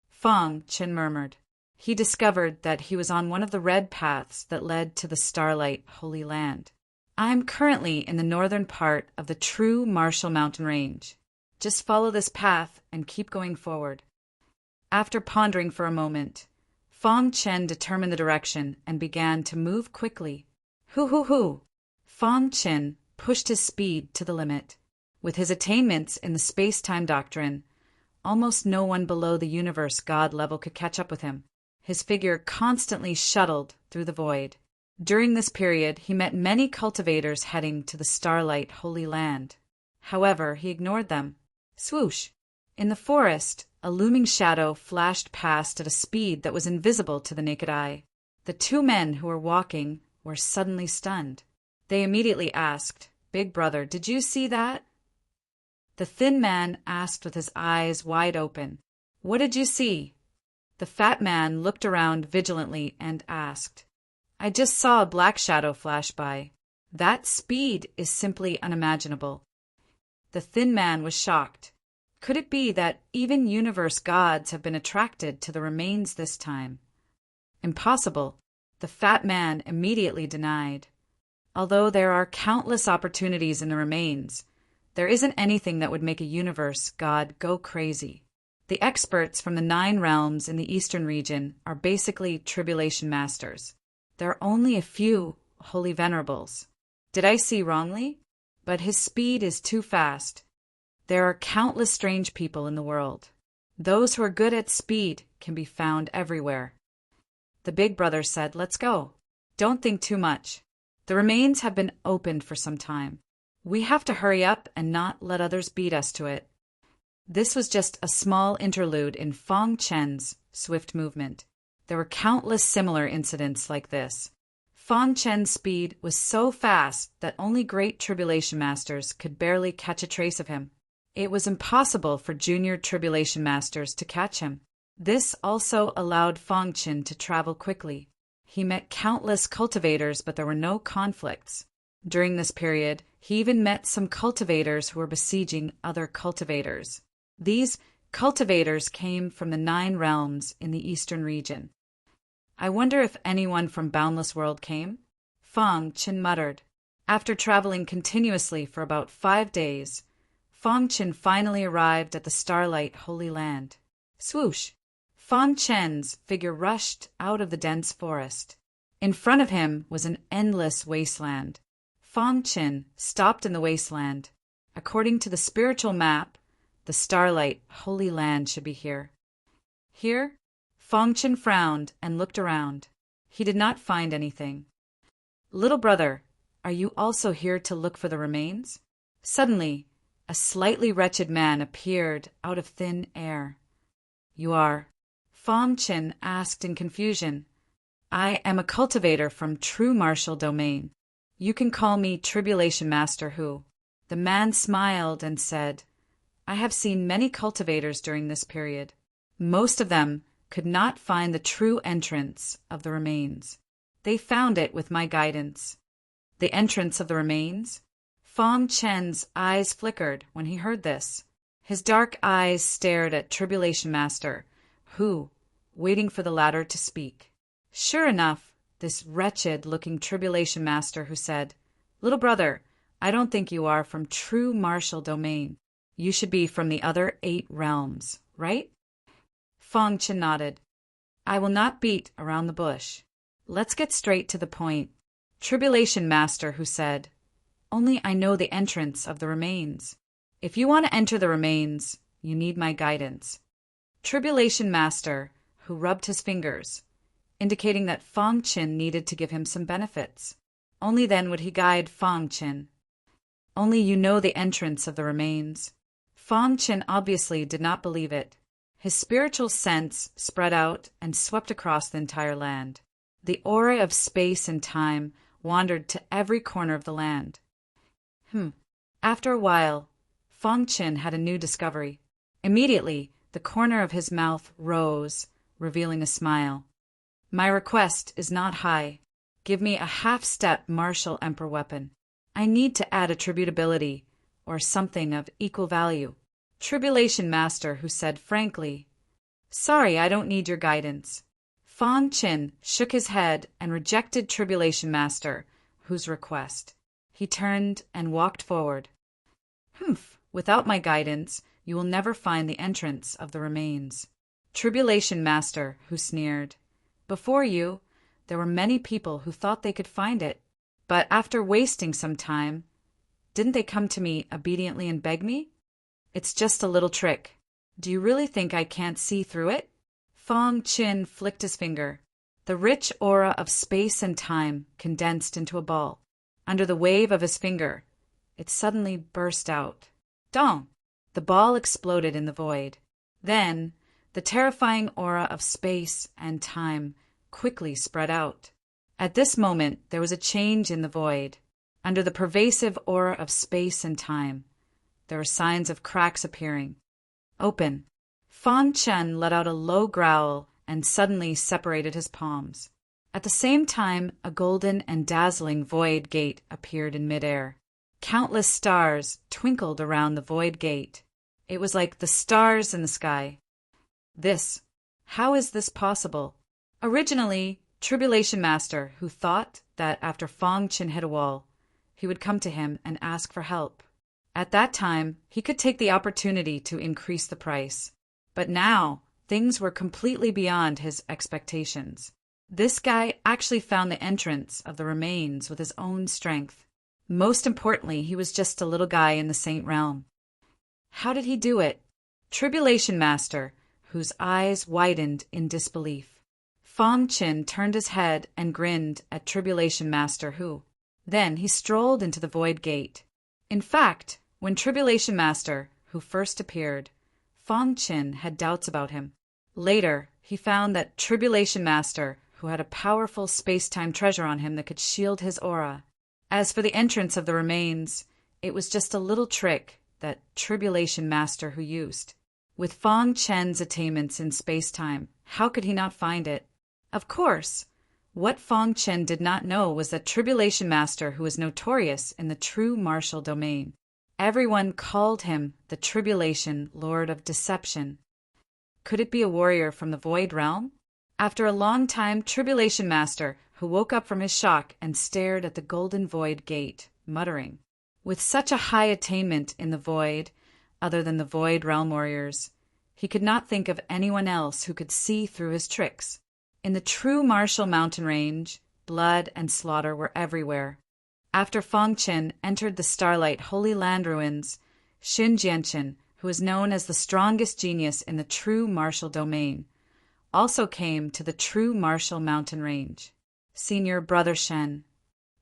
Fong Chen murmured. He discovered that he was on one of the red paths that led to the Starlight Holy Land. I'm currently in the northern part of the true Marshall Mountain Range. Just follow this path and keep going forward. After pondering for a moment, Fong Chen determined the direction and began to move quickly. Hoo! Fong Chen pushed his speed to the limit. With his attainments in the space-time doctrine, almost no one below the universe god level could catch up with him. His figure constantly shuttled through the void. During this period, he met many cultivators heading to the Starlight Holy Land. However, he ignored them. Swoosh! In the forest, a looming shadow flashed past at a speed that was invisible to the naked eye. The two men who were walking were suddenly stunned. They immediately asked, "Big brother, did you see that?" The thin man asked with his eyes wide open, "What did you see?" The fat man looked around vigilantly and asked, "I just saw a black shadow flash by. That speed is simply unimaginable." The thin man was shocked. Could it be that even universe gods have been attracted to the remains this time? Impossible, the fat man immediately denied. Although there are countless opportunities in the remains, there isn't anything that would make a universe god go crazy. The experts from the 9 realms in the eastern region are basically tribulation masters. There are only a few holy venerables. Did I see wrongly? But his speed is too fast. There are countless strange people in the world. Those who are good at speed can be found everywhere. The big brother said, "Let's go. Don't think too much. The remains have been opened for some time. We have to hurry up and not let others beat us to it." This was just a small interlude in Fong Chen's swift movement. There were countless similar incidents like this. Fong Chen's speed was so fast that only great tribulation masters could barely catch a trace of him. It was impossible for junior tribulation masters to catch him. This also allowed Fong Chen to travel quickly. He met countless cultivators, but there were no conflicts. During this period, he even met some cultivators who were besieging other cultivators. These cultivators came from the 9 realms in the eastern region. "I wonder if anyone from Boundless World came?" Fong Chen muttered. After traveling continuously for about 5 days, Fong Chen finally arrived at the Starlight Holy Land. Swoosh! Fong Chen's figure rushed out of the dense forest. In front of him was an endless wasteland. Fong Chen stopped in the wasteland. According to the spiritual map, the Starlight Holy Land should be here. Here, Fong Chen frowned and looked around. He did not find anything. "Little brother, are you also here to look for the remains?" Suddenly, a slightly wretched man appeared out of thin air. "You are?" Fong Chen asked in confusion. "I am a cultivator from True Martial Domain. You can call me Tribulation Master Hu." The man smiled and said, "I have seen many cultivators during this period. Most of them could not find the true entrance of the remains. They found it with my guidance." The entrance of the remains? Fong Chen's eyes flickered when he heard this. His dark eyes stared at Tribulation Master Hu waiting for the latter to speak. Sure enough, this wretched-looking tribulation master who said, "Little brother, I don't think you are from true martial domain. You should be from the other 8 realms, right?" Fang Chen nodded. "I will not beat around the bush. Let's get straight to the point." Tribulation master who said, "Only I know the entrance of the remains. If you want to enter the remains, you need my guidance." Tribulation master who rubbed his fingers, indicating that Fang Chen needed to give him some benefits. Only then would he guide Fang Chen. "Only you know the entrance of the remains." Fang Chen obviously did not believe it. His spiritual sense spread out and swept across the entire land. The aura of space and time wandered to every corner of the land. After a while, Fang Chen had a new discovery. Immediately, the corner of his mouth rose, revealing a smile. "My request is not high. Give me a half-step martial emperor weapon. I need to add attributability, or something of equal value." Tribulation master who said frankly, "Sorry, I don't need your guidance." Fang Chen shook his head and rejected Tribulation master whose request. He turned and walked forward. "Without my guidance, you will never find the entrance of the remains." Tribulation master who sneered, "Before you, there were many people who thought they could find it, but after wasting some time, didn't they come to me obediently and beg me? It's just a little trick. Do you really think I can't see through it?" Fang Chen flicked his finger. The rich aura of space and time condensed into a ball. Under the wave of his finger, it suddenly burst out. Dong! The ball exploded in the void. Then, the terrifying aura of space and time quickly spread out. At this moment, there was a change in the void. Under the pervasive aura of space and time, there were signs of cracks appearing. "Open." Fang Chen let out a low growl and suddenly separated his palms. At the same time, a golden and dazzling void gate appeared in midair. Countless stars twinkled around the void gate. It was like the stars in the sky. How is this possible? Originally, Tribulation Master, who thought that after Fang Chen hit a wall, he would come to him and ask for help. At that time, he could take the opportunity to increase the price. But now, things were completely beyond his expectations. This guy actually found the entrance of the remains with his own strength. Most importantly, he was just a little guy in the Saint Realm. How did he do it? Tribulation Master, whose eyes widened in disbelief. Fang Chen turned his head and grinned at Tribulation Master who. Then he strolled into the void gate. In fact, when Tribulation Master, who first appeared, Fang Chen had doubts about him. Later, he found that Tribulation Master, who had a powerful space-time treasure on him that could shield his aura. As for the entrance of the remains, it was just a little trick that Tribulation Master who used. With Fang Chen's attainments in space-time, how could he not find it? Of course, what Fang Chen did not know was that Tribulation Master who was notorious in the true martial domain. Everyone called him the Tribulation Lord of Deception. Could it be a warrior from the Void Realm? After a long time, Tribulation Master, who woke up from his shock and stared at the golden void gate, muttering, "With such a high attainment in the void, other than the Void Realm warriors, he could not think of anyone else who could see through his tricks." In the true martial mountain range, blood and slaughter were everywhere. After Fang Chen entered the Starlight Holy Land ruins, Xin Jianchen, who is known as the strongest genius in the true martial domain, also came to the true martial mountain range. Senior Brother Shen.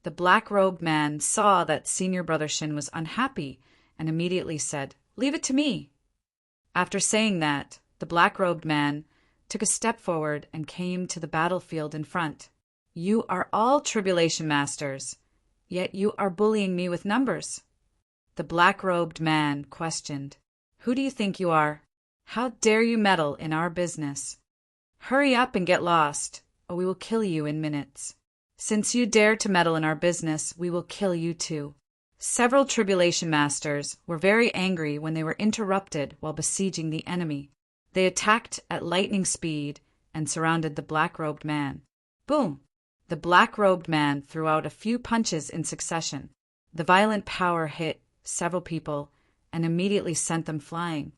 The black-robed man saw that Senior Brother Shen was unhappy and immediately said, "Leave it to me." After saying that, the black-robed man took a step forward and came to the battlefield in front. "You are all Tribulation Masters, yet you are bullying me with numbers." The black-robed man questioned, "Who do you think you are? How dare you meddle in our business? Hurry up and get lost, or we will kill you in minutes. Since you dare to meddle in our business, we will kill you too." Several Tribulation Masters were very angry when they were interrupted while besieging the enemy. They attacked at lightning speed and surrounded the black-robed man. Boom! The black-robed man threw out a few punches in succession. The violent power hit several people and immediately sent them flying.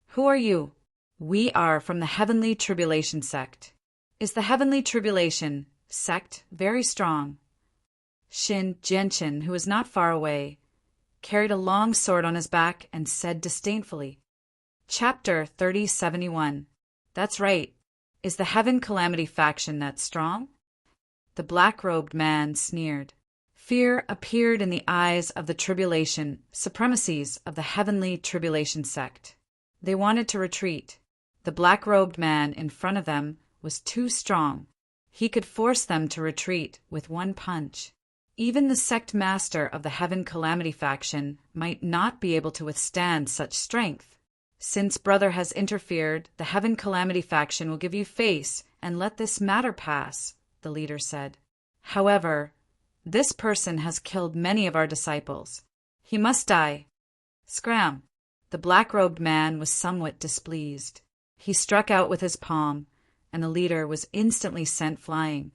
Who are you? We are from the Heavenly Tribulation Sect. Is the Heavenly Tribulation Sect very strong? Shin Jianchen, who was not far away, carried a long sword on his back and said disdainfully, Chapter 3071. That's right. Is the Heaven Calamity faction that strong? The black-robed man sneered. Fear appeared in the eyes of the tribulation supremacies of the Heavenly Tribulation Sect. They wanted to retreat. The black-robed man in front of them was too strong. He could force them to retreat with one punch. Even the sect master of the Heaven Calamity faction might not be able to withstand such strength. Since brother has interfered, the Heaven Calamity faction will give you face and let this matter pass, the leader said. However, this person has killed many of our disciples. He must die. Scram! The black-robed man was somewhat displeased. He struck out with his palm, and the leader was instantly sent flying.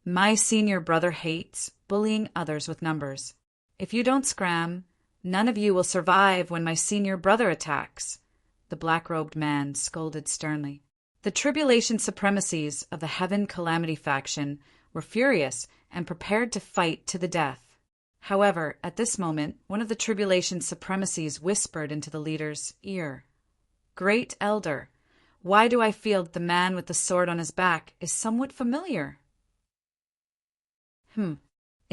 My senior brother hates bullying others with numbers. If you don't scram, none of you will survive when my senior brother attacks, the black-robed man scolded sternly. The tribulation supremacies of the Heaven Calamity faction were furious and prepared to fight to the death. However, at this moment, one of the tribulation supremacies whispered into the leader's ear, Great Elder, why do I feel that the man with the sword on his back is somewhat familiar? In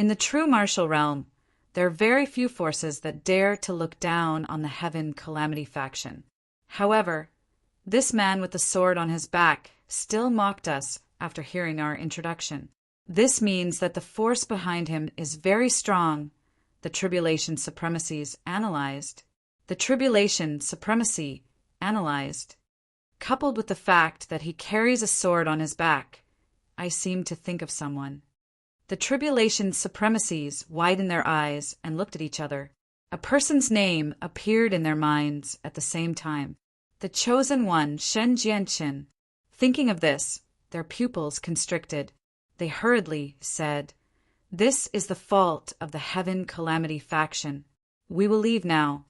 the true martial realm, there are very few forces that dare to look down on the Heaven Calamity faction. However, this man with the sword on his back still mocked us after hearing our introduction. This means that the force behind him is very strong, the tribulation supremacies analyzed. The tribulation supremacy analyzed. Coupled with the fact that he carries a sword on his back, I seem to think of someone. The tribulation supremacies widened their eyes and looked at each other. A person's name appeared in their minds at the same time. The chosen one, Shen Jianchen. Thinking of this, their pupils constricted. They hurriedly said, This is the fault of the Heaven Calamity faction. We will leave now.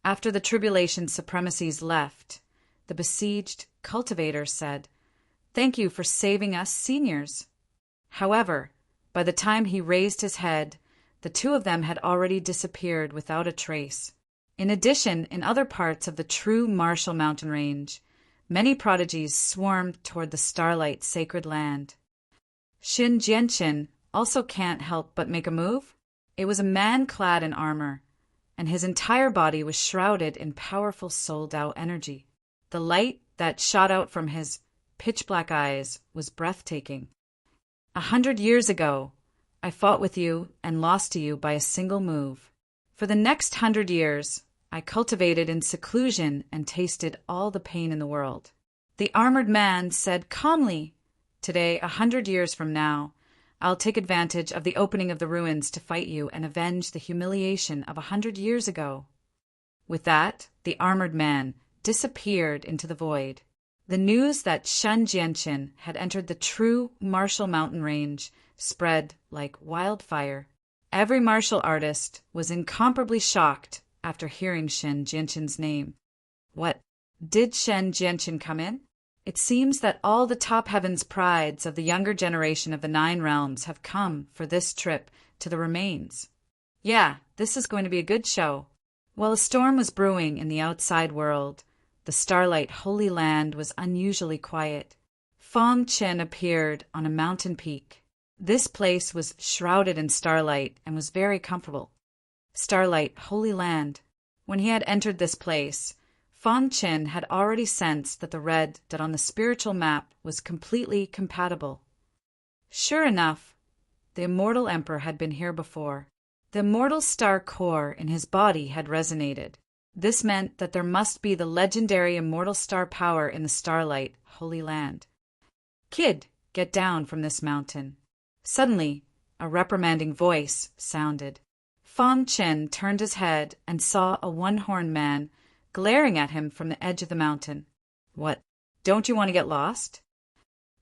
After the tribulation supremacies left, the besieged cultivator said, Thank you for saving us seniors. However, by the time he raised his head, the two of them had already disappeared without a trace. In addition, in other parts of the true Martial Mountain Range, many prodigies swarmed toward the Starlight Sacred Land. Shin Jianchen also can't help but make a move. It was a man clad in armor, and his entire body was shrouded in powerful soul-Dao energy. The light that shot out from his pitch-black eyes was breathtaking. 100 years ago, I fought with you and lost to you by a single move. For the next 100 years, I cultivated in seclusion and tasted all the pain in the world. The armored man said calmly, Today, 100 years from now, I'll take advantage of the opening of the ruins to fight you and avenge the humiliation of 100 years ago. With that, the armored man disappeared into the void. The news that Shen Jianchen had entered the true Martial Mountain Range spread like wildfire. Every martial artist was incomparably shocked after hearing Shen Jianchen's name. What, did Shen Jianchen come in? It seems that all the top heavens prides of the younger generation of the 9 realms have come for this trip to the remains. Yeah, this is going to be a good show. While a storm was brewing in the outside world, the Starlight Holy Land was unusually quiet. Fong Chen appeared on a mountain peak. This place was shrouded in starlight and was very comfortable. Starlight Holy Land. When he had entered this place, Fong Chen had already sensed that the red dot on the spiritual map was completely compatible. Sure enough, the immortal emperor had been here before. The immortal star core in his body had resonated. This meant that there must be the legendary immortal star power in the Starlight Holy Land. Kid, get down from this mountain. Suddenly, a reprimanding voice sounded. Fong Chen turned his head and saw a one-horned man glaring at him from the edge of the mountain. What, Don't you want to get lost?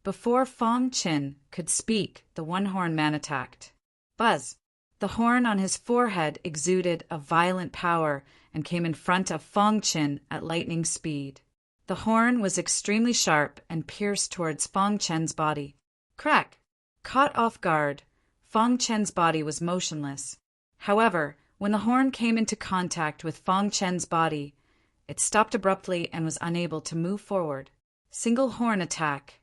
Before Fong Chin could speak, the one-horned man attacked. Buzz! The horn on his forehead exuded a violent power and came in front of Fong Chin at lightning speed. The horn was extremely sharp and pierced towards Fong Chen's body. Crack! Caught off guard, Fong Chen's body was motionless. However, when the horn came into contact with Fong Chen's body, it stopped abruptly and was unable to move forward. Single horn attack.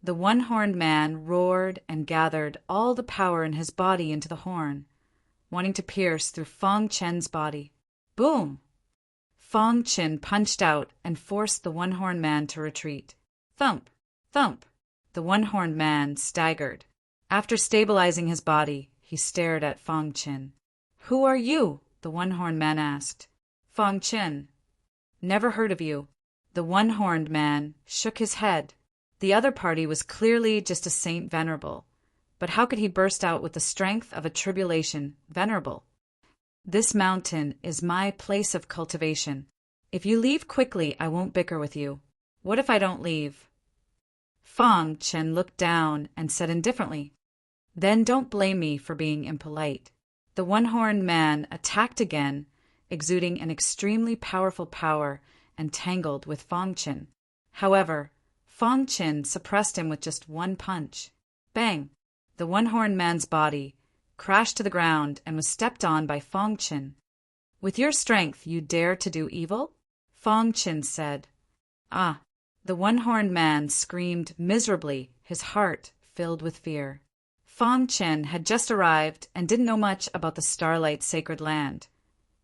The one-horned man roared and gathered all the power in his body into the horn, wanting to pierce through Fong Chen's body. Boom! Fong Chin punched out and forced the one-horned man to retreat. Thump! Thump! The one-horned man staggered. After stabilizing his body, he stared at Fong Chin. "Who are you?" the one-horned man asked. "Fong Chin." "Never heard of you." The one-horned man shook his head. The other party was clearly just a saint venerable, but how could he burst out with the strength of a tribulation venerable? "This mountain is my place of cultivation. If you leave quickly, I won't bicker with you. What if I don't leave?" Fong Chin looked down and said indifferently, "Then don't blame me for being impolite." The one-horned man attacked again, exuding an extremely powerful power and tangled with Fong Chin. However, Fong Chin suppressed him with just one punch. Bang! The one-horned man's body crashed to the ground and was stepped on by Fong Chin. "With your strength, you dare to do evil?" Fong Chin said. "Ah!" The one-horned man screamed miserably, his heart filled with fear. Fong Chin had just arrived and didn't know much about the Starlight Sacred Land,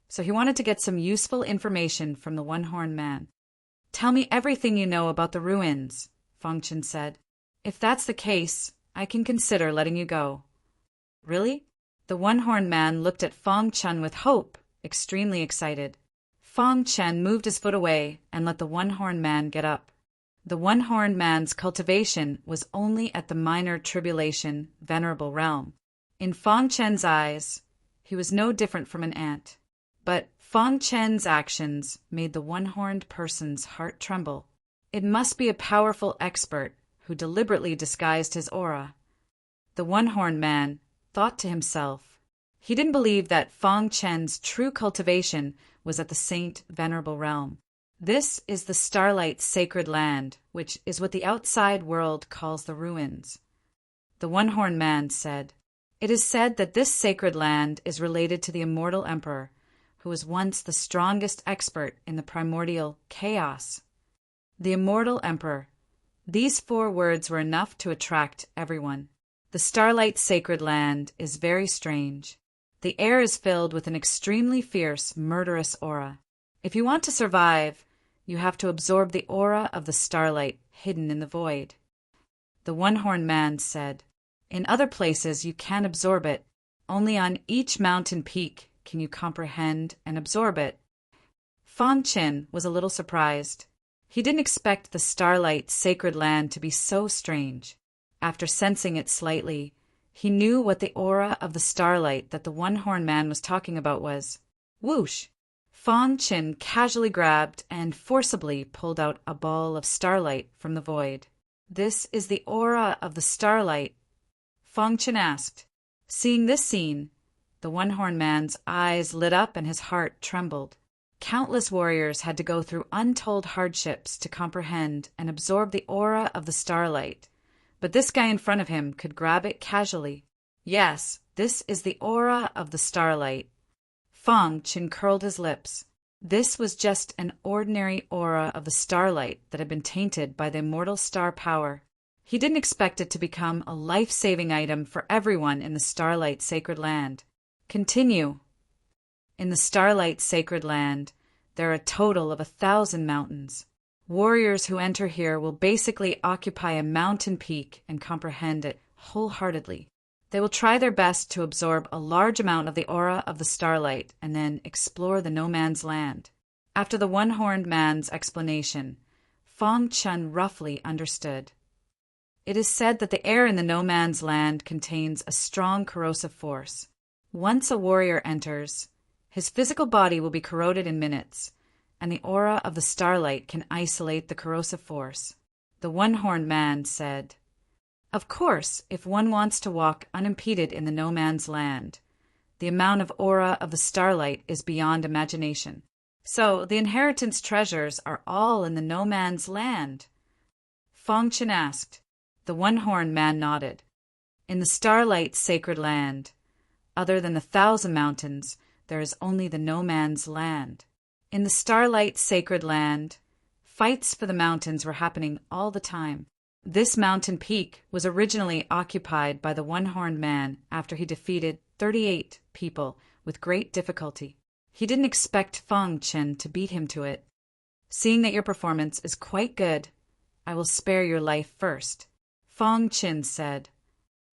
so he wanted to get some useful information from the one-horned man. "Tell me everything you know about the ruins," Fong Chin said. "If that's the case, I can consider letting you go." "Really?" The one-horned man looked at Fong Chin with hope, extremely excited. Fong Chin moved his foot away and let the one-horned man get up. The one-horned man's cultivation was only at the minor tribulation, venerable realm. In Fong Chen's eyes, he was no different from an ant. But Fong Chen's actions made the one-horned person's heart tremble. It must be a powerful expert who deliberately disguised his aura. The one-horned man thought to himself. He didn't believe that Fong Chen's true cultivation was at the Saint Venerable realm. This is the Starlight Sacred Land, which is what the outside world calls the ruins. The one-horned man said, "It is said that this sacred land is related to the immortal emperor, who was once the strongest expert in the primordial chaos." The immortal emperor. These 4 words were enough to attract everyone. The Starlight Sacred Land is very strange. The air is filled with an extremely fierce, murderous aura. If you want to survive, you have to absorb the aura of the starlight hidden in the void. The one-horned man said, "In other places you can absorb it. Only on each mountain peak can you comprehend and absorb it." Fong Chin was a little surprised. He didn't expect the Starlight Sacred Land to be so strange. After sensing it slightly, he knew what the aura of the starlight that the one-horned man was talking about was. Whoosh! Fong Chin casually grabbed and forcibly pulled out a ball of starlight from the void. "This is the aura of the starlight?" Fong Chin asked. Seeing this scene, the one-horned man's eyes lit up and his heart trembled. Countless warriors had to go through untold hardships to comprehend and absorb the aura of the starlight, but this guy in front of him could grab it casually. Yes, this is the aura of the starlight. Fong Chin curled his lips. This was just an ordinary aura of the starlight that had been tainted by the immortal star power. He didn't expect it to become a life-saving item for everyone in the Starlight Sacred Land. Continue. In the Starlight Sacred Land, there are a total of 1,000 mountains. Warriors who enter here will basically occupy a mountain peak and comprehend it wholeheartedly. They will try their best to absorb a large amount of the aura of the starlight and then explore the no man's land. After the one-horned man's explanation, Fong Chin roughly understood. It is said that the air in the no man's land contains a strong corrosive force. Once a warrior enters, his physical body will be corroded in minutes, and the aura of the starlight can isolate the corrosive force. The one-horned man said, "Of course, if one wants to walk unimpeded in the no man's land, the amount of aura of the starlight is beyond imagination. So the inheritance treasures are all in the no man's land?" Fong Chen asked. The one-horned man nodded. "In the starlight's sacred land, other than the 1,000 mountains, there is only the no man's land. In the starlight's sacred land, fights for the mountains were happening all the time. This mountain peak was originally occupied by the one-horned man after he defeated 38 people with great difficulty. He didn't expect Fong Chen to beat him to it. Seeing that your performance is quite good, I will spare your life first." Fong Chen said,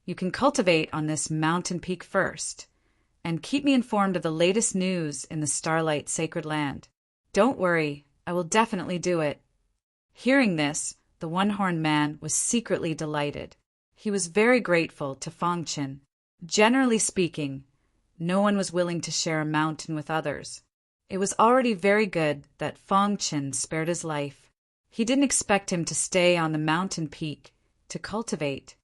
"You can cultivate on this mountain peak first, and keep me informed of the latest news in the Starlight Sacred Land. Don't worry, I will definitely do it." Hearing this, the one-horned man was secretly delighted. He was very grateful to Fong Chen. Generally speaking, no one was willing to share a mountain with others. It was already very good that Fong Chen spared his life. He didn't expect him to stay on the mountain peak to cultivate.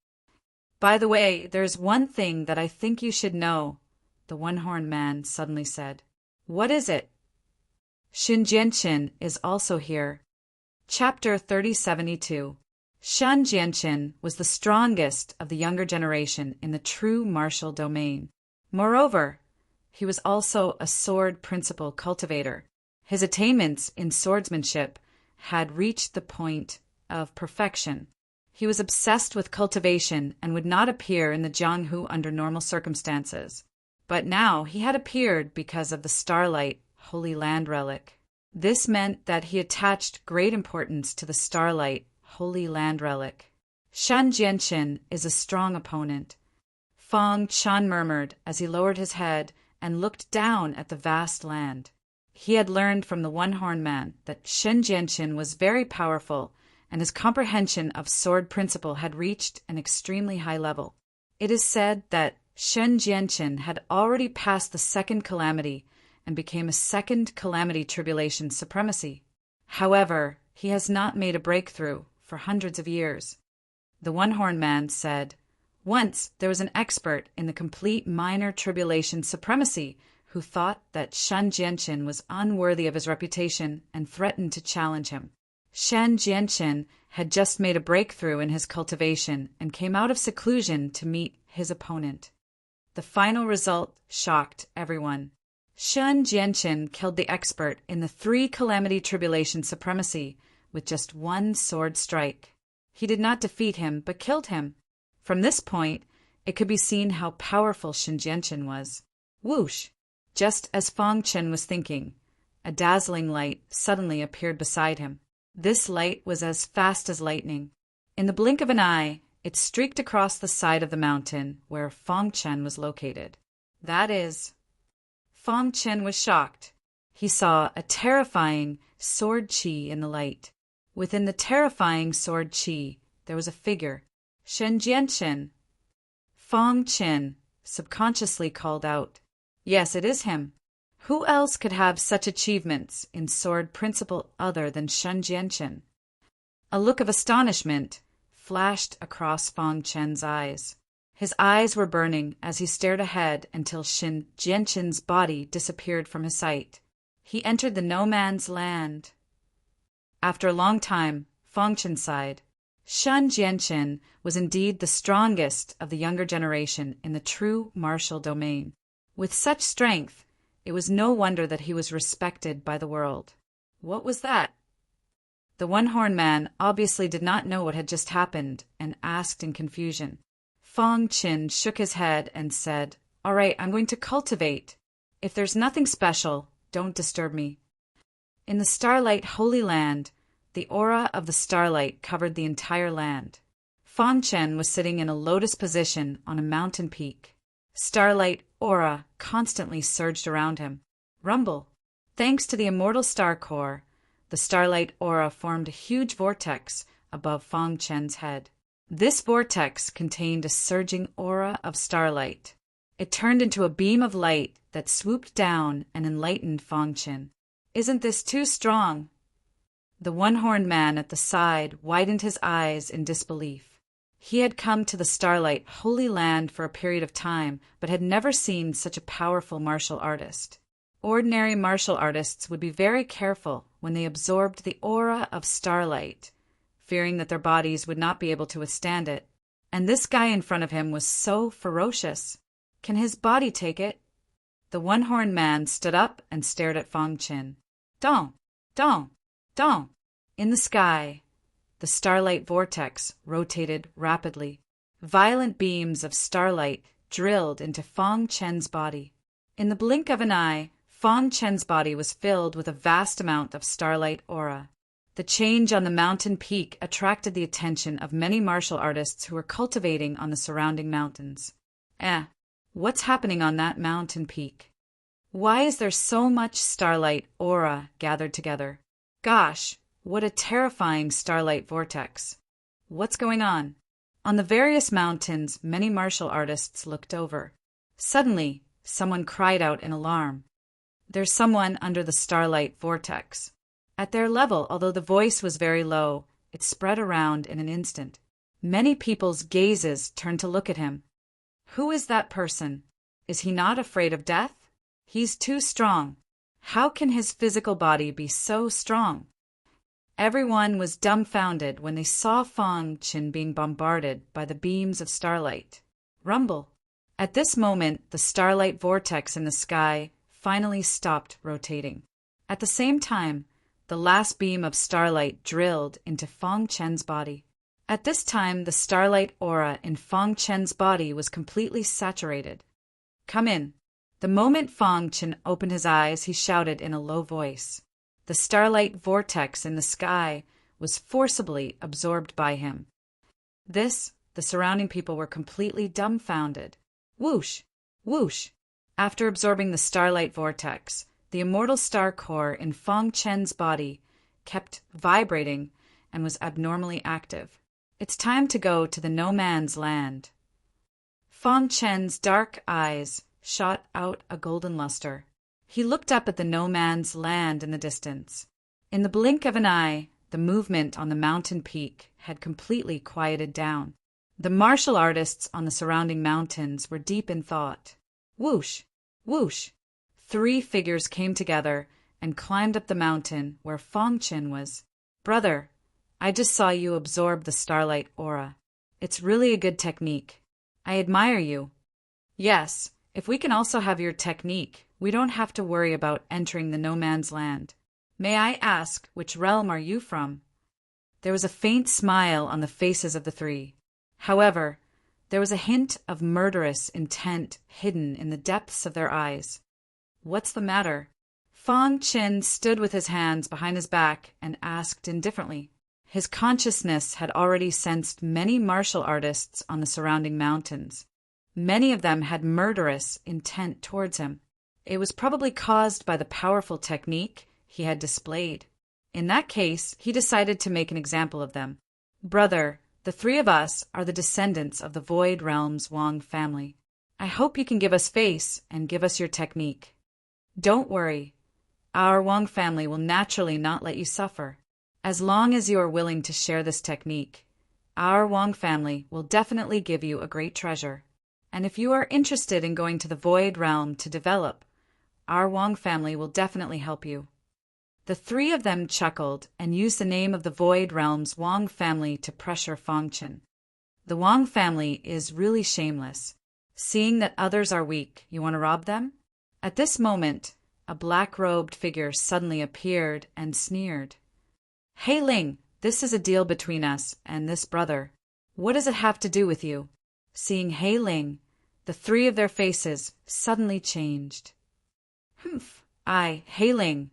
"By the way, there's one thing that I think you should know," the one-horned man suddenly said. "What is it?" "Shen Jianchen is also here." Chapter 3072. Shen Jianchen was the strongest of the younger generation in the true martial domain. Moreover, he was also a sword principle cultivator. His attainments in swordsmanship had reached the point of perfection. He was obsessed with cultivation and would not appear in the Jianghu under normal circumstances. But now he had appeared because of the Starlight Holy Land relic. This meant that he attached great importance to the Starlight Holy Land relic. Shen Jianchen is a strong opponent. Fong Chen murmured as he lowered his head and looked down at the vast land. He had learned from the one-horned man that Shen Jianchen was very powerful, and his comprehension of sword principle had reached an extremely high level. It is said that Shen Jianchen had already passed the second calamity and became a second calamity tribulation supremacy. However, he has not made a breakthrough for hundreds of years. The one-horned man said, "Once there was an expert in the complete minor tribulation supremacy who thought that Shen Jianchen was unworthy of his reputation and threatened to challenge him. Shen Jianchen had just made a breakthrough in his cultivation and came out of seclusion to meet his opponent. The final result shocked everyone. Shen Jianchen killed the expert in the 3 calamity tribulation supremacy with just one sword strike. He did not defeat him, but killed him. From this point, it could be seen how powerful Shen Jianchen was. Whoosh! Just as Fong Chen was thinking, a dazzling light suddenly appeared beside him. This light was as fast as lightning. In the blink of an eye, it streaked across the side of the mountain where Fong Chen was located. That is, Fong Chen was shocked. He saw a terrifying sword chi in the light. Within the terrifying sword chi, there was a figure. Shen Jianchen. Fong Chen subconsciously called out, "Yes, it is him. Who else could have such achievements in sword principle other than Shen Jianchen?" A look of astonishment flashed across Fong Chen's eyes. His eyes were burning as he stared ahead until Shen Jianchen's body disappeared from his sight. He entered the no man's land. After a long time, Fong Chen sighed. Shen Jianchen was indeed the strongest of the younger generation in the true martial domain. With such strength, it was no wonder that he was respected by the world. What was that? The one-horned man obviously did not know what had just happened and asked in confusion. Fong Chen shook his head and said, "All right, I'm going to cultivate. If there's nothing special, don't disturb me." In the Starlight Holy Land, the aura of the starlight covered the entire land. Fong Chen was sitting in a lotus position on a mountain peak. Starlight aura constantly surged around him. Rumble. Thanks to the immortal star core, the starlight aura formed a huge vortex above Fong Chen's head. This vortex contained a surging aura of starlight. It turned into a beam of light that swooped down and enlightened Fong Chen. Isn't this too strong? The one-horned man at the side widened his eyes in disbelief. He had come to the Starlight Holy Land for a period of time, but had never seen such a powerful martial artist. Ordinary martial artists would be very careful when they absorbed the aura of starlight, fearing that their bodies would not be able to withstand it. And this guy in front of him was so ferocious. Can his body take it? The one-horned man stood up and stared at Fong Qin. Dong! Dong! Dong! In the sky, the starlight vortex rotated rapidly. Violent beams of starlight drilled into Fong Chen's body. In the blink of an eye, Fong Chen's body was filled with a vast amount of starlight aura. The change on the mountain peak attracted the attention of many martial artists who were cultivating on the surrounding mountains. What's happening on that mountain peak? Why is there so much starlight aura gathered together? Gosh, what a terrifying starlight vortex. What's going on? On the various mountains, many martial artists looked over. Suddenly, someone cried out in alarm. There's someone under the starlight vortex. At their level, although the voice was very low, it spread around in an instant. Many people's gazes turned to look at him. Who is that person? Is he not afraid of death? He's too strong. How can his physical body be so strong? Everyone was dumbfounded when they saw Fong Qin being bombarded by the beams of starlight. Rumble. At this moment, the starlight vortex in the sky finally stopped rotating. At the same time, the last beam of starlight drilled into Fong Chen's body. At this time, the starlight aura in Fong Chen's body was completely saturated. Come in. The moment Fong Chen opened his eyes, he shouted in a low voice. The starlight vortex in the sky was forcibly absorbed by him. The surrounding people were completely dumbfounded. Whoosh! Whoosh! After absorbing the starlight vortex, the immortal star core in Fong Chen's body kept vibrating and was abnormally active. It's time to go to the no man's land. Fong Chen's dark eyes shot out a golden luster. He looked up at the no man's land in the distance. In the blink of an eye, the movement on the mountain peak had completely quieted down. The martial artists on the surrounding mountains were deep in thought. Whoosh! Whoosh! 3 figures came together and climbed up the mountain where Fong Qin was. Brother, I just saw you absorb the starlight aura. It's really a good technique. I admire you. Yes, if we can also have your technique, we don't have to worry about entering the no man's land. May I ask, which realm are you from? There was a faint smile on the faces of the 3. However, there was a hint of murderous intent hidden in the depths of their eyes. What's the matter? Fong Qin stood with his hands behind his back and asked indifferently. His consciousness had already sensed many martial artists on the surrounding mountains. Many of them had murderous intent towards him. It was probably caused by the powerful technique he had displayed. In that case, he decided to make an example of them. Brother, the 3 of us are the descendants of the Void Realm's Wang family. I hope you can give us face and give us your technique. Don't worry. Our Wang family will naturally not let you suffer. As long as you are willing to share this technique, our Wang family will definitely give you a great treasure. And if you are interested in going to the Void Realm to develop, our Wang family will definitely help you. The 3 of them chuckled and used the name of the Void Realm's Wang family to pressure Fong Qin. The Wang family is really shameless. Seeing that others are weak, you want to rob them? At this moment, a black-robed figure suddenly appeared and sneered. Hey Ling, this is a deal between us and this brother. What does it have to do with you? Seeing Hey Ling, the 3 of their faces suddenly changed. Humph, Hey Ling,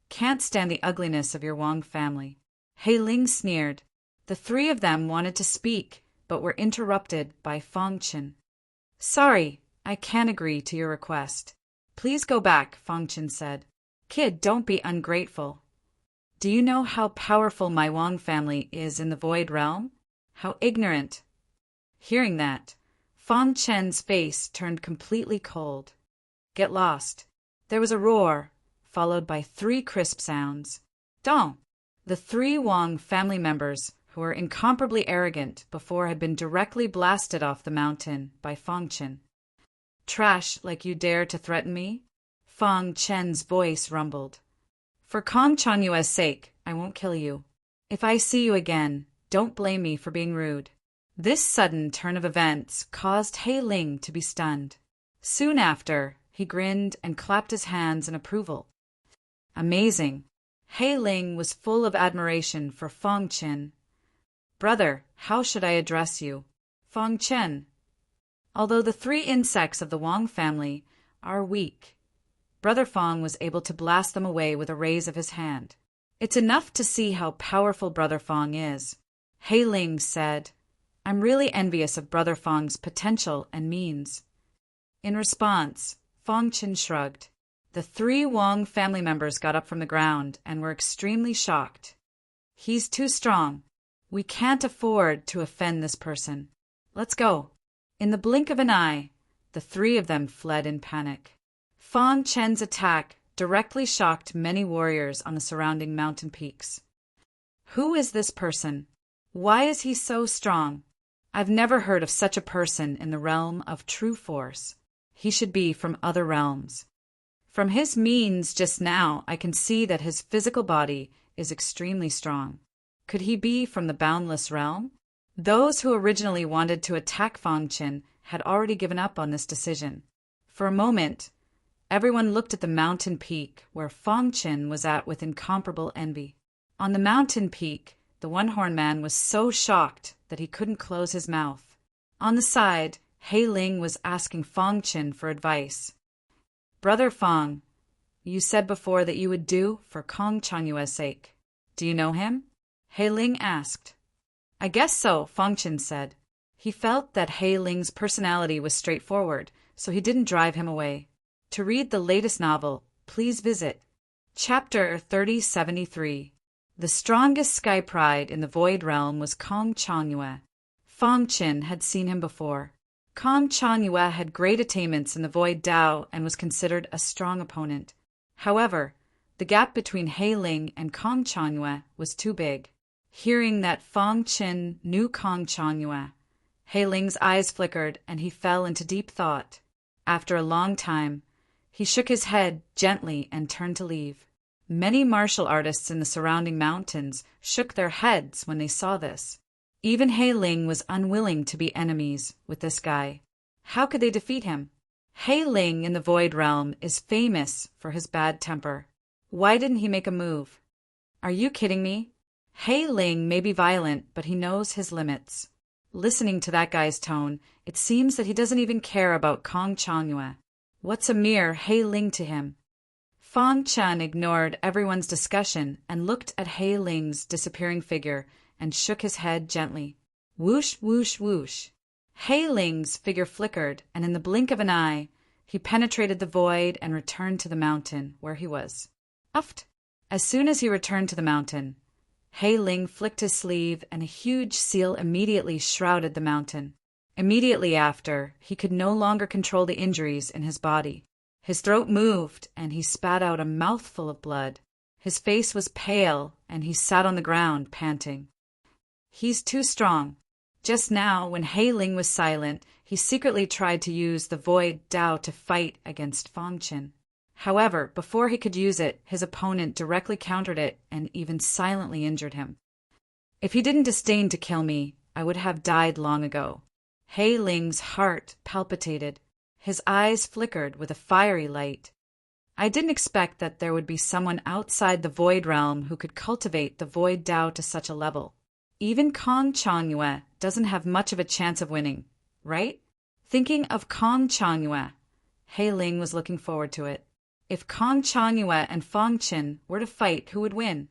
can't stand the ugliness of your Wang family. Hey Ling sneered. The 3 of them wanted to speak, but were interrupted by Fong Qin. Sorry, I can't agree to your request. Please go back, Fong Qin said. Kid, don't be ungrateful. Do you know how powerful my Wang family is in the Void Realm? How ignorant. Hearing that, Fong Chen's face turned completely cold. Get lost. There was a roar. followed by 3 crisp sounds. Dong! The 3 Wang family members, who were incomparably arrogant before, had been directly blasted off the mountain by Fang Chen. Trash like you dare to threaten me? Fang Chen's voice rumbled. For Kong Changyue's sake, I won't kill you. If I see you again, don't blame me for being rude. This sudden turn of events caused He Ling to be stunned. Soon after, he grinned and clapped his hands in approval. Amazing. He Ling was full of admiration for Fang Chen. Brother, how should I address you? Fang Chen. Although the 3 insects of the Wang family are weak, Brother Fang was able to blast them away with a raise of his hand. It's enough to see how powerful Brother Fang is. He Ling said, I'm really envious of Brother Fang's potential and means. In response, Fang Chen shrugged. The 3 Wang family members got up from the ground and were extremely shocked. He's too strong. We can't afford to offend this person. Let's go. In the blink of an eye, the 3 of them fled in panic. Fang Chen's attack directly shocked many warriors on the surrounding mountain peaks. Who is this person? Why is he so strong? I've never heard of such a person in the realm of true force. He should be from other realms. From his means just now, I can see that his physical body is extremely strong. Could he be from the boundless realm? Those who originally wanted to attack Fang Chen had already given up on this decision. For a moment, everyone looked at the mountain peak where Fang Chen was at with incomparable envy. On the mountain peak, the one-horned man was so shocked that he couldn't close his mouth. On the side, He Ling was asking Fang Chen for advice. Brother Fang, you said before that you would do for Kong Changyue's sake. Do you know him? He Ling asked. I guess so, Fang Chen said. He felt that He Ling's personality was straightforward, so he didn't drive him away. To read the latest novel, please visit Chapter 3073. The strongest sky pride in the Void Realm was Kong Changyue. Fang Chen had seen him before. Kong Changyue had great attainments in the Void Dao and was considered a strong opponent. However, the gap between He Ling and Kong Changyue was too big. Hearing that Fang Chen knew Kong Changyue, He Ling's eyes flickered and he fell into deep thought. After a long time, he shook his head gently and turned to leave. Many martial artists in the surrounding mountains shook their heads when they saw this. Even He Ling was unwilling to be enemies with this guy. How could they defeat him? He Ling in the Void Realm is famous for his bad temper. Why didn't he make a move? Are you kidding me? He Ling may be violent, but he knows his limits. Listening to that guy's tone, it seems that he doesn't even care about Kong Changyue. What's a mere He Ling to him? Fang Chen ignored everyone's discussion and looked at He Ling's disappearing figure and shook his head gently. Whoosh, whoosh, whoosh. He Ling's figure flickered, and in the blink of an eye, he penetrated the void and returned to the mountain where he was. Uft! As soon as he returned to the mountain, He Ling flicked his sleeve and a huge seal immediately shrouded the mountain. Immediately after, he could no longer control the injuries in his body. His throat moved and he spat out a mouthful of blood. His face was pale and he sat on the ground, panting. He's too strong. Just now, when He Ling was silent, he secretly tried to use the Void Dao to fight against Fang Chen. However, before he could use it, his opponent directly countered it and even silently injured him. If he didn't disdain to kill me, I would have died long ago. He Ling's heart palpitated. His eyes flickered with a fiery light. I didn't expect that there would be someone outside the Void Realm who could cultivate the Void Dao to such a level. Even Kong Changyue doesn't have much of a chance of winning, right? Thinking of Kong Changyue, He Ling was looking forward to it. If Kong Changyue and Fang Chen were to fight, who would win?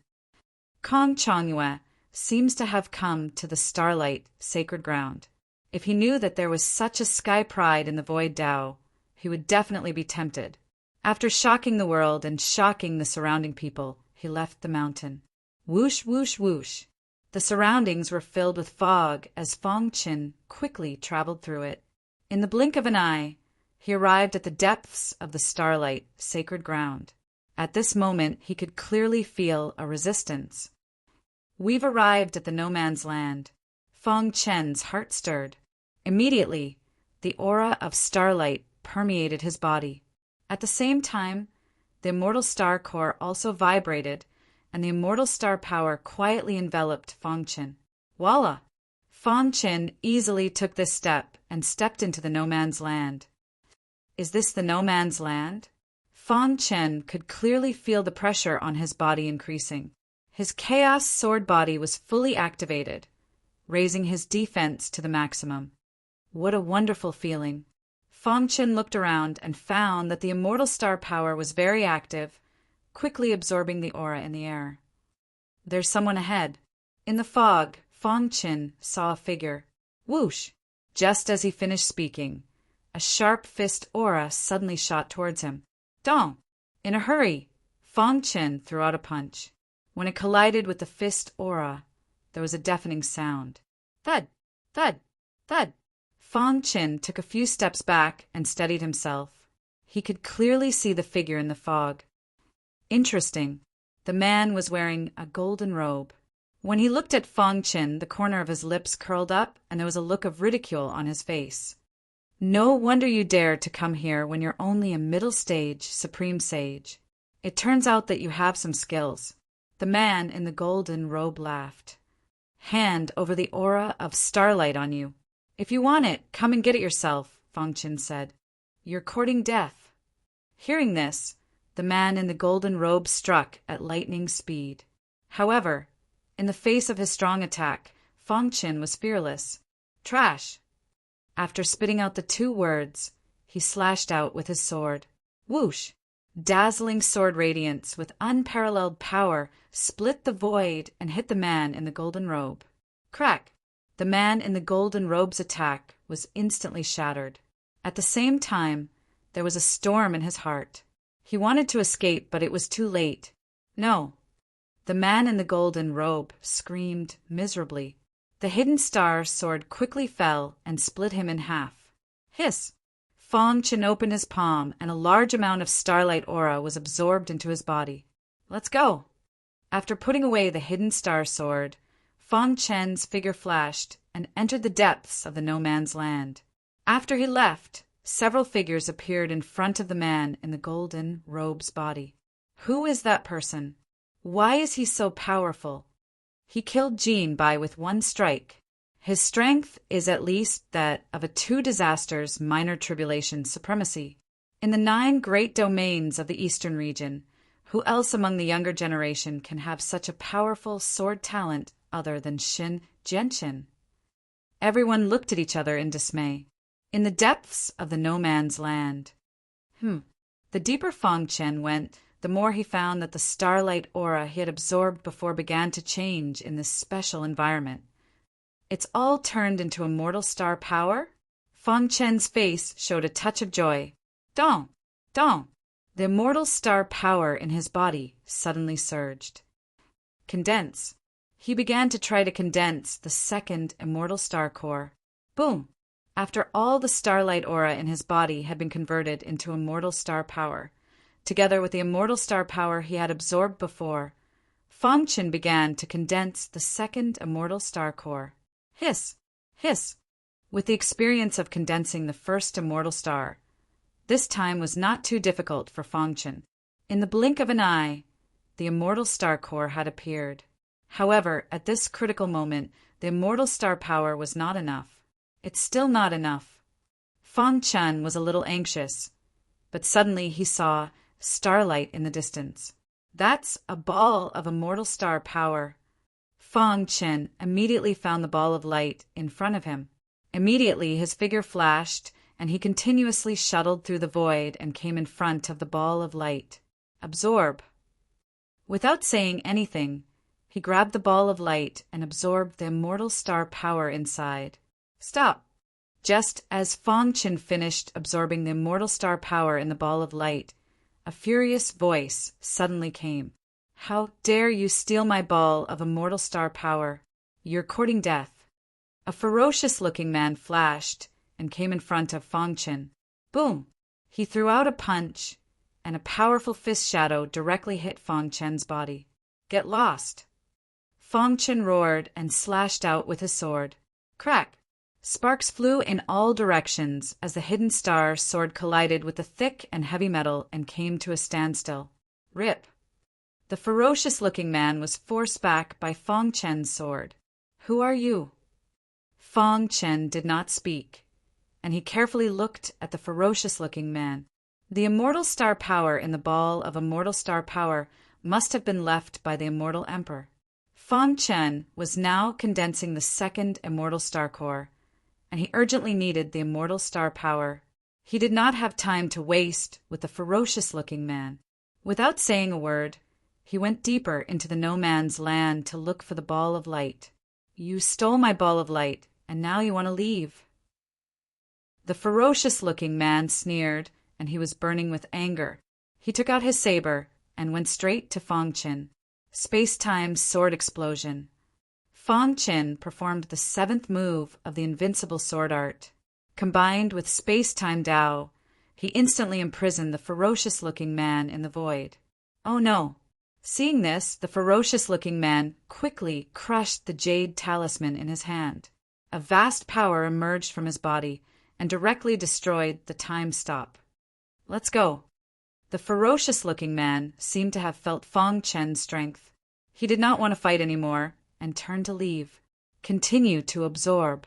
Kong Changyue seems to have come to the starlight, sacred ground. If he knew that there was such a sky pride in the Void Dao, he would definitely be tempted. After shocking the world and shocking the surrounding people, he left the mountain. Whoosh, whoosh, whoosh. The surroundings were filled with fog as Fang Chen quickly traveled through it. In the blink of an eye, he arrived at the depths of the starlight, sacred ground. At this moment, he could clearly feel a resistance. We've arrived at the no man's land. Fong Chen's heart stirred. Immediately, the aura of starlight permeated his body. At the same time, the immortal star core also vibrated, and the immortal star power quietly enveloped Fong Chen. Voila! Fong Chen easily took this step and stepped into the no man's land. Is this the no man's land? Fong Chen could clearly feel the pressure on his body increasing. His chaos sword body was fully activated, raising his defense to the maximum. What a wonderful feeling! Fong Chen looked around and found that the immortal star power was very active, quickly absorbing the aura in the air. There's someone ahead. In the fog, Fong Chen saw a figure. Whoosh! Just as he finished speaking, a sharp fist aura suddenly shot towards him. Dong! In a hurry, Fong Chen threw out a punch. When it collided with the fist aura, there was a deafening sound. Thud! Thud! Thud! Fong Chen took a few steps back and steadied himself. He could clearly see the figure in the fog. Interesting. The man was wearing a golden robe. When he looked at Fong Chen, the corner of his lips curled up and there was a look of ridicule on his face. No wonder you dare to come here when you're only a middle-stage supreme sage. It turns out that you have some skills. The man in the golden robe laughed. Hand over the aura of starlight on you. If you want it, come and get it yourself, Fong Chen said. You're courting death. Hearing this, the man in the golden robe struck at lightning speed. However, in the face of his strong attack, Fong Chen was fearless. Trash! After spitting out the 2 words, he slashed out with his sword. Whoosh! Dazzling sword radiance with unparalleled power split the void and hit the man in the golden robe. Crack! The man in the golden robe's attack was instantly shattered. At the same time, there was a storm in his heart. He wanted to escape, but it was too late. No. The man in the golden robe screamed miserably. The hidden star sword quickly fell and split him in half. Hiss! Fong Chen opened his palm, and a large amount of starlight aura was absorbed into his body. Let's go! After putting away the hidden star sword, Fong Chen's figure flashed and entered the depths of the no man's land. After he left, several figures appeared in front of the man in the golden robe's body. Who is that person? Why is he so powerful? He killed Jean Bai with 1 strike. His strength is at least that of a 2 disasters minor tribulation supremacy. In the 9 great domains of the eastern region, who else among the younger generation can have such a powerful sword talent other than Shin Jianchen? Everyone looked at each other in dismay. In the depths of the no man's land. The deeper Fong Chen went, the more he found that the starlight aura he had absorbed before began to change in this special environment. It's all turned into immortal star power? Fong Chen's face showed a touch of joy. Dong! Dong! The immortal star power in his body suddenly surged. Condense. He began to try to condense the 2nd immortal star core. Boom! After all the starlight aura in his body had been converted into immortal star power, together with the immortal star power he had absorbed before, Fong Chen began to condense the 2nd immortal star core. Hiss! Hiss! With the experience of condensing the 1st immortal star, this time was not too difficult for Fong Chen. In the blink of an eye, the immortal star core had appeared. However, at this critical moment, the immortal star power was not enough. It's still not enough. Fong Chen was a little anxious, but suddenly he saw starlight in the distance. That's a ball of immortal star power. Fong Chen immediately found the ball of light in front of him. Immediately his figure flashed, and he continuously shuttled through the void and came in front of the ball of light. Absorb. Without saying anything, he grabbed the ball of light and absorbed the immortal star power inside. Stop! Just as Fong Chen finished absorbing the immortal star power in the ball of light, a furious voice suddenly came. How dare you steal my ball of immortal star power? You're courting death. A ferocious-looking man flashed and came in front of Fong Chen. Boom! He threw out a punch, and a powerful fist shadow directly hit Fang Chen's body. "Get lost!" Fang Chen roared and slashed out with his sword. Crack! Sparks flew in all directions as the hidden star sword collided with the thick and heavy metal and came to a standstill. Rip! The ferocious-looking man was forced back by Fang Chen's sword. "Who are you?" Fang Chen did not speak, and he carefully looked at the ferocious-looking man. The immortal star power in the ball of immortal star power must have been left by the immortal emperor. Fang Chen was now condensing the second immortal star core, and he urgently needed the immortal star power. He did not have time to waste with the ferocious-looking man. Without saying a word, he went deeper into the no man's land to look for the ball of light. "You stole my ball of light, and now you want to leave." The ferocious-looking man sneered, and he was burning with anger. He took out his saber and went straight to Fang Chen. Space-time sword explosion. Fang Chen performed the 7th move of the invincible sword art. Combined with space-time Dao, he instantly imprisoned the ferocious-looking man in the void. Oh no! Seeing this, the ferocious-looking man quickly crushed the jade talisman in his hand. A vast power emerged from his body and directly destroyed the time stop. "Let's go." The ferocious-looking man seemed to have felt Fang Chen's strength. He did not want to fight anymore and turned to leave. Continue to absorb.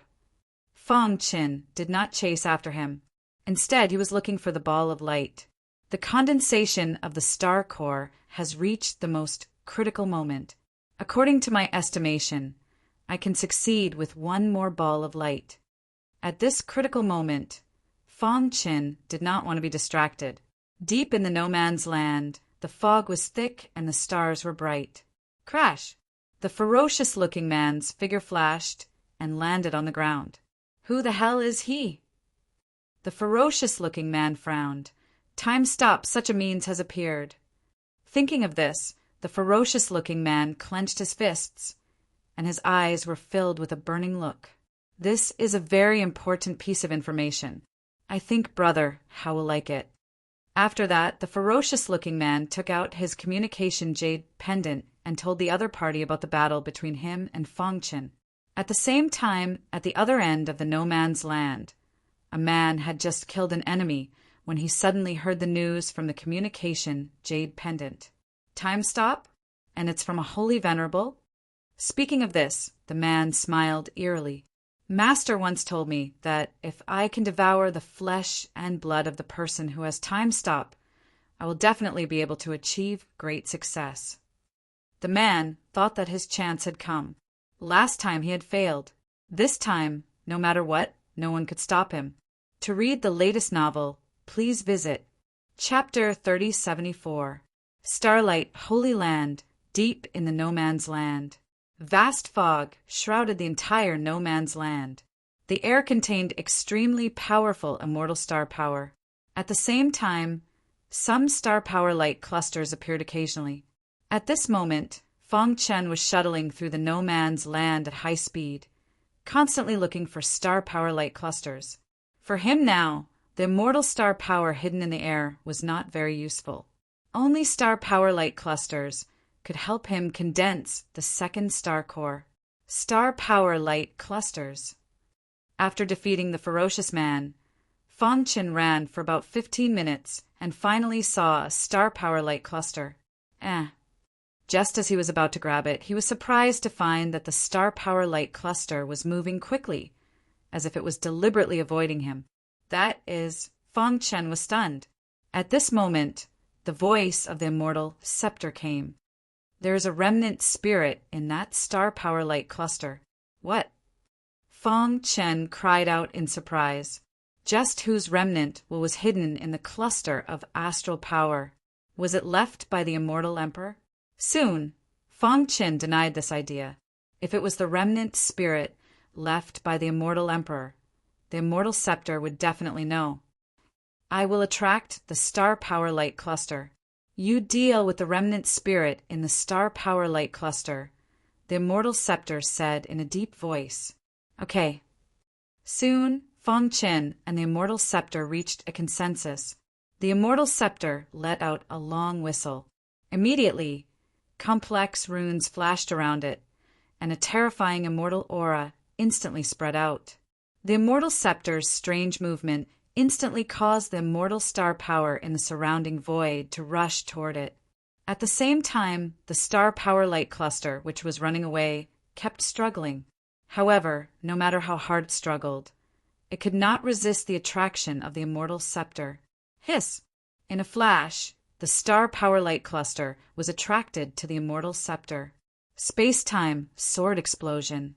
Fang Chen did not chase after him. Instead, he was looking for the ball of light. The condensation of the star core has reached the most critical moment. According to my estimation, I can succeed with one more ball of light. At this critical moment, Fang Chen did not want to be distracted. Deep in the no man's land, the fog was thick and the stars were bright. Crash! The ferocious-looking man's figure flashed and landed on the ground. Who the hell is he? The ferocious-looking man frowned. Time stop, such a means has appeared. Thinking of this, the ferocious-looking man clenched his fists, and his eyes were filled with a burning look. This is a very important piece of information. I think Brother How will like it. After that, the ferocious-looking man took out his communication jade pendant and told the other party about the battle between him and Fang Chen. At the same time, at the other end of the no man's land, a man had just killed an enemy when he suddenly heard the news from the communication jade pendant. Time stop? And it's from a holy venerable? Speaking of this, the man smiled eerily. Master once told me that if I can devour the flesh and blood of the person who has time stop, I will definitely be able to achieve great success. The man thought that his chance had come. Last time he had failed. This time, no matter what, no one could stop him. To read the latest novel, please visit Chapter 3074, Starlight Holy Land, Deep in the No Man's Land. Vast fog shrouded the entire no man's land. The air contained extremely powerful immortal star power. At the same time, some star power light clusters appeared occasionally. At this moment, Fang Chen was shuttling through the no man's land at high speed, constantly looking for star power light clusters. For him now, the immortal star power hidden in the air was not very useful. Only star power light clusters could help him condense the second star core. Star power light clusters. After defeating the ferocious man, Fang Chen ran for about 15 minutes and finally saw a star power light cluster. Just as he was about to grab it, he was surprised to find that the star power light cluster was moving quickly, as if it was deliberately avoiding him. That is, Fang Chen was stunned. At this moment, the voice of the immortal scepter came. There is a remnant spirit in that star power light cluster. What? Fang Chen cried out in surprise. Just whose remnant was hidden in the cluster of astral power? Was it left by the immortal emperor? Soon, Fang Chen denied this idea. If it was the remnant spirit left by the immortal emperor, the immortal scepter would definitely know. I will attract the star power light cluster. You deal with the remnant spirit in the star power light cluster, the immortal scepter said in a deep voice. Okay. Soon, Fang Chen and the immortal scepter reached a consensus. The immortal scepter let out a long whistle. Immediately, complex runes flashed around it, and a terrifying immortal aura instantly spread out. The immortal scepter's strange movement instantly caused the immortal star power in the surrounding void to rush toward it. At the same time, the star power light cluster, which was running away, kept struggling. However, no matter how hard it struggled, it could not resist the attraction of the immortal scepter. Hiss! In a flash, the star power light cluster was attracted to the immortal scepter. Space-time sword explosion.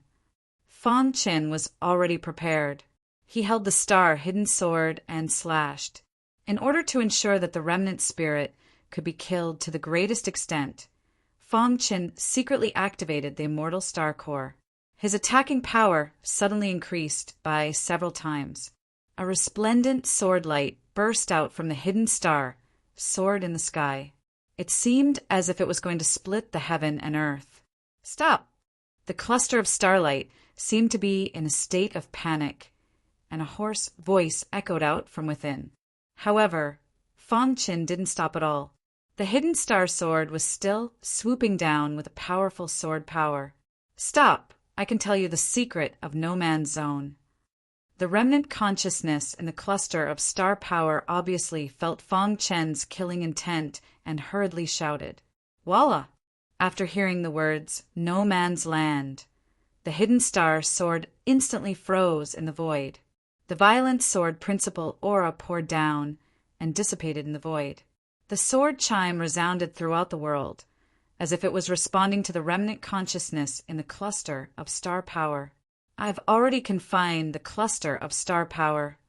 Fang Qin was already prepared. He held the star-hidden sword and slashed. In order to ensure that the remnant spirit could be killed to the greatest extent, Fang Qin secretly activated the immortal star core. His attacking power suddenly increased by several times. A resplendent sword light burst out from the hidden star, soared in the sky. It seemed as if it was going to split the heaven and earth. Stop! The cluster of starlight seemed to be in a state of panic, and a hoarse voice echoed out from within. However, Fang Qin didn't stop at all. The hidden star sword was still swooping down with a powerful sword power. Stop! I can tell you the secret of No Man's Zone. The remnant consciousness in the cluster of star power obviously felt Fang Qin's killing intent and hurriedly shouted, "Voila!" After hearing the words, "No Man's Land," the hidden star sword instantly froze in the void. The violent sword principle aura poured down and dissipated in the void. The sword chime resounded throughout the world, as if it was responding to the remnant consciousness in the cluster of star power. I've already confined the cluster of star power.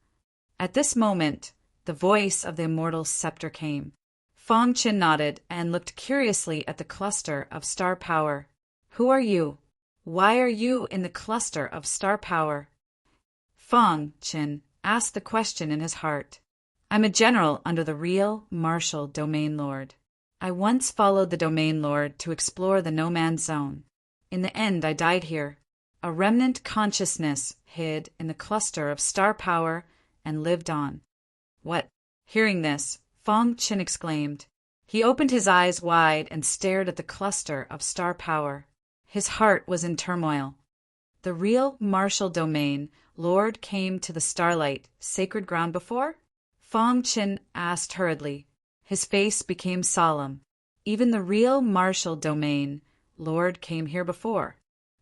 At this moment, the voice of the immortal scepter came. Fang Qin nodded and looked curiously at the cluster of star power. Who are you? Why are you in the cluster of star power? Fang Qin asked the question in his heart. I'm a general under the real martial domain lord. I once followed the domain lord to explore the No Man's Zone. In the end, I died here. A remnant consciousness hid in the cluster of star power and lived on. What? Hearing this, Fang Qin exclaimed. He opened his eyes wide and stared at the cluster of star power. His heart was in turmoil. The real martial domain lord came to the starlight, sacred ground before? Fang Qin asked hurriedly. His face became solemn. Even the real martial domain lord came here before.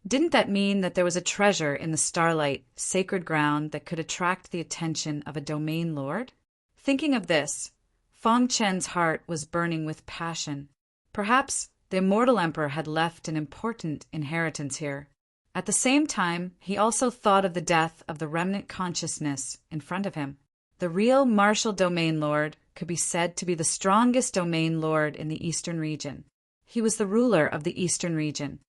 Didn't that mean that there was a treasure in the starlight, sacred ground that could attract the attention of a domain lord? Thinking of this, Fang Qin's heart was burning with passion. Perhaps the immortal emperor had left an important inheritance here. At the same time, he also thought of the death of the remnant consciousness in front of him. The real martial domain lord could be said to be the strongest domain lord in the eastern region. He was the ruler of the eastern region.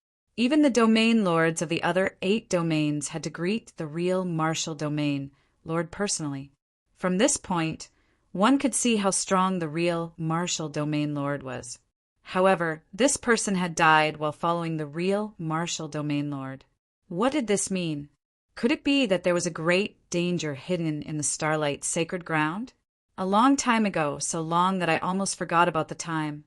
Even the domain lords of the other 8 domains had to greet the real martial domain lord personally. From this point, one could see how strong the real martial domain lord was. However, this person had died while following the real martial domain lord. What did this mean? Could it be that there was a great danger hidden in the starlight sacred ground? A long time ago, so long that I almost forgot about the time.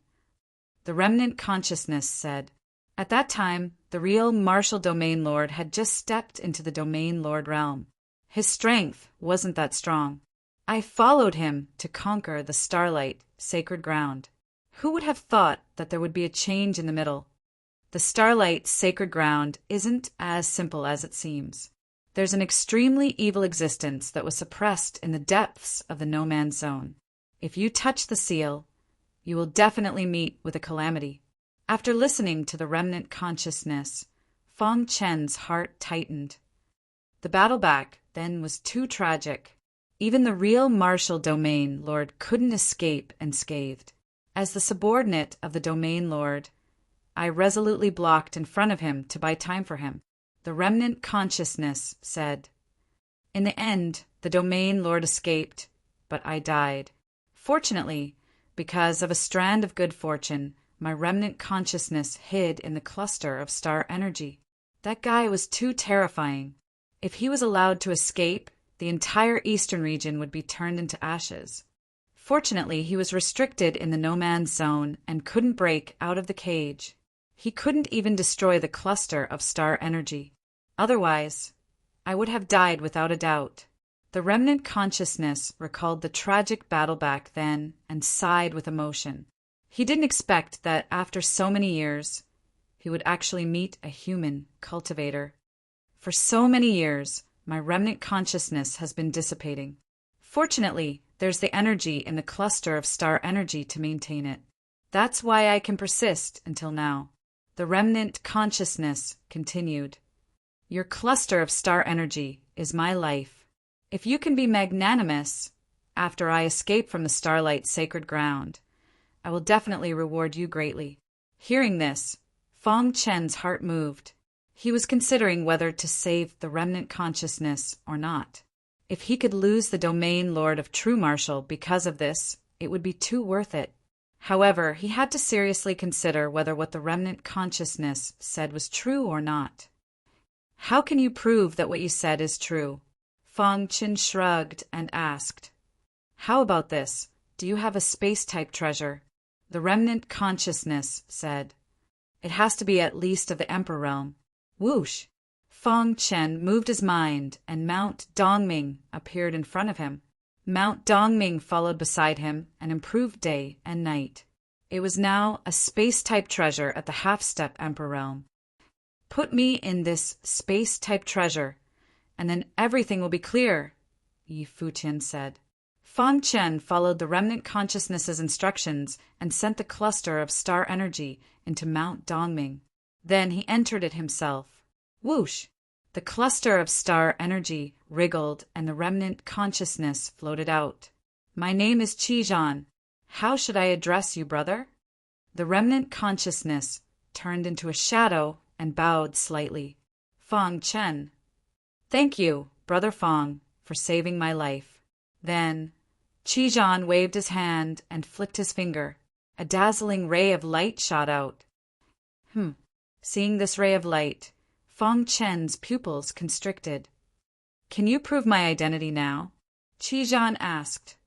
The remnant consciousness said. At that time, the real martial domain lord had just stepped into the domain lord realm. His strength wasn't that strong. I followed him to conquer the starlight sacred ground. Who would have thought that there would be a change in the middle? The starlight sacred ground isn't as simple as it seems. There's an extremely evil existence that was suppressed in the depths of the No Man's Zone. If you touch the seal, you will definitely meet with a calamity. After listening to the remnant consciousness, Fang Qin's heart tightened. The battle back then was too tragic. Even the real martial domain lord couldn't escape unscathed. As the subordinate of the domain lord, I resolutely blocked in front of him to buy time for him. The remnant consciousness said. In the end, the domain lord escaped, but I died. Fortunately, because of a strand of good fortune, my remnant consciousness hid in the cluster of star energy. That guy was too terrifying. If he was allowed to escape, the entire eastern region would be turned into ashes. Fortunately, he was restricted in the no-man's zone and couldn't break out of the cage. He couldn't even destroy the cluster of star energy. Otherwise, I would have died without a doubt. The remnant consciousness recalled the tragic battle back then and sighed with emotion. He didn't expect that after so many years, he would actually meet a human cultivator. For so many years, my remnant consciousness has been dissipating. Fortunately, there's the energy in the cluster of star energy to maintain it. That's why I can persist until now. The remnant consciousness continued. Your cluster of star energy is my life. If you can be magnanimous after I escape from the starlight sacred ground, I will definitely reward you greatly. Hearing this, Fong Chen's heart moved. He was considering whether to save the remnant consciousness or not. If he could lose the domain lord of True Martial because of this, it would be too worth it. However, he had to seriously consider whether what the remnant consciousness said was true or not. How can you prove that what you said is true? Fong Chen shrugged and asked. How about this? Do you have a space-type treasure? The remnant consciousness said. It has to be at least of the Emperor realm. Whoosh! Fong Chen moved his mind, and Mount Dongming appeared in front of him. Mount Dongming followed beside him and improved day and night. It was now a space-type treasure at the half-step Emperor realm. Put me in this space-type treasure, and then everything will be clear, Yi Futian said. Fong Chen followed the remnant consciousness's instructions and sent the cluster of star energy into Mount Dongming. Then he entered it himself. Whoosh! The cluster of star energy wriggled and the remnant consciousness floated out. My name is Qijan. How should I address you, brother? The remnant consciousness turned into a shadow and bowed slightly. Fong Chen. Thank you, Brother Fong, for saving my life. Then Qijan waved his hand and flicked his finger. A dazzling ray of light shot out. Seeing this ray of light, Fong Chen's pupils constricted. Can you prove my identity now? Qijan asked.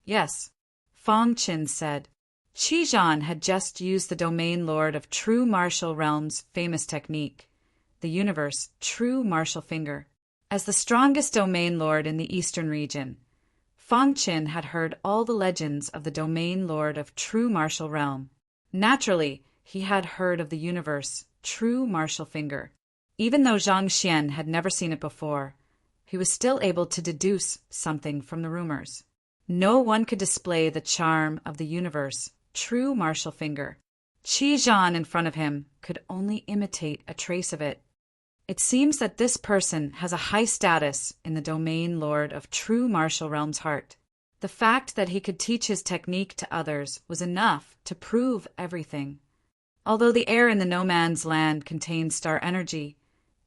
Yes, Fong Chen said. Qijan had just used the domain lord of True Martial Realm's famous technique, the universe True Martial Finger. As the strongest domain lord in the eastern region, Fong Chen had heard all the legends of the domain lord of True Martial Realm. Naturally, he had heard of the universe True Martial Finger. Even though Zhang Xian had never seen it before, he was still able to deduce something from the rumors. No one could display the charm of the universe True Martial Finger. Qijan in front of him could only imitate a trace of it. It seems that this person has a high status in the domain lord of True Martial Realm's heart. The fact that he could teach his technique to others was enough to prove everything. Although the air in the no man's land contains star energy,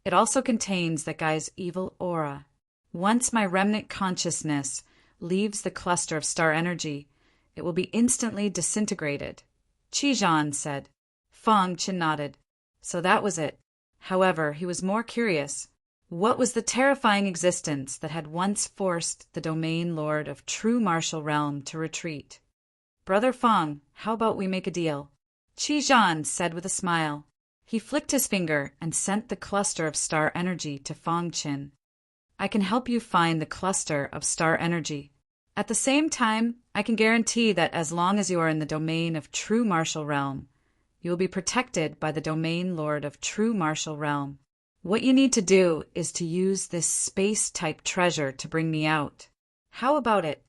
it also contains that guy's evil aura. Once my remnant consciousness leaves the cluster of star energy, it will be instantly disintegrated, Qijan said. Fong Chen nodded. So that was it. However, he was more curious. What was the terrifying existence that had once forced the domain lord of True Martial Realm to retreat? Brother Fong, how about we make a deal? Qijan said with a smile. He flicked his finger and sent the cluster of star energy to Fong Chen. I can help you find the cluster of star energy. At the same time, I can guarantee that as long as you are in the domain of True Martial Realm, you will be protected by the domain lord of True Martial Realm. What you need to do is to use this space-type treasure to bring me out. How about it?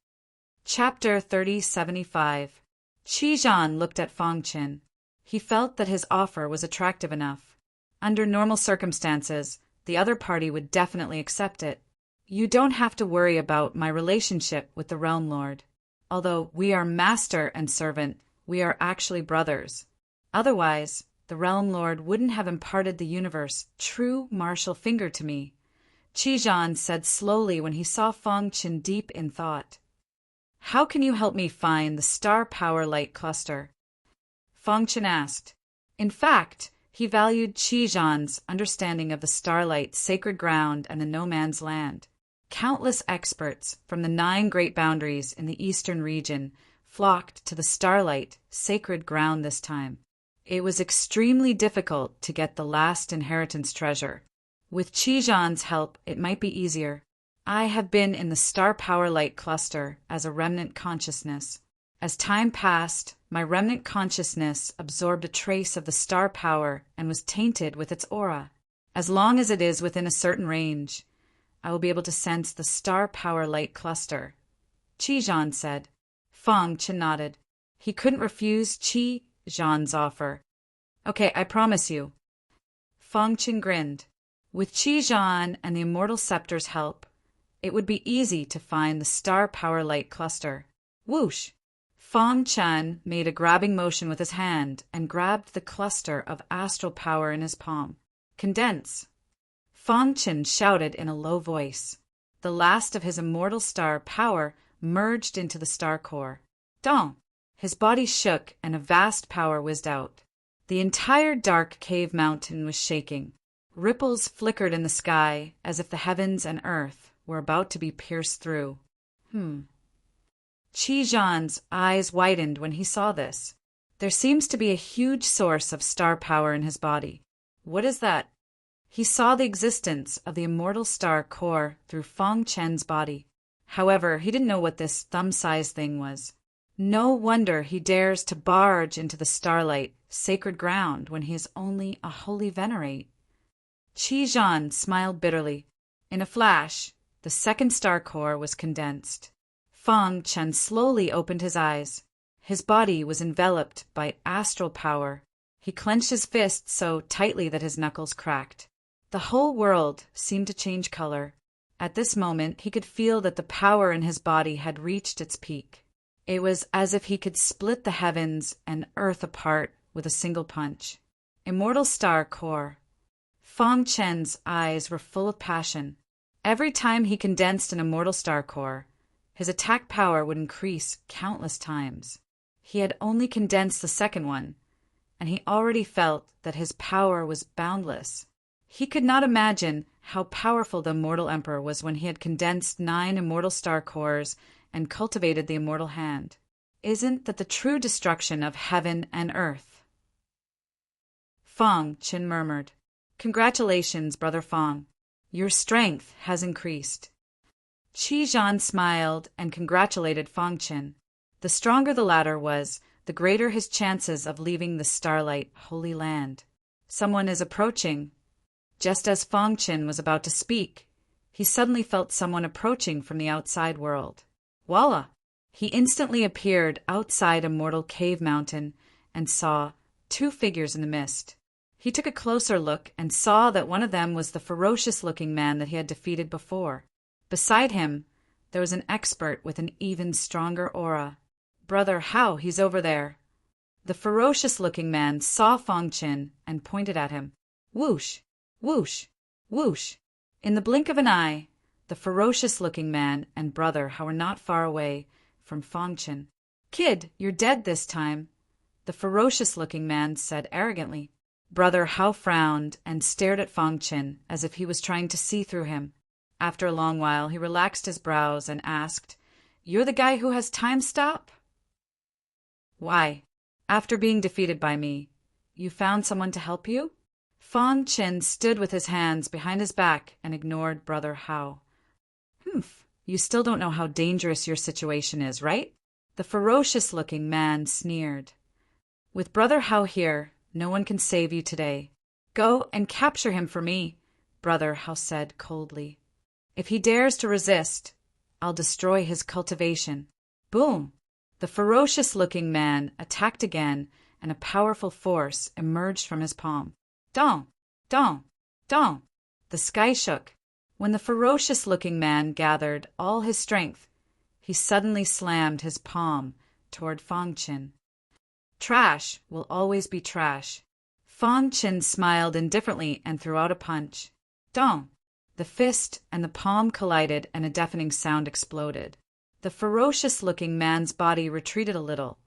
Chapter 3075. Qijan looked at Fong Chen. He felt that his offer was attractive enough. Under normal circumstances, the other party would definitely accept it. You don't have to worry about my relationship with the Realm Lord. Although we are master and servant, we are actually brothers. Otherwise, the Realm Lord wouldn't have imparted the universe True Martial Finger to me, Qijan said slowly when he saw Fong Chen deep in thought. How can you help me find the star power light cluster? Fong Chen asked. In fact, he valued Qijan's understanding of the starlight sacred ground and the no man's land. Countless experts from the 9 great boundaries in the eastern region flocked to the starlight, sacred ground this time. It was extremely difficult to get the last inheritance treasure. With Qijan's help, it might be easier. I have been in the star power light cluster as a remnant consciousness. As time passed, my remnant consciousness absorbed a trace of the star power and was tainted with its aura. As long as it is within a certain range, I will be able to sense the star power light cluster, Qijan said. Fang Chen nodded. He couldn't refuse Qijan's offer. Okay, I promise you. Fang Chen grinned. With Qijan and the Immortal Scepter's help, it would be easy to find the star power light cluster. Whoosh! Fang Chen made a grabbing motion with his hand and grabbed the cluster of astral power in his palm. Condense! Fang Chen shouted in a low voice. The last of his immortal star power merged into the star core. Dong! His body shook and a vast power whizzed out. The entire dark cave mountain was shaking. Ripples flickered in the sky as if the heavens and earth were about to be pierced through. Qijan's eyes widened when he saw this. There seems to be a huge source of star power in his body. What is that? He saw the existence of the immortal star core through Fang Chen's body. However, he didn't know what this thumb-sized thing was. No wonder he dares to barge into the starlight, sacred ground, when he is only a holy venerate. Qijan smiled bitterly. In a flash, the second star core was condensed. Fang Chen slowly opened his eyes. His body was enveloped by astral power. He clenched his fists so tightly that his knuckles cracked. The whole world seemed to change color. At this moment, he could feel that the power in his body had reached its peak. It was as if he could split the heavens and earth apart with a single punch. Immortal Star Core. Fang Chen's eyes were full of passion. Every time he condensed an Immortal Star Core, his attack power would increase countless times. He had only condensed the second one, and he already felt that his power was boundless. He could not imagine how powerful the Immortal Emperor was when he had condensed 9 Immortal Star Cores and cultivated the Immortal Hand. Isn't that the true destruction of heaven and earth? Fang Chen murmured. Congratulations, Brother Fang. Your strength has increased. Qijan smiled and congratulated Fang Chen. The stronger the latter was, the greater his chances of leaving the Starlight Holy Land. Someone is approaching. Just as Fang Chen was about to speak, he suddenly felt someone approaching from the outside world. Voila! He instantly appeared outside Immortal Cave Mountain and saw 2 figures in the mist. He took a closer look and saw that one of them was the ferocious-looking man that he had defeated before. Beside him, there was an expert with an even stronger aura. Brother Hao, he's over there. The ferocious-looking man saw Fang Chen and pointed at him. Whoosh! Whoosh! Whoosh! In the blink of an eye, the ferocious-looking man and Brother Hao were not far away from Fang Chen. Kid, you're dead this time, the ferocious-looking man said arrogantly. Brother Hao frowned and stared at Fang Chen as if he was trying to see through him. After a long while, he relaxed his brows and asked, You're the guy who has time stop? Why? After being defeated by me, you found someone to help you? Fang Chen stood with his hands behind his back and ignored Brother Hao. You still don't know how dangerous your situation is, right? The ferocious-looking man sneered. With Brother Hao here, no one can save you today. Go and capture him for me, Brother Hao said coldly. If he dares to resist, I'll destroy his cultivation. Boom! The ferocious-looking man attacked again, and a powerful force emerged from his palm. Dong! Dong! Dong! The sky shook. When the ferocious-looking man gathered all his strength, he suddenly slammed his palm toward Fang Chen. Trash will always be trash. Fang Chen smiled indifferently and threw out a punch. Dong! The fist and the palm collided and a deafening sound exploded. The ferocious-looking man's body retreated a little.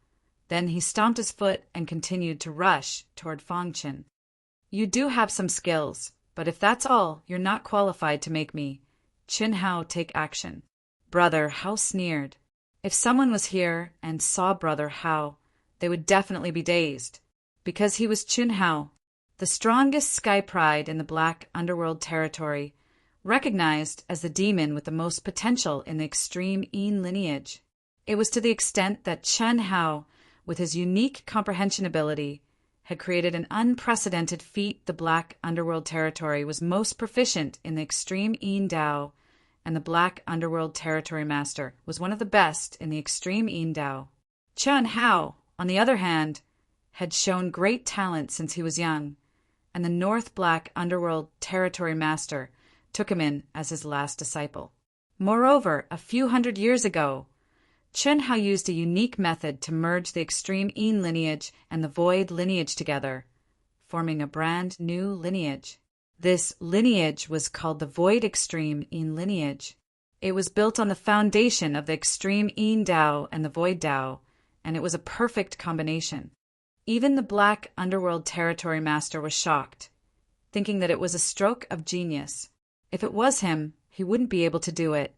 Then he stomped his foot and continued to rush toward Fang Chen. You do have some skills, but if that's all, you're not qualified to make me Qin Hao take action. Brother Hao sneered. If someone was here and saw Brother Hao, they would definitely be dazed. Because he was Qin Hao, the strongest sky pride in the black underworld territory, recognized as the demon with the most potential in the extreme Yin lineage. It was to the extent that Qin Hao, with his unique comprehension ability, had created an unprecedented feat. The black underworld territory was most proficient in the extreme Yin Dao, and the black underworld territory master was one of the best in the extreme Yin Dao. Qin Hao, on the other hand, had shown great talent since he was young, and the North Black Underworld Territory Master took him in as his last disciple. Moreover, a few hundred years ago, Qin Hao used a unique method to merge the extreme Yin lineage and the Void lineage together, forming a brand new lineage. This lineage was called the Void Extreme Yin lineage. It was built on the foundation of the extreme Yin Dao and the Void Dao, and it was a perfect combination. Even the Black Underworld Territory Master was shocked, thinking that it was a stroke of genius. If it was him, he wouldn't be able to do it.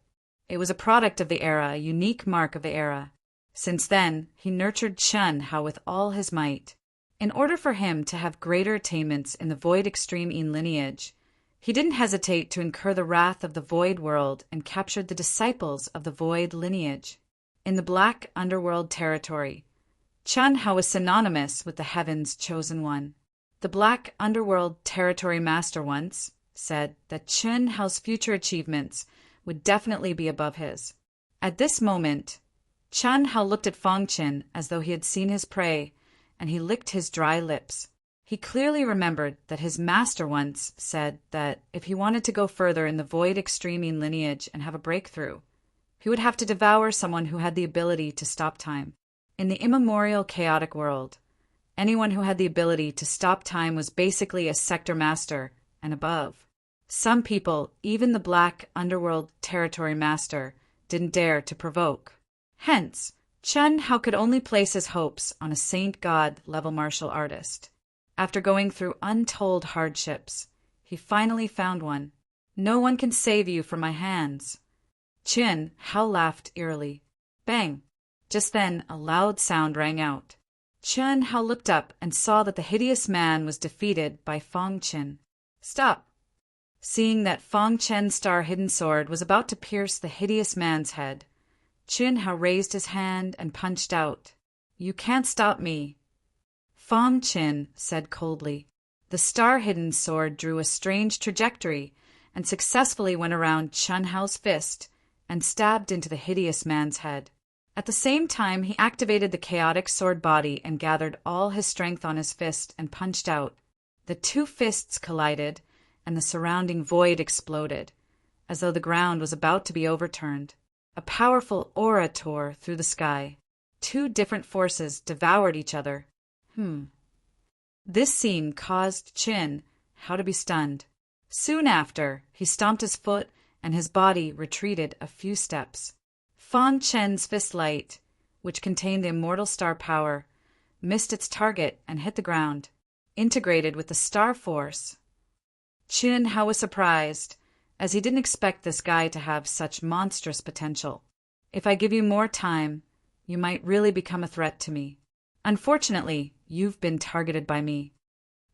It was a product of the era, a unique mark of the era. Since then, he nurtured Qin Hao with all his might. In order for him to have greater attainments in the Void Extreme Yin lineage, he didn't hesitate to incur the wrath of the Void world and captured the disciples of the Void lineage. In the Black Underworld territory, Qin Hao was synonymous with the Heaven's Chosen One. The Black Underworld Territory Master once said that Qin Hao's future achievements would definitely be above his. At this moment, Qin Hao looked at Feng Qin as though he had seen his prey, and he licked his dry lips. He clearly remembered that his master once said that if he wanted to go further in the Void Extreme Yin lineage and have a breakthrough, he would have to devour someone who had the ability to stop time. In the immemorial chaotic world, anyone who had the ability to stop time was basically a sector master and above. Some people, even the Black Underworld Territory Master, didn't dare to provoke. Hence, Qin Hao could only place his hopes on a saint-god level martial artist. After going through untold hardships, he finally found one. No one can save you from my hands. Qin Hao laughed eerily. Bang! Just then, a loud sound rang out. Qin Hao looked up and saw that the hideous man was defeated by Feng Qin. Stop! Seeing that Feng Qin's star-hidden sword was about to pierce the hideous man's head, Qin Hao raised his hand and punched out. You can't stop me. Feng Qin said coldly. The star-hidden sword drew a strange trajectory and successfully went around Qin Hao's fist and stabbed into the hideous man's head. At the same time, he activated the chaotic sword body and gathered all his strength on his fist and punched out. The two fists collided, and the surrounding void exploded, as though the ground was about to be overturned. A powerful aura tore through the sky. Two different forces devoured each other. This scene caused Qin Hao to be stunned. Soon after, he stomped his foot and his body retreated a few steps. Feng Qin's fist light, which contained the immortal star power, missed its target and hit the ground. Integrated with the star force, Qin Hao was surprised, as he didn't expect this guy to have such monstrous potential. If I give you more time, you might really become a threat to me. Unfortunately, you've been targeted by me.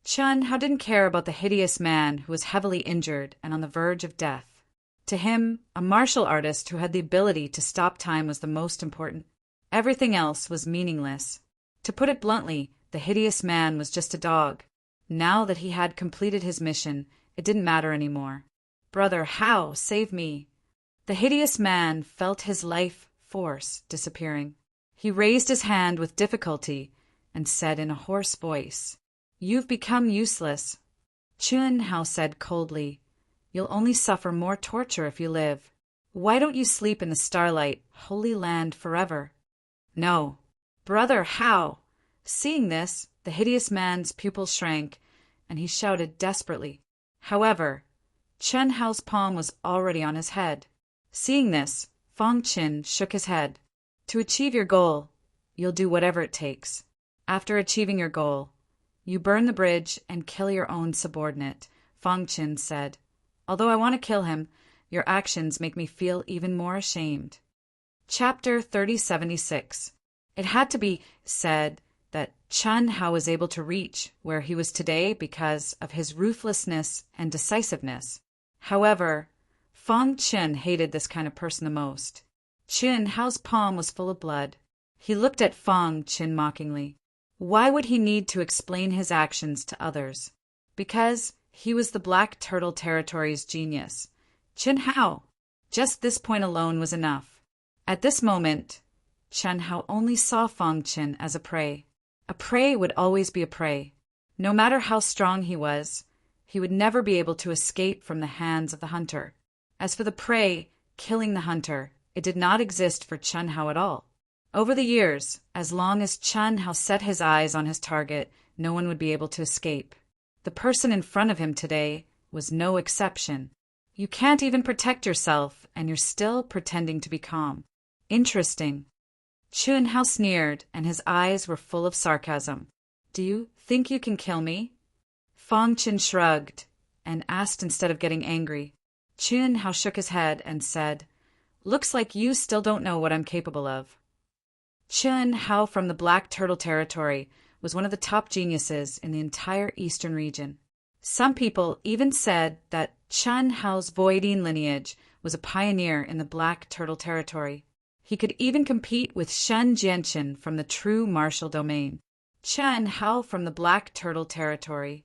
Qin Hao didn't care about the hideous man who was heavily injured and on the verge of death. To him, a martial artist who had the ability to stop time was the most important. Everything else was meaningless. To put it bluntly, the hideous man was just a dog. Now that he had completed his mission, it didn't matter anymore. Brother Hao, save me. The hideous man felt his life force disappearing. He raised his hand with difficulty and said in a hoarse voice, You've become useless. Qin Hao said coldly, You'll only suffer more torture if you live. Why don't you sleep in the starlight, holy land forever? No. Brother Hao! Seeing this, the hideous man's pupils shrank, and he shouted desperately. However, Qin Hao's palm was already on his head. Seeing this, Feng Qin shook his head. To achieve your goal, you'll do whatever it takes. After achieving your goal, you burn the bridge and kill your own subordinate, Feng Qin said. Although I want to kill him, Your actions make me feel even more ashamed. Chapter 3076. It had to be said that Chun Hao was able to reach where he was today because of his ruthlessness and decisiveness. However, Fong Chen hated this kind of person the most. Chun Hao's palm was full of blood. He looked at Fong Chen mockingly. Why would he need to explain his actions to others? Because he was the Black Turtle Territory's genius. Chun Hao. Just this point alone was enough. At this moment, Chun Hao only saw Fong Chen as a prey. A prey would always be a prey. No matter how strong he was, he would never be able to escape from the hands of the hunter. As for the prey killing the hunter, it did not exist for Chun Hao at all. Over the years, as long as Chun Hao set his eyes on his target, no one would be able to escape. The person in front of him today was no exception. You can't even protect yourself, and you're still pretending to be calm. Interesting. Chun Hao sneered, and his eyes were full of sarcasm. Do you think you can kill me? Fong Chen shrugged and asked instead of getting angry. Chun Hao shook his head and said, Looks like you still don't know what I'm capable of. Chun Hao from the Black Turtle Territory was one of the top geniuses in the entire eastern region. Some people even said that Chun Hao's Voidine lineage was a pioneer in the Black Turtle Territory. He could even compete with Shen Jianchen from the true martial domain. Chun Hao from the Black Turtle Territory.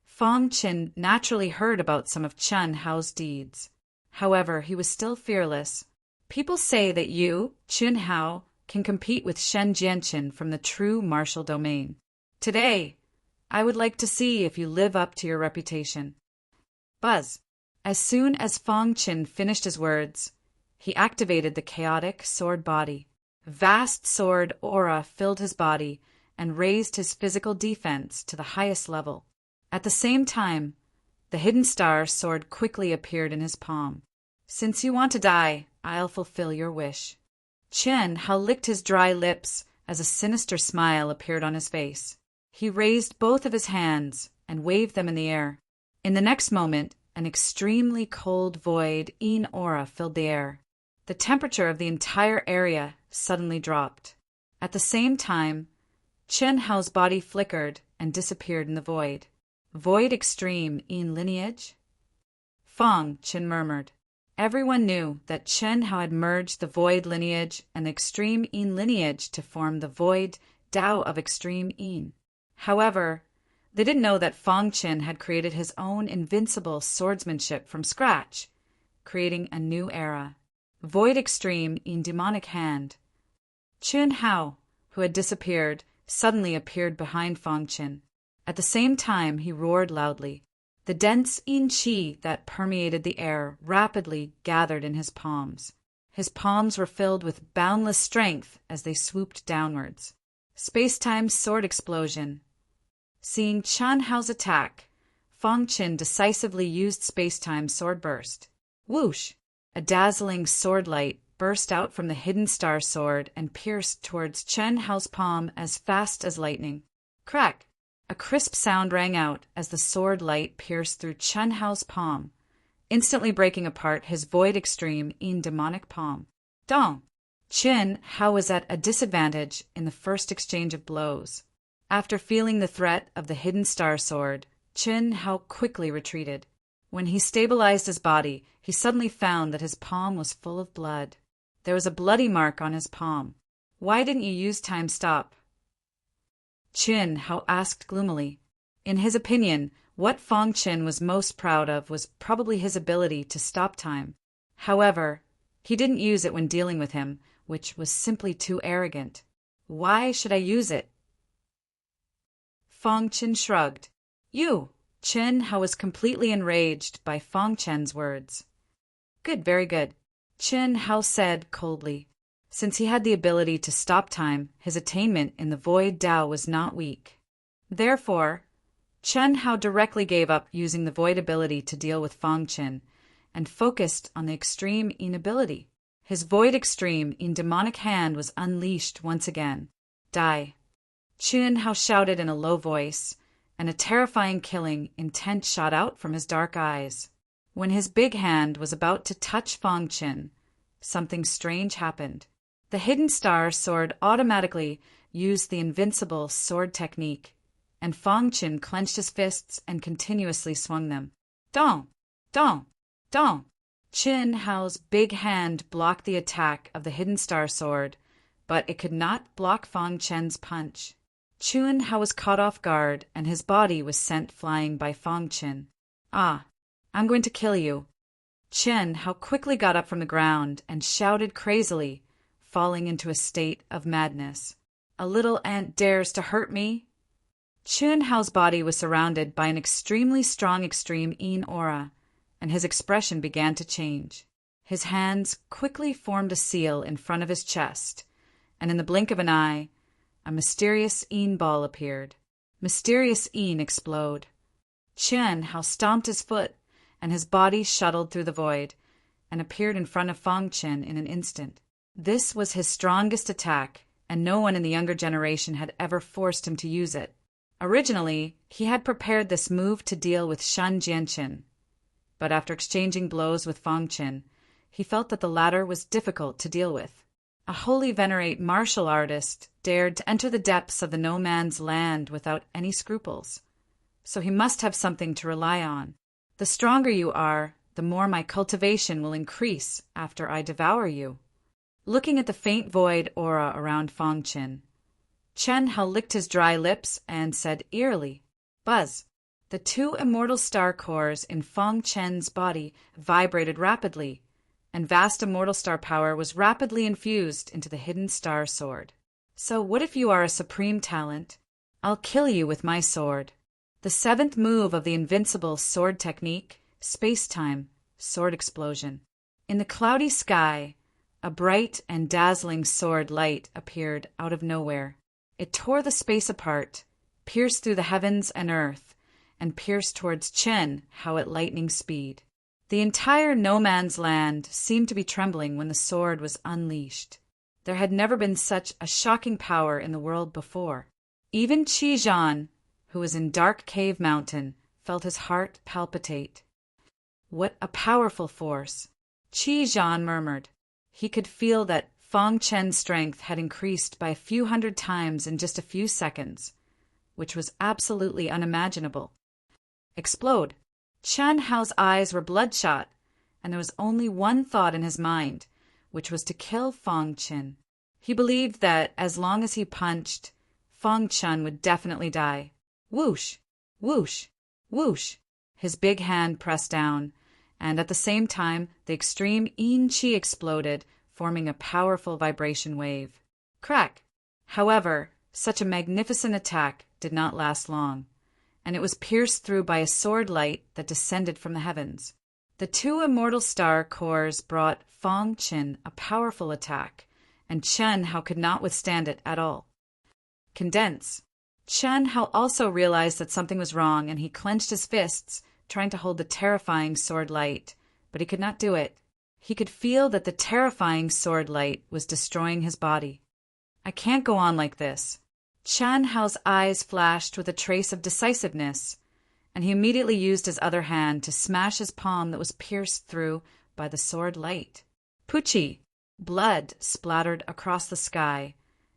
Fong Chen naturally heard about some of Chun Hao's deeds. However, he was still fearless. People say that you, Chun Hao, can compete with Shen Jianchen from the true martial domain. Today, I would like to see if you live up to your reputation. Buzz. As soon as Fong Chen finished his words, he activated the chaotic sword body. Vast sword aura filled his body and raised his physical defense to the highest level. At the same time, the hidden star sword quickly appeared in his palm. Since you want to die, I'll fulfill your wish. Chun Hao licked his dry lips as a sinister smile appeared on his face. He raised both of his hands and waved them in the air. In the next moment, an extremely cold void-in aura filled the air. The temperature of the entire area suddenly dropped. At the same time, Chun Hao's body flickered and disappeared in the void. Void extreme in lineage? Fong Chen murmured. Everyone knew that Chun Hao had merged the void lineage and the extreme in lineage to form the void Dao of extreme in. However, they didn't know that Fong Chen had created his own invincible swordsmanship from scratch, creating a new era. Void extreme in demonic hand. Chun Hao, who had disappeared, suddenly appeared behind Fong Chen. At the same time, he roared loudly. The dense yin qi that permeated the air rapidly gathered in his palms. His palms were filled with boundless strength as they swooped downwards. Space-time sword explosion. Seeing Chun Hao's attack, Fong Chen decisively used space-time sword burst. Whoosh! A dazzling sword light burst out from the hidden star sword and pierced towards Chun Hao's palm as fast as lightning. Crack! A crisp sound rang out as the sword light pierced through Chun Hao's palm, instantly breaking apart his void extreme in demonic palm. Dong! Chun Hao was at a disadvantage in the first exchange of blows. After feeling the threat of the hidden star sword, Chun Hao quickly retreated. When he stabilized his body, he suddenly found that his palm was full of blood. There was a bloody mark on his palm. Why didn't you use time stop? Chun Hao asked gloomily. In his opinion, what Fong Chen was most proud of was probably his ability to stop time. However, he didn't use it when dealing with him, which was simply too arrogant. Why should I use it? Fong Chen shrugged. You! Chun Hao was completely enraged by Fong Chen's words. Good, very good, Chun Hao said coldly. Since he had the ability to stop time, his attainment in the Void Dao was not weak. Therefore, Chun Hao directly gave up using the Void ability to deal with Fong Chen and focused on the Extreme In ability. His Void Extreme In demonic hand was unleashed once again. Die! Chun Hao shouted in a low voice, and a terrifying killing intent shot out from his dark eyes. When his big hand was about to touch Fong Qin, something strange happened. The hidden star sword automatically used the invincible sword technique, and Fong Qin clenched his fists and continuously swung them. Dong! Dong! Dong! Qin Hao's big hand blocked the attack of the hidden star sword, but it could not block Fong Qin's punch. Qin Hao was caught off guard, and his body was sent flying by Fong Qin. Ah, I'm going to kill you. Qin Hao quickly got up from the ground and shouted crazily, falling into a state of madness. A little ant dares to hurt me? Qin Hao's body was surrounded by an extremely strong extreme Yin aura, and his expression began to change. His hands quickly formed a seal in front of his chest, and in the blink of an eye, a mysterious Yin ball appeared. Mysterious Yin explode. Qin Hao stomped his foot, and his body shuttled through the void, and appeared in front of Fong Qin in an instant. This was his strongest attack, and no one in the younger generation had ever forced him to use it. Originally, he had prepared this move to deal with Shen Jianqin, but after exchanging blows with Fong Qin, he felt that the latter was difficult to deal with. A wholly venerate martial artist dared to enter the depths of the no man's land without any scruples, so he must have something to rely on. The stronger you are, the more my cultivation will increase after I devour you. Looking at the faint void aura around Fong Qin, Qin Hao licked his dry lips and said eerily, "Buzz." The two immortal star cores in Fong Qin's body vibrated rapidly, and vast immortal star power was rapidly infused into the hidden star sword. So what if you are a supreme talent? I'll kill you with my sword. The seventh move of the invincible sword technique, space-time, sword explosion. In the cloudy sky, a bright and dazzling sword light appeared out of nowhere. It tore the space apart, pierced through the heavens and earth, and pierced towards Qin Hao at lightning speed. The entire no man's land seemed to be trembling when the sword was unleashed. There had never been such a shocking power in the world before. Even Qi Zhan, who was in Dark Cave Mountain, felt his heart palpitate. What a powerful force! Qi Zhan murmured. He could feel that Fong Qin's strength had increased by a few hundred times in just a few seconds, which was absolutely unimaginable. Explode! Qin Hao's eyes were bloodshot, and there was only one thought in his mind, which was to kill Fong Qin. He believed that as long as he punched, Fong Qin would definitely die. Whoosh! Whoosh! Whoosh! His big hand pressed down, and at the same time the extreme Yin Qi exploded, forming a powerful vibration wave. Crack! However, such a magnificent attack did not last long, and it was pierced through by a sword light that descended from the heavens. The two immortal star cores brought Fong Qin a powerful attack, and Qin Hao could not withstand it at all. Condense! Qin Hao also realized that something was wrong, and he clenched his fists, trying to hold the terrifying sword light, but he could not do it. He could feel that the terrifying sword light was destroying his body. I can't go on like this. Qin Hao's eyes flashed with a trace of decisiveness, and he immediately used his other hand to smash his palm that was pierced through by the sword light. Poochie! Blood splattered across the sky,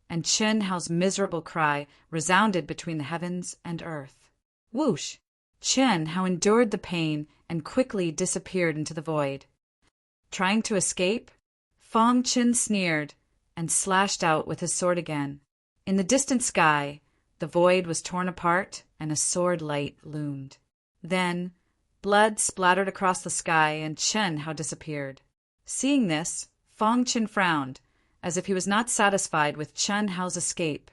and Qin Hao's miserable cry resounded between the heavens and earth. Whoosh! Qin Hao endured the pain and quickly disappeared into the void. Trying to escape, Fong Qin sneered and slashed out with his sword again. In the distant sky, the void was torn apart and a sword light loomed. Then, blood splattered across the sky and Qin Hao disappeared. Seeing this, Fong Qin frowned, as if he was not satisfied with Qin Hao's escape.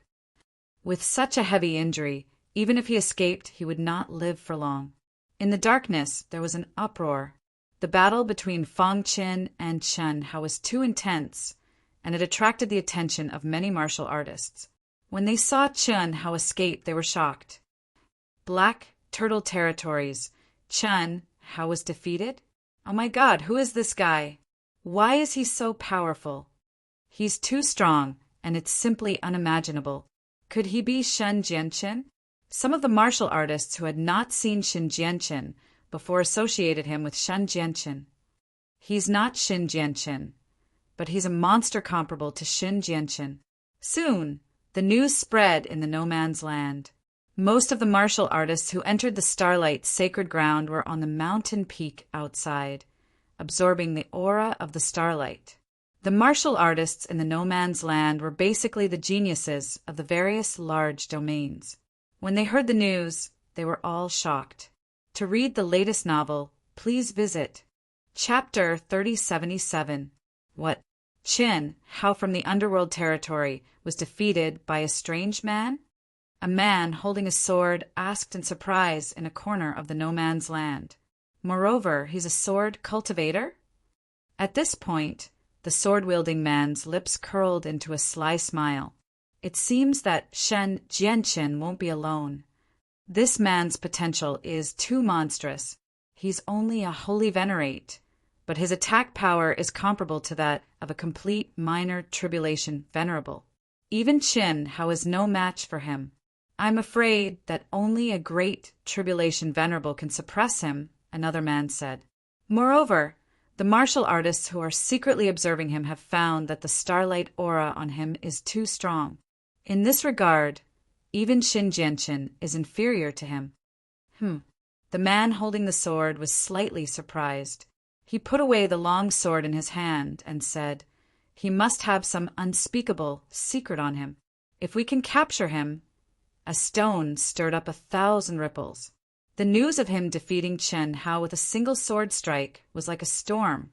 With such a heavy injury, even if he escaped, he would not live for long. In the darkness, there was an uproar. The battle between Fong Qin and Qin Hao was too intense, and it attracted the attention of many martial artists. When they saw Qin Hao escape, they were shocked. Black Turtle Territories. Qin Hao was defeated? Oh my God, who is this guy? Why is he so powerful? He's too strong, and it's simply unimaginable. Could he be Shen Jianqin? Some of the martial artists who had not seen Shen Jianqin before associated him with Shen Jianqin. He's not Shin Jianqin, but he's a monster comparable to Shin Jianqin. Soon, the news spread in the no man's land. Most of the martial artists who entered the Starlight's sacred ground were on the mountain peak outside, absorbing the aura of the starlight. The martial artists in the no man's land were basically the geniuses of the various large domains. When they heard the news, they were all shocked. To read the latest novel, please visit Chapter 3077. What? Qin, how from the underworld territory, was defeated by a strange man? A man holding a sword asked in surprise in a corner of the no man's land. Moreover, he's a sword cultivator? At this point, the sword-wielding man's lips curled into a sly smile. It seems that Shen Jianqin won't be alone. This man's potential is too monstrous. He's only a holy venerate, but his attack power is comparable to that of a complete minor tribulation venerable. Even Qin, how is no match for him. I'm afraid that only a great tribulation venerable can suppress him, another man said. Moreover, the martial artists who are secretly observing him have found that the starlight aura on him is too strong. In this regard, even Shin Jianqin is inferior to him. The man holding the sword was slightly surprised. He put away the long sword in his hand and said, "He must have some unspeakable secret on him. If we can capture him—" A stone stirred up 1,000 ripples. The news of him defeating Chen Hao with a single sword strike was like a storm,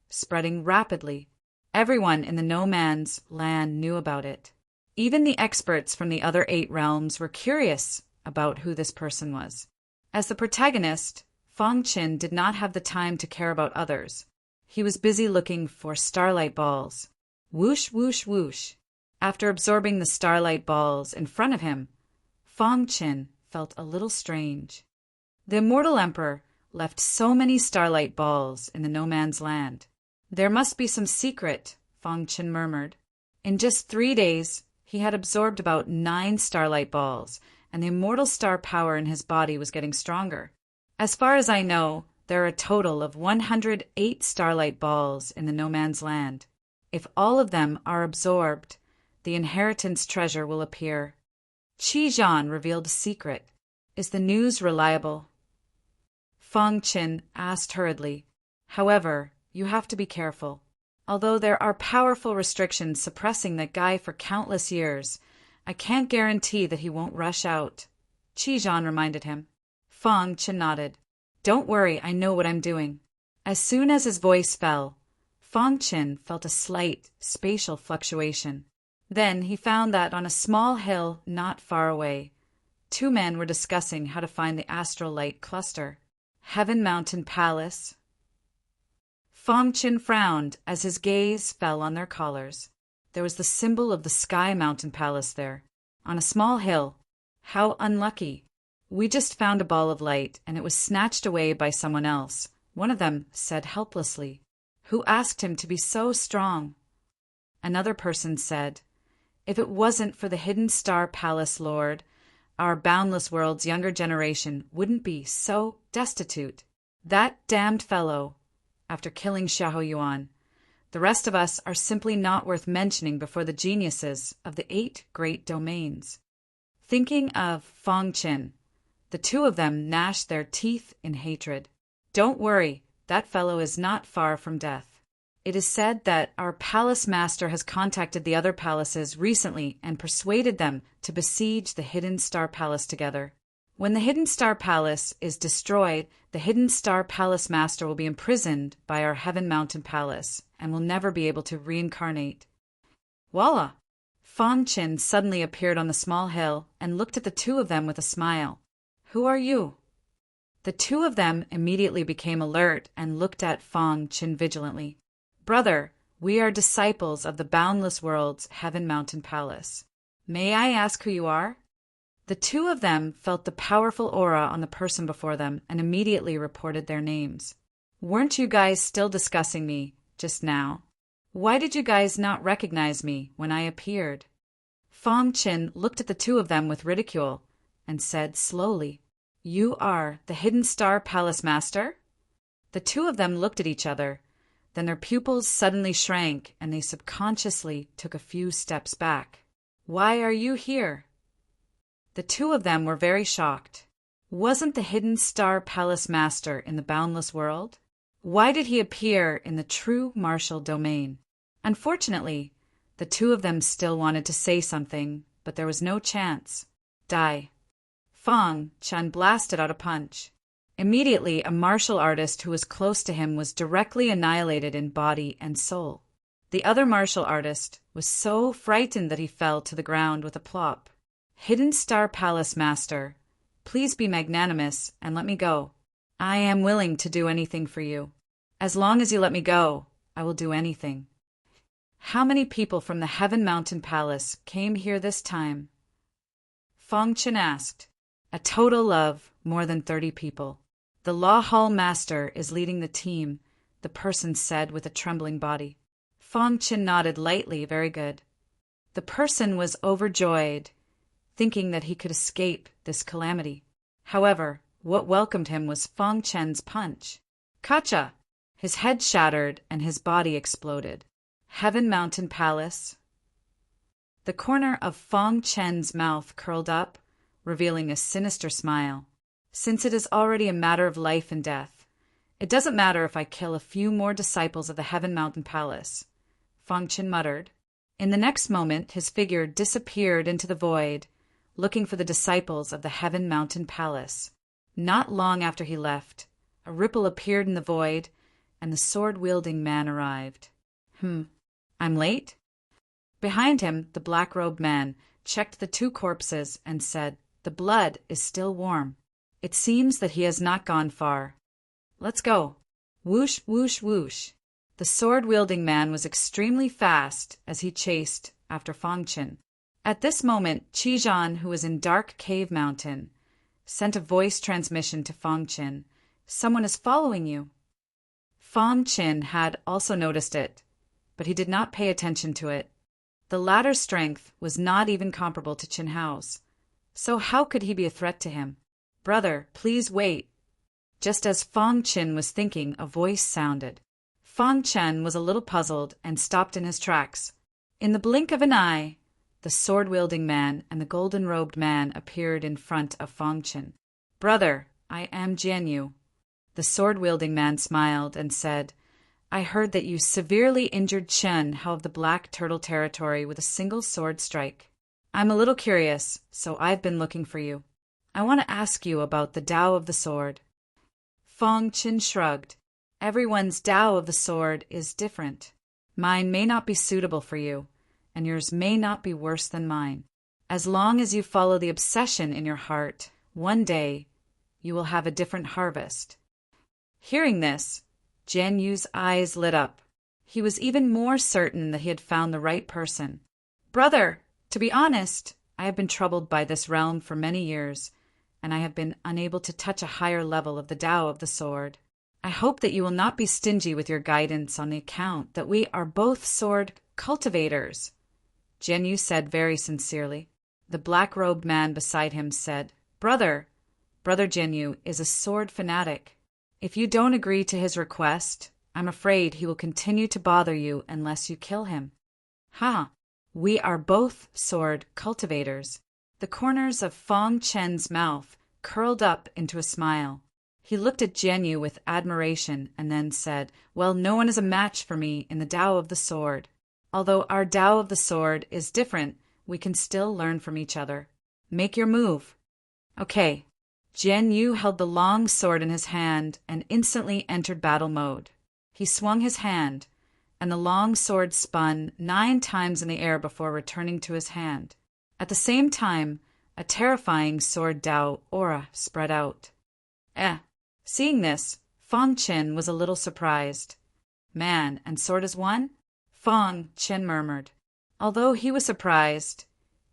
spreading rapidly. Everyone in the no man's land knew about it. Even the experts from the other 8 realms were curious about who this person was. As the protagonist, Fang Qin did not have the time to care about others. He was busy looking for starlight balls. Whoosh, whoosh, whoosh. After absorbing the starlight balls in front of him, Fang Qin felt a little strange. The immortal emperor left so many starlight balls in the no man's land. There must be some secret, Fang Qin murmured. In just 3 days, he had absorbed about 9 starlight balls, and the immortal star power in his body was getting stronger. As far as I know, there are a total of 108 starlight balls in the no man's land. If all of them are absorbed, the inheritance treasure will appear. Qi Zhan revealed a secret. Is the news reliable? Fang Qin asked hurriedly. However, you have to be careful. Although there are powerful restrictions suppressing that guy for countless years, I can't guarantee that he won't rush out. Qi Zhan reminded him. Fang Qin nodded. Don't worry, I know what I'm doing. As soon as his voice fell, Fang Qin felt a slight spatial fluctuation. Then he found that on a small hill not far away, 2 men were discussing how to find the astral light cluster. Heaven Mountain Palace. Fang Qin frowned as his gaze fell on their collars. There was the symbol of the Sky Mountain Palace there, on a small hill. How unlucky. We just found a ball of light, and it was snatched away by someone else, one of them said helplessly. Who asked him to be so strong? Another person said, If it wasn't for the Hidden Star Palace Lord, our boundless world's younger generation wouldn't be so destitute. That damned fellow, after killing Xiahou Yuan. The rest of us are simply not worth mentioning before the geniuses of the 8 great domains. Thinking of Fang Qin, the 2 of them gnashed their teeth in hatred. Don't worry, that fellow is not far from death. It is said that our palace master has contacted the other palaces recently and persuaded them to besiege the Hidden Star Palace together. When the Hidden Star Palace is destroyed, the Hidden Star Palace master will be imprisoned by our Heaven Mountain Palace and will never be able to reincarnate. Voila! Fang Qin suddenly appeared on the small hill and looked at the 2 of them with a smile. Who are you? The 2 of them immediately became alert and looked at Fang Qin vigilantly. Brother, we are disciples of the boundless world's Heaven Mountain Palace. May I ask who you are? The 2 of them felt the powerful aura on the person before them and immediately reported their names. Weren't you guys still discussing me just now? Why did you guys not recognize me when I appeared? Fang Qin looked at the 2 of them with ridicule and said slowly, You are the Hidden Star Palace Master? The two of them looked at each other. Then their pupils suddenly shrank, and they subconsciously took a few steps back. Why are you here? The two of them were very shocked. Wasn't the Hidden Star Palace Master in the boundless world? Why did he appear in the true martial domain? Unfortunately, the two of them still wanted to say something, but there was no chance. Die. Fang Chen blasted out a punch. Immediately, a martial artist who was close to him was directly annihilated in body and soul. The other martial artist was so frightened that he fell to the ground with a plop. Hidden Star Palace Master, please be magnanimous and let me go. I am willing to do anything for you. As long as you let me go, I will do anything. How many people from the Heaven Mountain Palace came here this time? Fang Chen asked. A total of more than 30 people. The Law Hall Master is leading the team, the person said with a trembling body. Fang Chen nodded lightly, very good. The person was overjoyed, thinking that he could escape this calamity. However, what welcomed him was Fang Chen's punch. Kacha! His head shattered and his body exploded. Heaven Mountain Palace. The corner of Fang Chen's mouth curled up, revealing a sinister smile. Since it is already a matter of life and death, it doesn't matter if I kill a few more disciples of the Heaven Mountain Palace, Fang Chen muttered. In the next moment, his figure disappeared into the void, looking for the disciples of the Heaven Mountain Palace. Not long after he left, a ripple appeared in the void, and the sword-wielding man arrived. I'm late? Behind him, the black-robed man checked the two corpses and said, The blood is still warm. It seems that he has not gone far. Let's go. Whoosh, whoosh, whoosh. The sword-wielding man was extremely fast as he chased after Fang Chen. At this moment, Qizhan, who was in Dark Cave Mountain, sent a voice transmission to Fang Chen. Someone is following you. Fang Chen had also noticed it, but he did not pay attention to it. The latter's strength was not even comparable to Chen Hao's, so how could he be a threat to him? Brother, please wait. Just as Fang Chen was thinking, a voice sounded. Fang Chen was a little puzzled and stopped in his tracks. In the blink of an eye, the sword-wielding man and the golden-robed man appeared in front of Fang Chen. Brother, I am Jianyu. The sword-wielding man smiled and said, I heard that you severely injured Chen Hao of the Black Turtle Territory with a single sword strike. I'm a little curious, so I've been looking for you. I want to ask you about the Tao of the Sword. Fang Chen shrugged. Everyone's Tao of the Sword is different. Mine may not be suitable for you, and yours may not be worse than mine. As long as you follow the obsession in your heart, one day you will have a different harvest. Hearing this, Jian Yu's eyes lit up. He was even more certain that he had found the right person. Brother, to be honest, I have been troubled by this realm for many years, and I have been unable to touch a higher level of the Tao of the Sword. I hope that you will not be stingy with your guidance on the account that we are both sword cultivators, Jian Yu said very sincerely. The black-robed man beside him said, Brother Jian Yu is a sword fanatic. If you don't agree to his request, I'm afraid he will continue to bother you unless you kill him. We are both sword cultivators. The corners of Fang Chen's mouth curled up into a smile. He looked at Jian Yu with admiration and then said, Well, no one is a match for me in the Tao of the Sword. Although our Tao of the Sword is different, we can still learn from each other. Make your move. Okay. Jian Yu held the long sword in his hand and instantly entered battle mode. He swung his hand, and the long sword spun 9 times in the air before returning to his hand. At the same time, a terrifying sword Tao aura spread out. Seeing this, Fang Chen was a little surprised. Man and sword as one? Fang Chen murmured. Although he was surprised,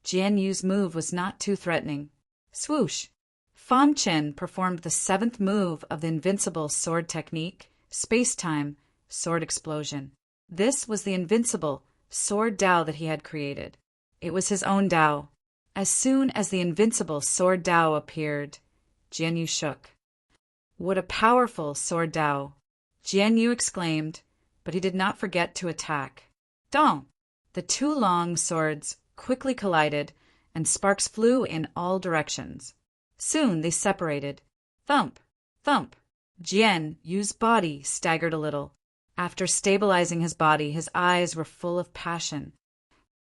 Jian Yu's move was not too threatening. Swoosh! Fang Chen performed the 7th move of the invincible sword technique, space-time, sword explosion. This was the invincible sword Tao that he had created. It was his own Tao. As soon as the invincible sword Tao appeared, Jian Yu shook. What a powerful sword Dao! Jian Yu exclaimed, but he did not forget to attack. Dong! The two long swords quickly collided, and sparks flew in all directions. Soon they separated. Thump! Thump! Jian Yu's body staggered a little. After stabilizing his body, his eyes were full of passion.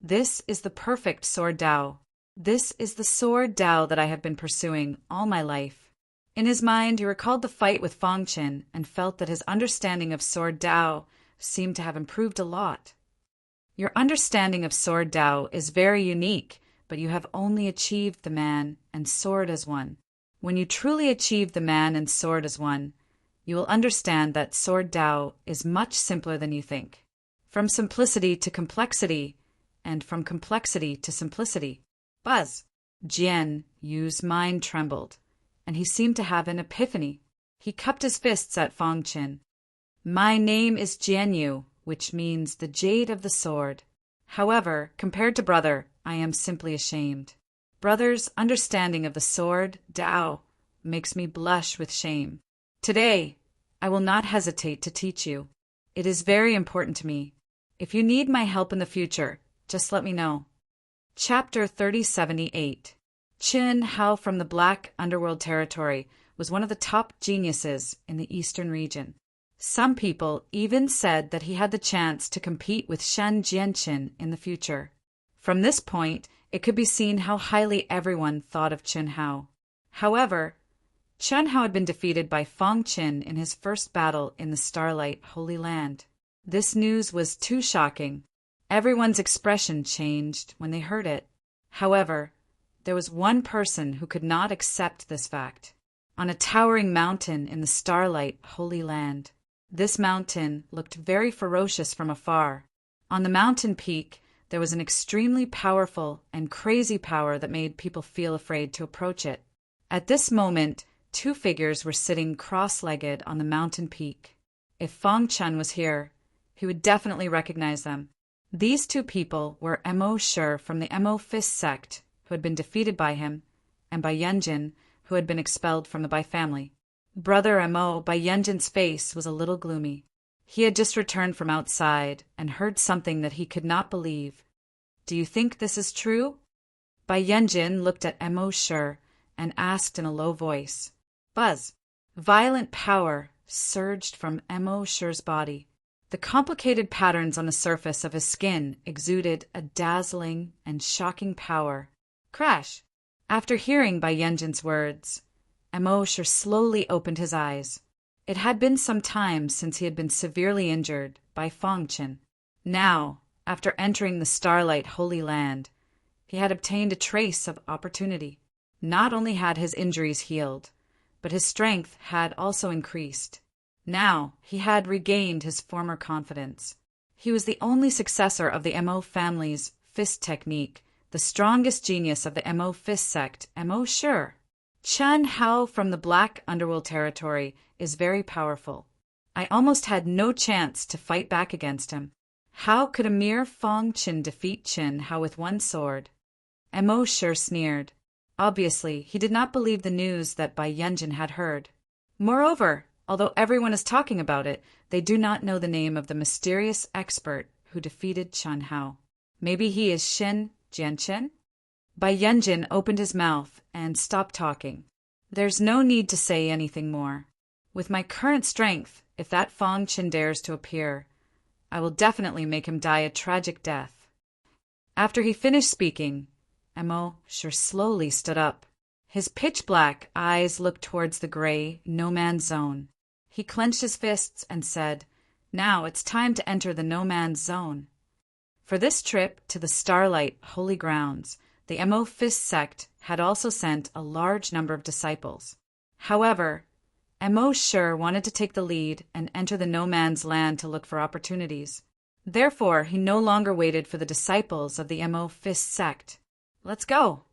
This is the perfect sword Dao. This is the sword Dao that I have been pursuing all my life. In his mind, he recalled the fight with Fang Qin and felt that his understanding of sword Dao seemed to have improved a lot. Your understanding of sword Dao is very unique, but you have only achieved the man and sword as one. When you truly achieve the man and sword as one, you will understand that sword Dao is much simpler than you think. From simplicity to complexity, and from complexity to simplicity. Buzz! Jian Yu's mind trembled, and he seemed to have an epiphany. He cupped his fists at Fang Qin. My name is Jian Yu, which means the jade of the sword. However, compared to brother, I am simply ashamed. Brother's understanding of the sword Dao makes me blush with shame. Today, I will not hesitate to teach you. It is very important to me. If you need my help in the future, just let me know. Chapter 3078. Chen Hao from the Black Underworld Territory was one of the top geniuses in the eastern region. Some people even said that he had the chance to compete with Shen Jianqin in the future. From this point, it could be seen how highly everyone thought of Chen Hao. However, Chen Hao had been defeated by Fang Qin in his first battle in the Starlight Holy Land. This news was too shocking. Everyone's expression changed when they heard it. However, there was one person who could not accept this fact. On a towering mountain in the Starlight Holy Land. This mountain looked very ferocious from afar. On the mountain peak, there was an extremely powerful and crazy power that made people feel afraid to approach it. At this moment, two figures were sitting cross-legged on the mountain peak. If Fang Chen was here, he would definitely recognize them. These two people were Mo Shi from the Mo Fist sect, who had been defeated by him, and by Yanjin, who had been expelled from the Bai family. Brother Mo, Bai Yanjin's face was a little gloomy. He had just returned from outside and heard something that he could not believe. Do you think this is true? Bai Yanjin looked at Mo Shi and asked in a low voice. Buzz! Violent power surged from Mo Shi's body. The complicated patterns on the surface of his skin exuded a dazzling and shocking power. Crash! After hearing Bai Yanjin's words, Mo Shi slowly opened his eyes. It had been some time since he had been severely injured by Fang Qin. Now, after entering the Starlight Holy Land, he had obtained a trace of opportunity. Not only had his injuries healed, but his strength had also increased. Now he had regained his former confidence. He was the only successor of the Mo family's fist technique, the strongest genius of the Mo Fist sect, Mo Shi. Chen Hao from the Black Underworld Territory is very powerful. I almost had no chance to fight back against him. How could a mere Fang Qin defeat Chen Hao with one sword? Mo Shi sneered. Obviously, he did not believe the news that Bai Yanjin had heard. Moreover, although everyone is talking about it, they do not know the name of the mysterious expert who defeated Chen Hao. Maybe he is Shen Jianqin? Bai Yanjin opened his mouth and stopped talking. There's no need to say anything more. With my current strength, if that Fang Qin dares to appear, I will definitely make him die a tragic death. After he finished speaking, Mo Shi slowly stood up. His pitch-black eyes looked towards the gray no-man's zone. He clenched his fists and said, Now it's time to enter the no-man's zone. For this trip to the Starlight Holy Grounds, the Mo Fist sect had also sent a large number of disciples. However, Mo Shi wanted to take the lead and enter the no-man's land to look for opportunities. Therefore, he no longer waited for the disciples of the Mo Fist sect. Let's go!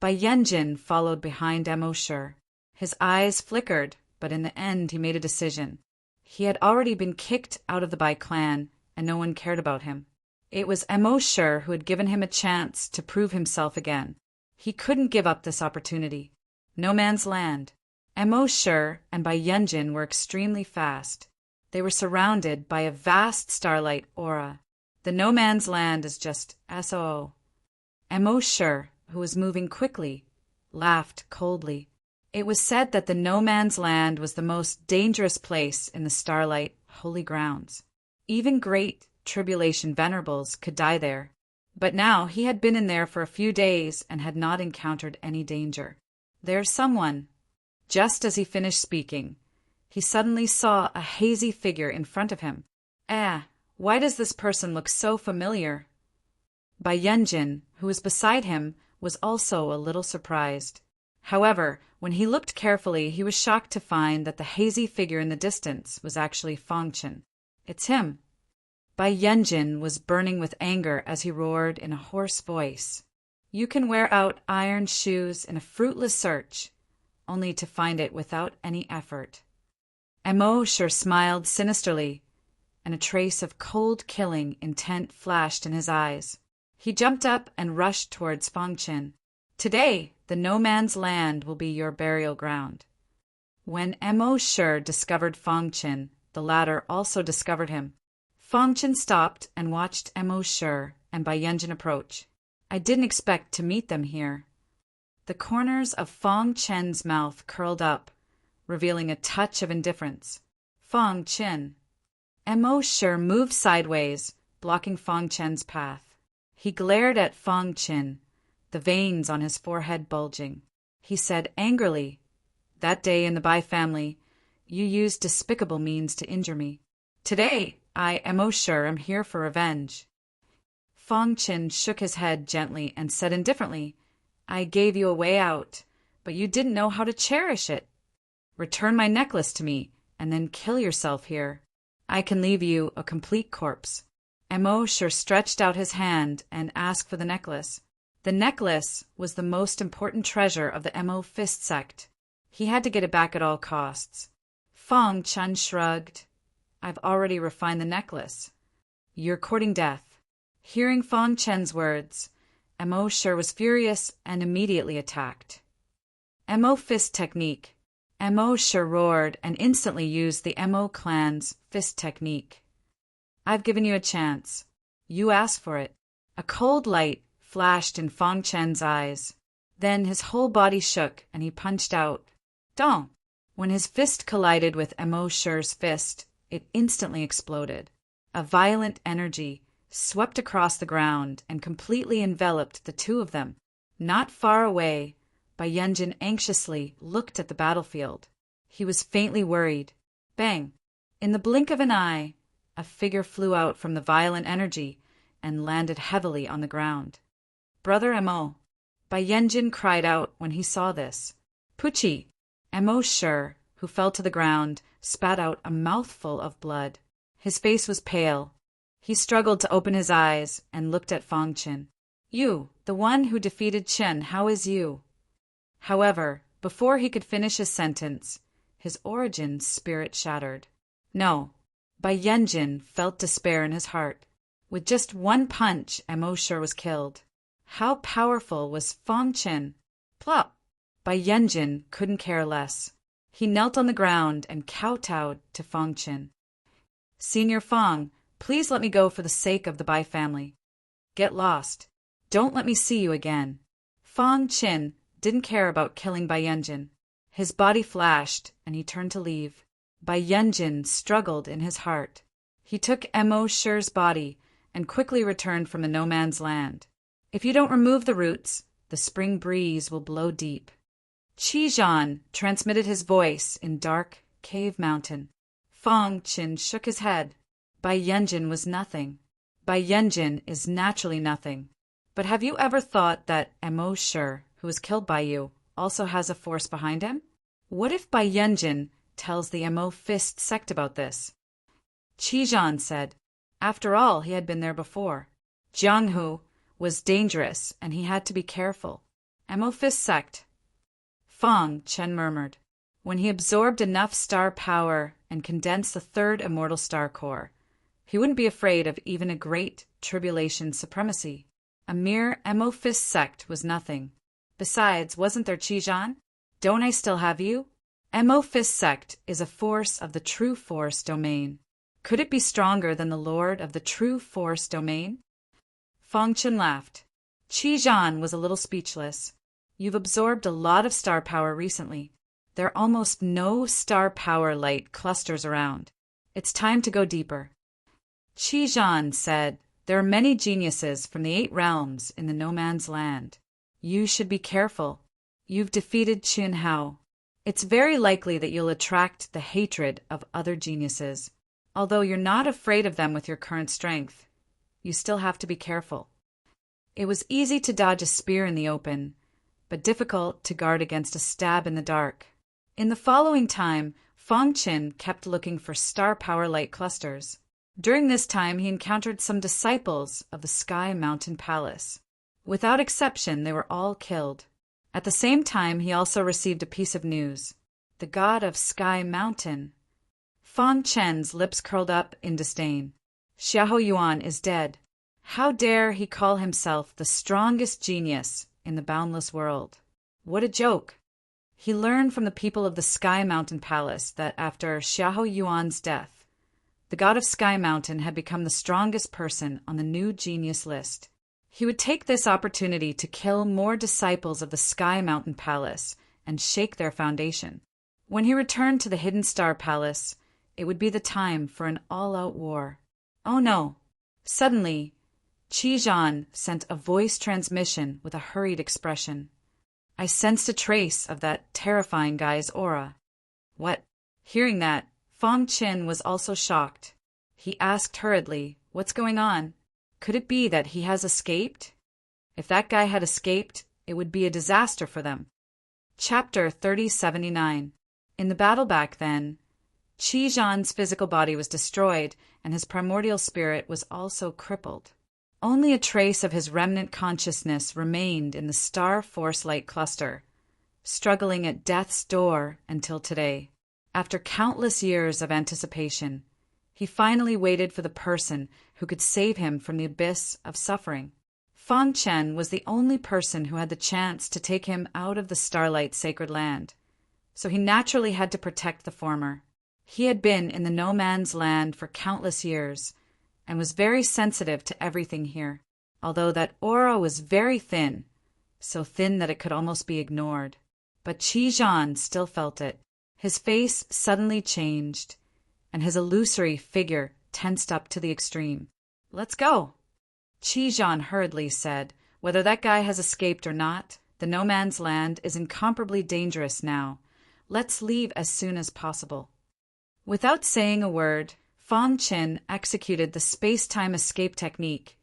Bai Yanjin followed behind Mo Shi. His eyes flickered, but in the end he made a decision. He had already been kicked out of the Bai clan, and no one cared about him. It was Mo Shi who had given him a chance to prove himself again. He couldn't give up this opportunity. No Man's Land. Mo Shi and Bai Yunjin were extremely fast. They were surrounded by a vast starlight aura. The No Man's Land is just SOO. Mo Shi, who was moving quickly, laughed coldly. It was said that the No Man's Land was the most dangerous place in the starlight holy grounds. Even great tribulation venerables could die there. But now he had been in there for a few days and had not encountered any danger. There's someone. Just as he finished speaking, he suddenly saw a hazy figure in front of him. Why does this person look so familiar? Bai Yunjin, who was beside him, was also a little surprised. However, when he looked carefully, he was shocked to find that the hazy figure in the distance was actually Fangchen. It's him. Bai Yunjin was burning with anger as he roared in a hoarse voice. You can wear out iron shoes in a fruitless search, only to find it without any effort. Mo Shi smiled sinisterly, and a trace of cold killing intent flashed in his eyes. He jumped up and rushed towards Fangchen. Today, the No Man's Land will be your burial ground. When Mo Shi discovered Fangchen, the latter also discovered him. Fangchen stopped and watched Mo Shi and Bai Yunjin approach. I didn't expect to meet them here. The corners of Fangchen's mouth curled up, revealing a touch of indifference. Fangchen. Mo Shi moved sideways, blocking Fangchen's path. He glared at Fangchen, the veins on his forehead bulging. He said angrily, That day in the Bai family, you used despicable means to injure me. Today, I, Mo Shi, am here for revenge. Fangchen shook his head gently and said indifferently, I gave you a way out, but you didn't know how to cherish it. Return my necklace to me, and then kill yourself here. I can leave you a complete corpse. Mo Shi stretched out his hand and asked for the necklace. The necklace was the most important treasure of the Mo Fist sect. He had to get it back at all costs. Fangchen shrugged. I've already refined the necklace. You're courting death. Hearing Fangchen's words, Mo Shi was furious and immediately attacked. Mo Fist technique. Mo Shi roared and instantly used the Mo clan's fist technique. I've given you a chance. You asked for it. A cold light flashed in Fangchen's eyes. Then his whole body shook and he punched out. Dong! When his fist collided with Mo Shi's fist, it instantly exploded. A violent energy swept across the ground and completely enveloped the two of them. Not far away, Bai Yunjin anxiously looked at the battlefield. He was faintly worried. Bang! In the blink of an eye, a figure flew out from the violent energy and landed heavily on the ground. Brother Mo! Bai Yunjin cried out when he saw this. Puchi! Mo Shi, who fell to the ground, spat out a mouthful of blood. His face was pale. He struggled to open his eyes and looked at Fangchen. You, the one who defeated Chen, how is you? However, before he could finish his sentence, his origin spirit shattered. No, Bai Yunjin felt despair in his heart. With just one punch, Mo Shi was killed. How powerful was Fangchen? Plop! Bai Yunjin couldn't care less. He knelt on the ground and kowtowed to Fangchen. Senior Fang, please let me go for the sake of the Bai family. Get lost. Don't let me see you again. Fangchen didn't care about killing Bai Yunjin. His body flashed, and he turned to leave. Bai Yunjin struggled in his heart. He took Mo Shi's body and quickly returned from the No Man's Land. If you don't remove the roots, the spring breeze will blow deep. Qizhan transmitted his voice in dark cave mountain. Fangchen shook his head. Bai Yunjin was nothing. Bai Yunjin is naturally nothing. But have you ever thought that Mo Shi, who was killed by you, also has a force behind him? What if Bai Yunjin tells the Mo Fist sect about this? Qizhan said. After all, he had been there before. Jianghu was dangerous, and he had to be careful. Mo Fist sect. Fangchen murmured. When he absorbed enough star power and condensed the third immortal star core, he wouldn't be afraid of even a great tribulation supremacy. A mere Mo Fist sect was nothing. Besides, wasn't there Qizhan? Don't I still have you? Amophis sect is a force of the true force domain. Could it be stronger than the lord of the true force domain? Feng Chen laughed. Qi Zhan was a little speechless. You've absorbed a lot of star power recently. There are almost no star power light clusters around. It's time to go deeper. Qi Zhan said, there are many geniuses from the 8 realms in the no man's land. You should be careful. You've defeated Qin Hao. It's very likely that you'll attract the hatred of other geniuses. Although you're not afraid of them with your current strength, you still have to be careful. It was easy to dodge a spear in the open, but difficult to guard against a stab in the dark. In the following time, Feng Chen kept looking for star power light clusters. During this time, he encountered some disciples of the Sky Mountain Palace. Without exception, they were all killed. At the same time, he also received a piece of news. The god of Sky Mountain. Feng Chen's lips curled up in disdain. Xiahou Yuan is dead. How dare he call himself the strongest genius in the boundless world? What a joke! He learned from the people of the Sky Mountain Palace that after Xiahou Yuan's death, the god of Sky Mountain had become the strongest person on the new genius list. He would take this opportunity to kill more disciples of the Sky Mountain Palace and shake their foundation. When he returned to the Hidden Star Palace, it would be the time for an all-out war. Oh no! Suddenly, Qi Zhan sent a voice transmission with a hurried expression. I sensed a trace of that terrifying guy's aura. What? Hearing that, Feng Chen was also shocked. He asked hurriedly, what's going on? Could it be that he has escaped? If that guy had escaped, it would be a disaster for them. Chapter 3079. In the battle back then, Qi Zhan's physical body was destroyed, and his primordial spirit was also crippled. Only a trace of his remnant consciousness remained in the Star Force Light Cluster, struggling at death's door until today. After countless years of anticipation, he finally waited for the person who could save him from the abyss of suffering. Feng Chen was the only person who had the chance to take him out of the Starlight Sacred Land, so he naturally had to protect the former. He had been in the No Man's Land for countless years, and was very sensitive to everything here, although that aura was very thin, so thin that it could almost be ignored. But Qi Zhan still felt it. His face suddenly changed, and his illusory figure tensed up to the extreme. Let's go, Qi Zhan hurriedly said. Whether that guy has escaped or not, the No Man's Land is incomparably dangerous now. Let's leave as soon as possible. Without saying a word, Feng Chen executed the space-time escape technique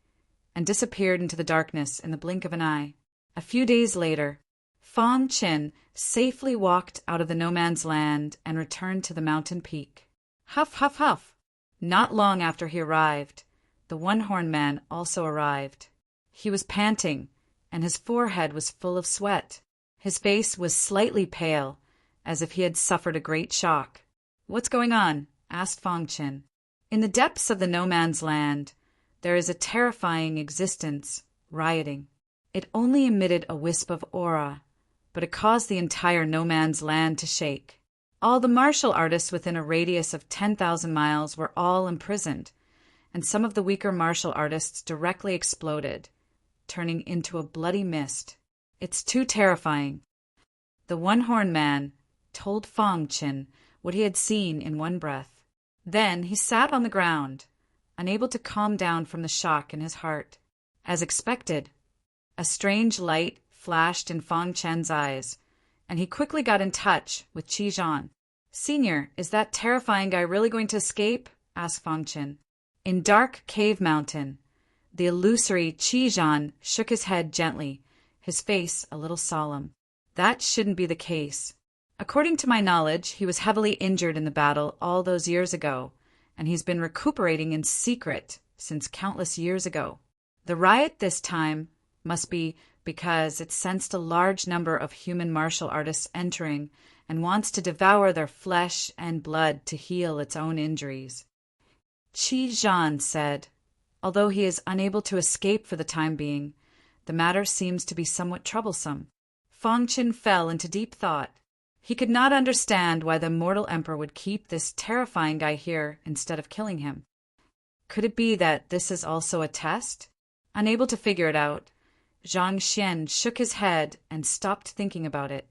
and disappeared into the darkness in the blink of an eye. A few days later, Feng Chen safely walked out of the No Man's Land and returned to the mountain peak. Huff, huff, huff. Not long after he arrived, the One-Horned Man also arrived. He was panting, and his forehead was full of sweat. His face was slightly pale, as if he had suffered a great shock. What's going on? Asked Feng Chen. In the depths of the No Man's Land, there is a terrifying existence rioting. It only emitted a wisp of aura, but it caused the entire No Man's Land to shake. All the martial artists within a radius of 10,000 miles were all imprisoned, and some of the weaker martial artists directly exploded, turning into a bloody mist. It's too terrifying. The One-Horned Man told Feng Chen what he had seen in one breath. Then he sat on the ground, unable to calm down from the shock in his heart. As expected, a strange light flashed in Feng Chen's eyes, and he quickly got in touch with Qi Zhan. Senior, is that terrifying guy really going to escape? Asked Feng Chen. In Dark Cave Mountain, the illusory Qi Zhan shook his head gently, his face a little solemn. That shouldn't be the case. According to my knowledge, he was heavily injured in the battle all those years ago, and he's been recuperating in secret since countless years ago. The riot this time must be because it sensed a large number of human martial artists entering and wants to devour their flesh and blood to heal its own injuries. Qi Zhan said, although he is unable to escape for the time being, the matter seems to be somewhat troublesome. Feng Chen fell into deep thought. He could not understand why the mortal emperor would keep this terrifying guy here instead of killing him. Could it be that this is also a test? Unable to figure it out, Zhang Xian shook his head and stopped thinking about it.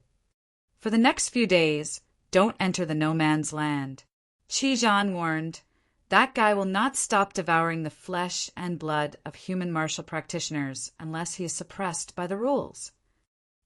For the next few days, don't enter the no man's land. Qi Zhan warned, that guy will not stop devouring the flesh and blood of human martial practitioners unless he is suppressed by the rules.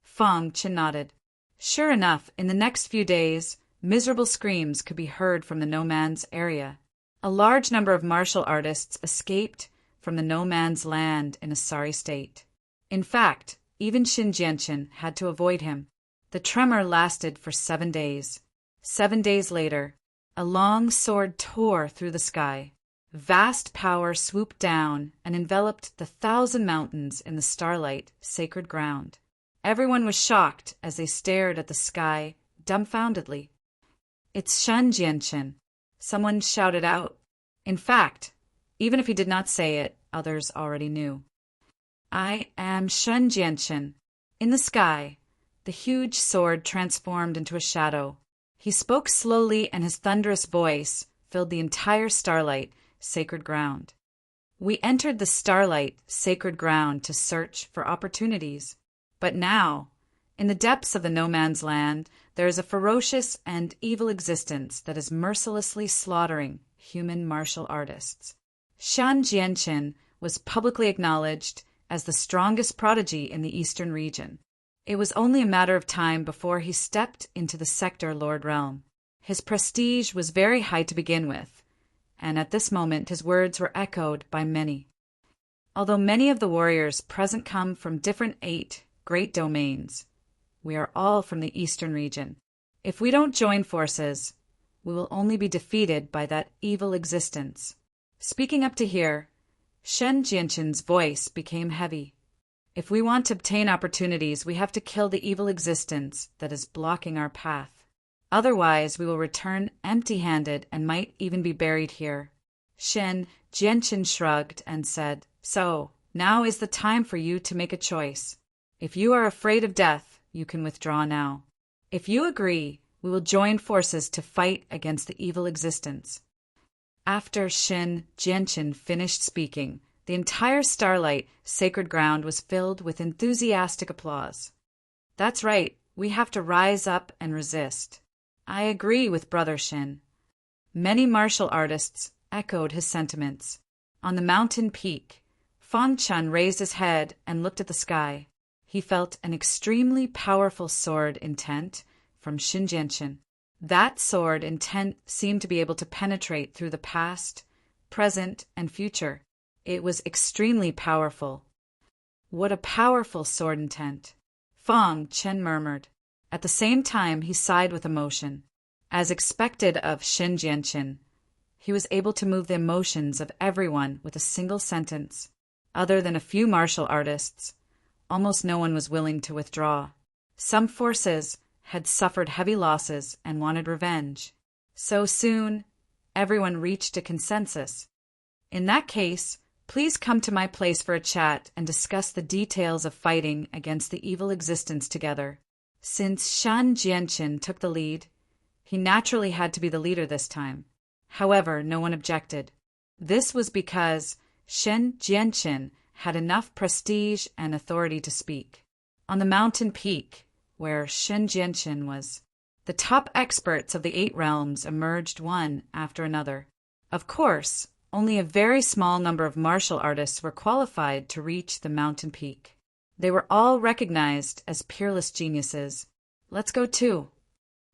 Fang Chen nodded. Sure enough, in the next few days, miserable screams could be heard from the no man's area. A large number of martial artists escaped from the no man's land in a sorry state. In fact, even Xin Jianchen had to avoid him. The tremor lasted for 7 days. 7 days later, a long sword tore through the sky. Vast power swooped down and enveloped the 1,000 mountains in the starlight, sacred ground. Everyone was shocked as they stared at the sky, dumbfoundedly. It's Shen Jianchen, someone shouted out. In fact, even if he did not say it, others already knew. I am Shen Jianchen. In the sky, the huge sword transformed into a shadow. He spoke slowly, and his thunderous voice filled the entire starlight, sacred ground. We entered the starlight, sacred ground to search for opportunities. But now, in the depths of the no man's land, there is a ferocious and evil existence that is mercilessly slaughtering human martial artists. Shan Jianchen was publicly acknowledged as the strongest prodigy in the eastern region. It was only a matter of time before he stepped into the Sector Lord realm. His prestige was very high to begin with, and at this moment his words were echoed by many. Although many of the warriors present come from different 8 great domains, we are all from the eastern region. If we don't join forces, we will only be defeated by that evil existence. Speaking up to here, Shen Jianchen's voice became heavy. If we want to obtain opportunities, we have to kill the evil existence that is blocking our path. Otherwise, we will return empty-handed and might even be buried here. Shen Jianchen shrugged and said, So, now is the time for you to make a choice. If you are afraid of death, you can withdraw now. If you agree, we will join forces to fight against the evil existence. After Shen Jianchen finished speaking, the entire starlight, sacred ground was filled with enthusiastic applause. That's right, we have to rise up and resist. I agree with Brother Shen. Many martial artists echoed his sentiments. On the mountain peak, Fang Chun raised his head and looked at the sky. He felt an extremely powerful sword intent from Shen Jianchen. That sword intent seemed to be able to penetrate through the past, present, and future. It was extremely powerful. What a powerful sword intent, Fang Chen murmured. At the same time, he sighed with emotion. As expected of Shen Jianchen, he was able to move the emotions of everyone with a single sentence. Other than a few martial artists, almost no one was willing to withdraw. Some forces had suffered heavy losses and wanted revenge. So soon, everyone reached a consensus. In that case, please come to my place for a chat and discuss the details of fighting against the evil existence together. Since Shan Jianchen took the lead, he naturally had to be the leader this time. However, no one objected. This was because Shen Jianchen had enough prestige and authority to speak. On the mountain peak, where Shen Jianchen was, the top experts of the 8 realms emerged one after another. Of course, only a very small number of martial artists were qualified to reach the mountain peak. They were all recognized as peerless geniuses. Let's go too.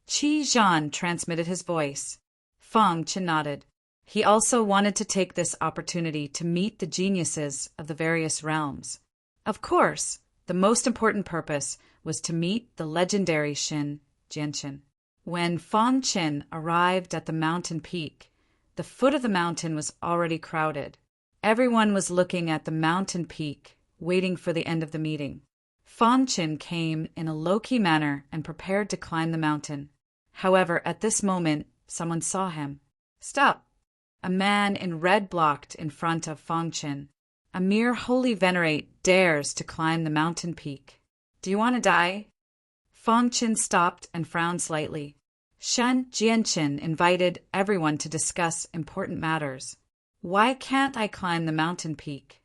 Qi Zhan transmitted his voice. Fang Chen nodded. He also wanted to take this opportunity to meet the geniuses of the various realms. Of course, the most important purpose was to meet the legendary Shen Jianchen. When Fang Chen arrived at the mountain peak, the foot of the mountain was already crowded. Everyone was looking at the mountain peak, waiting for the end of the meeting. Fang Chen came in a low-key manner and prepared to climb the mountain. However, at this moment, someone saw him. Stop! A man in red blocked in front of Fang Chen. A mere holy venerate dares to climb the mountain peak. Do you want to die? Fang Qin stopped and frowned slightly. Shen Jianqin invited everyone to discuss important matters. Why can't I climb the mountain peak?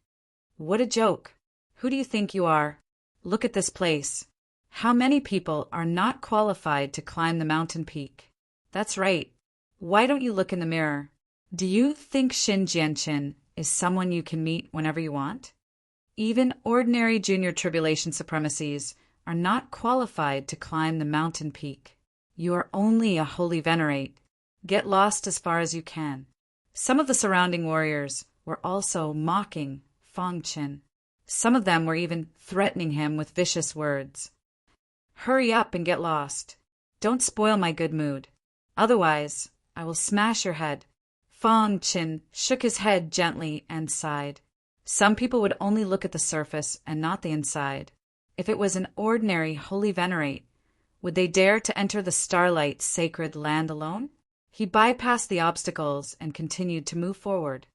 What a joke. Who do you think you are? Look at this place. How many people are not qualified to climb the mountain peak? That's right. Why don't you look in the mirror? Do you think Shen Jianqin is someone you can meet whenever you want? Even ordinary junior tribulation supremacies are not qualified to climb the mountain peak. You are only a holy venerate. Get lost as far as you can. Some of the surrounding warriors were also mocking Fang Qin. Some of them were even threatening him with vicious words. Hurry up and get lost. Don't spoil my good mood. Otherwise, I will smash your head. Fang Qin shook his head gently and sighed. Some people would only look at the surface and not the inside. If it was an ordinary holy venerate, would they dare to enter the starlight sacred land alone? He bypassed the obstacles and continued to move forward.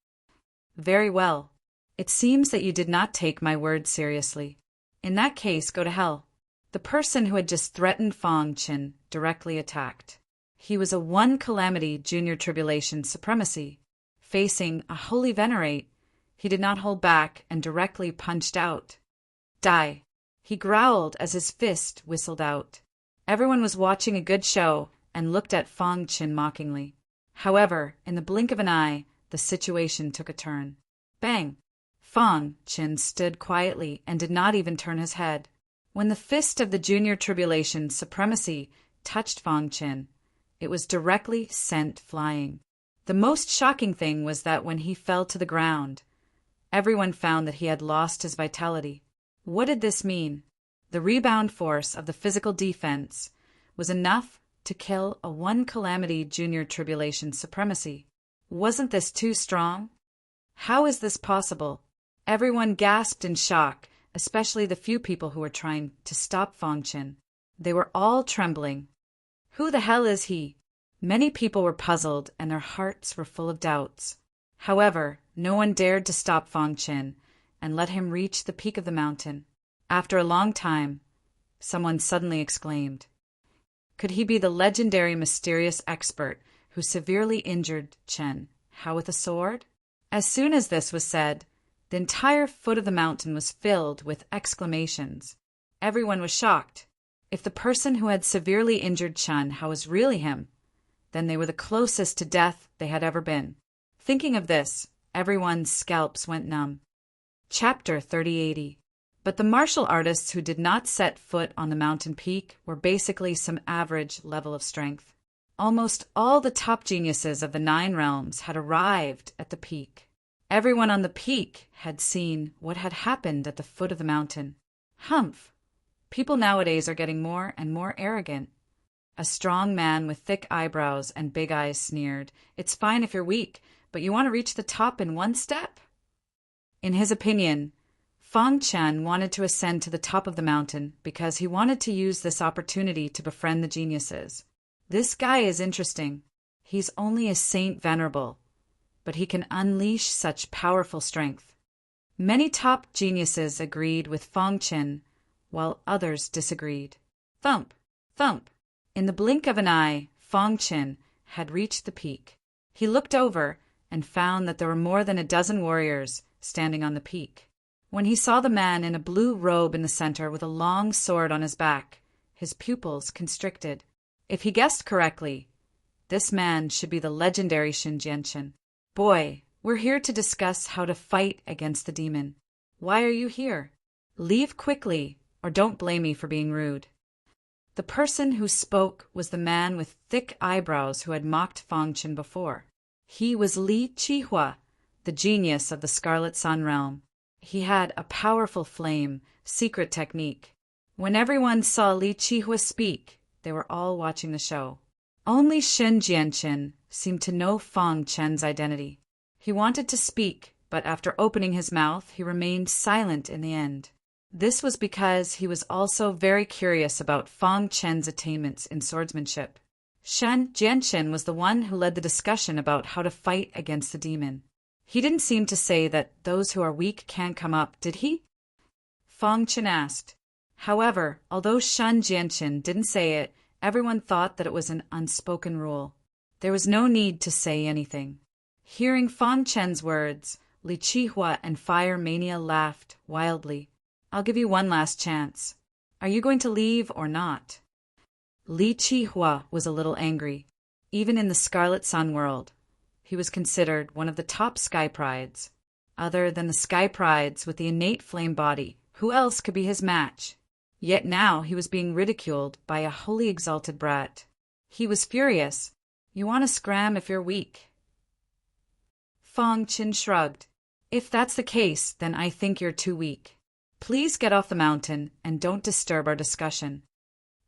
Very well. It seems that you did not take my words seriously. In that case, go to hell. The person who had just threatened Fang Qin directly attacked. He was a one-calamity junior tribulation supremacy. Facing a holy venerate, he did not hold back and directly punched out. Die! He growled as his fist whistled out. Everyone was watching a good show and looked at Fang Qin mockingly. However, in the blink of an eye, the situation took a turn. Bang! Fang Qin stood quietly and did not even turn his head. When the fist of the junior tribulation supremacy touched Fang Qin, it was directly sent flying. The most shocking thing was that when he fell to the ground, everyone found that he had lost his vitality. What did this mean? The rebound force of the physical defense was enough to kill a one-calamity junior tribulation supremacy. Wasn't this too strong? How is this possible? Everyone gasped in shock, especially the few people who were trying to stop Fang Qin. They were all trembling. Who the hell is he? Many people were puzzled and their hearts were full of doubts. However, no one dared to stop Fang Qin and let him reach the peak of the mountain. After a long time, someone suddenly exclaimed, could he be the legendary mysterious expert who severely injured Chen? How with a sword? As soon as this was said, the entire foot of the mountain was filled with exclamations. Everyone was shocked. If the person who had severely injured Chen Hao was really him, then they were the closest to death they had ever been. Thinking of this, everyone's scalps went numb. Chapter 3080. But the martial artists who did not set foot on the mountain peak were basically some average level of strength. Almost all the top geniuses of the 9 realms had arrived at the peak. Everyone on the peak had seen what had happened at the foot of the mountain. Humph! People nowadays are getting more and more arrogant. A strong man with thick eyebrows and big eyes sneered, "It's fine if you're weak, but you want to reach the top in one step?" In his opinion, Fang Qin wanted to ascend to the top of the mountain because he wanted to use this opportunity to befriend the geniuses. This guy is interesting. He's only a saint venerable, but he can unleash such powerful strength. Many top geniuses agreed with Fang Qin, while others disagreed. Thump! Thump! In the blink of an eye, Fang Qin had reached the peak. He looked over and found that there were more than a dozen warriors standing on the peak. When he saw the man in a blue robe in the center with a long sword on his back, his pupils constricted. If he guessed correctly, this man should be the legendary Shen Jianqin. Boy, we're here to discuss how to fight against the demon. Why are you here? Leave quickly, or don't blame me for being rude. The person who spoke was the man with thick eyebrows who had mocked Fang Qin before. He was Li Qihua, the genius of the Scarlet Sun realm. He had a powerful flame, secret technique. When everyone saw Li Qihua speak, they were all watching the show. Only Shen Jianqin seemed to know Fang Qin's identity. He wanted to speak, but after opening his mouth, he remained silent in the end. This was because he was also very curious about Fang Qin's attainments in swordsmanship. Shen Jianqin was the one who led the discussion about how to fight against the demon. He didn't seem to say that those who are weak can't come up, did he? Fang Qin asked. However, although Shen Jianqin didn't say it, everyone thought that it was an unspoken rule. There was no need to say anything. Hearing Fang Chen's words, Li Qihua and Fire Mania laughed wildly. I'll give you one last chance. Are you going to leave or not? Li Qihua was a little angry. Even in the Scarlet Sun world, he was considered one of the top sky prides. Other than the sky prides with the innate flame body, who else could be his match? Yet now he was being ridiculed by a wholly exalted brat. He was furious. You want to scram if you're weak. Fang Qin shrugged. If that's the case, then I think you're too weak. Please get off the mountain and don't disturb our discussion.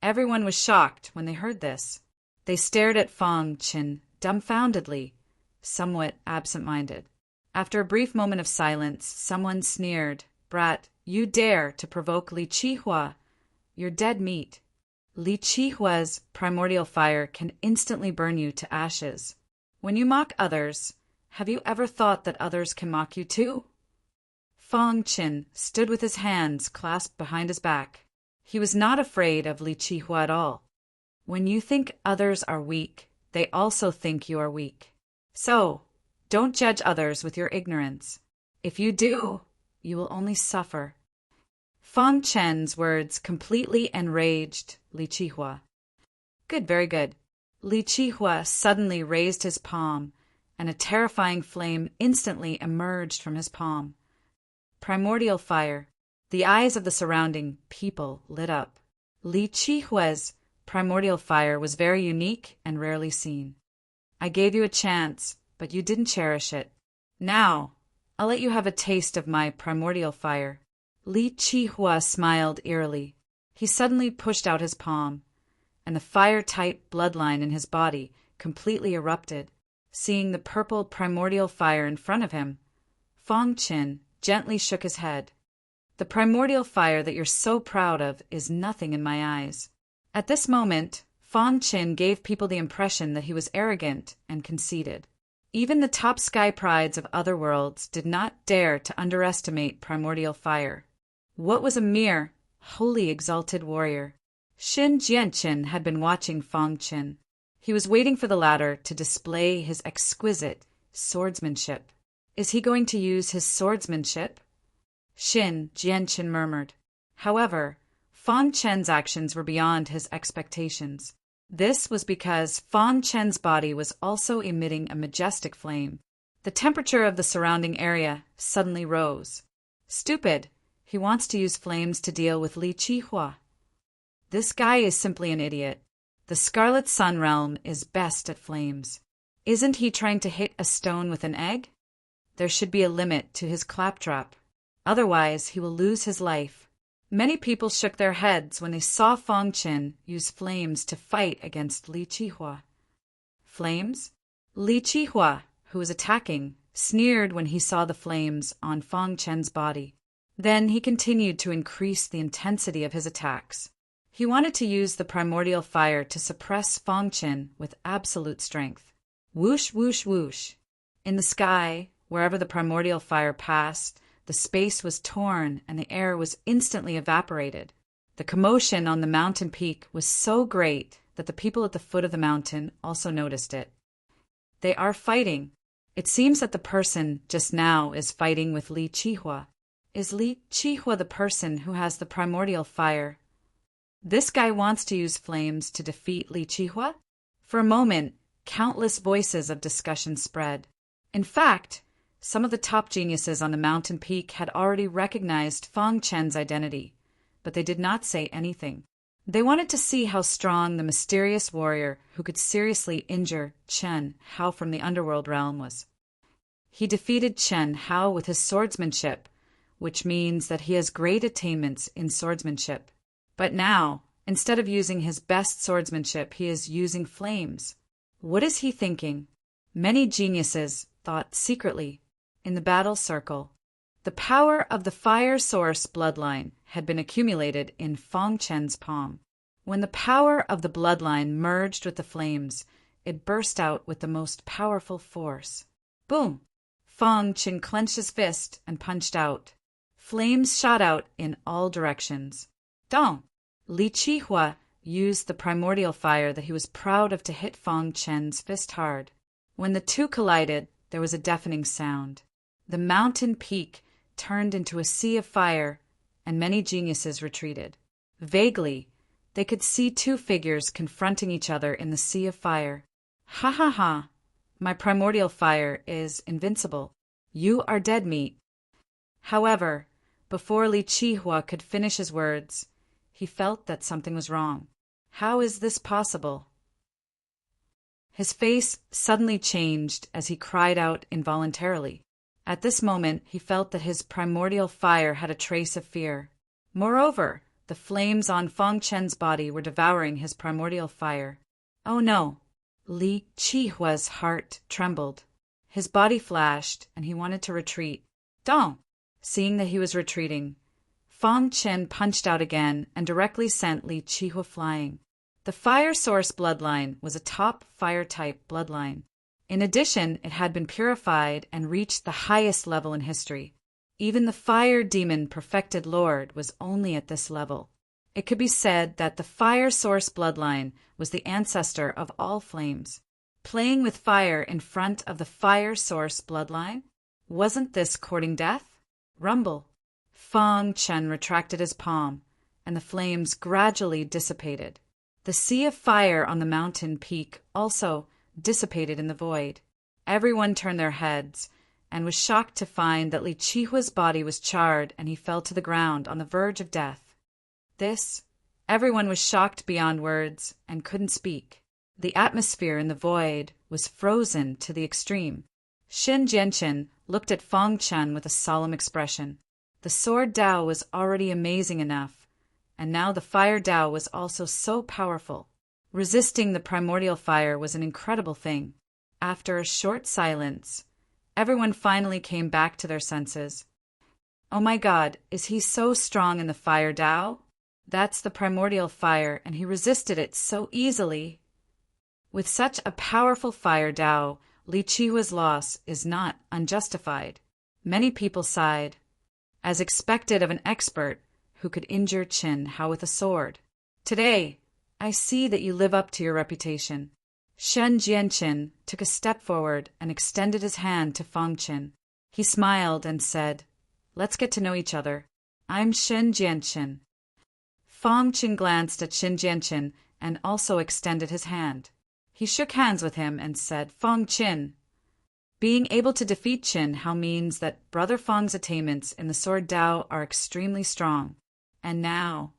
Everyone was shocked when they heard this. They stared at Fang Qin dumbfoundedly, somewhat absent-minded. After a brief moment of silence, someone sneered, Brat, you dare to provoke Li Qihua? You're dead meat. Li Qihua's primordial fire can instantly burn you to ashes. When you mock others, have you ever thought that others can mock you too? Fang Qin stood with his hands clasped behind his back. He was not afraid of Li Qihua at all. When you think others are weak, they also think you are weak. So, don't judge others with your ignorance. If you do, you will only suffer. Fang Chen's words completely enraged Li Qihua. Good, very good. Li Qihua suddenly raised his palm, and a terrifying flame instantly emerged from his palm. Primordial fire. The eyes of the surrounding people lit up. Li Qihua's primordial fire was very unique and rarely seen. I gave you a chance, but you didn't cherish it. Now, I'll let you have a taste of my primordial fire. Li Qihua smiled eerily. He suddenly pushed out his palm, and the fire-type bloodline in his body completely erupted. Seeing the purple primordial fire in front of him, Fang Qin gently shook his head. The primordial fire that you're so proud of is nothing in my eyes. At this moment, Fang Qin gave people the impression that he was arrogant and conceited. Even the top sky prides of other worlds did not dare to underestimate primordial fire. What was a mere, wholly exalted warrior? Shen Jianqin had been watching Fang Qin. He was waiting for the latter to display his exquisite swordsmanship. Is he going to use his swordsmanship? Shen Jianqin murmured. However, Fang Chen's actions were beyond his expectations. This was because Fang Chen's body was also emitting a majestic flame. The temperature of the surrounding area suddenly rose. Stupid! He wants to use flames to deal with Li Qihua. This guy is simply an idiot. The Scarlet Sun realm is best at flames. Isn't he trying to hit a stone with an egg? There should be a limit to his claptrap. Otherwise, he will lose his life. Many people shook their heads when they saw Fang Qin use flames to fight against Li Qihua. Flames? Li Qihua, who was attacking, sneered when he saw the flames on Fang Chen's body. Then he continued to increase the intensity of his attacks. He wanted to use the primordial fire to suppress Fang Qin with absolute strength. Whoosh, whoosh, whoosh. In the sky, wherever the primordial fire passed, the space was torn and the air was instantly evaporated. The commotion on the mountain peak was so great that the people at the foot of the mountain also noticed it. They are fighting. It seems that the person just now is fighting with Li Qihua. Is Li Qihua the person who has the primordial fire? This guy wants to use flames to defeat Li Qihua? For a moment, countless voices of discussion spread. In fact, some of the top geniuses on the mountain peak had already recognized Fang Chen's identity, but they did not say anything. They wanted to see how strong the mysterious warrior who could seriously injure Chen Hao from the underworld realm was. He defeated Chen Hao with his swordsmanship, which means that he has great attainments in swordsmanship. But now, instead of using his best swordsmanship, he is using flames. What is he thinking? Many geniuses thought secretly. In the battle circle, the power of the fire source bloodline had been accumulated in Fang Chen's palm. When the power of the bloodline merged with the flames, it burst out with the most powerful force. Boom! Fang Qin clenched his fist and punched out. Flames shot out in all directions. Don't. Li Qihua used the primordial fire that he was proud of to hit Fang Chen's fist hard. When the two collided, there was a deafening sound. The mountain peak turned into a sea of fire, and many geniuses retreated. Vaguely, they could see two figures confronting each other in the sea of fire. Ha ha ha! My primordial fire is invincible. You are dead meat. However, before Li Qihua could finish his words, he felt that something was wrong. How is this possible? His face suddenly changed as he cried out involuntarily. At this moment, he felt that his primordial fire had a trace of fear. Moreover, the flames on Fang Chen's body were devouring his primordial fire. Oh no! Li Qihua's heart trembled. His body flashed, and he wanted to retreat. Don't! Seeing that he was retreating, Fang Chen punched out again and directly sent Li Qihua flying. The fire source bloodline was a top fire-type bloodline. In addition, it had been purified and reached the highest level in history. Even the fire demon perfected lord was only at this level. It could be said that the fire source bloodline was the ancestor of all flames. Playing with fire in front of the fire source bloodline? Wasn't this courting death? Rumble. Fang Chen retracted his palm, and the flames gradually dissipated. The sea of fire on the mountain peak also dissipated in the void. Everyone turned their heads and was shocked to find that Li Qihua's body was charred and he fell to the ground on the verge of death. Everyone was shocked beyond words and couldn't speak. The atmosphere in the void was frozen to the extreme. Xin Jianqin looked at Fang Chen with a solemn expression. The sword Dao was already amazing enough, and now the fire Dao was also so powerful. Resisting the primordial fire was an incredible thing. After a short silence, everyone finally came back to their senses. Oh my God, is he so strong in the fire Dao? That's the primordial fire, and he resisted it so easily. With such a powerful fire Dao, Li Qihua's loss is not unjustified. Many people sighed, as expected of an expert who could injure Qin Hao with a sword. Today, I see that you live up to your reputation. Shen Jianqin took a step forward and extended his hand to Fang Chen. He smiled and said, "Let's get to know each other. I'm Shen Jianqin." Fang Chen glanced at Shen Jianqin and also extended his hand. He shook hands with him and said, "Fang Chen." Being able to defeat Qin Hao means that Brother Fang's attainments in the Sword Dao are extremely strong. And now,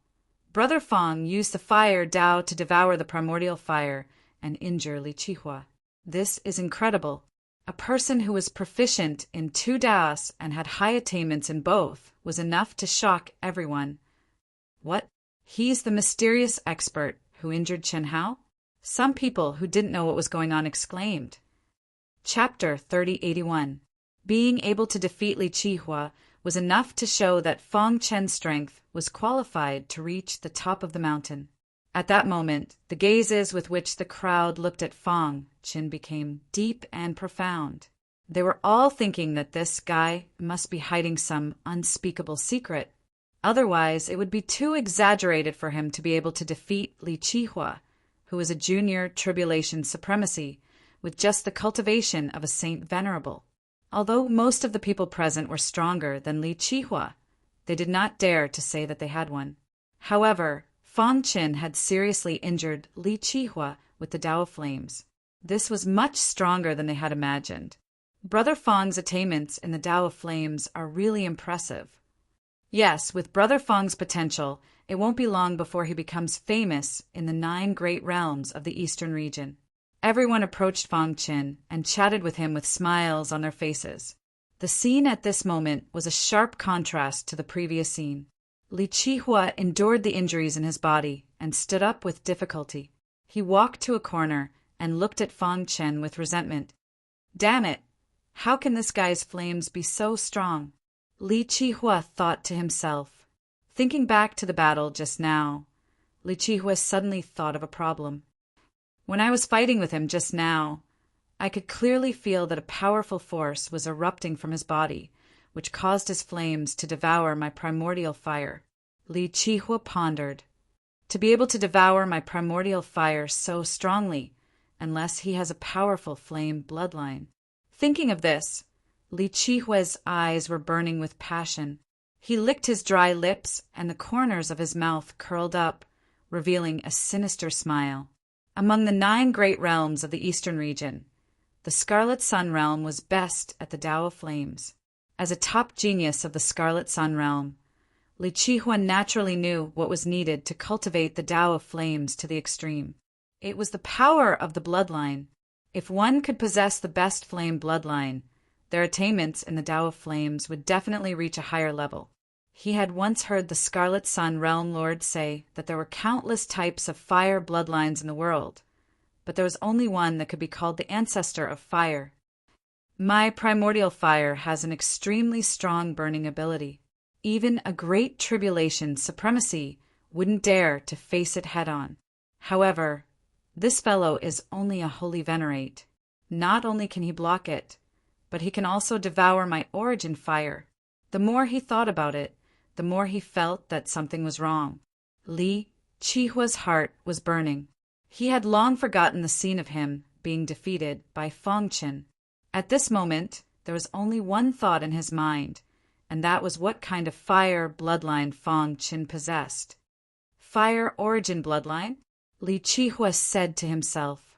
Brother Fang used the fire Dao to devour the primordial fire and injure Li Qihua. This is incredible. A person who was proficient in two Daos and had high attainments in both was enough to shock everyone. What? He's the mysterious expert who injured Qin Hao? Some people who didn't know what was going on exclaimed. Chapter 3081. Being able to defeat Li Qihua was enough to show that Fang Chen's strength was qualified to reach the top of the mountain. At that moment, the gazes with which the crowd looked at Fang Chen became deep and profound. They were all thinking that this guy must be hiding some unspeakable secret. Otherwise, it would be too exaggerated for him to be able to defeat Li Qihua, who was a junior tribulation supremacy, with just the cultivation of a saint venerable. Although most of the people present were stronger than Li Qihua, they did not dare to say that they had one. However, Fang Chen had seriously injured Li Qihua with the Dao Flames. This was much stronger than they had imagined. Brother Fang's attainments in the Dao of Flames are really impressive. Yes, with Brother Fang's potential, it won't be long before he becomes famous in the 9 great realms of the eastern region. Everyone approached Fang Chen and chatted with him with smiles on their faces. The scene at this moment was a sharp contrast to the previous scene. Li Qihua endured the injuries in his body and stood up with difficulty. He walked to a corner and looked at Fang Chen with resentment. Damn it! How can this guy's flames be so strong? Li Qihua thought to himself. Thinking back to the battle just now, Li Qihua suddenly thought of a problem. When I was fighting with him just now, I could clearly feel that a powerful force was erupting from his body, which caused his flames to devour my primordial fire. Li Qihua pondered. To be able to devour my primordial fire so strongly, unless he has a powerful flame bloodline. Thinking of this, Li Qihua's eyes were burning with passion. He licked his dry lips, and the corners of his mouth curled up, revealing a sinister smile. Among the 9 great realms of the eastern region, the Scarlet Sun realm was best at the Tao of Flames. As a top genius of the Scarlet Sun realm, Li Qihua naturally knew what was needed to cultivate the Tao of Flames to the extreme. It was the power of the bloodline. If one could possess the best flame bloodline, their attainments in the Tao of Flames would definitely reach a higher level. He had once heard the Scarlet Sun Realm Lord say that there were countless types of fire bloodlines in the world, but there was only one that could be called the ancestor of fire. My primordial fire has an extremely strong burning ability. Even a great tribulation supremacy wouldn't dare to face it head-on. However, this fellow is only a holy venerate. Not only can he block it, but he can also devour my origin fire. The more he thought about it, the more he felt that something was wrong. Li Qihua's heart was burning. He had long forgotten the scene of him being defeated by Feng Qin. At this moment, there was only one thought in his mind, and that was what kind of fire bloodline Feng Qin possessed. Fire origin bloodline? Li Qihua said to himself,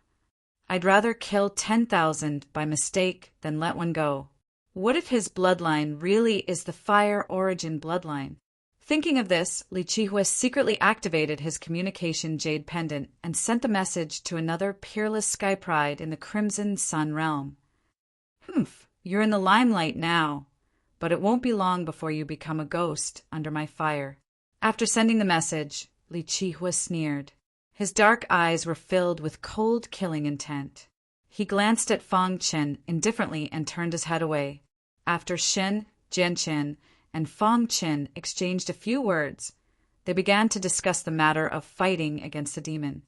I'd rather kill 10,000 by mistake than let one go. What if his bloodline really is the fire origin bloodline? Thinking of this, Li Qihua secretly activated his communication jade pendant and sent the message to another peerless sky pride in the Crimson Sun realm. You're in the limelight now, but it won't be long before you become a ghost under my fire. After sending the message, Li Qihua sneered. His dark eyes were filled with cold killing intent. He glanced at Feng Qin indifferently and turned his head away. After Shen Jianqin and Feng Qin exchanged a few words, they began to discuss the matter of fighting against the demon.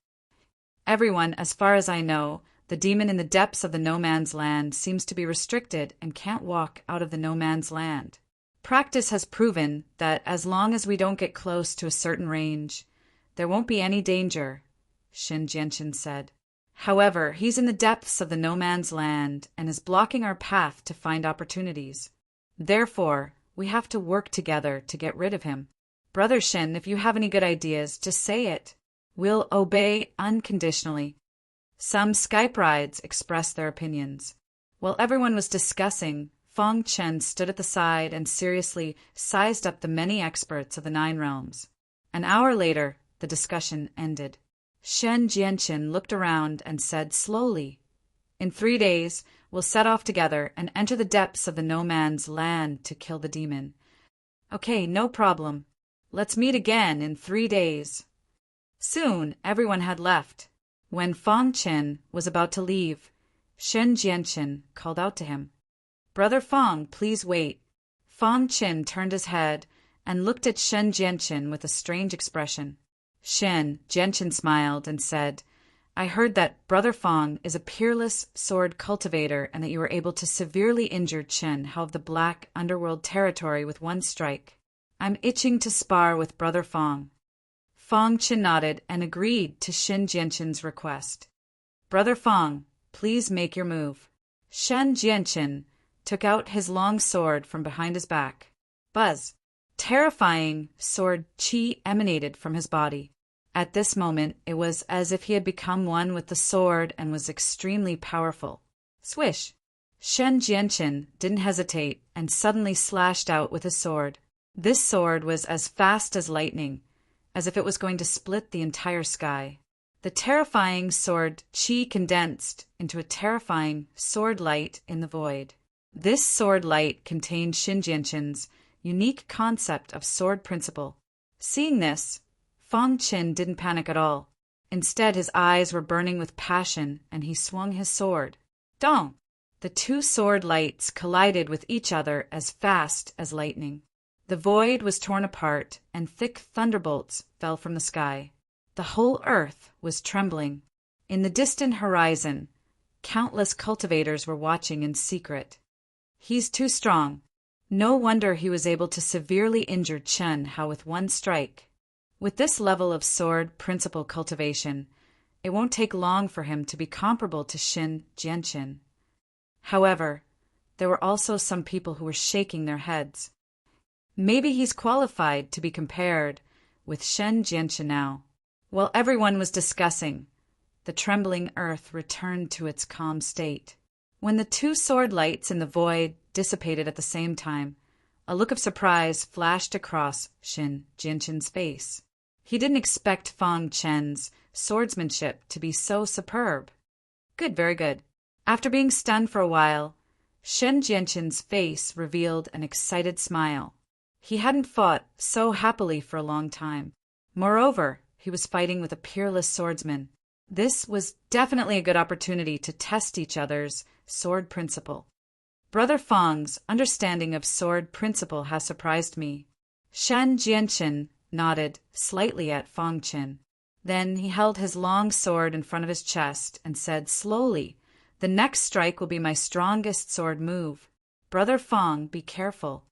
Everyone, as far as I know, the demon in the depths of the no man's land seems to be restricted and can't walk out of the no man's land. Practice has proven that as long as we don't get close to a certain range, there won't be any danger, Shen Jianqin said. However, he's in the depths of the no man's land and is blocking our path to find opportunities. Therefore, we have to work together to get rid of him. Brother Shen, if you have any good ideas, just say it. We'll obey unconditionally. Some Skype rides expressed their opinions. While everyone was discussing, Feng Qin stood at the side and seriously sized up the many experts of the 9 realms. An hour later, the discussion ended. Shen Jianqin looked around and said slowly, In 3 days, we'll set off together and enter the depths of the no man's land to kill the demon. Okay, no problem. Let's meet again in 3 days. Soon, everyone had left. When Feng Qin was about to leave, Shen Jianqin called out to him, Brother Feng, please wait. Feng Qin turned his head and looked at Shen Jianqin with a strange expression. Shen Jianqin smiled and said, I heard that Brother Feng is a peerless sword cultivator and that you were able to severely injure Chen Hao of the Black Underworld territory with one strike. I'm itching to spar with Brother Feng. Feng Qin nodded and agreed to Shen Jianqin's request. Brother Feng, please make your move. Shen Jianqin took out his long sword from behind his back. Buzz! Terrifying sword qi emanated from his body. At this moment, it was as if he had become one with the sword and was extremely powerful. Swish! Shen Jianqin didn't hesitate and suddenly slashed out with his sword. This sword was as fast as lightning, as if it was going to split the entire sky. The terrifying sword qi condensed into a terrifying sword light in the void. This sword light contained Shen Jianqin's unique concept of sword principle. Seeing this, Feng Qin didn't panic at all. Instead, his eyes were burning with passion, and he swung his sword. Dong! The 2 sword lights collided with each other as fast as lightning. The void was torn apart, and thick thunderbolts fell from the sky. The whole earth was trembling. In the distant horizon, countless cultivators were watching in secret. He's too strong. No wonder he was able to severely injure Chen Hao with one strike. With this level of sword principle cultivation, it won't take long for him to be comparable to Shen Jianqin. However, there were also some people who were shaking their heads. Maybe he's qualified to be compared with Shen Jianqin now. While everyone was discussing, the trembling earth returned to its calm state. When the two sword lights in the void dissipated at the same time, a look of surprise flashed across Shen Jianqin's face. He didn't expect Fang Chen's swordsmanship to be so superb. Good, very good. After being stunned for a while, Shen Jianqin's face revealed an excited smile. He hadn't fought so happily for a long time. Moreover, he was fighting with a peerless swordsman. This was definitely a good opportunity to test each other's sword principle. Brother Fang's understanding of sword principle has surprised me. Shen Jianqin nodded slightly at Fang Chen. Then he held his long sword in front of his chest and said slowly, "The next strike will be my strongest sword move. Brother Fang, be careful."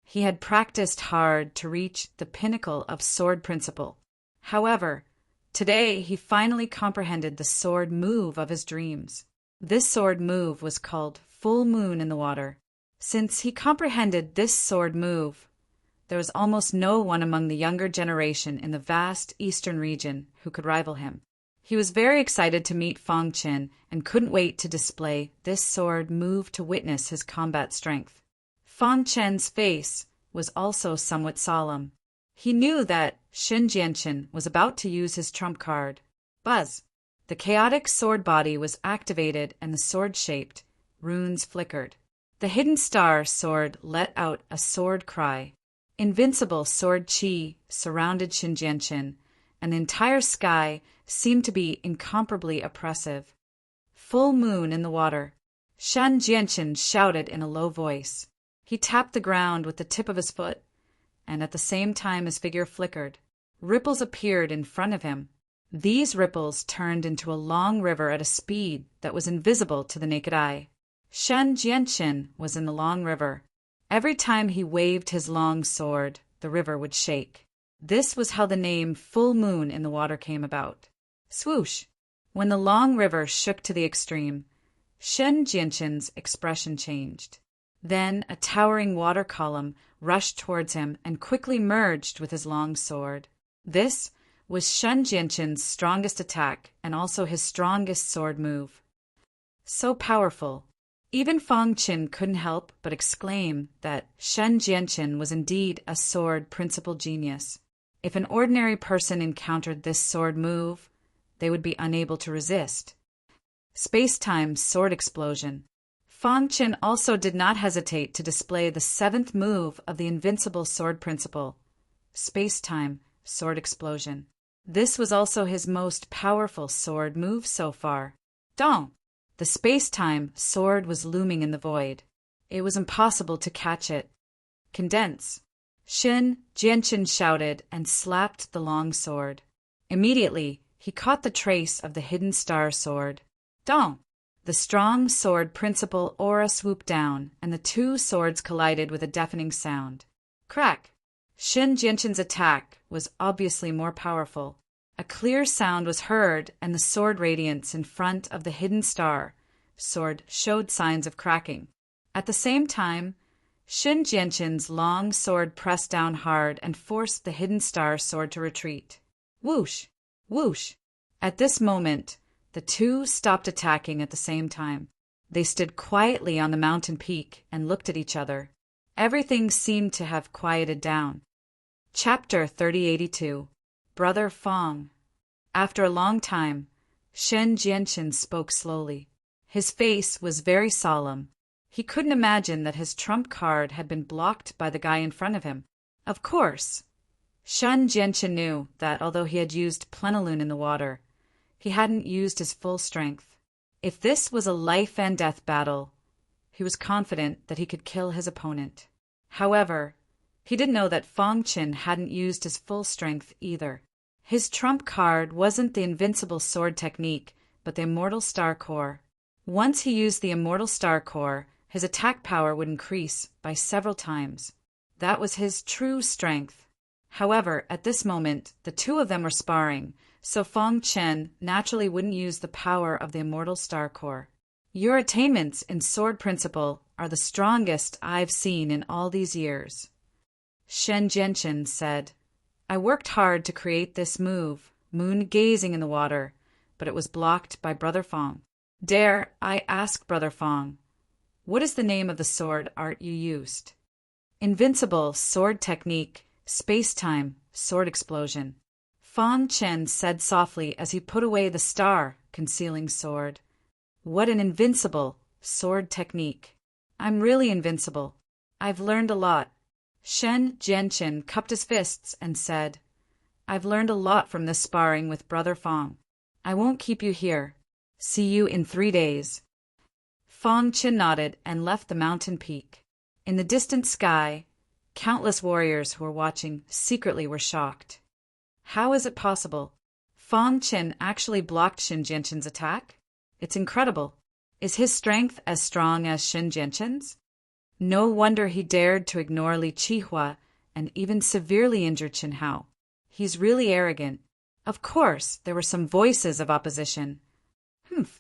He had practiced hard to reach the pinnacle of sword principle. However, today he finally comprehended the sword move of his dreams. This sword move was called Full Moon in the Water. Since he comprehended this sword move, there was almost no one among the younger generation in the vast eastern region who could rival him. He was very excited to meet Fang Chen and couldn't wait to display this sword move to witness his combat strength. Fang Chen's face was also somewhat solemn. He knew that Shen Jianqin was about to use his trump card. Buzz! The chaotic sword body was activated and the sword-shaped runes flickered. The hidden star sword let out a sword cry. Invincible sword chi surrounded Shen Jianqin, and the entire sky seemed to be incomparably oppressive. Full moon in the water. Shen Jianqin shouted in a low voice. He tapped the ground with the tip of his foot, and at the same time his figure flickered. Ripples appeared in front of him. These ripples turned into a long river at a speed that was invisible to the naked eye. Shen Jianqin was in the long river. Every time he waved his long sword, the river would shake. This was how the name Full Moon in the Water came about. Swoosh! When the long river shook to the extreme, Shen Jianqin's expression changed. Then a towering water column rushed towards him and quickly merged with his long sword. This was Shen Jianqin's strongest attack and also his strongest sword move. So powerful. Even Fang Chen couldn't help but exclaim that Shen Jianqin was indeed a sword principle genius. If an ordinary person encountered this sword move, they would be unable to resist. Space-time sword explosion. Fang Chen also did not hesitate to display the seventh move of the invincible sword principle, space-time sword explosion. This was also his most powerful sword move so far. Dong! The space-time sword was looming in the void. It was impossible to catch it. Condense! Shen Jianqin shouted and slapped the long sword. Immediately, he caught the trace of the hidden star sword. Dong! The strong sword principle aura swooped down, and the two swords collided with a deafening sound. Crack! Shen Jianqin's attack was obviously more powerful. A clear sound was heard, and the sword radiance in front of the hidden star sword showed signs of cracking. At the same time, Shen Jianqin's long sword pressed down hard and forced the hidden star sword to retreat. Whoosh! Whoosh! At this moment, the two stopped attacking at the same time. They stood quietly on the mountain peak and looked at each other. Everything seemed to have quieted down. Chapter 3082. Brother Fang. After a long time, Shen Jianqin spoke slowly. His face was very solemn. He couldn't imagine that his trump card had been blocked by the guy in front of him. Of course, Shen Jianqin knew that although he had used plenilune in the water, he hadn't used his full strength. If this was a life-and-death battle, he was confident that he could kill his opponent. However, he didn't know that Fang Chen hadn't used his full strength either. His trump card wasn't the invincible sword technique, but the immortal star core. Once he used the immortal star core, His attack power would increase by several times. That was his true strength. However, at this moment, the two of them were sparring, so Fang Chen naturally wouldn't use the power of the immortal star core. Your attainments in sword principle are the strongest I've seen in all these years. Shen Jianchen said, I worked hard to create this move, moon gazing in the water, but it was blocked by Brother Fang. Dare I ask, Brother Fang, what is the name of the sword art you used? Invincible sword technique, space-time, sword explosion. Fang Chen said softly as he put away the star concealing sword. What an invincible sword technique. I'm really invincible. I've learned a lot. Shen Jianchen cupped his fists and said, I've learned a lot from this sparring with Brother Fang. I won't keep you here. See you in 3 days. Fang Chen nodded and left the mountain peak. In the distant sky, countless warriors who were watching secretly were shocked. How is it possible? Fang Chen actually blocked Shen Jianchen's attack? It's incredible. Is his strength as strong as Shen Jianchen's? No wonder he dared to ignore Li Qihua and even severely injured Chen Hao. He's really arrogant. Of course, there were some voices of opposition.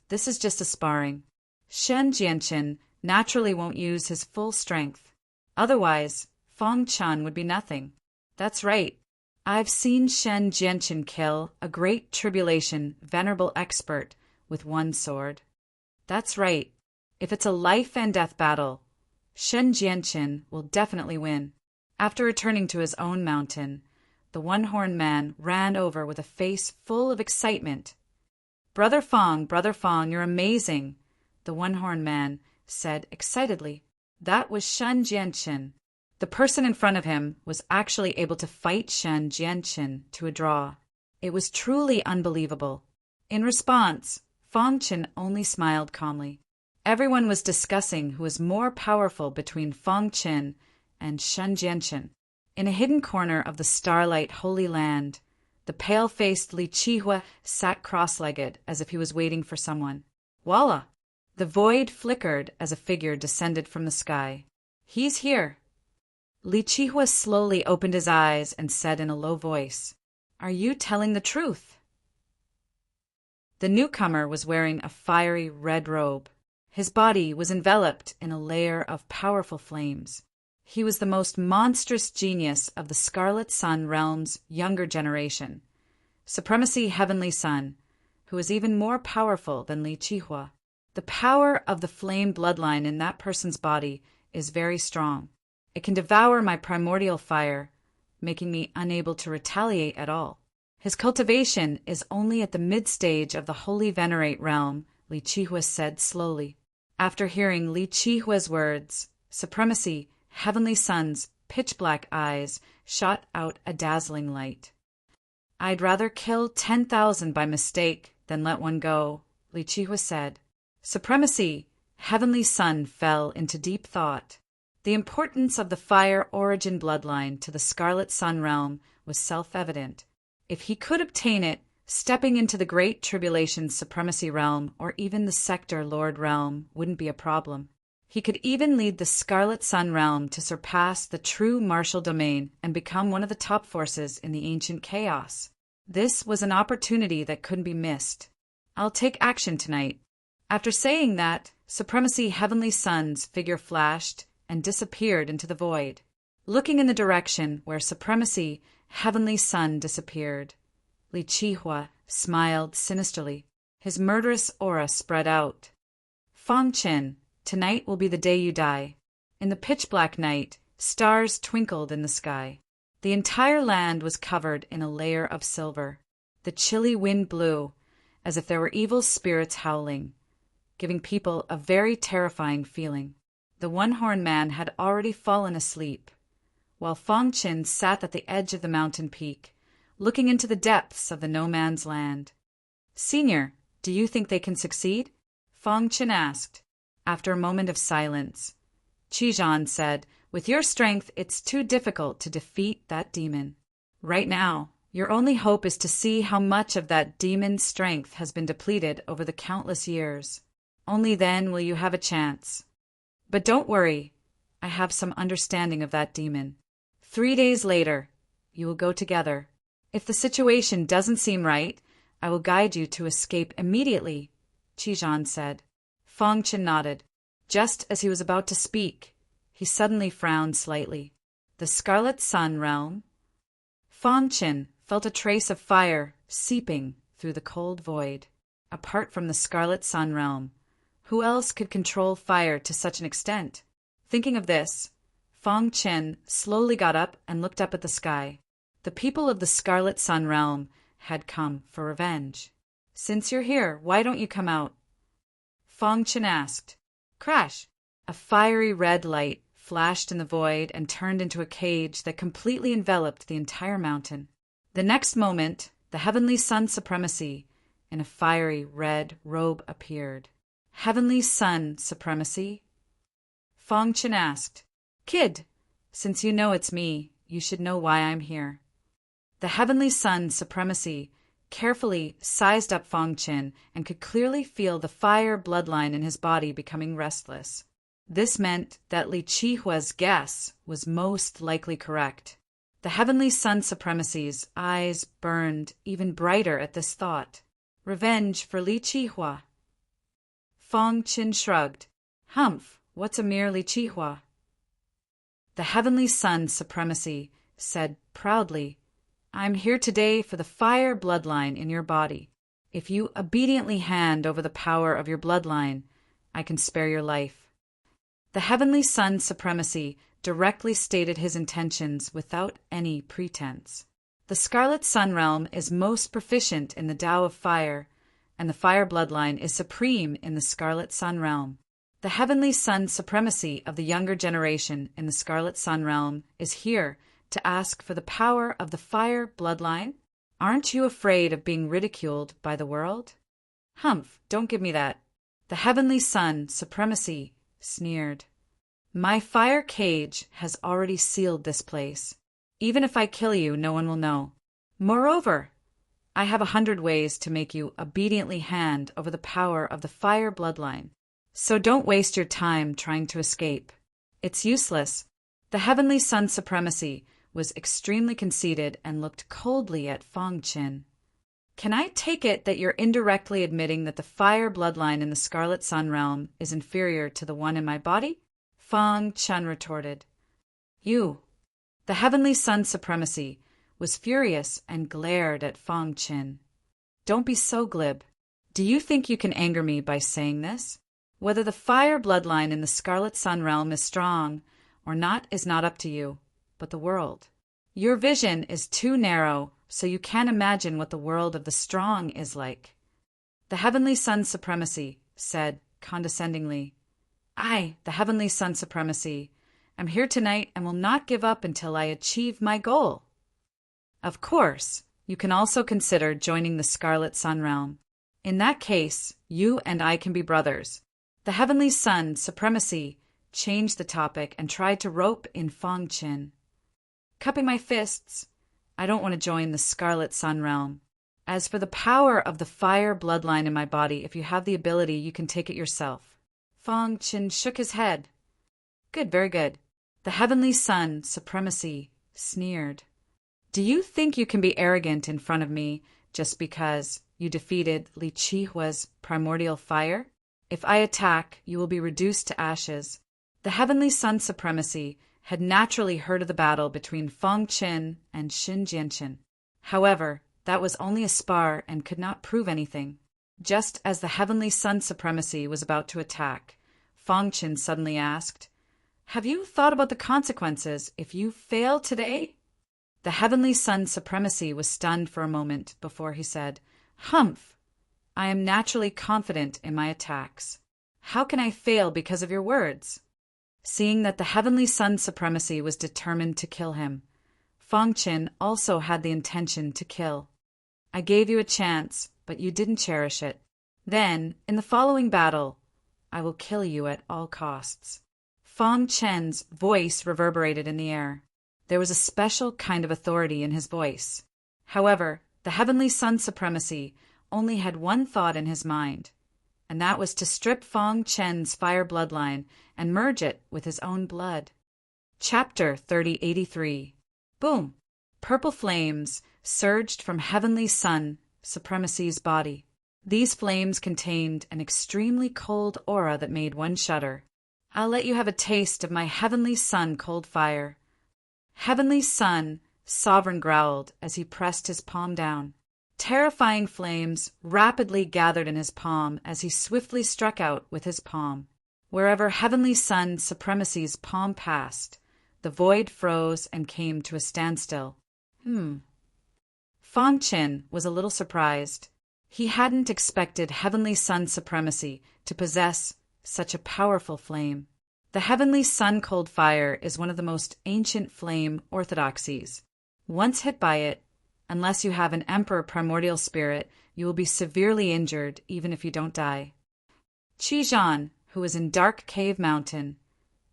This is just a sparring. Shen Jianchen naturally won't use his full strength. Otherwise, Fang Chen would be nothing. That's right. I've seen Shen Jianchen kill a great tribulation venerable expert with one sword. That's right. If it's a life and death battle, Shen Jianchen will definitely win. After returning to his own mountain, the one-horned man ran over with a face full of excitement. Brother Fang, you're amazing, the one-horned man said excitedly. That was Shen Jianchen. The person in front of him was actually able to fight Shen Jianchen to a draw. It was truly unbelievable. In response, Fang Chen only smiled calmly. Everyone was discussing who was more powerful between Fang Chen and Shen Jianchen. In a hidden corner of the starlight holy land, the pale-faced Li Qihua sat cross-legged as if he was waiting for someone. Voila! The void flickered as a figure descended from the sky. He's here. Li Qihua slowly opened his eyes and said in a low voice, Are you telling the truth? The newcomer was wearing a fiery red robe. His body was enveloped in a layer of powerful flames. He was the most monstrous genius of the Scarlet Sun realm's younger generation, Supremacy Heavenly Sun, who was even more powerful than Li Qihua. The power of the flame bloodline in that person's body is very strong. It can devour my primordial fire, making me unable to retaliate at all. His cultivation is only at the mid-stage of the Holy Venerate realm, Li Qihua said slowly. After hearing Li Qihua's words, Supremacy Heavenly Sun's pitch-black eyes shot out a dazzling light. I'd rather kill 10,000 by mistake than let one go, Li Qihua said. Supremacy Heavenly Sun fell into deep thought. The importance of the fire origin bloodline to the Scarlet Sun realm was self-evident. If he could obtain it, stepping into the Great Tribulation's Supremacy realm or even the Sector Lord realm wouldn't be a problem. He could even lead the Scarlet Sun realm to surpass the true martial domain and become one of the top forces in the ancient chaos. This was an opportunity that couldn't be missed. I'll take action tonight. After saying that, Supremacy Heavenly Sun's figure flashed and disappeared into the void. Looking in the direction where Supremacy Heavenly Sun disappeared, Li Qihua smiled sinisterly. His murderous aura spread out. Fang Chen, tonight will be the day you die. In the pitch-black night, stars twinkled in the sky. The entire land was covered in a layer of silver. The chilly wind blew, as if there were evil spirits howling, giving people a very terrifying feeling. The one-horned man had already fallen asleep, while Fang Chen sat at the edge of the mountain peak, looking into the depths of the no-man's land. Senior, do you think they can succeed? Fang Chen asked. After a moment of silence, Qizhan said, With your strength, it's too difficult to defeat that demon. Right now, your only hope is to see how much of that demon's strength has been depleted over the countless years. Only then will you have a chance. But don't worry, I have some understanding of that demon. 3 days later, you will go together. If the situation doesn't seem right, I will guide you to escape immediately, Qizhan said. Fang Chen nodded. Just as he was about to speak, he suddenly frowned slightly. The Scarlet Sun realm? Fang Chen felt a trace of fire seeping through the cold void. Apart from the Scarlet Sun realm, who else could control fire to such an extent? Thinking of this, Fang Chen slowly got up and looked up at the sky. The people of the Scarlet Sun realm had come for revenge. Since you're here, why don't you come out? Fang Chen asked. Crash! A fiery red light flashed in the void and turned into a cage that completely enveloped the entire mountain. The next moment, the Heavenly Sun Supremacy in a fiery red robe appeared. Heavenly Sun Supremacy? Fang Chen asked. Kid, since you know it's me, you should know why I'm here. The Heavenly Sun Supremacy carefully sized up Fang Chen and could clearly feel the fire bloodline in his body becoming restless. This meant that Li Qihua's guess was most likely correct. The Heavenly Sun Supremacy's eyes burned even brighter at this thought. Revenge for Li Qihua. Fang Chen shrugged. Humph, what's a mere Li Qihua? The Heavenly Sun Supremacy said proudly, I'm here today for the fire bloodline in your body. If you obediently hand over the power of your bloodline, I can spare your life. The Heavenly Sun Supremacy directly stated his intentions without any pretense. The Scarlet Sun realm is most proficient in the Tao of Fire, and the fire bloodline is supreme in the Scarlet Sun realm. The Heavenly Sun Supremacy of the younger generation in the Scarlet Sun realm is here to ask for the power of the fire bloodline? Aren't you afraid of being ridiculed by the world? Humph, don't give me that. The Heavenly Sun Supremacy sneered. My fire cage has already sealed this place. Even if I kill you, no one will know. Moreover, I have 100 ways to make you obediently hand over the power of the fire bloodline. So don't waste your time trying to escape. It's useless. The Heavenly Sun Supremacy was extremely conceited and looked coldly at Fang Chen. Can I take it that you're indirectly admitting that the fire bloodline in the Scarlet Sun realm is inferior to the one in my body? Fang Chen retorted. You. The Heavenly Sun Supremacy was furious and glared at Fang Chen. Don't be so glib. Do you think you can anger me by saying this? Whether the fire bloodline in the Scarlet Sun realm is strong or not is not up to you, but the world. Your vision is too narrow, so you can't imagine what the world of the strong is like. The Heavenly Sun Supremacy said condescendingly, I, the Heavenly Sun Supremacy, am here tonight and will not give up until I achieve my goal. Of course, you can also consider joining the Scarlet Sun realm. In that case, you and I can be brothers. The Heavenly Sun Supremacy changed the topic and tried to rope in Fang Chen. Cupping my fists, I don't want to join the Scarlet Sun realm. As for the power of the fire bloodline in my body, if you have the ability, you can take it yourself. Fang Chen shook his head. Good, very good. The Heavenly Sun Supremacy sneered. Do you think you can be arrogant in front of me just because you defeated Li Qihua's primordial fire? If I attack, you will be reduced to ashes. The Heavenly Sun Supremacy had naturally heard of the battle between Fang Chen and Xin Jianchen. However, that was only a spar and could not prove anything. Just as the Heavenly Sun Supremacy was about to attack, Fang Chen suddenly asked, Have you thought about the consequences if you fail today? The Heavenly Sun Supremacy was stunned for a moment before he said, Humph! I am naturally confident in my attacks. How can I fail because of your words? Seeing that the Heavenly Sun Supremacy was determined to kill him, Fang Chen also had the intention to kill. I gave you a chance, but you didn't cherish it. Then, in the following battle, I will kill you at all costs. Fang Chen's voice reverberated in the air. There was a special kind of authority in his voice. However, the Heavenly Sun Supremacy only had one thought in his mind, and that was to strip Fong Chen's fire bloodline and merge it with his own blood. Chapter 3083. Boom! Purple flames surged from Heavenly Sun Supremacy's body. These flames contained an extremely cold aura that made one shudder. I'll let you have a taste of my Heavenly Sun cold fire. Heavenly Sun, Sovereign growled as he pressed his palm down. Terrifying flames rapidly gathered in his palm as he swiftly struck out with his palm. Wherever Heavenly Sun Supremacy's palm passed, the void froze and came to a standstill. Fong Chen was a little surprised. He hadn't expected Heavenly Sun Supremacy to possess such a powerful flame. The Heavenly Sun cold fire is one of the most ancient flame orthodoxies. Once hit by it, unless you have an Emperor primordial spirit, you will be severely injured even if you don't die. Qi Zhan, who was in Dark Cave Mountain,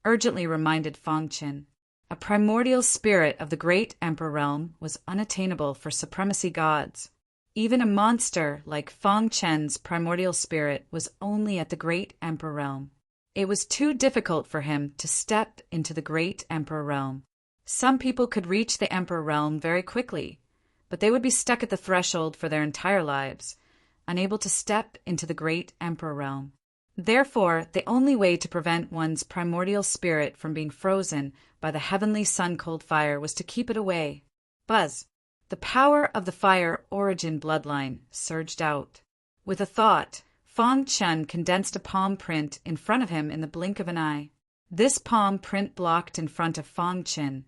urgently reminded Fong Chen. A primordial spirit of the great Emperor realm was unattainable for supremacy gods. Even a monster like Fong Chen's primordial spirit was only at the great Emperor realm. It was too difficult for him to step into the great Emperor realm. Some people could reach the Emperor realm very quickly, but they would be stuck at the threshold for their entire lives, unable to step into the great Emperor realm. Therefore, the only way to prevent one's primordial spirit from being frozen by the Heavenly Sun cold fire was to keep it away. Buzz! The power of the fire origin bloodline surged out. With a thought, Fong Chen condensed a palm print in front of him in the blink of an eye. This palm print blocked in front of Fong Chen,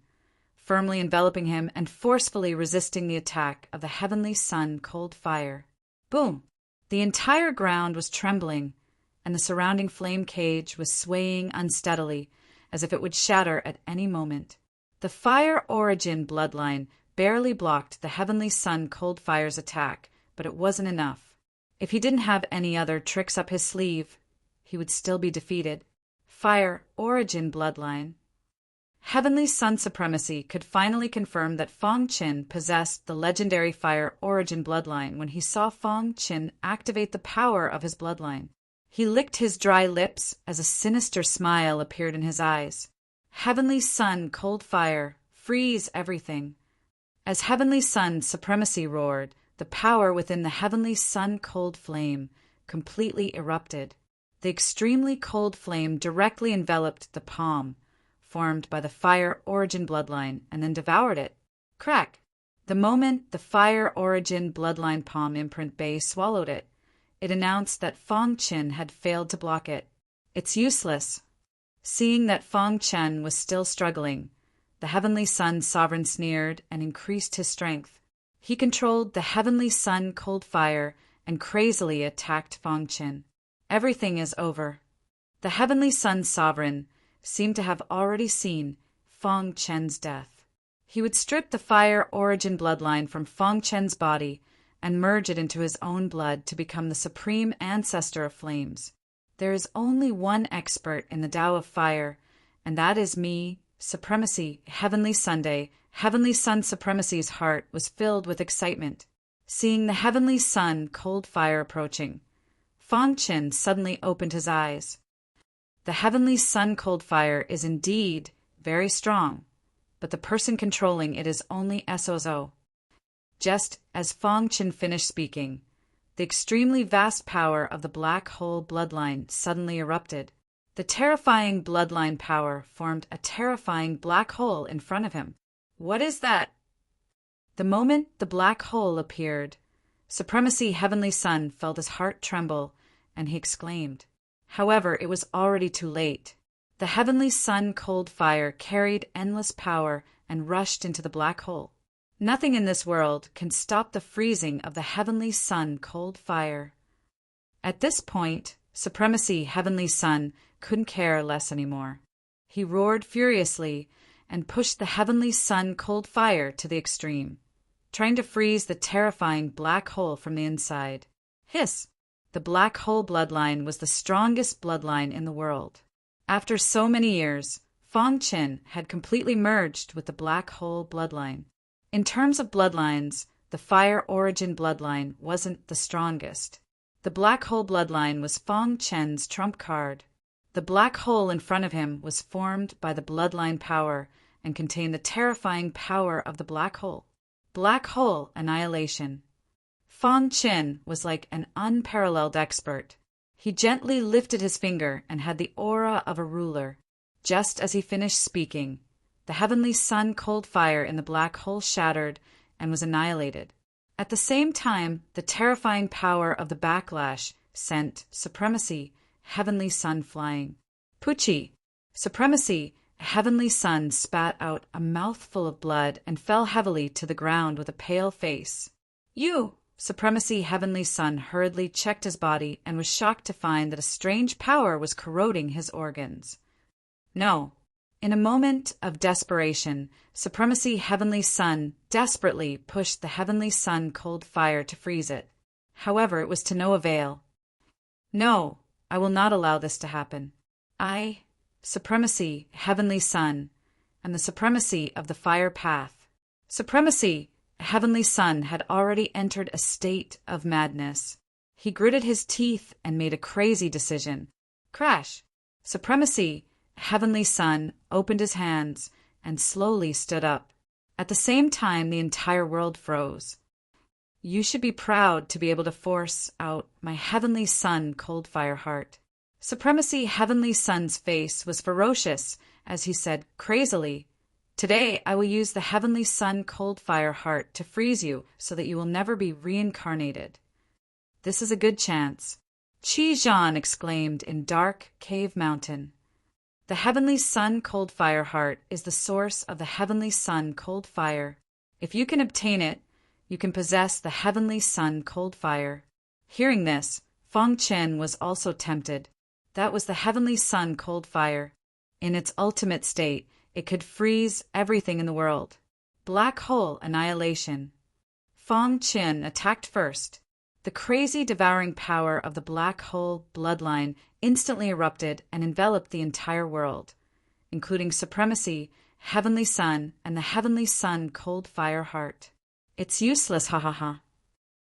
firmly enveloping him and forcefully resisting the attack of the Heavenly Sun cold fire. Boom! The entire ground was trembling, and the surrounding flame cage was swaying unsteadily, as if it would shatter at any moment. The fire origin bloodline barely blocked the Heavenly Sun cold fire's attack, but it wasn't enough. If he didn't have any other tricks up his sleeve, he would still be defeated. Fire origin bloodline. Heavenly Sun Supremacy could finally confirm that Fong Chen possessed the legendary fire origin bloodline when he saw Fong Chen activate the power of his bloodline. He licked his dry lips as a sinister smile appeared in his eyes. Heavenly Sun cold fire, freeze everything. As Heavenly Sun Supremacy roared, the power within the Heavenly Sun cold flame completely erupted. The extremely cold flame directly enveloped the palm, formed by the fire origin bloodline, and then devoured it. Crack! The moment the fire origin bloodline palm imprint base swallowed it, it announced that Fong Chen had failed to block it. It's useless. Seeing that Fong Chen was still struggling, the Heavenly Sun Sovereign sneered and increased his strength. He controlled the Heavenly Sun cold fire and crazily attacked Fong Chen. Everything is over. The Heavenly Sun Sovereign seemed to have already seen Fong Chen's death. He would strip the fire origin bloodline from Fong Chen's body and merge it into his own blood to become the supreme ancestor of flames. There is only one expert in the Tao of fire, and that is me, Supremacy, Heavenly Sunday. Heavenly Sun Supremacy's heart was filled with excitement. Seeing the Heavenly Sun cold fire approaching, Fong Chen suddenly opened his eyes. The Heavenly Sun cold fire is indeed very strong, but the person controlling it is only Sozo. Just as Fong Chen finished speaking, the extremely vast power of the black hole bloodline suddenly erupted. The terrifying bloodline power formed a terrifying black hole in front of him. What is that? The moment the black hole appeared, Supremacy Heavenly Sun felt his heart tremble, and he exclaimed. However, it was already too late. The Heavenly Sun cold fire carried endless power and rushed into the black hole. Nothing in this world can stop the freezing of the Heavenly Sun cold fire. At this point, Supremacy Heavenly Sun couldn't care less anymore. He roared furiously and pushed the Heavenly Sun cold fire to the extreme, trying to freeze the terrifying black hole from the inside. Hiss! The black hole bloodline was the strongest bloodline in the world. After so many years, Fong Chen had completely merged with the black hole bloodline. In terms of bloodlines, the fire origin bloodline wasn't the strongest. The black hole bloodline was Fong Chen's trump card. The black hole in front of him was formed by the bloodline power and contained the terrifying power of the black hole. Black hole annihilation. Fong Chen was like an unparalleled expert. He gently lifted his finger and had the aura of a ruler. Just as he finished speaking, the heavenly sun cold fire in the black hole shattered and was annihilated. At the same time, the terrifying power of the backlash sent Supremacy, heavenly sun flying. Pucci, Supremacy, heavenly sun spat out a mouthful of blood and fell heavily to the ground with a pale face. You, Supremacy, heavenly sun hurriedly checked his body and was shocked to find that a strange power was corroding his organs. No. In a moment of desperation, Supremacy, heavenly sun desperately pushed the heavenly sun cold fire to freeze it. However, it was to no avail. No, I will not allow this to happen. I, Supremacy, heavenly sun, and the supremacy of the fire path. Supremacy, heavenly sun had already entered a state of madness. He gritted his teeth and made a crazy decision. Crash! Supremacy, heavenly sun opened his hands and slowly stood up. At the same time, the entire world froze. You should be proud to be able to force out my heavenly sun cold fire heart. Supremacy, heavenly sun's face was ferocious as he said crazily, Today I will use the heavenly sun cold fire heart to freeze you so that you will never be reincarnated. This is a good chance. Qi Zhan exclaimed in dark cave mountain. The heavenly sun cold fire heart is the source of the heavenly sun cold fire. If you can obtain it, you can possess the heavenly sun cold fire. Hearing this, Fong Chen was also tempted. That was the heavenly sun cold fire. In its ultimate state, it could freeze everything in the world. Black hole annihilation. Fong Chen attacked first. The crazy devouring power of the black hole bloodline instantly erupted and enveloped the entire world, including Supremacy, heavenly sun, and the heavenly sun cold fire heart. It's useless, ha ha ha.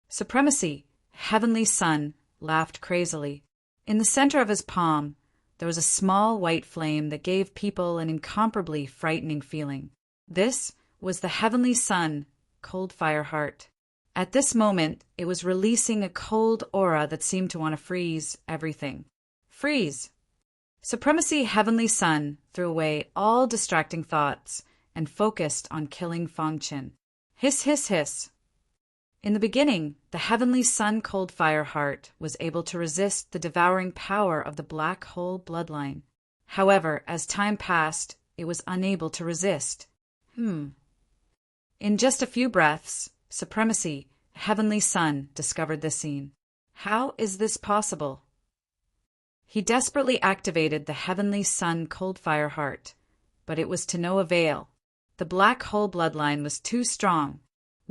Supremacy, heavenly sun, laughed crazily. In the center of his palm, there was a small white flame that gave people an incomparably frightening feeling. This was the heavenly sun cold fire heart. At this moment, it was releasing a cold aura that seemed to want to freeze everything. Freeze! Supremacy, heavenly sun threw away all distracting thoughts and focused on killing Fong Chen. Hiss, hiss, hiss. In the beginning, the heavenly sun cold fire heart was able to resist the devouring power of the black hole bloodline. However, as time passed, it was unable to resist. In just a few breaths, Supremacy, heavenly sun discovered the scene. How is this possible? He desperately activated the heavenly sun cold fire heart, but it was to no avail. The black hole bloodline was too strong.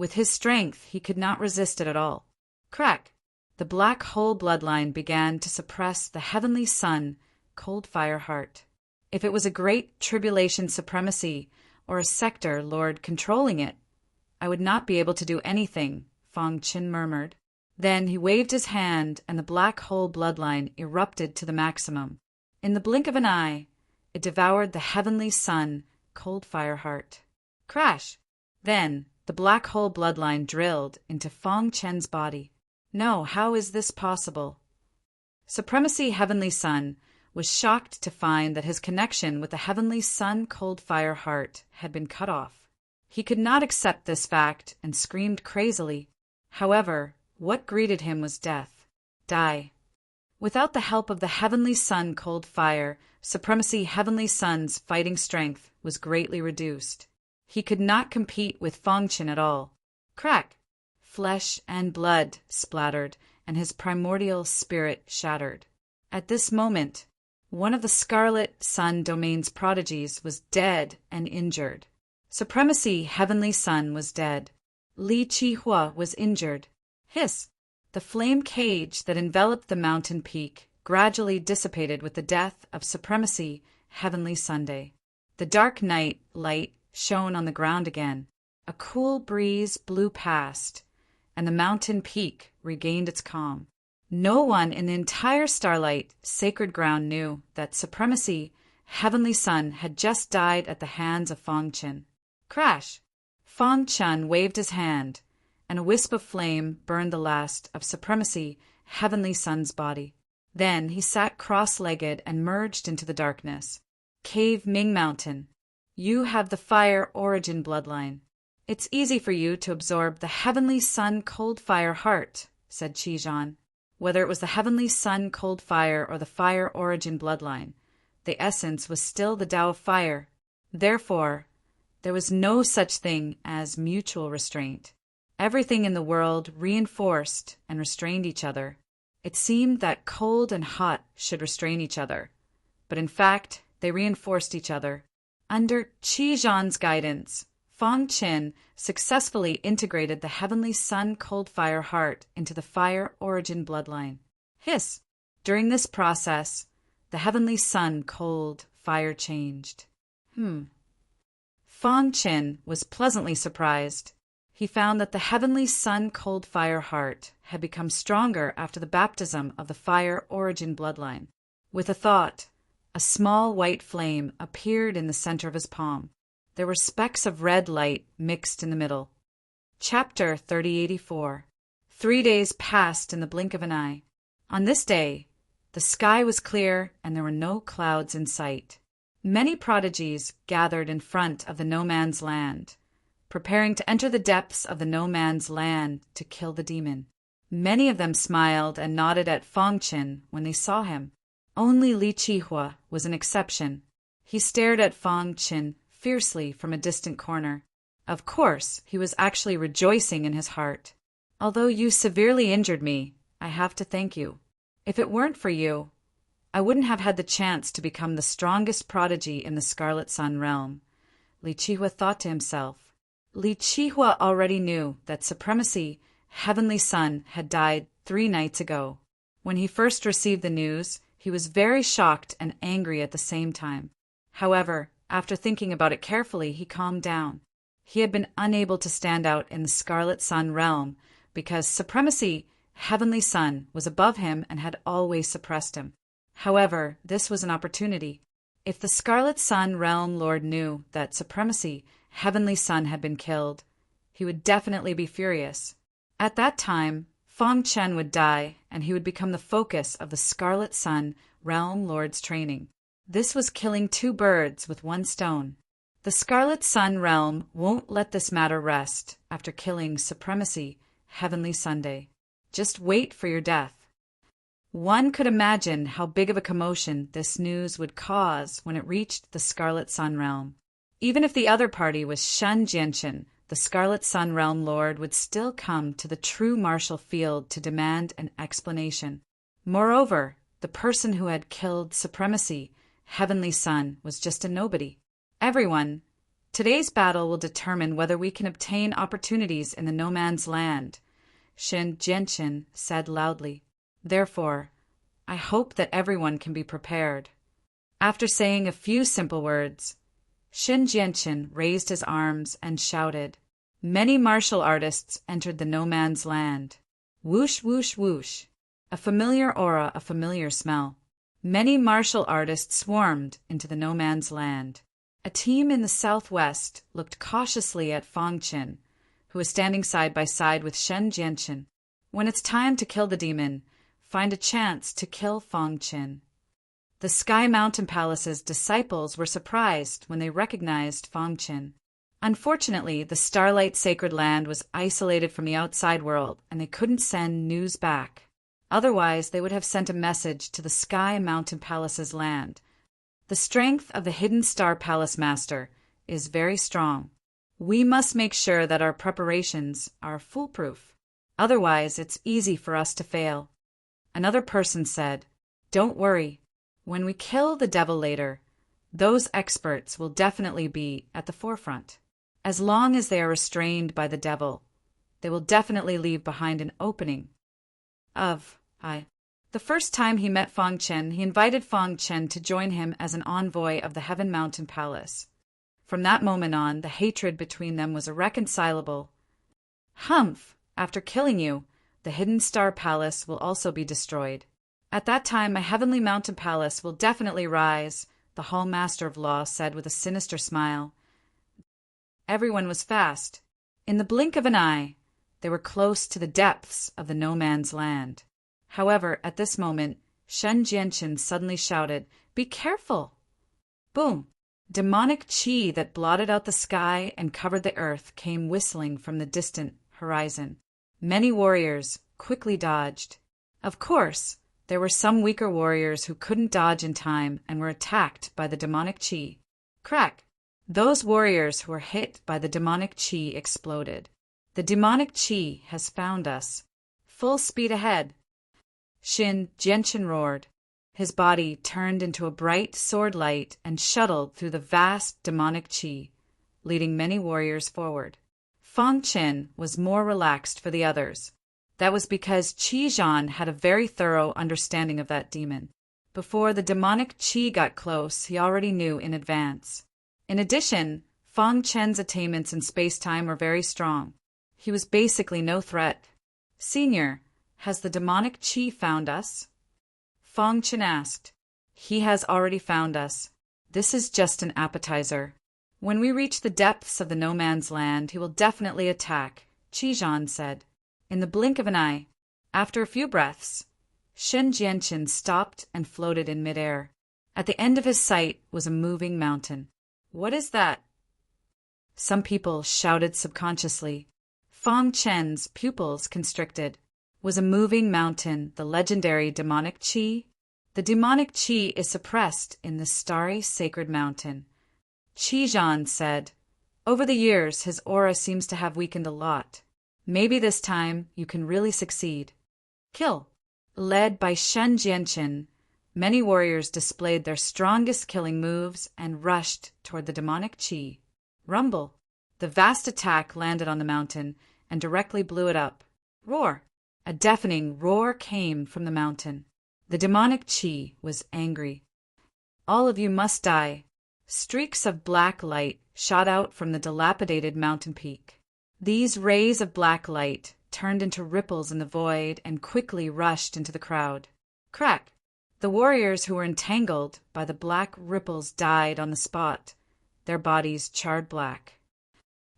With his strength, he could not resist it at all. Crack! The black hole bloodline began to suppress the heavenly sun cold fire heart. If it was a great tribulation supremacy or a sector lord controlling it, I would not be able to do anything, Fong Chen murmured. Then he waved his hand and the black hole bloodline erupted to the maximum. In the blink of an eye, it devoured the heavenly sun cold fire heart. Crash! Then the black hole bloodline drilled into Fong Chen's body. No, how is this possible? Supremacy, heavenly sun was shocked to find that his connection with the heavenly sun cold fire heart had been cut off. He could not accept this fact and screamed crazily. However, what greeted him was death. Die. Without the help of the heavenly sun cold fire, Supremacy, heavenly sun's fighting strength was greatly reduced. He could not compete with Fong Chen at all. Crack! Flesh and blood splattered, and his primordial spirit shattered. At this moment, one of the Scarlet Sun Domain's prodigies was dead and injured. Supremacy, heavenly sun was dead. Li Qihua was injured. Hiss! The flame cage that enveloped the mountain peak gradually dissipated with the death of Supremacy, heavenly Sunday. The dark night light shone on the ground again. A cool breeze blew past, and the mountain peak regained its calm. No one in the entire starlight, sacred ground knew that Supremacy, Heavenly Sun, had just died at the hands of Fong Chen. Crash! Fong Chen waved his hand, and a wisp of flame burned the last of Supremacy, Heavenly Sun's body. Then he sat cross-legged and merged into the darkness. Cave Ming Mountain. You have the fire origin bloodline. It's easy for you to absorb the Heavenly Sun cold fire heart, said Qizhan. Whether it was the Heavenly Sun cold fire or the fire origin bloodline, the essence was still the Tao of fire. Therefore, there was no such thing as mutual restraint. Everything in the world reinforced and restrained each other. It seemed that cold and hot should restrain each other, but in fact, they reinforced each other. Under Qizhan's guidance, Fong Chen successfully integrated the Heavenly Sun cold fire heart into the fire origin bloodline. Hiss! During this process, the Heavenly Sun cold fire changed. Fong Chen was pleasantly surprised. He found that the Heavenly Sun cold fire heart had become stronger after the baptism of the fire origin bloodline. With a thought, a small white flame appeared in the center of his palm. There were specks of red light mixed in the middle. Chapter 3084. 3 days passed in the blink of an eye. On this day, the sky was clear and there were no clouds in sight. Many prodigies gathered in front of the No Man's Land, preparing to enter the depths of the No Man's Land to kill the demon. Many of them smiled and nodded at Fong Chen when they saw him. Only Li Qihua was an exception. He stared at Fong Chen fiercely from a distant corner. Of course, he was actually rejoicing in his heart. Although you severely injured me, I have to thank you. If it weren't for you, I wouldn't have had the chance to become the strongest prodigy in the Scarlet Sun realm, Li Qihua thought to himself. Li Qihua already knew that Supremacy, Heavenly Sun, had died 3 nights ago. When he first received the news, he was very shocked and angry at the same time. However, after thinking about it carefully, he calmed down. He had been unable to stand out in the Scarlet Sun realm because Supremacy, Heavenly Sun, was above him and had always suppressed him. However, this was an opportunity. If the Scarlet Sun realm lord knew that Supremacy, Heavenly Sun, had been killed, he would definitely be furious. At that time, Fong Chen would die, and he would become the focus of the Scarlet Sun realm lord's training. This was killing 2 birds with 1 stone. The Scarlet Sun realm won't let this matter rest after killing Supremacy, Heavenly Sunday. Just wait for your death. One could imagine how big of a commotion this news would cause when it reached the Scarlet Sun realm. Even if the other party was Shen Jianchen, the Scarlet Sun realm lord would still come to the true martial field to demand an explanation. Moreover, the person who had killed Supremacy, Heavenly Sun, was just a nobody. Everyone, today's battle will determine whether we can obtain opportunities in the No Man's Land, Shen Jianchen said loudly. Therefore, I hope that everyone can be prepared. After saying a few simple words, Shen Jianchen raised his arms and shouted. Many martial artists entered the No Man's Land. Whoosh, whoosh, whoosh. A familiar aura, a familiar smell. Many martial artists swarmed into the No Man's Land. A team in the southwest looked cautiously at Fong Chen, who was standing side by side with Shen Jianchen. When it's time to kill the demon, find a chance to kill Fong Chen. The Sky Mountain Palace's disciples were surprised when they recognized Fong Chen. Unfortunately, the Starlight Sacred Land was isolated from the outside world, and they couldn't send news back. Otherwise, they would have sent a message to the Sky Mountain Palace's land. The strength of the Hidden Star Palace Master is very strong. We must make sure that our preparations are foolproof. Otherwise, it's easy for us to fail. Another person said, Don't worry. When we kill the devil later, those experts will definitely be at the forefront. As long as they are restrained by the devil, they will definitely leave behind an opening. The first time he met Fong Chen, he invited Fong Chen to join him as an envoy of the Heaven Mountain Palace. From that moment on, the hatred between them was irreconcilable. Humph! After killing you, The Hidden Star Palace will also be destroyed. At that time, my Heavenly Mountain Palace will definitely rise, the Hall Master of Law said with a sinister smile. Everyone was fast. In the blink of an eye, they were close to the depths of the no man's land. However, at this moment, Shen Jianqin suddenly shouted, "Be careful!" Boom! Demonic chi that blotted out the sky and covered the earth came whistling from the distant horizon. Many warriors quickly dodged. Of course, there were some weaker warriors who couldn't dodge in time and were attacked by the demonic chi. Crack! Those warriors who were hit by the demonic chi exploded. The demonic chi has found us. Full speed ahead. Shin Jianqin roared. His body turned into a bright sword light and shuttled through the vast demonic chi, leading many warriors forward. Fang Chen was more relaxed for the others. That was because Qi Zhan had a very thorough understanding of that demon. Before the demonic chi got close, he already knew in advance. In addition, Fang Chen's attainments in space-time were very strong. He was basically no threat. "Senior, has the demonic chi found us?" Fang Chen asked. "He has already found us. This is just an appetizer. When we reach the depths of the no man's land, he will definitely attack," Qi Zhan said. In the blink of an eye, after a few breaths, Shen Jianqin stopped and floated in midair. At the end of his sight was a moving mountain. "What is that?" Some people shouted subconsciously. Fang Chen's pupils constricted. Was a moving mountain the legendary demonic chi? The demonic chi is suppressed in the starry sacred mountain. Qi Zhan said, "Over the years, his aura seems to have weakened a lot. Maybe this time you can really succeed." Kill. Led by Shen Jianqin, many warriors displayed their strongest killing moves and rushed toward the demonic chi. Rumble. The vast attack landed on the mountain and directly blew it up. Roar. A deafening roar came from the mountain. The demonic chi was angry. "All of you must die." Streaks of black light shot out from the dilapidated mountain peak. These rays of black light turned into ripples in the void and quickly rushed into the crowd. Crack! The warriors who were entangled by the black ripples died on the spot, their bodies charred black.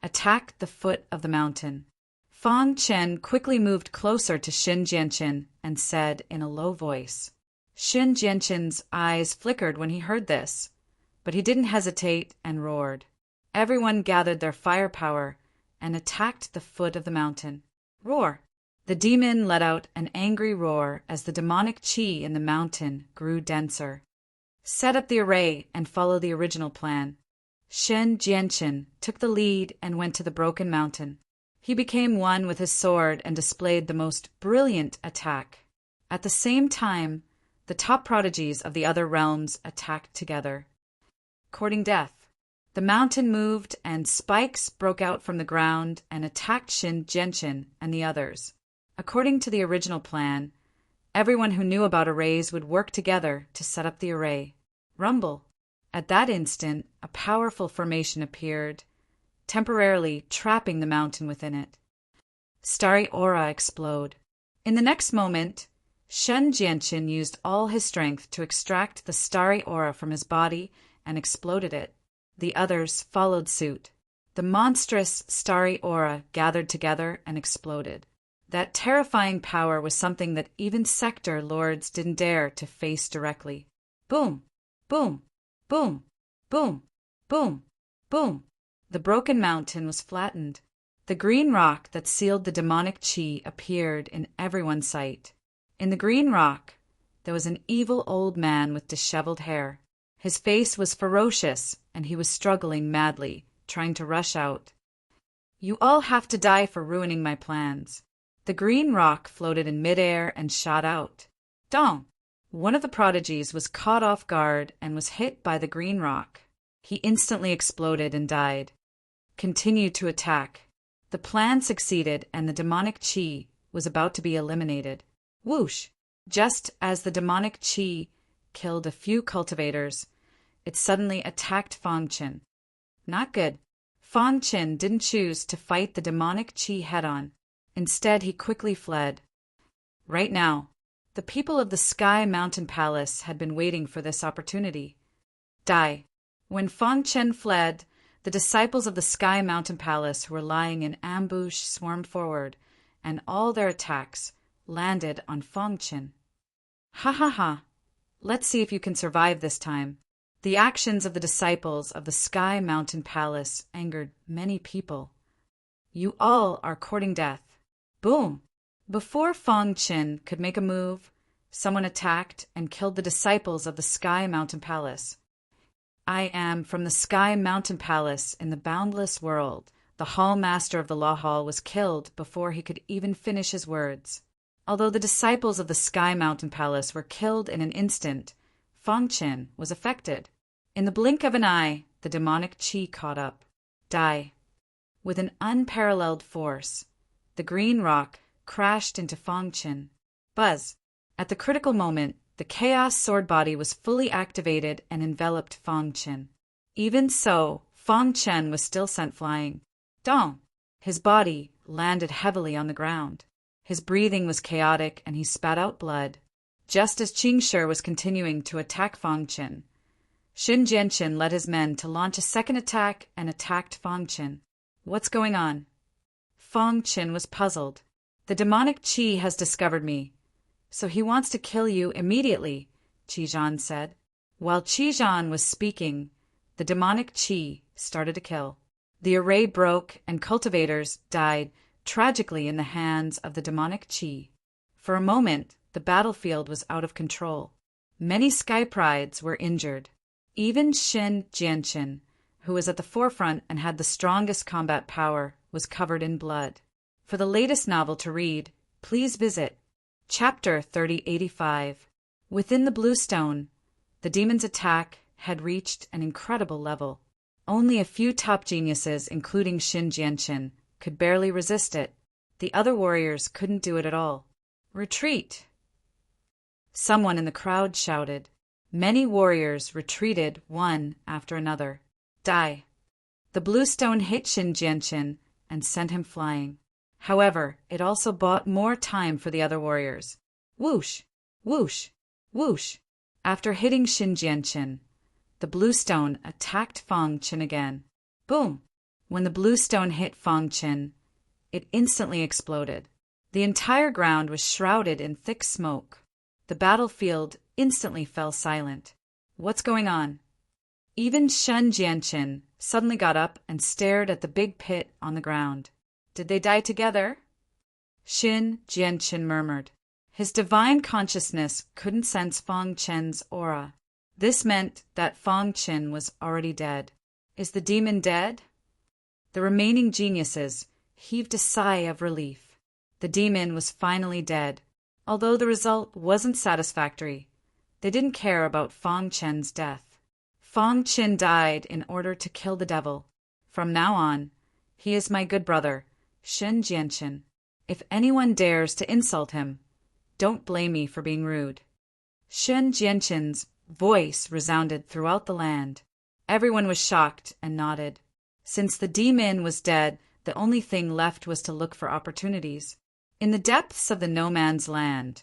Attack the foot of the mountain. Fang Chen quickly moved closer to Shin Jianqin and said in a low voice. Shin Jianqin's eyes flickered when he heard this, but he didn't hesitate and roared. Everyone gathered their firepower and attacked the foot of the mountain. Roar! The demon let out an angry roar as the demonic chi in the mountain grew denser. Set up the array and follow the original plan. Shen Jianqin took the lead and went to the broken mountain. He became one with his sword and displayed the most brilliant attack. At the same time, the top prodigies of the other realms attacked together. Courting death. The mountain moved and spikes broke out from the ground and attacked Shin Jianqin and the others. According to the original plan, everyone who knew about arrays would work together to set up the array. Rumble. At that instant, a powerful formation appeared, temporarily trapping the mountain within it. Starry aura explode. In the next moment, Shen Jianqin used all his strength to extract the starry aura from his body and exploded it. The others followed suit. The monstrous starry aura gathered together and exploded. That terrifying power was something that even sector lords didn't dare to face directly. Boom! Boom! Boom! Boom! Boom! Boom! The broken mountain was flattened. The green rock that sealed the demonic chi appeared in everyone's sight. In the green rock, there was an evil old man with disheveled hair. His face was ferocious, and he was struggling madly, trying to rush out. "You all have to die for ruining my plans." The green rock floated in midair and shot out. Dong! One of the prodigies was caught off guard and was hit by the green rock. He instantly exploded and died. Continued to attack. The plan succeeded and the demonic chi was about to be eliminated. Whoosh! Just as the demonic chi killed a few cultivators, it suddenly attacked Fang Chen. Not good. Fang Chen didn't choose to fight the demonic chi head-on. Instead, he quickly fled. right now. The people of the Sky Mountain Palace had been waiting for this opportunity. Die. When Fang Chen fled, the disciples of the Sky Mountain Palace who were lying in ambush swarmed forward, and all their attacks landed on Fang Chen. Ha ha ha. Let's see if you can survive this time. The actions of the disciples of the Sky Mountain Palace angered many people. You all are courting death. Boom! Before Fang Chen could make a move, someone attacked and killed the disciples of the Sky Mountain Palace. I am from the Sky Mountain Palace in the boundless world. The Hall Master of the Law Hall was killed before he could even finish his words. Although the disciples of the Sky Mountain Palace were killed in an instant, Fang Chen was affected. In the blink of an eye, the demonic qi caught up. Die. With an unparalleled force, the green rock crashed into Fang Chen. Buzz. At the critical moment, the Chaos Sword body was fully activated and enveloped Fang Chen. Even so, Fang Chen was still sent flying. Dong! His body landed heavily on the ground. His breathing was chaotic and he spat out blood. Just as Qingshi was continuing to attack Fang Chen, Xin Jianqin led his men to launch a second attack and attacked Fang Chen. What's going on? Fang Chen was puzzled. The demonic qi has discovered me, so he wants to kill you immediately, Qizhan said. While Qizhan was speaking, the demonic qi started to kill. The array broke and cultivators died tragically in the hands of the demonic qi. For a moment, the battlefield was out of control. Many sky prides were injured. Even Xin Jianqin, who was at the forefront and had the strongest combat power, was covered in blood. For the latest novel to read, please visit Chapter 3085. Within the Blue Stone, the demon's attack had reached an incredible level. Only a few top geniuses, including Xin Jianqin, could barely resist it. The other warriors couldn't do it at all. Retreat! Someone in the crowd shouted. Many warriors retreated one after another. Die! The blue stone hit Xin Jianqin and sent him flying. However, it also bought more time for the other warriors. Whoosh! Whoosh! Whoosh! After hitting Xin Jianqin, the blue stone attacked Fang Chen again. Boom! When the blue stone hit Fang Chen, it instantly exploded. The entire ground was shrouded in thick smoke. The battlefield instantly fell silent. What's going on? Even Xin Jianqin suddenly got up and stared at the big pit on the ground. Did they die together? Xin Jianqin murmured. His divine consciousness couldn't sense Fang Chen's aura. This meant that Fang Chen was already dead. Is the demon dead? The remaining geniuses heaved a sigh of relief. The demon was finally dead. Although the result wasn't satisfactory, they didn't care about Fang Chen's death. Fang Chen died in order to kill the devil. From now on, he is my good brother, Xin Jianqin. If anyone dares to insult him, don't blame me for being rude. Xin Jianqin's voice resounded throughout the land. Everyone was shocked and nodded. Since the demon was dead, the only thing left was to look for opportunities. In the depths of the no man's land,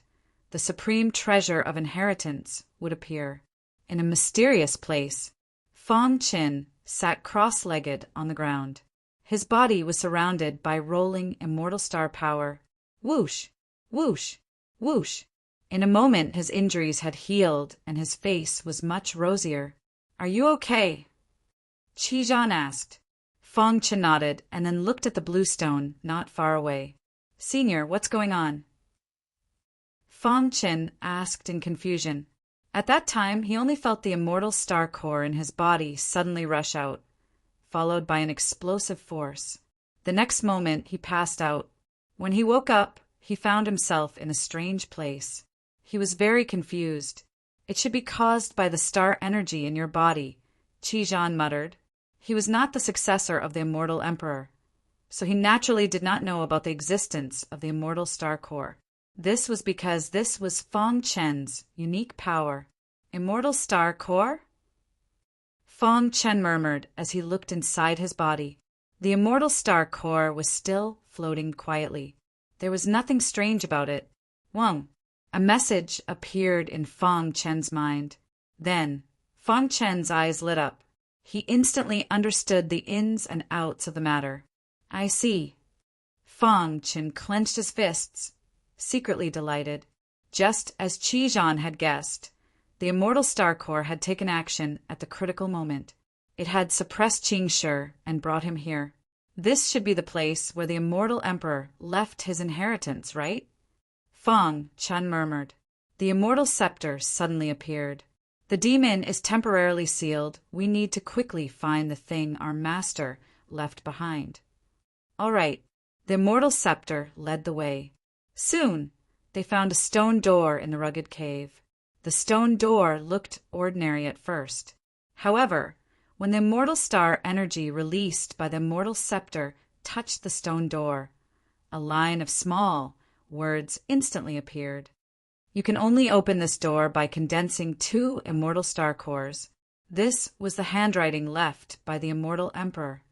the supreme treasure of inheritance would appear. In a mysterious place, Fang Chen sat cross-legged on the ground. His body was surrounded by rolling immortal star power. Whoosh! Whoosh! Whoosh! In a moment his injuries had healed and his face was much rosier. Are you okay? Qizhan asked. Fang Chen nodded and then looked at the blue stone not far away. Senior, what's going on? Fang Chen asked in confusion. At that time, he only felt the immortal star core in his body suddenly rush out, followed by an explosive force. The next moment, he passed out. When he woke up, he found himself in a strange place. He was very confused. It should be caused by the star energy in your body, Qizhan muttered. He was not the successor of the immortal emperor, so he naturally did not know about the existence of the immortal star core. This was because this was Fang Chen's unique power. Immortal star core? Fang Chen murmured as he looked inside his body. The immortal star core was still floating quietly. There was nothing strange about it. Wang. A message appeared in Fang Chen's mind. Then, Fang Chen's eyes lit up. He instantly understood the ins and outs of the matter. I see. Fang Chen clenched his fists, secretly delighted. Just as Qizhan had guessed, the Immortal Star Core had taken action at the critical moment. It had suppressed Qingshi and brought him here. This should be the place where the Immortal Emperor left his inheritance, right? Fang Chen murmured. The Immortal Scepter suddenly appeared. The demon is temporarily sealed. We need to quickly find the thing our master left behind. All right. The Immortal Scepter led the way. Soon, they found a stone door in the rugged cave. The stone door looked ordinary at first. However, when the Immortal Star energy released by the Immortal Scepter touched the stone door, a line of small words instantly appeared. You can only open this door by condensing 2 Immortal Star Cores. This was the handwriting left by the Immortal Emperor.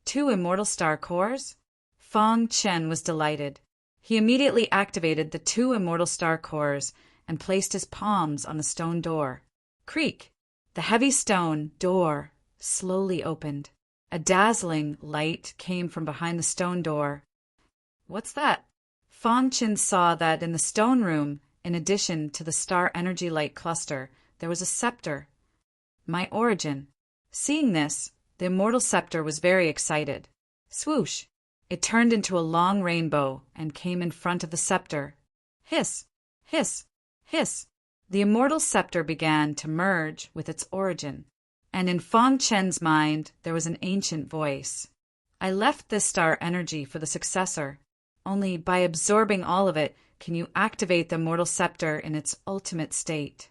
2 Immortal Star Cores? Fang Chen was delighted. He immediately activated the 2 Immortal Star Cores and placed his palms on the stone door. Creak! The heavy stone door slowly opened. A dazzling light came from behind the stone door. What's that? Fang Chen saw that in the stone room, in addition to the star energy light cluster, there was a scepter. My origin. Seeing this, the Immortal Scepter was very excited. Swoosh! It turned into a long rainbow and came in front of the scepter. Hiss! Hiss! Hiss! The Immortal Scepter began to merge with its origin. And in Fang Chen's mind, there was an ancient voice. I left this star energy for the successor. Only by absorbing all of it can you activate the Immortal Scepter in its ultimate state.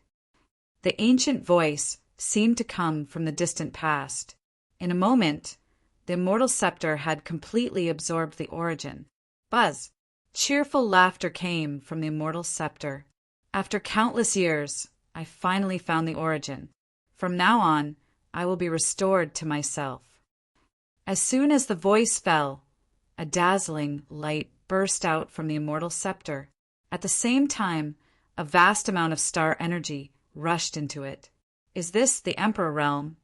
The ancient voice seemed to come from the distant past. In a moment, the Immortal Scepter had completely absorbed the origin. Buzz! Cheerful laughter came from the Immortal Scepter. After countless years, I finally found the origin. From now on, I will be restored to myself. As soon as the voice fell, a dazzling light burst out from the Immortal Scepter. At the same time, a vast amount of star energy rushed into it. Is this the Emperor realm?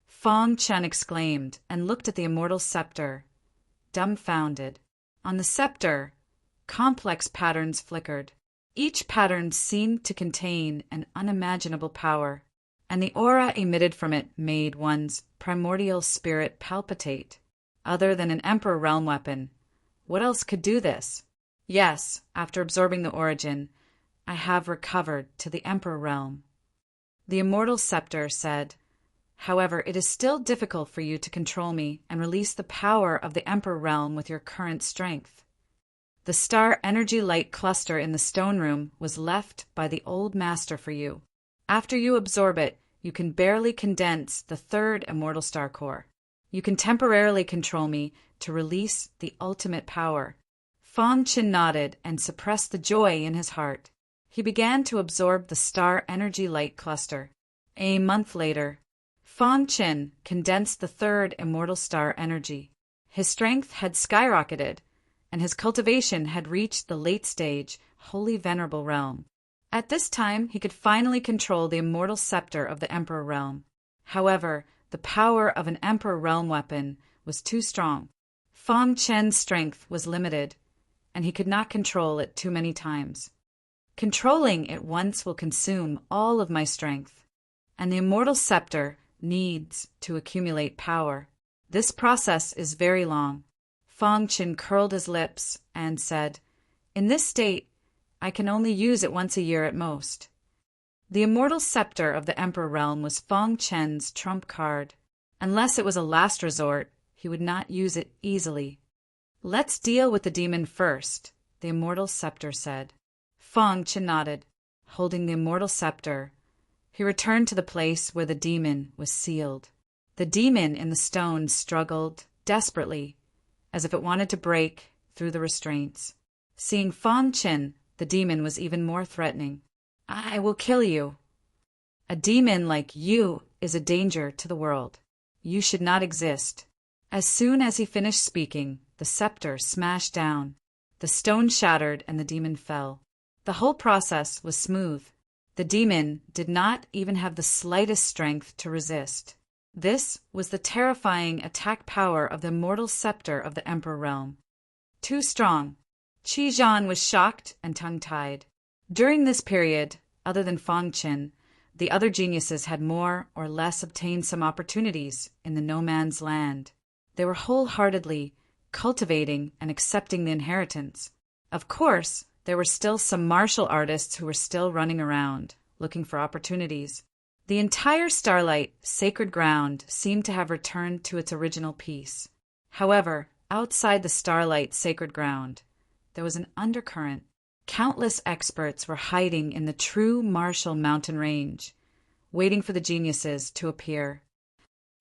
Fang Chen exclaimed and looked at the Immortal Scepter, dumbfounded. On the scepter, complex patterns flickered. Each pattern seemed to contain an unimaginable power, and the aura emitted from it made one's primordial spirit palpitate. Other than an Emperor realm weapon, what else could do this? Yes, after absorbing the origin, I have recovered to the Emperor realm. The Immortal Scepter said, however, it is still difficult for you to control me and release the power of the Emperor realm with your current strength. The star energy light cluster in the stone room was left by the old master for you. After you absorb it, you can barely condense the 3rd Immortal Star Core. You can temporarily control me to release the ultimate power. Fang Chen nodded and suppressed the joy in his heart. He began to absorb the star energy light cluster. A month later, Fang Chen condensed the 3rd Immortal Star energy. His strength had skyrocketed, and his cultivation had reached the late stage, Holy Venerable realm. At this time, he could finally control the Immortal Scepter of the Emperor realm. However, the power of an Emperor realm weapon was too strong. Fang Chen's strength was limited, and he could not control it too many times. Controlling it once will consume all of my strength, and the Immortal Scepter needs to accumulate power. This process is very long. Fang Chen curled his lips and said, in this state, I can only use it once a year at most. The Immortal Scepter of the Emperor realm was Fang Chen's trump card. Unless it was a last resort, he would not use it easily. Let's deal with the demon first, the Immortal Scepter said. Fang Chen nodded, holding the Immortal Scepter. He returned to the place where the demon was sealed. The demon in the stone struggled desperately, as if it wanted to break through the restraints. Seeing Fang Chen, the demon was even more threatening. I will kill you. A demon like you is a danger to the world. You should not exist. As soon as he finished speaking, the scepter smashed down. The stone shattered and the demon fell. The whole process was smooth. The demon did not even have the slightest strength to resist. This was the terrifying attack power of the immortal scepter of the Emperor realm. Too strong. Qi Zhan was shocked and tongue-tied. During this period, other than Fang Qin, the other geniuses had more or less obtained some opportunities in the no man's land. They were wholeheartedly cultivating and accepting the inheritance. Of course, there were still some martial artists who were still running around, looking for opportunities. The entire Starlight sacred ground seemed to have returned to its original peace. However, outside the Starlight sacred ground, there was an undercurrent. Countless experts were hiding in the true martial mountain range, waiting for the geniuses to appear.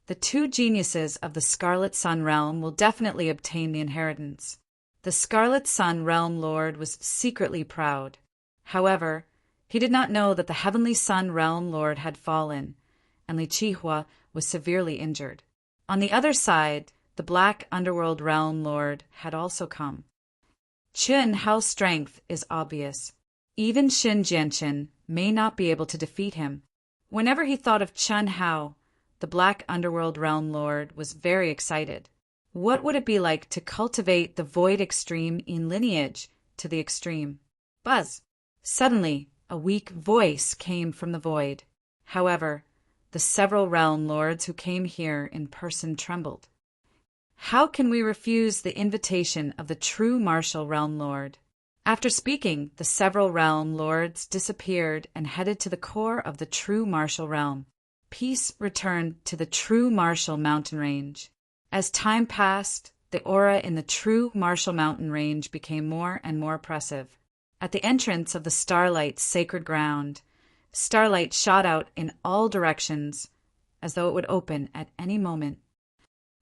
The two geniuses of the Scarlet Sun realm will definitely obtain the inheritance. The Scarlet Sun realm lord was secretly proud. However, he did not know that the Heavenly Sun realm lord had fallen, and Li Qihua was severely injured. On the other side, the Black Underworld realm lord had also come. Chen Hao's strength is obvious. Even Xin Jianchen may not be able to defeat him. Whenever he thought of Chen Hao, the Black Underworld realm lord was very excited. What would it be like to cultivate the Void Extreme in lineage to the extreme? Buzz! Suddenly, a weak voice came from the void. However, the several realm lords who came here in person trembled. How can we refuse the invitation of the true martial realm lord? After speaking, the several realm lords disappeared and headed to the core of the true martial realm. Peace returned to the true martial mountain range. As time passed, the aura in the true martial mountain range became more and more oppressive. At the entrance of the Starlight sacred ground, starlight shot out in all directions, as though it would open at any moment.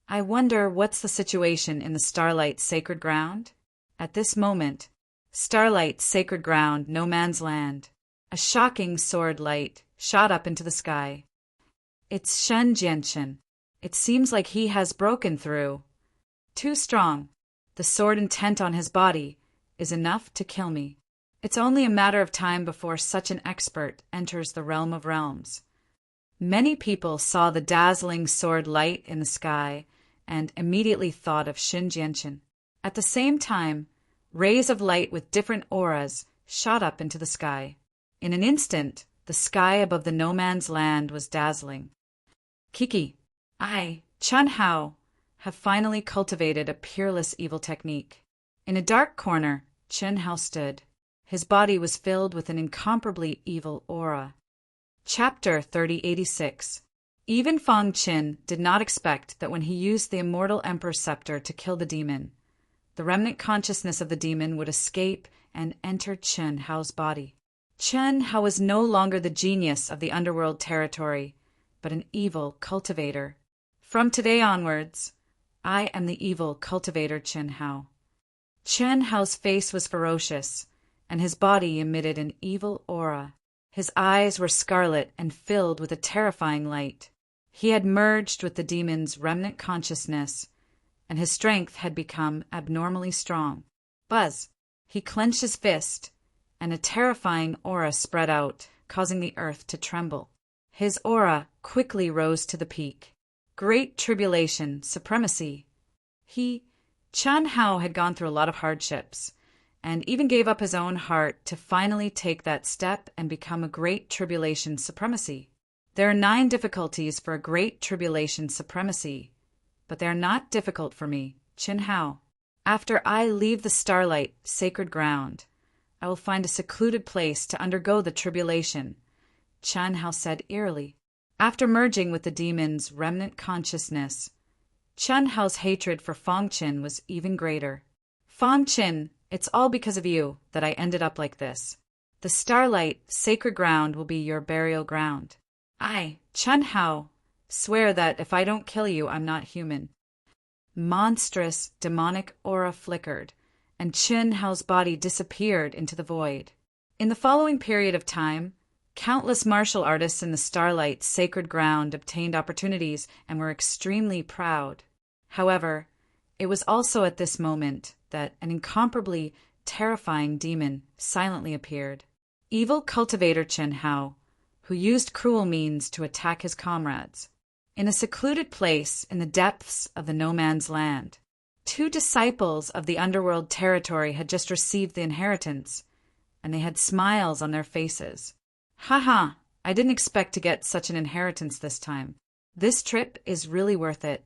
I wonder what's the situation in the Starlight sacred ground? At this moment, Starlight sacred ground, no man's land, a shocking sword light shot up into the sky. It's Shen Jianchen. It seems like he has broken through. Too strong. The sword intent on his body is enough to kill me. It's only a matter of time before such an expert enters the realm of realms. Many people saw the dazzling sword light in the sky and immediately thought of Xin Jianchen. At the same time, rays of light with different auras shot up into the sky. In an instant, the sky above the no man's land was dazzling. Kiki, I, Chen Hao, have finally cultivated a peerless evil technique. In a dark corner, Chen Hao stood. His body was filled with an incomparably evil aura. Chapter 3086. Even Fang Qin did not expect that when he used the immortal Emperor's scepter to kill the demon, the remnant consciousness of the demon would escape and enter Chen Hao's body. Chen Hao was no longer the genius of the underworld territory, but an evil cultivator. From today onwards, I am the evil cultivator Chen Hao. Chen Hao's face was ferocious, and his body emitted an evil aura. His eyes were scarlet and filled with a terrifying light. He had merged with the demon's remnant consciousness, and his strength had become abnormally strong. Buzz! He clenched his fist, and a terrifying aura spread out, causing the earth to tremble. His aura quickly rose to the peak. Great tribulation, supremacy. Chen Hao had gone through a lot of hardships, and even gave up his own heart to finally take that step and become a great tribulation supremacy. There are 9 difficulties for a great tribulation supremacy, but they are not difficult for me, Chen Hao. After I leave the Starlight sacred ground, I will find a secluded place to undergo the tribulation, Chen Hao said eerily. After merging with the demon's remnant consciousness, Chen Hao's hatred for Fang Qin was even greater. Fang Qin, it's all because of you that I ended up like this. The Starlight sacred ground will be your burial ground. I, Chen Hao, swear that if I don't kill you, I'm not human. Monstrous, demonic aura flickered, and Chen Hao's body disappeared into the void. In the following period of time, countless martial artists in the Starlight sacred ground obtained opportunities and were extremely proud. However, it was also at this moment that an incomparably terrifying demon silently appeared. Evil cultivator Chen Hao, who used cruel means to attack his comrades. In a secluded place in the depths of the no man's land, 2 disciples of the underworld territory had just received the inheritance, and they had smiles on their faces. Haha, I didn't expect to get such an inheritance this time. This trip is really worth it.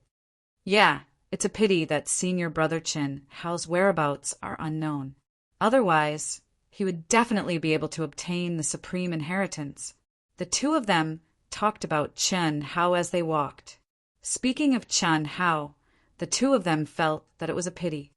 Yeah, it's a pity that senior brother Chen Hao's whereabouts are unknown. Otherwise, he would definitely be able to obtain the supreme inheritance. The 2 of them talked about Chen Hao as they walked. Speaking of Chen Hao, the 2 of them felt that it was a pity.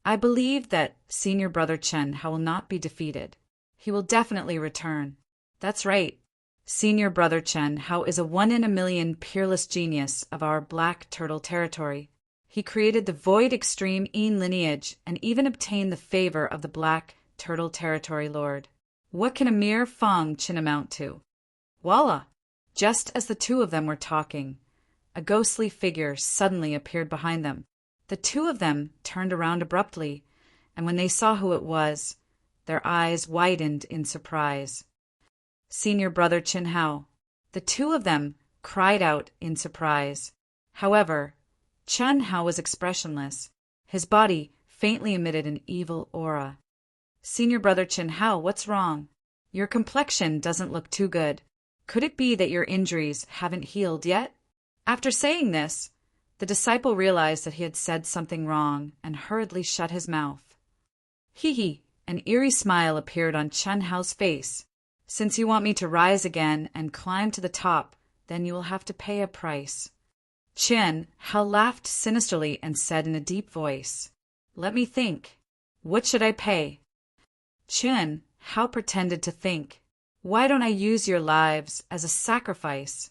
I believe that senior brother Chen Hao will not be defeated. He will definitely return. That's right. Senior brother Chen Hao is a 1 in a million peerless genius of our Black Turtle territory. He created the Void Extreme Yin lineage and even obtained the favor of the Black Turtle territory lord. What can a mere Fang Chin amount to? Voila! Just as the 2 of them were talking, a ghostly figure suddenly appeared behind them. The 2 of them turned around abruptly, and when they saw who it was, their eyes widened in surprise. Senior brother Chen Hao. The 2 of them cried out in surprise. However, Chen Hao was expressionless. His body faintly emitted an evil aura. Senior brother Chen Hao, what's wrong? Your complexion doesn't look too good. Could it be that your injuries haven't healed yet? After saying this, the disciple realized that he had said something wrong and hurriedly shut his mouth. Hee, an eerie smile appeared on Chen Hao's face. Since you want me to rise again and climb to the top, then you will have to pay a price. Chen Hao laughed sinisterly and said in a deep voice, Let me think. What should I pay? Chen Hao pretended to think. Why don't I use your lives as a sacrifice?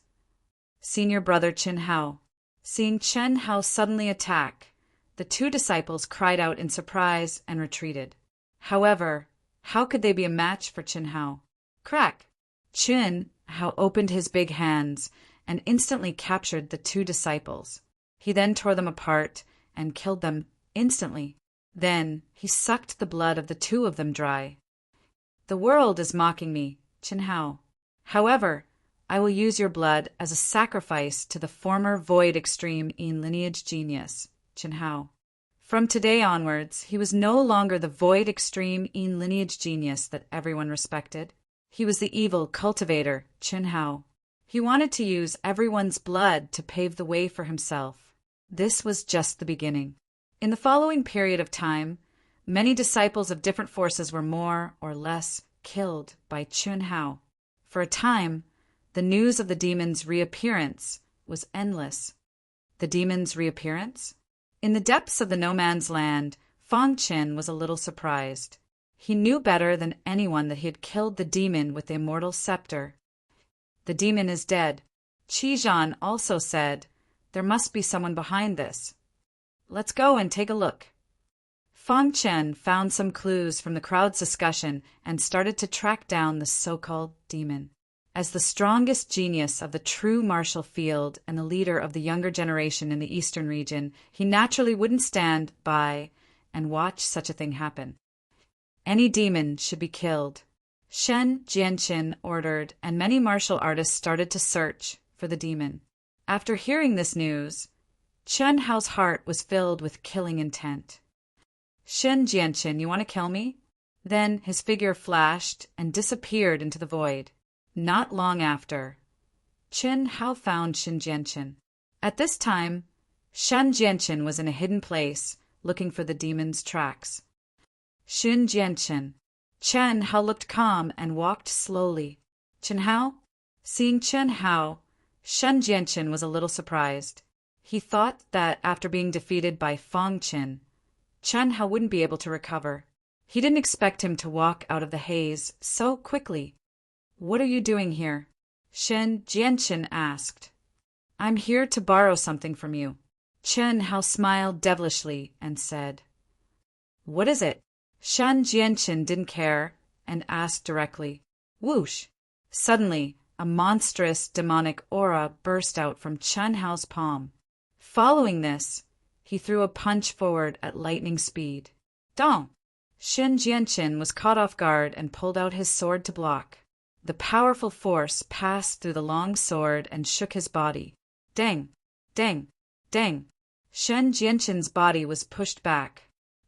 Senior brother Chen Hao. Seeing Chen Hao suddenly attack, the 2 disciples cried out in surprise and retreated. However, how could they be a match for Chen Hao? Crack! Chen Hao opened his big hands and instantly captured the 2 disciples. He then tore them apart and killed them instantly. Then he sucked the blood of the 2 of them dry. The world is mocking me, Chen Hao. However, I will use your blood as a sacrifice to the former Void Extreme Yin lineage genius, Chen Hao. From today onwards, he was no longer the Void Extreme Yin lineage genius that everyone respected. He was the evil cultivator, Chen Hao. He wanted to use everyone's blood to pave the way for himself. This was just the beginning. In the following period of time, many disciples of different forces were more or less killed by Chen Hao. For a time, the news of the demon's reappearance was endless. The demon's reappearance? In the depths of the no man's land, Fang Chen was a little surprised. He knew better than anyone that he had killed the demon with the immortal scepter. The demon is dead. Qi Zhan also said, There must be someone behind this. Let's go and take a look. Fang Chen found some clues from the crowd's discussion and started to track down the so-called demon. As the strongest genius of the true martial field and the leader of the younger generation in the eastern region, he naturally wouldn't stand by and watch such a thing happen. Any demon should be killed. Shen Jianqin ordered, and many martial artists started to search for the demon. After hearing this news, Chen Hao's heart was filled with killing intent. Shen Jianqin, you want to kill me? Then his figure flashed and disappeared into the void. Not long after, Chen Hao found Shen Jianqin. At this time, Shen Jianqin was in a hidden place, looking for the demon's tracks. Shen Jianqin. Chen Hao looked calm and walked slowly. Chen Hao? Seeing Chen Hao, Shen Jianqin was a little surprised. He thought that after being defeated by Fang Chen, Chen Hao wouldn't be able to recover. He didn't expect him to walk out of the haze so quickly. What are you doing here? Shen Jianqin asked. I'm here to borrow something from you. Chen Hao smiled devilishly and said, What is it? Shen Jianqin didn't care and asked directly. Whoosh! Suddenly, a monstrous demonic aura burst out from Chen Hao's palm. Following this, he threw a punch forward at lightning speed. Dong! Shen Jianqin was caught off guard and pulled out his sword to block. The powerful force passed through the long sword and shook his body. Dang! Dang! Dang! Shen Jianqin's body was pushed back.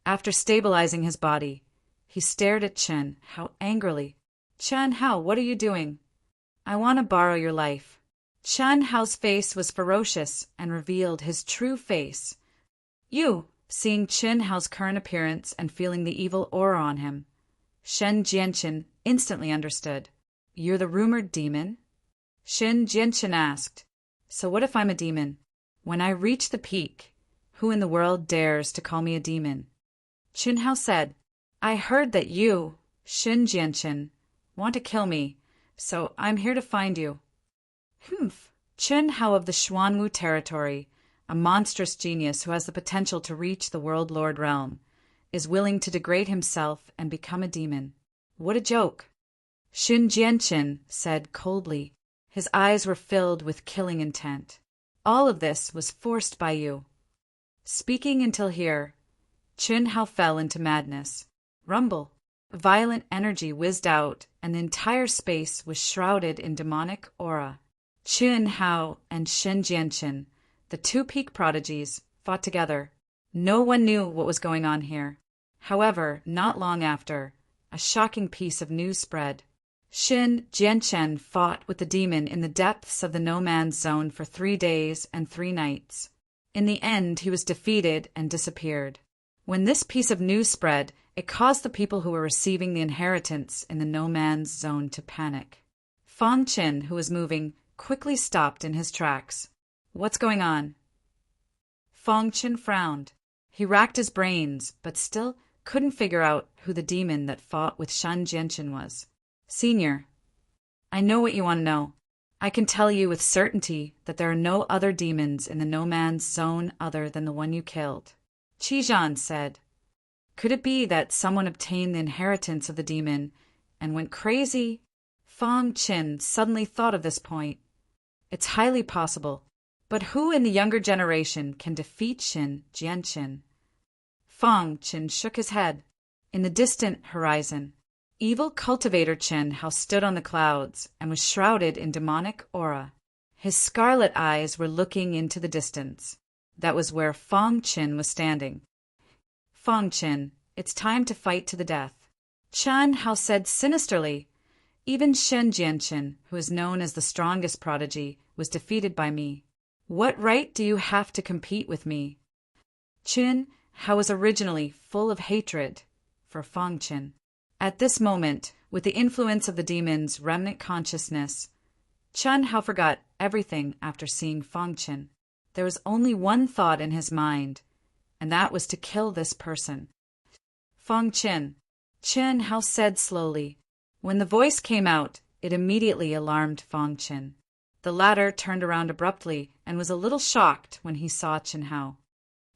After stabilizing his body, he stared at Chen Hao angrily. Chen Hao, what are you doing? I want to borrow your life. Chen Hao's face was ferocious and revealed his true face. You! Seeing Chen Hao's current appearance and feeling the evil aura on him, Shen Jianqin instantly understood. You're the rumored demon? Shen Jianqin asked. So what if I'm a demon? When I reach the peak, who in the world dares to call me a demon? Chen Hao said, I heard that you, Shen Jianqin, want to kill me, so I'm here to find you. Humph. Chen Hao of the Xuanwu territory, a monstrous genius who has the potential to reach the World Lord realm, is willing to degrade himself and become a demon. What a joke! Shen Jianqin said coldly. His eyes were filled with killing intent. All of this was forced by you. Speaking until here, Chen Hao fell into madness. Rumble! Violent energy whizzed out, and the entire space was shrouded in demonic aura. Chen Hao and Shen Jianqin, the two peak prodigies, fought together. No one knew what was going on here. However, not long after, a shocking piece of news spread. Shen Jianqin fought with the demon in the depths of the no-man's zone for 3 days and 3 nights. In the end, he was defeated and disappeared. When this piece of news spread, it caused the people who were receiving the inheritance in the no-man's zone to panic. Fang Qin, who was moving, quickly stopped in his tracks. What's going on? Fang Qin frowned. He racked his brains, but still couldn't figure out who the demon that fought with Shen Jianqin was. Senior, I know what you want to know. I can tell you with certainty that there are no other demons in the no-man's zone other than the one you killed. Qizhan said. Could it be that someone obtained the inheritance of the demon and went crazy? Fang Qin suddenly thought of this point. It's highly possible, but who in the younger generation can defeat Shen Jianqin? Fang Qin shook his head. In the distant horizon, evil cultivator Chen Hao stood on the clouds and was shrouded in demonic aura. His scarlet eyes were looking into the distance. That was where Fang Qin was standing. Fang Qin, it's time to fight to the death. Chen Hao said sinisterly. Even Shen Jianqin, who is known as the strongest prodigy, was defeated by me. What right do you have to compete with me? Chen Hao was originally full of hatred for Fang Qin. At this moment, with the influence of the demon's remnant consciousness, Chen Hao forgot everything after seeing Fang Qin. There was only one thought in his mind, and that was to kill this person. Fang Qin, Chen Hao said slowly. When the voice came out, it immediately alarmed Fang Qin. The latter turned around abruptly and was a little shocked when he saw Chen Hao.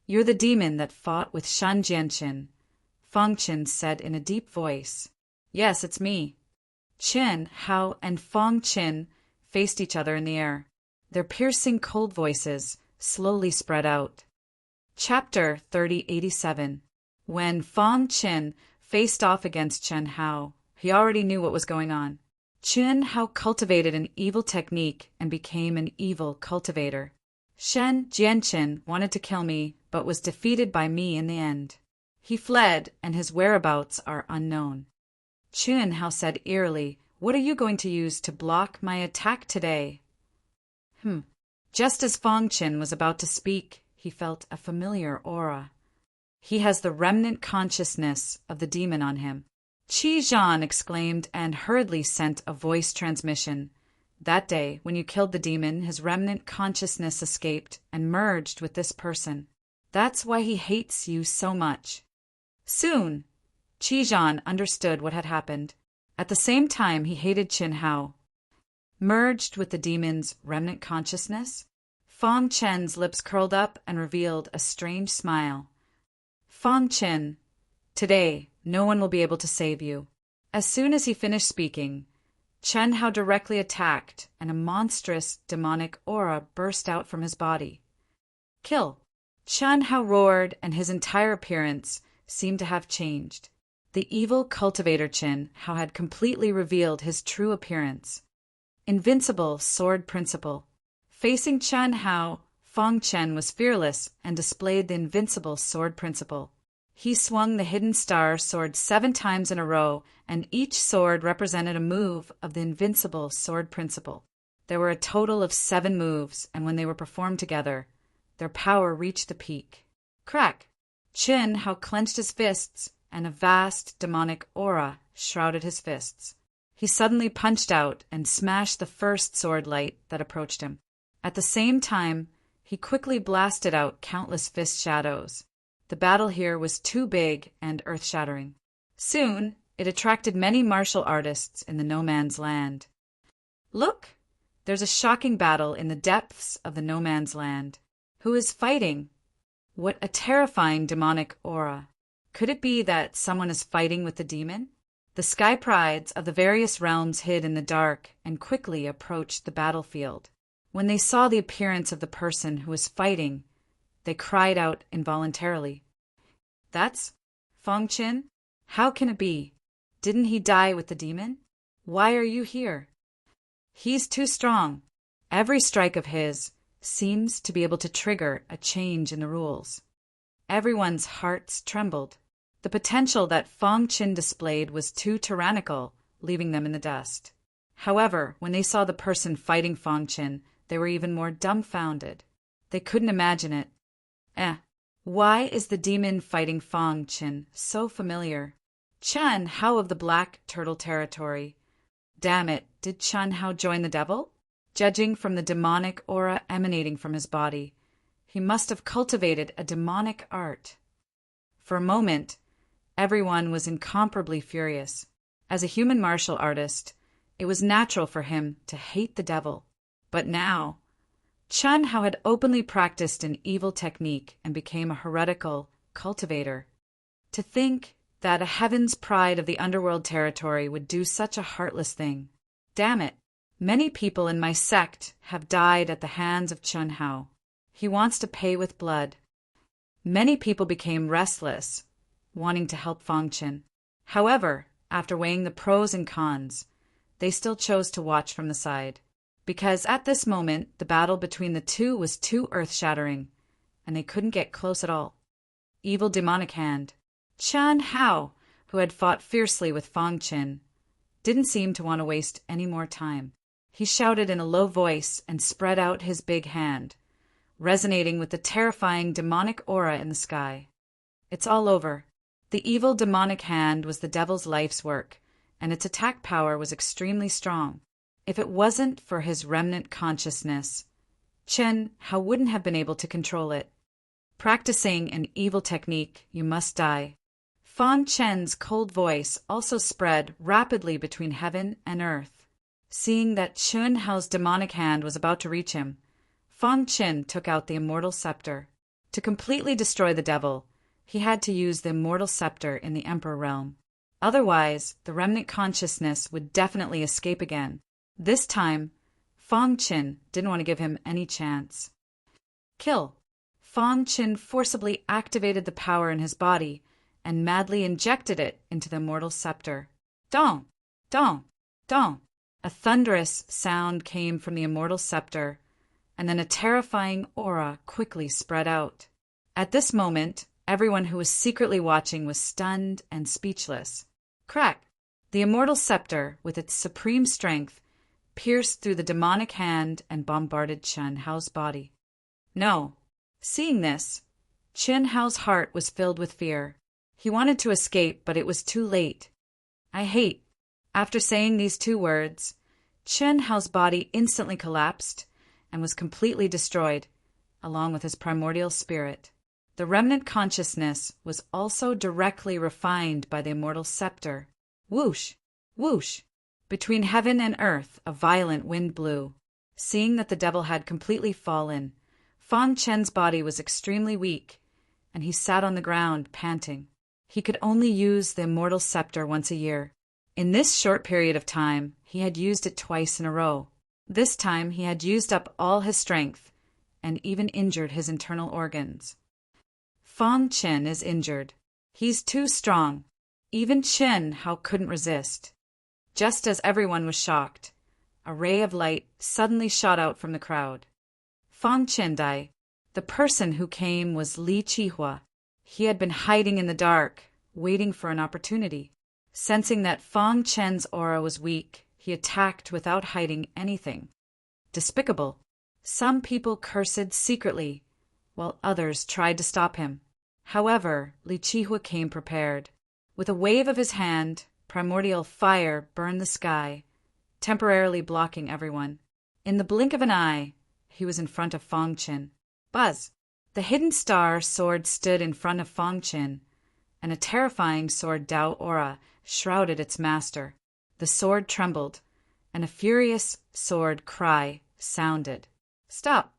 You're the demon that fought with Shen Jianqin, Fang Qin said in a deep voice. Yes, it's me. Chen Hao and Fang Qin faced each other in the air. Their piercing cold voices slowly spread out. Chapter 3087. When Fang Qin faced off against Chen Hao, he already knew what was going on. Chen Hao cultivated an evil technique and became an evil cultivator. Shen Jianqin wanted to kill me, but was defeated by me in the end. He fled, and his whereabouts are unknown. Chen Hao said eerily, What are you going to use to block my attack today? Just as Fang Qin was about to speak, he felt a familiar aura. He has the remnant consciousness of the demon on him. Qizhan exclaimed and hurriedly sent a voice transmission. That day, when you killed the demon, his remnant consciousness escaped and merged with this person. That's why he hates you so much. Soon, Qizhan understood what had happened. At the same time, he hated Chen Hao. Merged with the demon's remnant consciousness, Fang Qin's lips curled up and revealed a strange smile. Fang Qin, today, no one will be able to save you. As soon as he finished speaking, Chen Hao directly attacked, and a monstrous demonic aura burst out from his body. Kill! Chen Hao roared, and his entire appearance seemed to have changed. The evil cultivator Qin Hao had completely revealed his true appearance. Invincible sword principle. Facing Chen Hao, Fang Chen was fearless and displayed the invincible sword principle. He swung the hidden star sword 7 times in a row, and each sword represented a move of the invincible sword principle. There were a total of 7 moves, and when they were performed together, their power reached the peak. Crack! Qin Hao clenched his fists, and a vast demonic aura shrouded his fists. He suddenly punched out and smashed the first sword light that approached him. At the same time, he quickly blasted out countless fist shadows. The battle here was too big and earth-shattering. Soon, it attracted many martial artists in the no man's land. Look! There's a shocking battle in the depths of the no man's land. Who is fighting? What a terrifying demonic aura. Could it be that someone is fighting with the demon? The sky prides of the various realms hid in the dark and quickly approached the battlefield. When they saw the appearance of the person who was fighting, they cried out involuntarily. That's Fang Qin? How can it be? Didn't he die with the demon? Why are you here? He's too strong. Every strike of his seems to be able to trigger a change in the rules. Everyone's hearts trembled. The potential that Fang Qin displayed was too tyrannical, leaving them in the dust. However, when they saw the person fighting Fang Qin, they were even more dumbfounded. They couldn't imagine it. Why is the demon fighting Fang Qin so familiar? Chen Hao of the Black Turtle Territory. Damn it, did Chen Hao join the devil? Judging from the demonic aura emanating from his body, he must have cultivated a demonic art. For a moment, everyone was incomparably furious. As a human martial artist, it was natural for him to hate the devil. But now, Chen Hao had openly practiced an evil technique and became a heretical cultivator. To think that a heaven's pride of the underworld territory would do such a heartless thing. Damn it, many people in my sect have died at the hands of Chen Hao. He wants to pay with blood. Many people became restless, wanting to help Fang Qin. However, after weighing the pros and cons, they still chose to watch from the side. Because at this moment, the battle between the two was too earth-shattering, and they couldn't get close at all. Evil demonic hand. Chen Hao, who had fought fiercely with Fang Qin, didn't seem to want to waste any more time. He shouted in a low voice and spread out his big hand, resonating with the terrifying demonic aura in the sky. It's all over. The evil demonic hand was the devil's life's work, and its attack power was extremely strong. If it wasn't for his remnant consciousness, Chen Hao wouldn't have been able to control it. Practicing an evil technique, you must die. Fang Chen's cold voice also spread rapidly between heaven and earth. Seeing that Chen Hao's demonic hand was about to reach him, Fang Qin took out the immortal scepter. To completely destroy the devil, he had to use the immortal scepter in the Emperor realm. Otherwise, the remnant consciousness would definitely escape again. This time, Fang Qin didn't want to give him any chance. Kill. Fang Qin forcibly activated the power in his body and madly injected it into the immortal scepter. Dong! Dong! Dong! A thunderous sound came from the immortal scepter, and then a terrifying aura quickly spread out. At this moment, everyone who was secretly watching was stunned and speechless. Crack! The immortal scepter, with its supreme strength, pierced through the demonic hand and bombarded Chen Hao's body. No. Seeing this, Chen Hao's heart was filled with fear. He wanted to escape, but it was too late. I hate. After saying these 2 words, Chen Hao's body instantly collapsed and was completely destroyed, along with his primordial spirit. The remnant consciousness was also directly refined by the immortal scepter. Whoosh! Whoosh! Between heaven and earth, a violent wind blew. Seeing that the devil had completely fallen, Fang Chen's body was extremely weak, and he sat on the ground, panting. He could only use the immortal scepter once a year. In this short period of time, he had used it twice in a row. This time, he had used up all his strength, and even injured his internal organs. Fang Qin is injured. He's too strong. Even Chen Hao couldn't resist. Just as everyone was shocked, a ray of light suddenly shot out from the crowd. Fang Chen Dai, the person who came, was Li Qihua. He had been hiding in the dark, waiting for an opportunity. Sensing that Fang Chen's aura was weak, he attacked without hiding anything. Despicable. Some people cursed secretly, while others tried to stop him. However, Li Qihua came prepared. With a wave of his hand, primordial fire burned the sky, temporarily blocking everyone. In the blink of an eye, he was in front of Fang Chen. Buzz! The hidden star sword stood in front of Fang Chen, and a terrifying sword Dao aura shrouded its master. The sword trembled, and a furious sword cry sounded. Stop!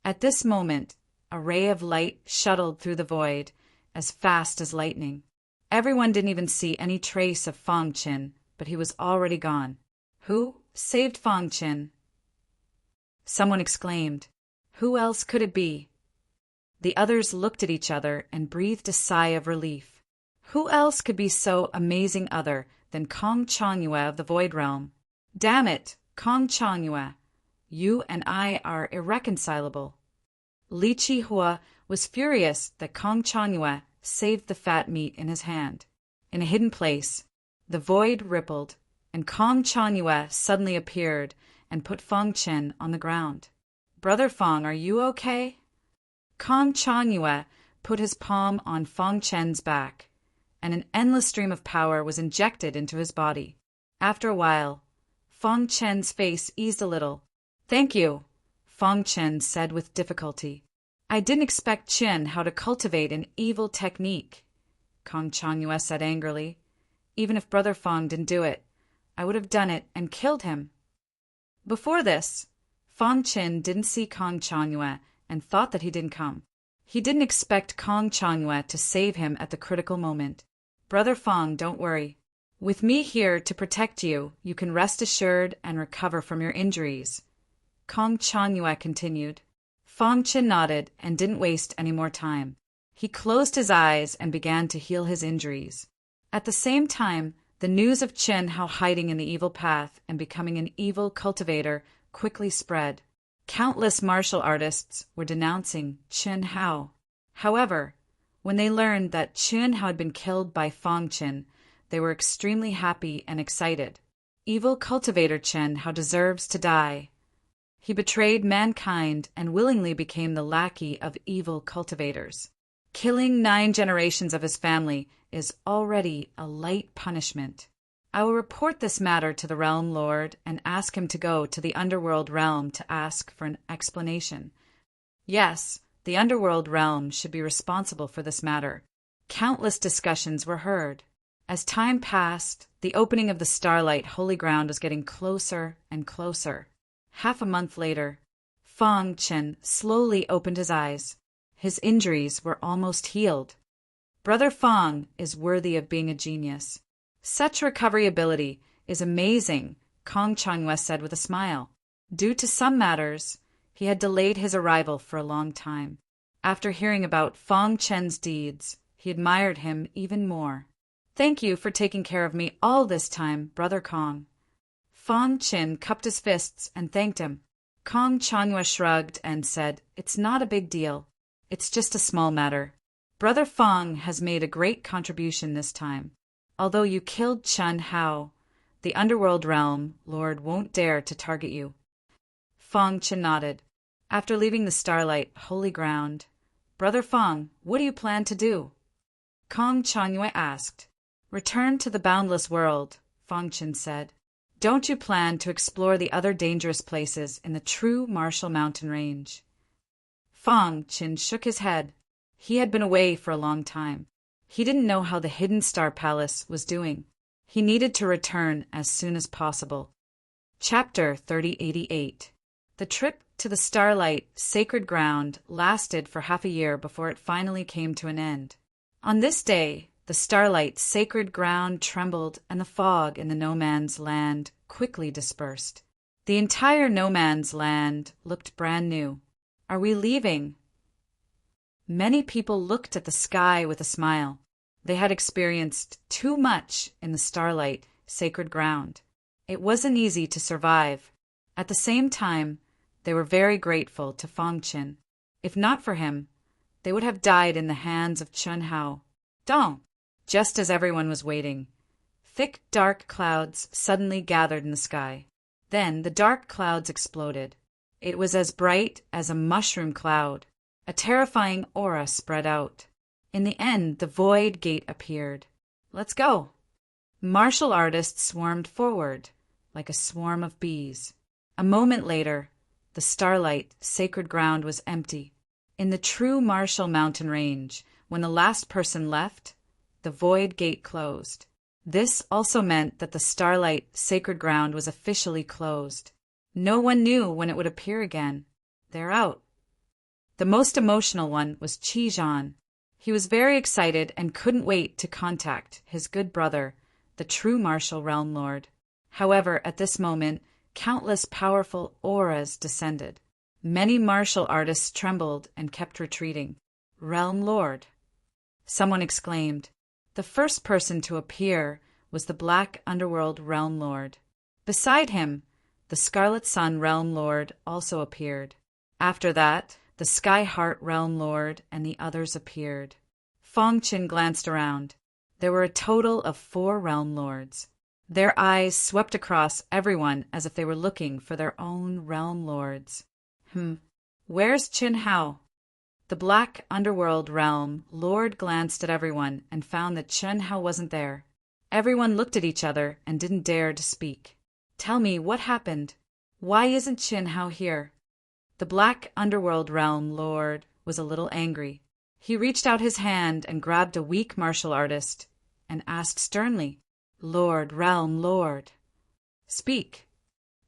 At this moment, a ray of light shuttled through the void, as fast as lightning. Everyone didn't even see any trace of Fang Chen, but he was already gone. Who saved Fang Chen? Someone exclaimed. Who else could it be? The others looked at each other and breathed a sigh of relief. Who else could be so amazing other than Kong Changyue of the Void Realm? Damn it, Kong Changyue! You and I are irreconcilable. Li Qihua was furious that Kong Changyue saved the fat meat in his hand. In a hidden place, the void rippled, and Kong Changyue suddenly appeared and put Fang Chen on the ground. Brother Fang, are you okay? Kong Changyue put his palm on Fang Chen's back, and an endless stream of power was injected into his body. After a while, Fang Chen's face eased a little. Thank you, Fang Chen said with difficulty. I didn't expect Chen Hao to cultivate an evil technique, Kong Changyue said angrily. Even if Brother Fang didn't do it, I would have done it and killed him. Before this, Fang Chen didn't see Kong Changyue and thought that he didn't come. He didn't expect Kong Changyue to save him at the critical moment. Brother Fang, don't worry. With me here to protect you, you can rest assured and recover from your injuries, Kong Changyue continued. Fang Chen nodded and didn't waste any more time. He closed his eyes and began to heal his injuries. At the same time, the news of Chen Hao hiding in the evil path and becoming an evil cultivator quickly spread. Countless martial artists were denouncing Chen Hao. However, when they learned that Chen Hao had been killed by Fang Chen, they were extremely happy and excited. Evil cultivator Chen Hao deserves to die. He betrayed mankind and willingly became the lackey of evil cultivators. Killing 9 generations of his family is already a light punishment. I will report this matter to the Realm Lord and ask him to go to the Underworld Realm to ask for an explanation. Yes, the Underworld Realm should be responsible for this matter. Countless discussions were heard. As time passed, the opening of the Starlight Holy Ground was getting closer and closer. Half a month later, Fang Chen slowly opened his eyes. His injuries were almost healed. Brother Fang is worthy of being a genius. Such recovery ability is amazing, Kong Changyue said with a smile. Due to some matters, he had delayed his arrival for a long time. After hearing about Fang Chen's deeds, he admired him even more. Thank you for taking care of me all this time, Brother Kong. Fang Chen cupped his fists and thanked him. Kong Changyue shrugged and said, It's not a big deal. It's just a small matter. Brother Fang has made a great contribution this time. Although you killed Chen Hao, the Underworld Realm Lord won't dare to target you. Fang Chen nodded. After leaving the Starlight Holy Ground, Brother Fang, what do you plan to do? Kong Changyue asked. Return to the boundless world, Fang Chen said. Don't you plan to explore the other dangerous places in the true Martial Mountain Range? Fang Chen shook his head. He had been away for a long time. He didn't know how the Hidden Star Palace was doing. He needed to return as soon as possible. Chapter 3088. The trip to the Starlight Sacred Ground lasted for half a year before it finally came to an end. On this day, the Starlight Sacred Ground trembled and the fog in the No Man's Land quickly dispersed. The entire No Man's Land looked brand new. Are we leaving? Many people looked at the sky with a smile. They had experienced too much in the starlight, sacred ground. It wasn't easy to survive. At the same time, they were very grateful to Feng Qin. If not for him, they would have died in the hands of Chen Hao. Dong! Just as everyone was waiting, thick dark clouds suddenly gathered in the sky. Then the dark clouds exploded. It was as bright as a mushroom cloud. A terrifying aura spread out. In the end, the void gate appeared. Let's go! Martial artists swarmed forward, like a swarm of bees. A moment later, the starlight, sacred ground was empty. In the true martial mountain range, when the last person left, the void gate closed. This also meant that the starlight, sacred ground was officially closed. No one knew when it would appear again. They're out. The most emotional one was Qi Zhan. He was very excited and couldn't wait to contact his good brother, the true martial realm lord. However, at this moment, countless powerful auras descended. Many martial artists trembled and kept retreating. Realm Lord! Someone exclaimed. The first person to appear was the Black Underworld Realm Lord. Beside him, the Scarlet Sun Realm Lord also appeared. After that, the Sky Heart Realm Lord and the others appeared. Feng Qin glanced around. There were a total of 4 Realm Lords. Their eyes swept across everyone as if they were looking for their own Realm Lords. Where's Chen Hao? The Black Underworld Realm Lord glanced at everyone and found that Chen Hao wasn't there. Everyone looked at each other and didn't dare to speak. Tell me, what happened? Why isn't Chen Hao here? The Black Underworld Realm Lord was a little angry. He reached out his hand and grabbed a weak martial artist and asked sternly, Lord, Realm Lord, speak.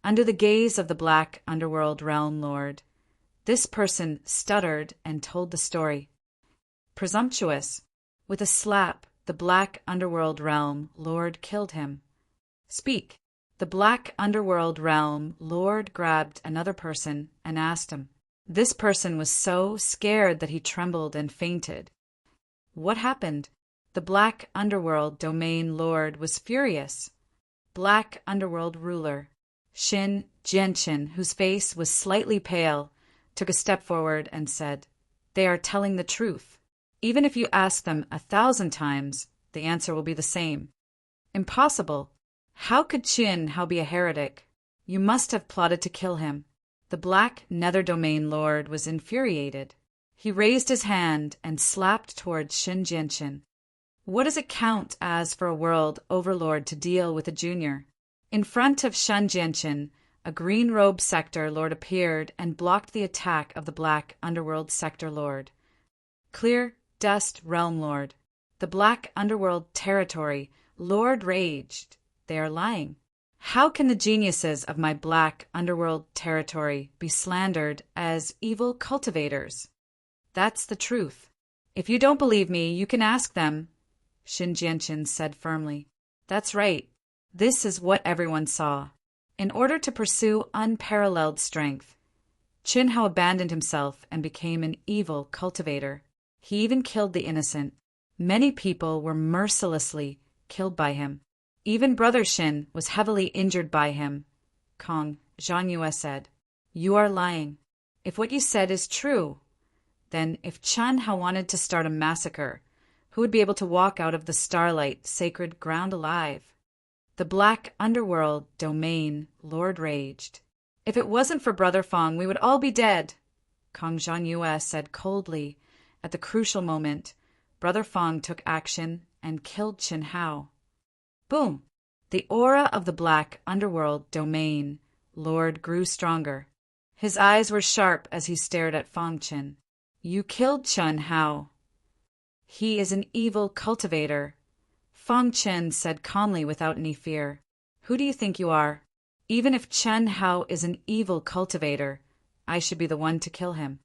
Under the gaze of the Black Underworld Realm Lord, this person stuttered and told the story. Presumptuous. With a slap, the Black Underworld Realm Lord killed him. Speak. The Black Underworld Realm Lord grabbed another person and asked him. This person was so scared that he trembled and fainted. What happened? The Black Underworld Domain Lord was furious. Black Underworld Ruler, Xin Jianqin, whose face was slightly pale, took a step forward and said, They are telling the truth. Even if you ask them 1,000 times, the answer will be the same. Impossible. How could Chen Hao be a heretic? You must have plotted to kill him. The Black Nether Domain Lord was infuriated. He raised his hand and slapped towards Xin Jianqin. What does it count as for a world overlord to deal with a junior? In front of Xin Jianqin, a green-robed sector lord appeared and blocked the attack of the Black Underworld Sector Lord. Clear Dust Realm Lord. The Black Underworld Territory Lord raged. They are lying. How can the geniuses of my Black Underworld Territory be slandered as evil cultivators? That's the truth. If you don't believe me, you can ask them, Xin Jianqin said firmly. That's right. This is what everyone saw. In order to pursue unparalleled strength, Chen Hao abandoned himself and became an evil cultivator. He even killed the innocent. Many people were mercilessly killed by him. Even Brother Xin was heavily injured by him. Kong, Zhang Yue said, You are lying. If what you said is true, then if Chen Hao wanted to start a massacre, who would be able to walk out of the starlight sacred ground alive? The Black Underworld Domain Lord raged. If it wasn't for Brother Fong, we would all be dead, Kong Zhang Yue said coldly. At the crucial moment, Brother Fong took action and killed Chen Hao. Boom! The aura of the Black Underworld Domain Lord grew stronger. His eyes were sharp as he stared at Feng Qin. You killed Chen Hao. He is an evil cultivator, Feng Qin said calmly without any fear. Who do you think you are? Even if Chen Hao is an evil cultivator, I should be the one to kill him.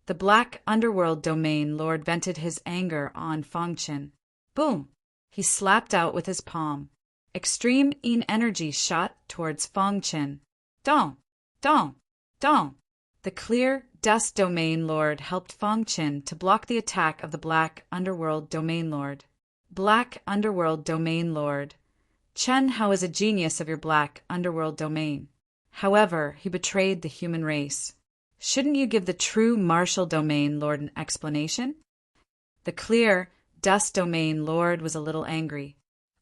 The Black Underworld Domain Lord vented his anger on Feng Qin. Boom! He slapped out with his palm. Extreme Yin energy shot towards Feng Qin. Dong! Dong! Dong! The Clear Dust Domain Lord helped Feng Qin to block the attack of the Black Underworld Domain Lord. Black Underworld Domain Lord. Chen Hao is a genius of your Black Underworld domain. However, he betrayed the human race. Shouldn't you give the true Martial Domain Lord an explanation? The clear Dust Domain Lord was a little angry.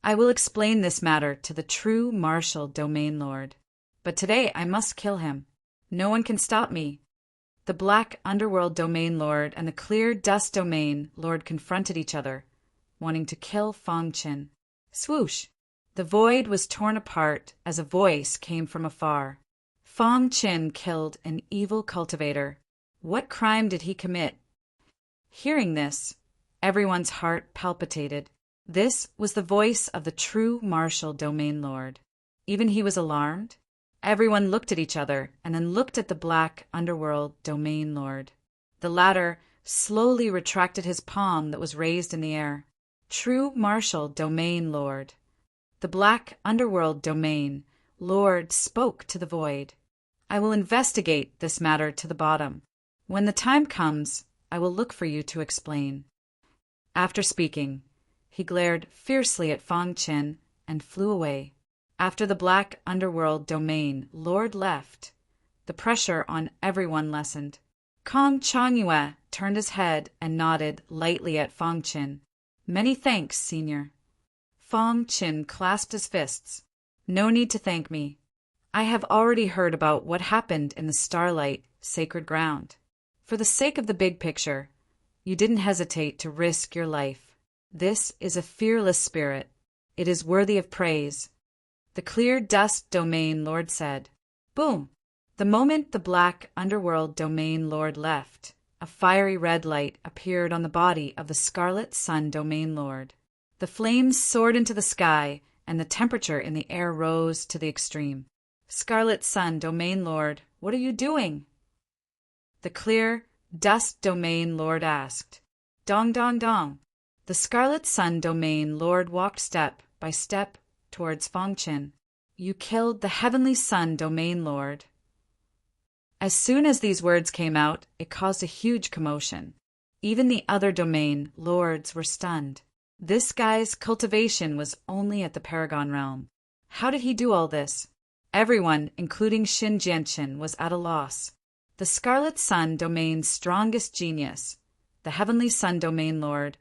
I will explain this matter to the true Martial Domain Lord. But today I must kill him. No one can stop me. The Black Underworld Domain Lord and the clear Dust Domain Lord confronted each other, wanting to kill Fang Qin. Swoosh! The void was torn apart as a voice came from afar. Fang Qin killed an evil cultivator. What crime did he commit? Hearing this, everyone's heart palpitated. This was the voice of the true Martial Domain Lord. Even he was alarmed. Everyone looked at each other and then looked at the Black Underworld Domain Lord. The latter slowly retracted his palm that was raised in the air. True Martial Domain Lord. The Black Underworld Domain Lord spoke to the void. I will investigate this matter to the bottom. When the time comes, I will look for you to explain. After speaking, he glared fiercely at Fang Qin and flew away. After the Black Underworld Domain Lord left, the pressure on everyone lessened. Kong Changyue turned his head and nodded lightly at Fang Qin. Many thanks, Senior. Fang Qin clasped his fists. No need to thank me. I have already heard about what happened in the Starlight Sacred Ground. For the sake of the big picture, you didn't hesitate to risk your life. This is a fearless spirit. It is worthy of praise. The clear Dust Domain Lord said. Boom! The moment the Black Underworld Domain Lord left, a fiery red light appeared on the body of the Scarlet Sun Domain Lord. The flames soared into the sky, and the temperature in the air rose to the extreme. Scarlet Sun Domain Lord, what are you doing? The clear Dust Domain Lord asked. Dong dong dong. The Scarlet Sun Domain Lord walked step by step towards Fang Qin. You killed the Heavenly Sun Domain Lord. As soon as these words came out, it caused a huge commotion. Even the other domain lords were stunned. This guy's cultivation was only at the Paragon realm. How did he do all this? Everyone, including Xin Jianqin, was at a loss. The Scarlet Sun Domain's strongest genius, the Heavenly Sun Domain Lord,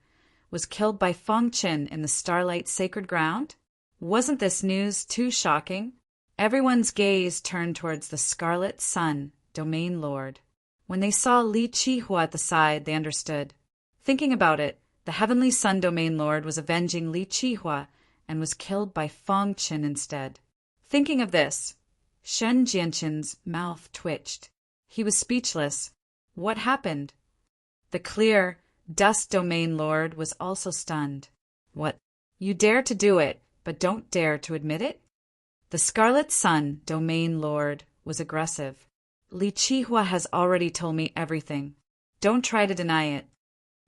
was killed by Fang Qin in the Starlight Sacred Ground? Wasn't this news too shocking? Everyone's gaze turned towards the Scarlet Sun Domain Lord. When they saw Li Qihua at the side, they understood. Thinking about it, the Heavenly Sun Domain Lord was avenging Li Qihua and was killed by Fang Qin instead. Thinking of this, Shen Jianqin's mouth twitched. He was speechless. What happened? The clear Dust Domain Lord was also stunned. What? You dare to do it, but don't dare to admit it? The Scarlet Sun Domain Lord was aggressive. Li Qihua has already told me everything. Don't try to deny it.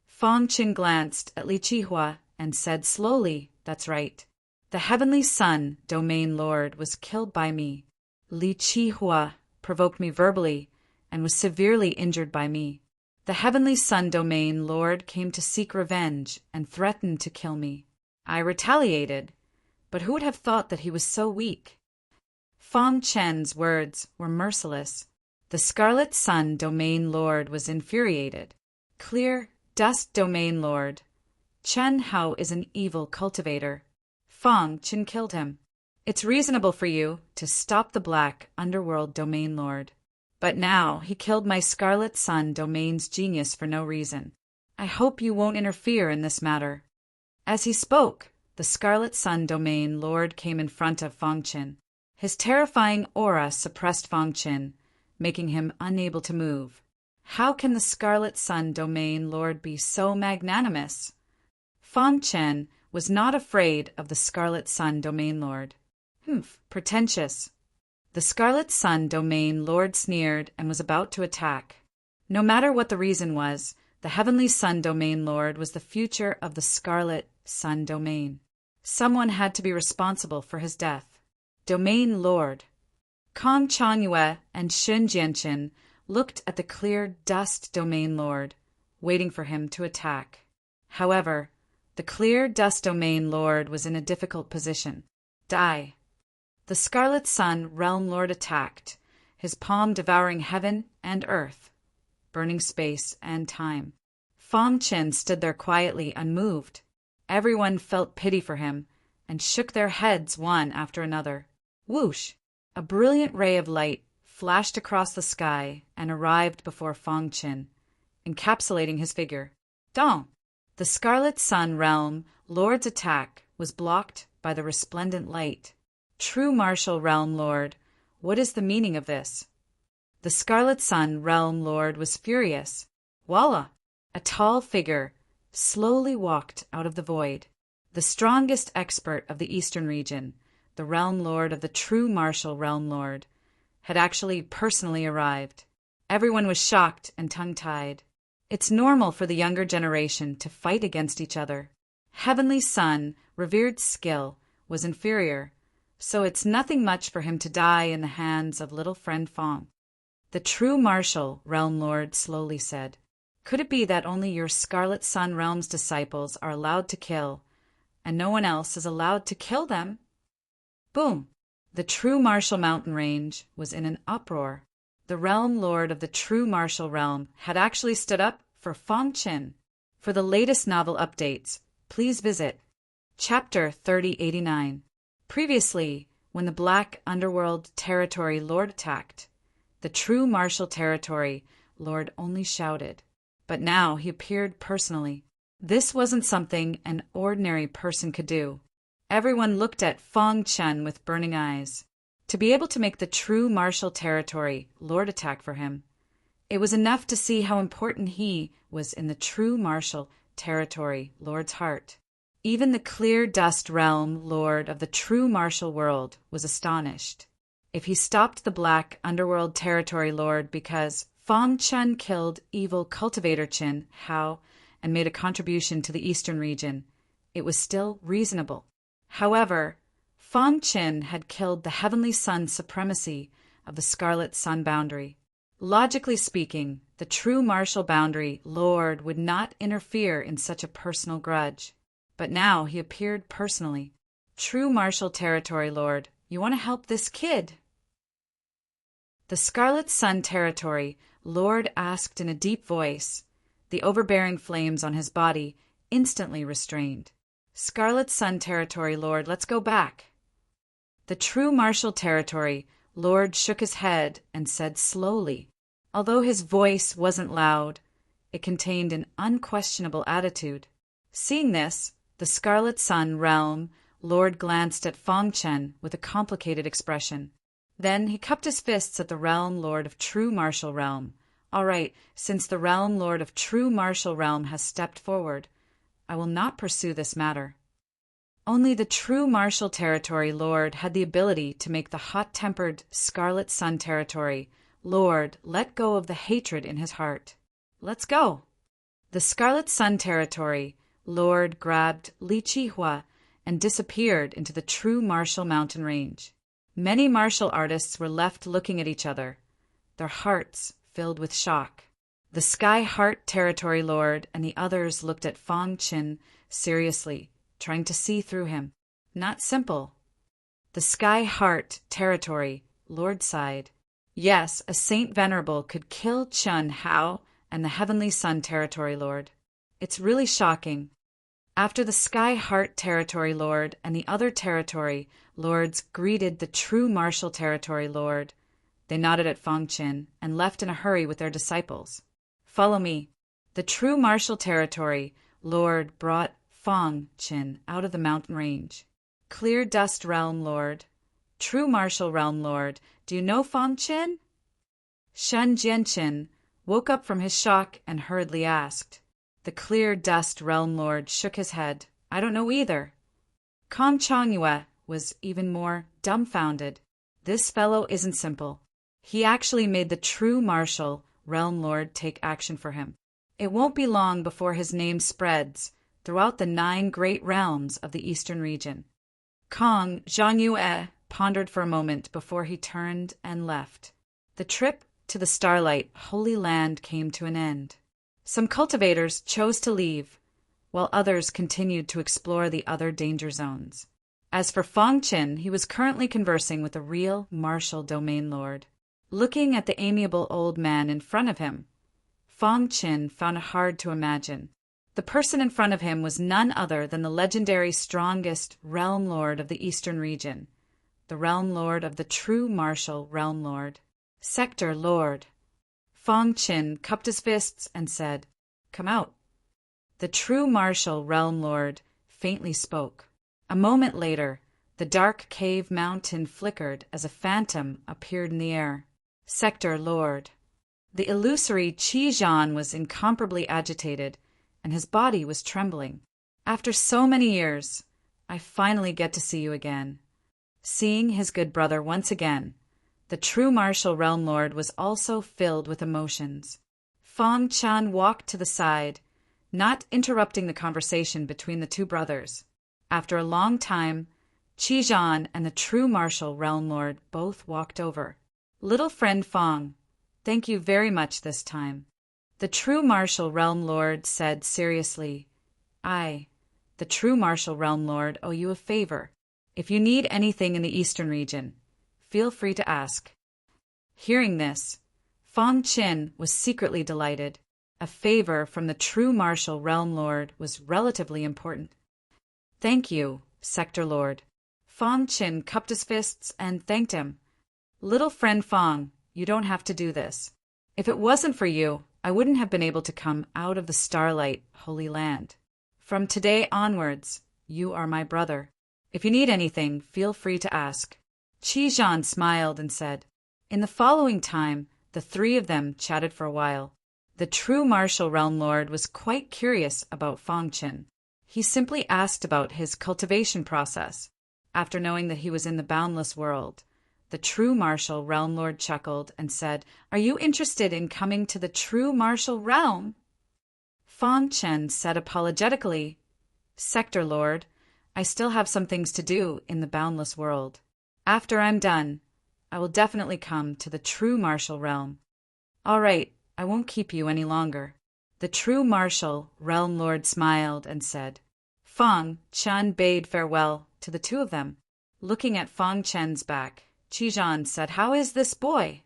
Fang Qin glanced at Li Qihua and said slowly, that's right. The Heavenly Sun Domain Lord was killed by me. Li Qihua provoked me verbally and was severely injured by me. The Heavenly Sun Domain Lord came to seek revenge and threatened to kill me. I retaliated, but who would have thought that he was so weak? Fang Qin's words were merciless. The Scarlet Sun Domain Lord was infuriated. Clear Dust Domain Lord. Chen Hao is an evil cultivator. Fang Qin killed him. It's reasonable for you to stop the Black Underworld Domain Lord. But now he killed my Scarlet Sun Domain's genius for no reason. I hope you won't interfere in this matter. As he spoke, the Scarlet Sun Domain Lord came in front of Fang Qin. His terrifying aura suppressed Fang Qin, making him unable to move. How can the Scarlet Sun Domain Lord be so magnanimous? Fang Qin was not afraid of the Scarlet Sun Domain Lord. Pretentious. The Scarlet Sun Domain Lord sneered and was about to attack. No matter what the reason was, the Heavenly Sun Domain Lord was the future of the Scarlet Sun Domain. Someone had to be responsible for his death. Domain Lord. Kong Changyue and Xin Jianqin looked at the clear Dust Domain Lord, waiting for him to attack. However, The clear dust domain lord was in a difficult position. Die. The Scarlet Sun Realm Lord attacked, his palm devouring heaven and earth, burning space and time. Fang Qin stood there quietly, unmoved. Everyone felt pity for him and shook their heads one after another. Whoosh! A brilliant ray of light flashed across the sky and arrived before Fang Qin, encapsulating his figure. Dong! The Scarlet Sun Realm Lord's attack was blocked by the resplendent light. True Martial Realm Lord, what is the meaning of this? The Scarlet Sun Realm Lord was furious. Voila! A tall figure slowly walked out of the void. The strongest expert of the Eastern region, the Realm Lord of the True Martial Realm Lord, had actually personally arrived. Everyone was shocked and tongue-tied. It's normal for the younger generation to fight against each other. Heavenly Sun, revered skill, was inferior, so it's nothing much for him to die in the hands of little friend Fang. The True Martial Realm Lord slowly said, "Could it be that only your Scarlet Sun Realm's disciples are allowed to kill, and no one else is allowed to kill them?" Boom! The True Martial Mountain Range was in an uproar. The Realm Lord of the True Martial Realm had actually stood up for Fang Qin. For the latest novel updates, please visit Chapter 3089. Previously, when the Black Underworld Territory Lord attacked, the True Martial Territory Lord only shouted. But now he appeared personally. This wasn't something an ordinary person could do. Everyone looked at Fang Qin with burning eyes. To be able to make the True Martial Territory Lord attack for him, it was enough to see how important he was in the True Martial Territory Lord's heart. Even the Clear Dust Realm Lord of the True Martial World was astonished. If he stopped the Black Underworld Territory Lord because Fang Qin killed evil cultivator Qin Hao and made a contribution to the Eastern region, it was still reasonable. However, Fang Qin had killed the Heavenly Sun supremacy of the Scarlet Sun boundary. Logically speaking, the True Martial Boundary Lord would not interfere in such a personal grudge. But now he appeared personally. True Martial Territory Lord, you want to help this kid? The Scarlet Sun Territory Lord asked in a deep voice, the overbearing flames on his body instantly restrained. Scarlet Sun Territory Lord, let's go back. The True Martial Territory Lord shook his head and said slowly. Although his voice wasn't loud, it contained an unquestionable attitude. Seeing this, the Scarlet Sun Realm Lord glanced at Fang Qin with a complicated expression. Then he cupped his fists at the Realm Lord of True Martial Realm. All right, since the Realm Lord of True Martial Realm has stepped forward, I will not pursue this matter. Only the True Martial Territory Lord had the ability to make the hot-tempered Scarlet Sun Territory Lord let go of the hatred in his heart. Let's go. The Scarlet Sun Territory Lord grabbed Li Qihua and disappeared into the True Martial Mountain Range. Many martial artists were left looking at each other, their hearts filled with shock. The Sky Heart Territory Lord and the others looked at Fang Qin seriously, trying to see through him. Not simple. The Sky Heart Territory Lord sighed. Yes, a Saint Venerable could kill Qin Hao and the Heavenly Sun Territory Lord. It's really shocking. After the Sky Heart Territory Lord and the other territory lords greeted the True Martial Territory Lord, they nodded at Fang Qin and left in a hurry with their disciples. Follow me. The True Martial Territory Lord brought Fang Qin out of the mountain range. Clear Dust Realm Lord, True Martial Realm Lord, do you know Fang Qin? Shen Jianqin woke up from his shock and hurriedly asked. The Clear Dust Realm Lord shook his head. I don't know either. Kong Changyue was even more dumbfounded. This fellow isn't simple. He actually made the True Martial Realm Lord take action for him. It won't be long before his name spreads throughout the 9 great realms of the Eastern region. Kong Zhangyue pondered for a moment before he turned and left. The trip to the Starlight Holy Land came to an end. Some cultivators chose to leave, while others continued to explore the other danger zones. As for Fong Qin, he was currently conversing with a real martial domain lord. Looking at the amiable old man in front of him, Fong Qin found it hard to imagine. The person in front of him was none other than the legendary strongest realm lord of the eastern region, the realm lord of the true martial realm lord, Sector Lord. Fong Qin cupped his fists and said, "Come out." The true martial realm lord faintly spoke. A moment later, the dark cave mountain flickered as a phantom appeared in the air. Sector Lord. The illusory Qi Zhan was incomparably agitated, and his body was trembling. "After so many years, I finally get to see you again." Seeing his good brother once again, the true martial realm lord was also filled with emotions. Fong Chan walked to the side, not interrupting the conversation between the two brothers. After a long time, Qi Zhan and the true martial realm lord both walked over. "Little friend Fong, thank you very much this time." The true martial realm lord said seriously, "I, the true martial realm lord, owe you a favor. If you need anything in the eastern region, feel free to ask." Hearing this, Fong Qin was secretly delighted. A favor from the true martial realm lord was relatively important. "Thank you, Sector Lord." Fong Qin cupped his fists and thanked him. "Little friend Fong, you don't have to do this. If it wasn't for you, I wouldn't have been able to come out of the Starlight Holy Land. From today onwards, you are my brother. If you need anything, feel free to ask." Qi Zhan smiled and said. In the following time, the three of them chatted for a while. The true martial realm lord was quite curious about Fong Qin. He simply asked about his cultivation process. After knowing that he was in the boundless world, the true martial realm lord chuckled and said, "Are you interested in coming to the true martial realm?" Fong Qin said apologetically, "Sector Lord, I still have some things to do in the boundless world. After I'm done, I will definitely come to the true martial realm." "All right, I won't keep you any longer." The true martial realm lord smiled and said. Fong Chen bade farewell to the two of them. Looking at Fong Chen's back, Qi Zhan said, "How is this boy?"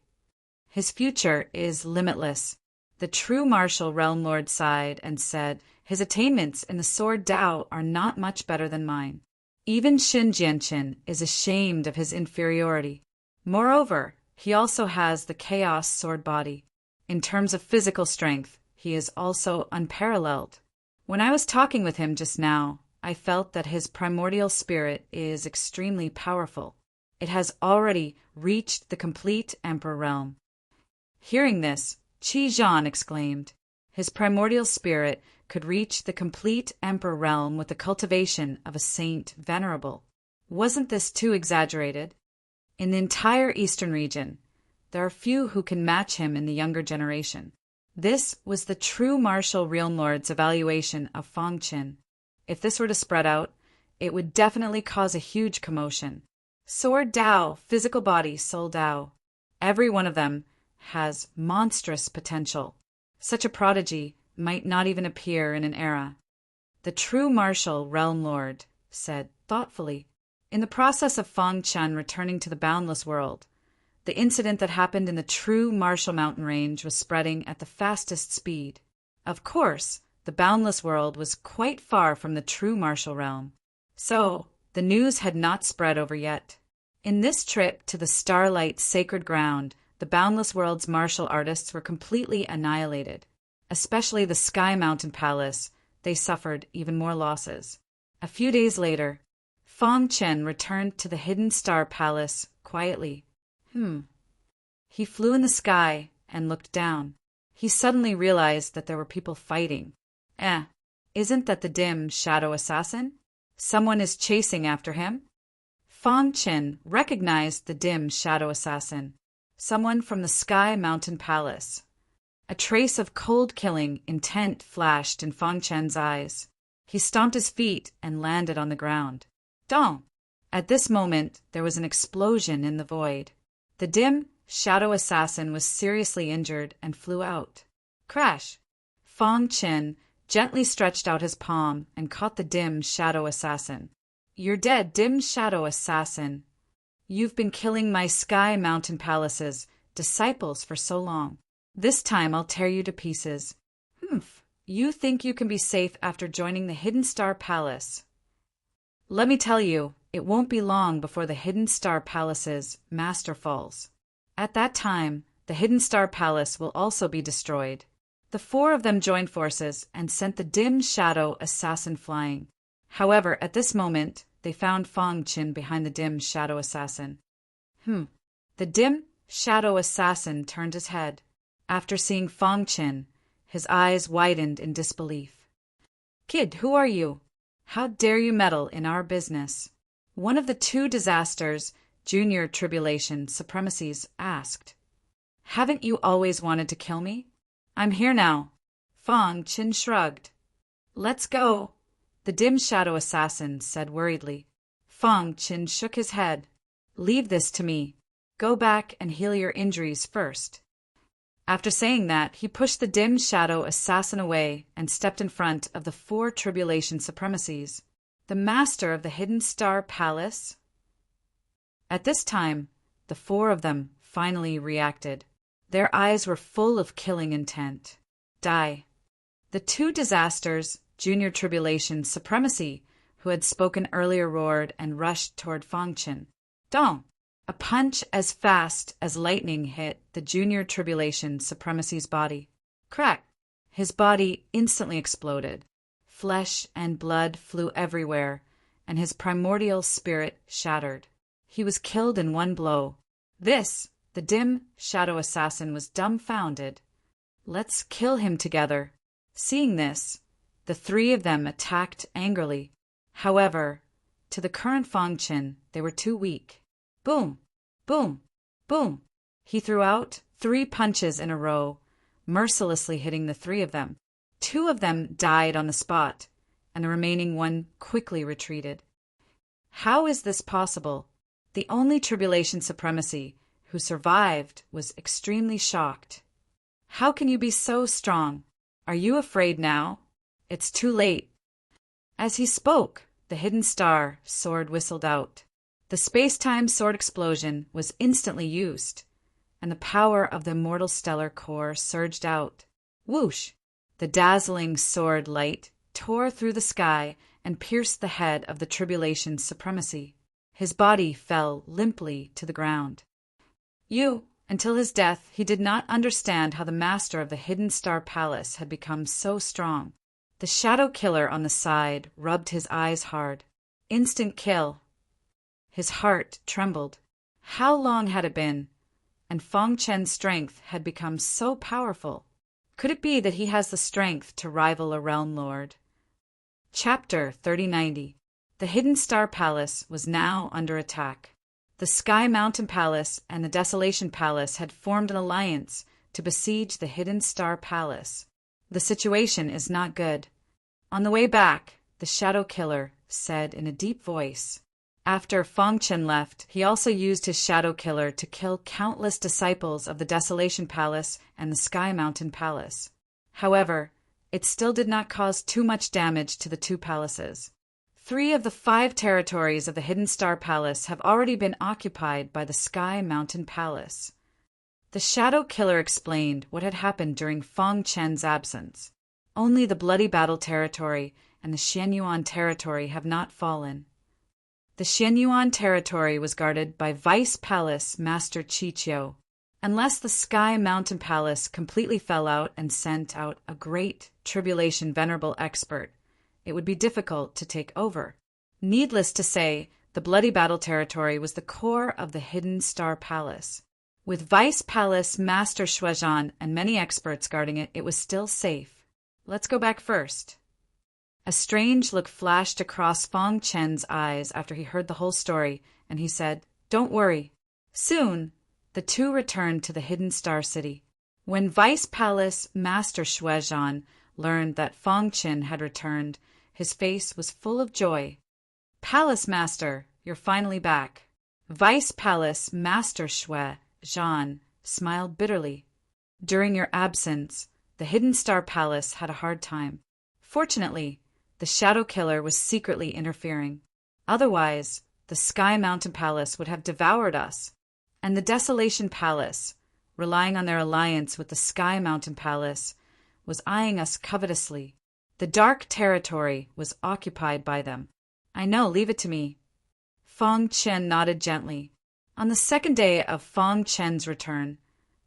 "His future is limitless." The true martial realm lord sighed and said, "His attainments in the sword Dao are not much better than mine. Even Xin Jianqin is ashamed of his inferiority. Moreover, he also has the chaos sword body. In terms of physical strength, he is also unparalleled. When I was talking with him just now, I felt that his primordial spirit is extremely powerful. It has already reached the complete Emperor realm." Hearing this, Qi Zhan exclaimed, "His primordial spirit could reach the complete Emperor realm with the cultivation of a saint venerable. Wasn't this too exaggerated? In the entire eastern region, there are few who can match him in the younger generation." This was the true martial realm lord's evaluation of Fong Qin. If this were to spread out, it would definitely cause a huge commotion. Sword Dao, physical body, soul Dao. Every one of them has monstrous potential. Such a prodigy might not even appear in an era. The true martial realm lord said thoughtfully. In the process of Fong Chen returning to the boundless world, the incident that happened in the true martial mountain range was spreading at the fastest speed. Of course, the boundless world was quite far from the true martial realm, so the news had not spread over yet. In this trip to the Starlight Sacred Ground, the boundless world's martial artists were completely annihilated. Especially the Sky Mountain Palace, they suffered even more losses. A few days later, Fong Chen returned to the Hidden Star Palace quietly. He flew in the sky and looked down. He suddenly realized that there were people fighting. Isn't that the dim shadow assassin? Someone is chasing after him? Fong Chen recognized the dim shadow assassin, someone from the Sky Mountain Palace. A trace of cold killing intent flashed in Fong Chen's eyes. He stomped his feet and landed on the ground. Dong! At this moment, there was an explosion in the void. The dim shadow assassin was seriously injured and flew out. Crash! Fong Chen gently stretched out his palm and caught the dim shadow assassin. "You're dead, dim shadow assassin. You've been killing my Sky Mountain Palace's disciples for so long. This time I'll tear you to pieces." "Humph. You think you can be safe after joining the Hidden Star Palace? Let me tell you, it won't be long before the Hidden Star Palace's master falls. At that time, the Hidden Star Palace will also be destroyed." The four of them joined forces and sent the dim shadow assassin flying. However, at this moment, they found Fang Qin behind the dim shadow assassin. The dim shadow assassin turned his head. After seeing Fang Qin, his eyes widened in disbelief. "Kid, who are you? How dare you meddle in our business?" One of the two disasters, Junior Tribulation Supremacies, asked. "Haven't you always wanted to kill me? I'm here now." Fang Qin shrugged. "Let's go," the dim shadow assassin said worriedly. Fang Qin shook his head. "Leave this to me. Go back and heal your injuries first." After saying that, he pushed the dim shadow assassin away and stepped in front of the four Tribulation Supremacies. The master of the Hidden Star Palace? At this time, the four of them finally reacted. Their eyes were full of killing intent. Die. The two disasters, Junior Tribulation Supremacy, who had spoken earlier, roared and rushed toward Fang Qin. Dong! A punch as fast as lightning hit the Junior Tribulation Supremacy's body. Crack! His body instantly exploded. Flesh and blood flew everywhere, and his primordial spirit shattered. He was killed in one blow. The dim shadow assassin was dumbfounded. "Let's kill him together." Seeing this, the three of them attacked angrily. However, to the current Fang Qin, they were too weak. Boom! Boom! Boom! He threw out 3 punches in a row, mercilessly hitting the 3 of them. 2 of them died on the spot, and the remaining 1 quickly retreated. How is this possible? The only Tribulation Supremacy who survived was extremely shocked. "How can you be so strong? Are you afraid now? It's too late." As he spoke, the Hidden Star sword whistled out. The space-time sword explosion was instantly used, and the power of the immortal stellar core surged out. Whoosh! The dazzling sword light tore through the sky and pierced the head of the Tribulation Supremacy. His body fell limply to the ground. Until his death, he did not understand how the master of the Hidden Star Palace had become so strong. The shadow killer on the side rubbed his eyes hard. Instant kill. His heart trembled. How long had it been? And Fang Chen's strength had become so powerful. Could it be that he has the strength to rival a realm lord? Chapter 3090. The Hidden Star Palace was now under attack. The Sky Mountain Palace and the Desolation Palace had formed an alliance to besiege the Hidden Star Palace. The situation is not good. On the way back, the Shadow Killer said in a deep voice. After Fang Chen left, he also used his Shadow Killer to kill countless disciples of the Desolation Palace and the Sky Mountain Palace. However, it still did not cause too much damage to the 2 palaces. 3 of the 5 territories of the Hidden Star Palace have already been occupied by the Sky Mountain Palace. The Shadow Killer explained what had happened during Fang Chen's absence. Only the Bloody Battle territory and the Xianyuan territory have not fallen. The Xianyuan territory was guarded by Vice Palace Master Qiqiu. Unless the Sky Mountain Palace completely fell out and sent out a great tribulation venerable expert, it would be difficult to take over. Needless to say, the Bloody Battle territory was the core of the Hidden Star Palace. With Vice Palace Master Shuizhan and many experts guarding it, it was still safe. Let's go back first. A strange look flashed across Fang Chen's eyes after he heard the whole story, and he said, "Don't worry." Soon, the 2 returned to the Hidden Star City. When Vice Palace Master Shuizhan learned that Fang Chen had returned, his face was full of joy. "Palace Master, you're finally back." Vice Palace Master Shuizhan smiled bitterly. "During your absence, the Hidden Star Palace had a hard time. Fortunately, the Shadow Killer was secretly interfering. Otherwise, the Sky Mountain Palace would have devoured us. And the Desolation Palace, relying on their alliance with the Sky Mountain Palace, was eyeing us covetously. The Dark Territory was occupied by them. I know, leave it to me. Fong Chen nodded gently. On the second day of Fong Chen's return,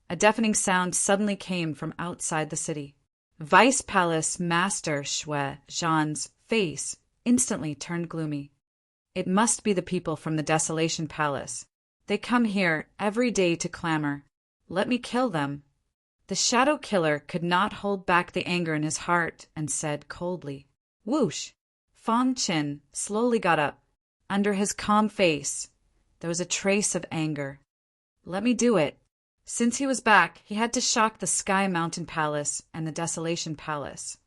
a deafening sound suddenly came from outside the city. Vice Palace Master Shui Zhan's face instantly turned gloomy. It must be the people from the Desolation Palace. They come here every day to clamor. Let me kill them. The Shadow Killer could not hold back the anger in his heart and said coldly, "Whoosh!" Fong Chen slowly got up. Under his calm face, there was a trace of anger. Let me do it. Since he was back, he had to shock the Sky Mountain Palace and the Desolation Palace.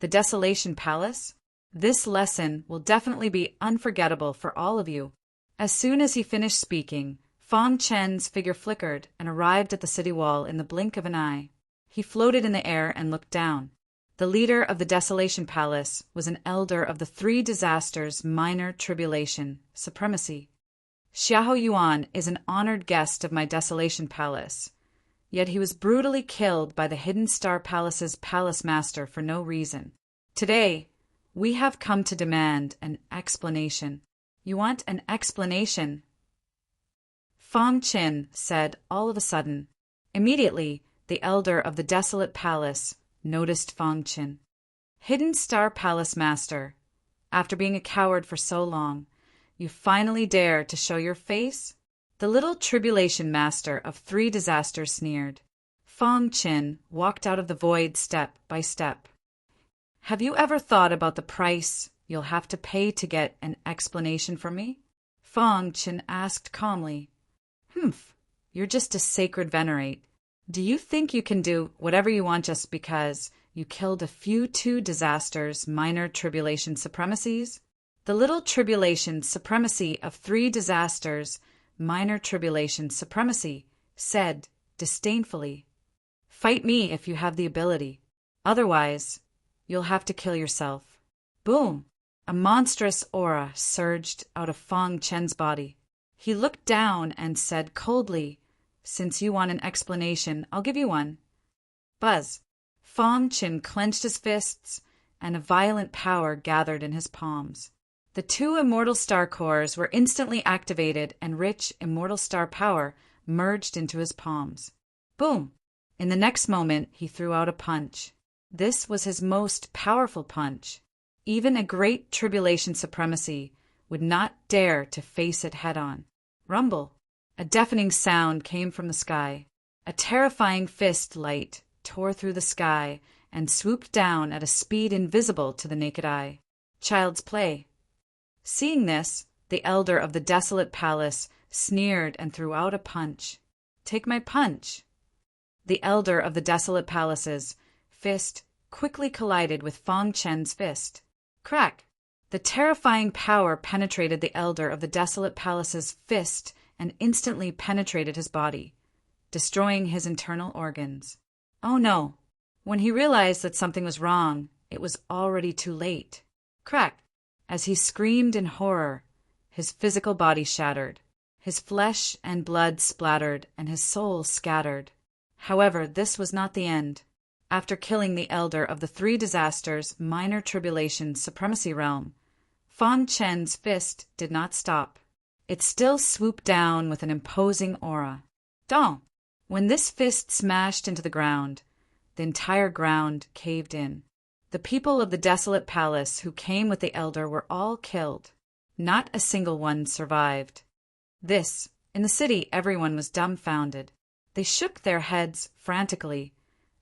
The Desolation Palace? This lesson will definitely be unforgettable for all of you. As soon as he finished speaking, Fong Chen's figure flickered and arrived at the city wall in the blink of an eye. He floated in the air and looked down. The leader of the Desolation Palace was an elder of the Three Disasters Minor Tribulation Supremacy. Xiahou Yuan is an honored guest of my Desolation Palace, yet he was brutally killed by the Hidden Star Palace's palace master for no reason. Today, we have come to demand an explanation. You want an explanation? Fong Chen said all of a sudden. Immediately, the elder of the Desolate Palace noticed Fong Chen. Hidden Star Palace Master, after being a coward for so long, you finally dare to show your face? The little Tribulation Master of Three Disasters sneered. Fong Chen walked out of the void step by step. Have you ever thought about the price you'll have to pay to get an explanation from me? Fong Chen asked calmly. Humph, you're just a sacred venerate. Do you think you can do whatever you want just because you killed a few Two Disasters Minor Tribulation Supremacies? The little Tribulation Supremacy of Three Disasters Minor Tribulation Supremacy said disdainfully, "Fight me if you have the ability. Otherwise, you'll have to kill yourself." Boom! A monstrous aura surged out of Fong Chen's body. He looked down and said coldly, "Since you want an explanation, I'll give you one." Buzz! Fong Chen clenched his fists, and a violent power gathered in his palms. The two immortal star cores were instantly activated, and rich immortal star power merged into his palms. Boom! In the next moment, he threw out a punch. This was his most powerful punch. Even a great Tribulation Supremacy would not dare to face it head-on. Rumble! A deafening sound came from the sky. A terrifying fist light tore through the sky and swooped down at a speed invisible to the naked eye. Child's play. Seeing this, the elder of the Desolate Palace sneered and threw out a punch. Take my punch. The elder of the Desolate Palace's fist quickly collided with Fong Chen's fist. Crack! The terrifying power penetrated the elder of the Desolate Palace's fist and instantly penetrated his body, destroying his internal organs. Oh no! When he realized that something was wrong, it was already too late. Crack! As he screamed in horror, his physical body shattered. His flesh and blood splattered and his soul scattered. However, this was not the end. After killing the elder of the Three Disasters Minor Tribulation Supremacy Realm, Fong Chen's fist did not stop. It still swooped down with an imposing aura. Dong! When this fist smashed into the ground, the entire ground caved in. The people of the Desolate Palace who came with the elder were all killed. Not a single one survived. In the city, everyone was dumbfounded. They shook their heads frantically,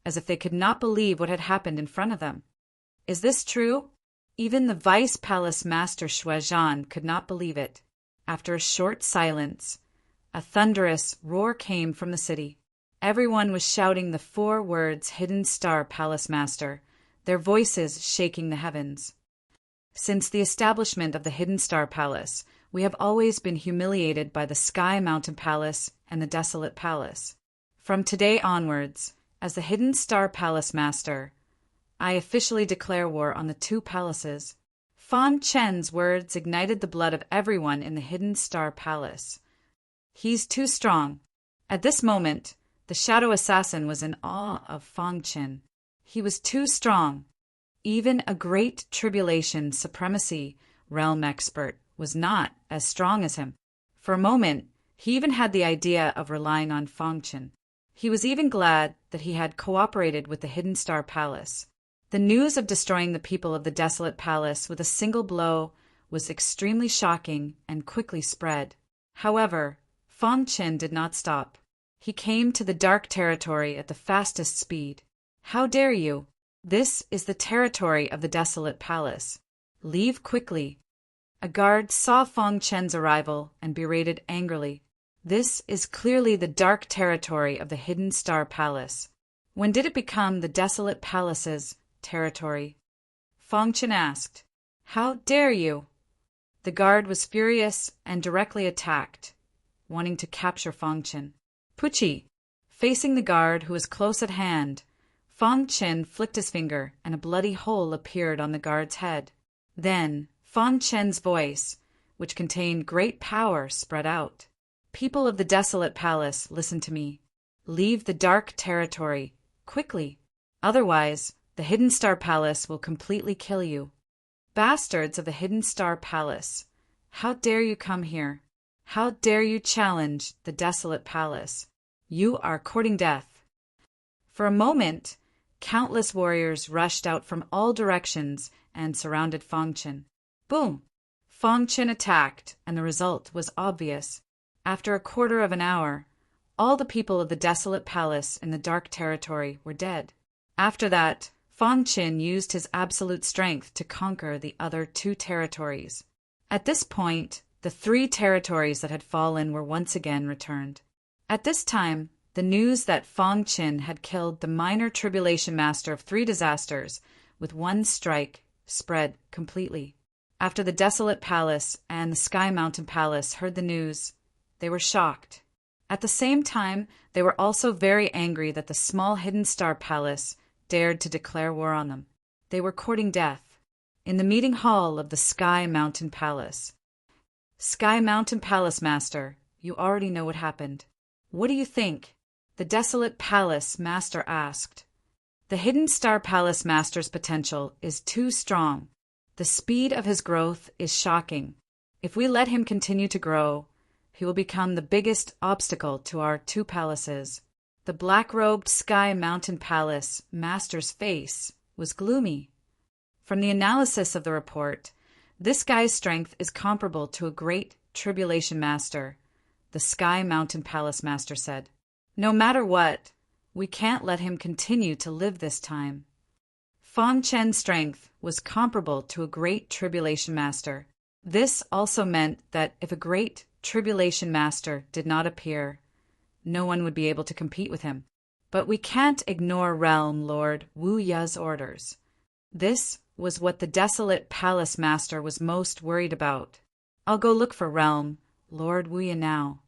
as if they could not believe what had happened in front of them. Is this true? Even the Vice Palace Master Shui Zhan could not believe it. After a short silence, a thunderous roar came from the city. Everyone was shouting the 4 words Hidden Star Palace Master, their voices shaking the heavens. Since the establishment of the Hidden Star Palace, we have always been humiliated by the Sky Mountain Palace and the Desolate Palace. From today onwards, as the Hidden Star Palace Master, I officially declare war on the two palaces." Fan Chen's words ignited the blood of everyone in the Hidden Star Palace. "He's too strong." At this moment, the shadow assassin was in awe of Fan Chen. He was too strong. Even a great tribulation supremacy realm expert was not as strong as him. For a moment, he even had the idea of relying on Fan Chen. He was even glad that he had cooperated with the Hidden Star Palace. The news of destroying the people of the desolate palace with a single blow was extremely shocking and quickly spread. However, Fan Chen did not stop. He came to the dark territory at the fastest speed. "How dare you? This is the territory of the desolate palace. Leave quickly." A guard saw Fan Chen's arrival and berated angrily. "This is clearly the dark territory of the Hidden Star Palace. When did it become the desolate palace's territory?" Fan Chen asked. "How dare you?" The guard was furious and directly attacked, wanting to capture Fan Chen. "Puchi!" Facing the guard, who was close at hand, Fan Chen flicked his finger and a bloody hole appeared on the guard's head. Then Fan Chen's voice, which contained great power, spread out. "People of the desolate palace, listen to me. Leave the dark territory, quickly. Otherwise, the Hidden Star Palace will completely kill you. Bastards of the Hidden Star Palace, how dare you come here? How dare you challenge the desolate palace? You are courting death." For a moment, countless warriors rushed out from all directions and surrounded Fan Chen. Boom! Fan Chen attacked, and the result was obvious. After a quarter of an hour, all the people of the desolate palace in the dark territory were dead. After that, Fan Chen used his absolute strength to conquer the other two territories. At this point, the three territories that had fallen were once again returned. At this time, the news that Fan Chen had killed the minor tribulation master of three disasters with one strike spread completely. After the desolate palace and the Sky Mountain Palace heard the news, they were shocked. At the same time, they were also very angry that the small Hidden Star Palace dared to declare war on them. They were courting death. In the meeting hall of the Sky Mountain Palace. "Sky Mountain Palace Master, you already know what happened. What do you think?" the desolate palace master asked. "The Hidden Star Palace Master's potential is too strong. The speed of his growth is shocking. If we let him continue to grow, he will become the biggest obstacle to our two palaces." The black-robed Sky Mountain Palace master's face was gloomy. From the analysis of the report, this guy's strength is comparable to a great tribulation master, the Sky Mountain Palace master said. "No matter what, we can't let him continue to live this time." Fan Chen's strength was comparable to a great tribulation master. This also meant that if a great tribulation master did not appear, no one would be able to compete with him. But we can't ignore Realm Lord Wu Ya's orders. This was what the desolate palace master was most worried about. "I'll go look for Realm Lord Wu Ya now."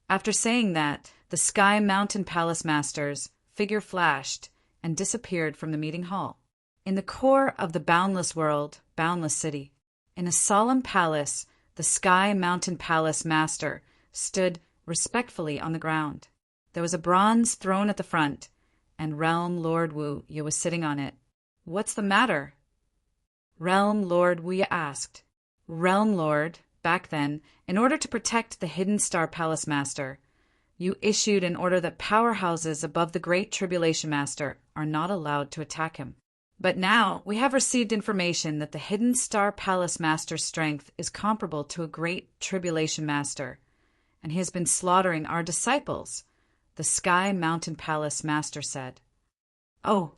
After saying that, the Sky Mountain Palace master's figure flashed and disappeared from the meeting hall. In the core of the boundless world, boundless city, in a solemn palace, the Sky Mountain Palace master stood respectfully on the ground. There was a bronze throne at the front, and Realm Lord Wu Ya was sitting on it. "What's the matter?" Realm Lord Wu Ya asked. "Realm Lord, back then, in order to protect the Hidden Star Palace Master, you issued an order that powerhouses above the Great Tribulation Master are not allowed to attack him. But now we have received information that the Hidden Star Palace Master's strength is comparable to a Great Tribulation Master, and he has been slaughtering our disciples," the Sky Mountain Palace Master said. "Oh,"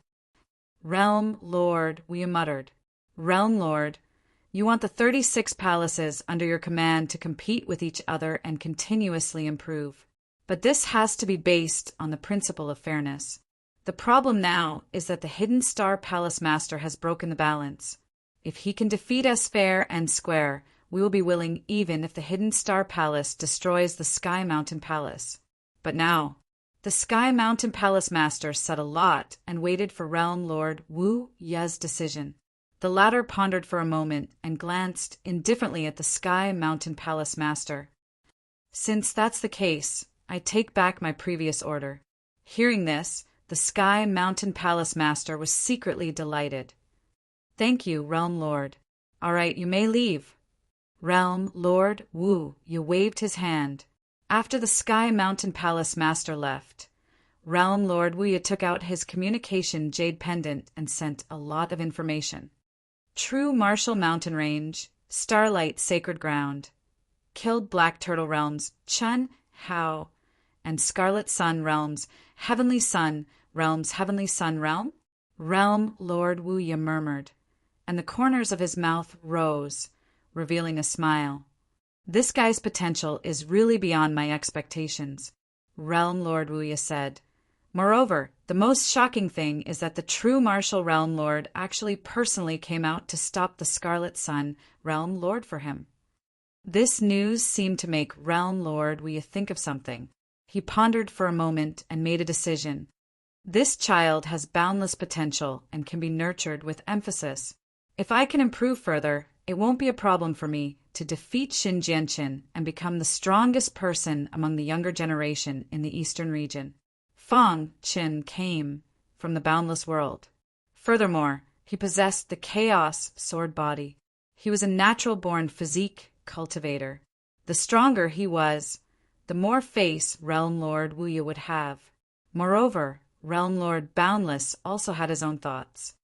Realm Lord Wu Ya muttered. "Realm Lord, you want the 36 palaces under your command to compete with each other and continuously improve. But this has to be based on the principle of fairness. The problem now is that the Hidden Star Palace Master has broken the balance. If he can defeat us fair and square, we will be willing even if the Hidden Star Palace destroys the Sky Mountain Palace. But now, The Sky Mountain Palace Master said a lot and waited for Realm Lord Wu Ye's decision. The latter pondered for a moment and glanced indifferently at the Sky Mountain Palace Master. Since that's the case, I take back my previous order. Hearing this, the Sky Mountain Palace Master was secretly delighted. Thank you, Realm Lord. All right, you may leave. Realm Lord Wu Ye waved his hand. After the Sky Mountain Palace Master left, Realm Lord Wu Ye took out his communication jade pendant and sent a lot of information. True Martial Mountain Range, Starlight Sacred Ground, killed Black Turtle Realms, Chun, Hao, and Scarlet Sun Realms, Heavenly Sun Realms, Heavenly Sun Realm? Realm Lord Wu Ye murmured, and the corners of his mouth rose, revealing a smile. This guy's potential is really beyond my expectations, Realm Lord Wu Ye said. Moreover, the most shocking thing is that the true Martial Realm Lord actually personally came out to stop the Scarlet Sun Realm Lord for him. This news seemed to make Realm Lord Wu Ye think of something. He pondered for a moment and made a decision. This child has boundless potential and can be nurtured with emphasis. If I can improve further, it won't be a problem for me to defeat Xin Jianqin and become the strongest person among the younger generation in the eastern region. Fang Qin came from the boundless world. Furthermore, he possessed the chaos sword body. He was a natural-born physique cultivator. The stronger he was, the more face Realm Lord Wu Ye would have. Moreover, Realm Lord Boundless also had his own thoughts.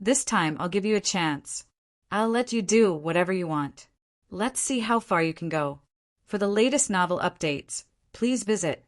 This time I'll give you a chance. I'll let you do whatever you want. Let's see how far you can go. For the latest novel updates, please visit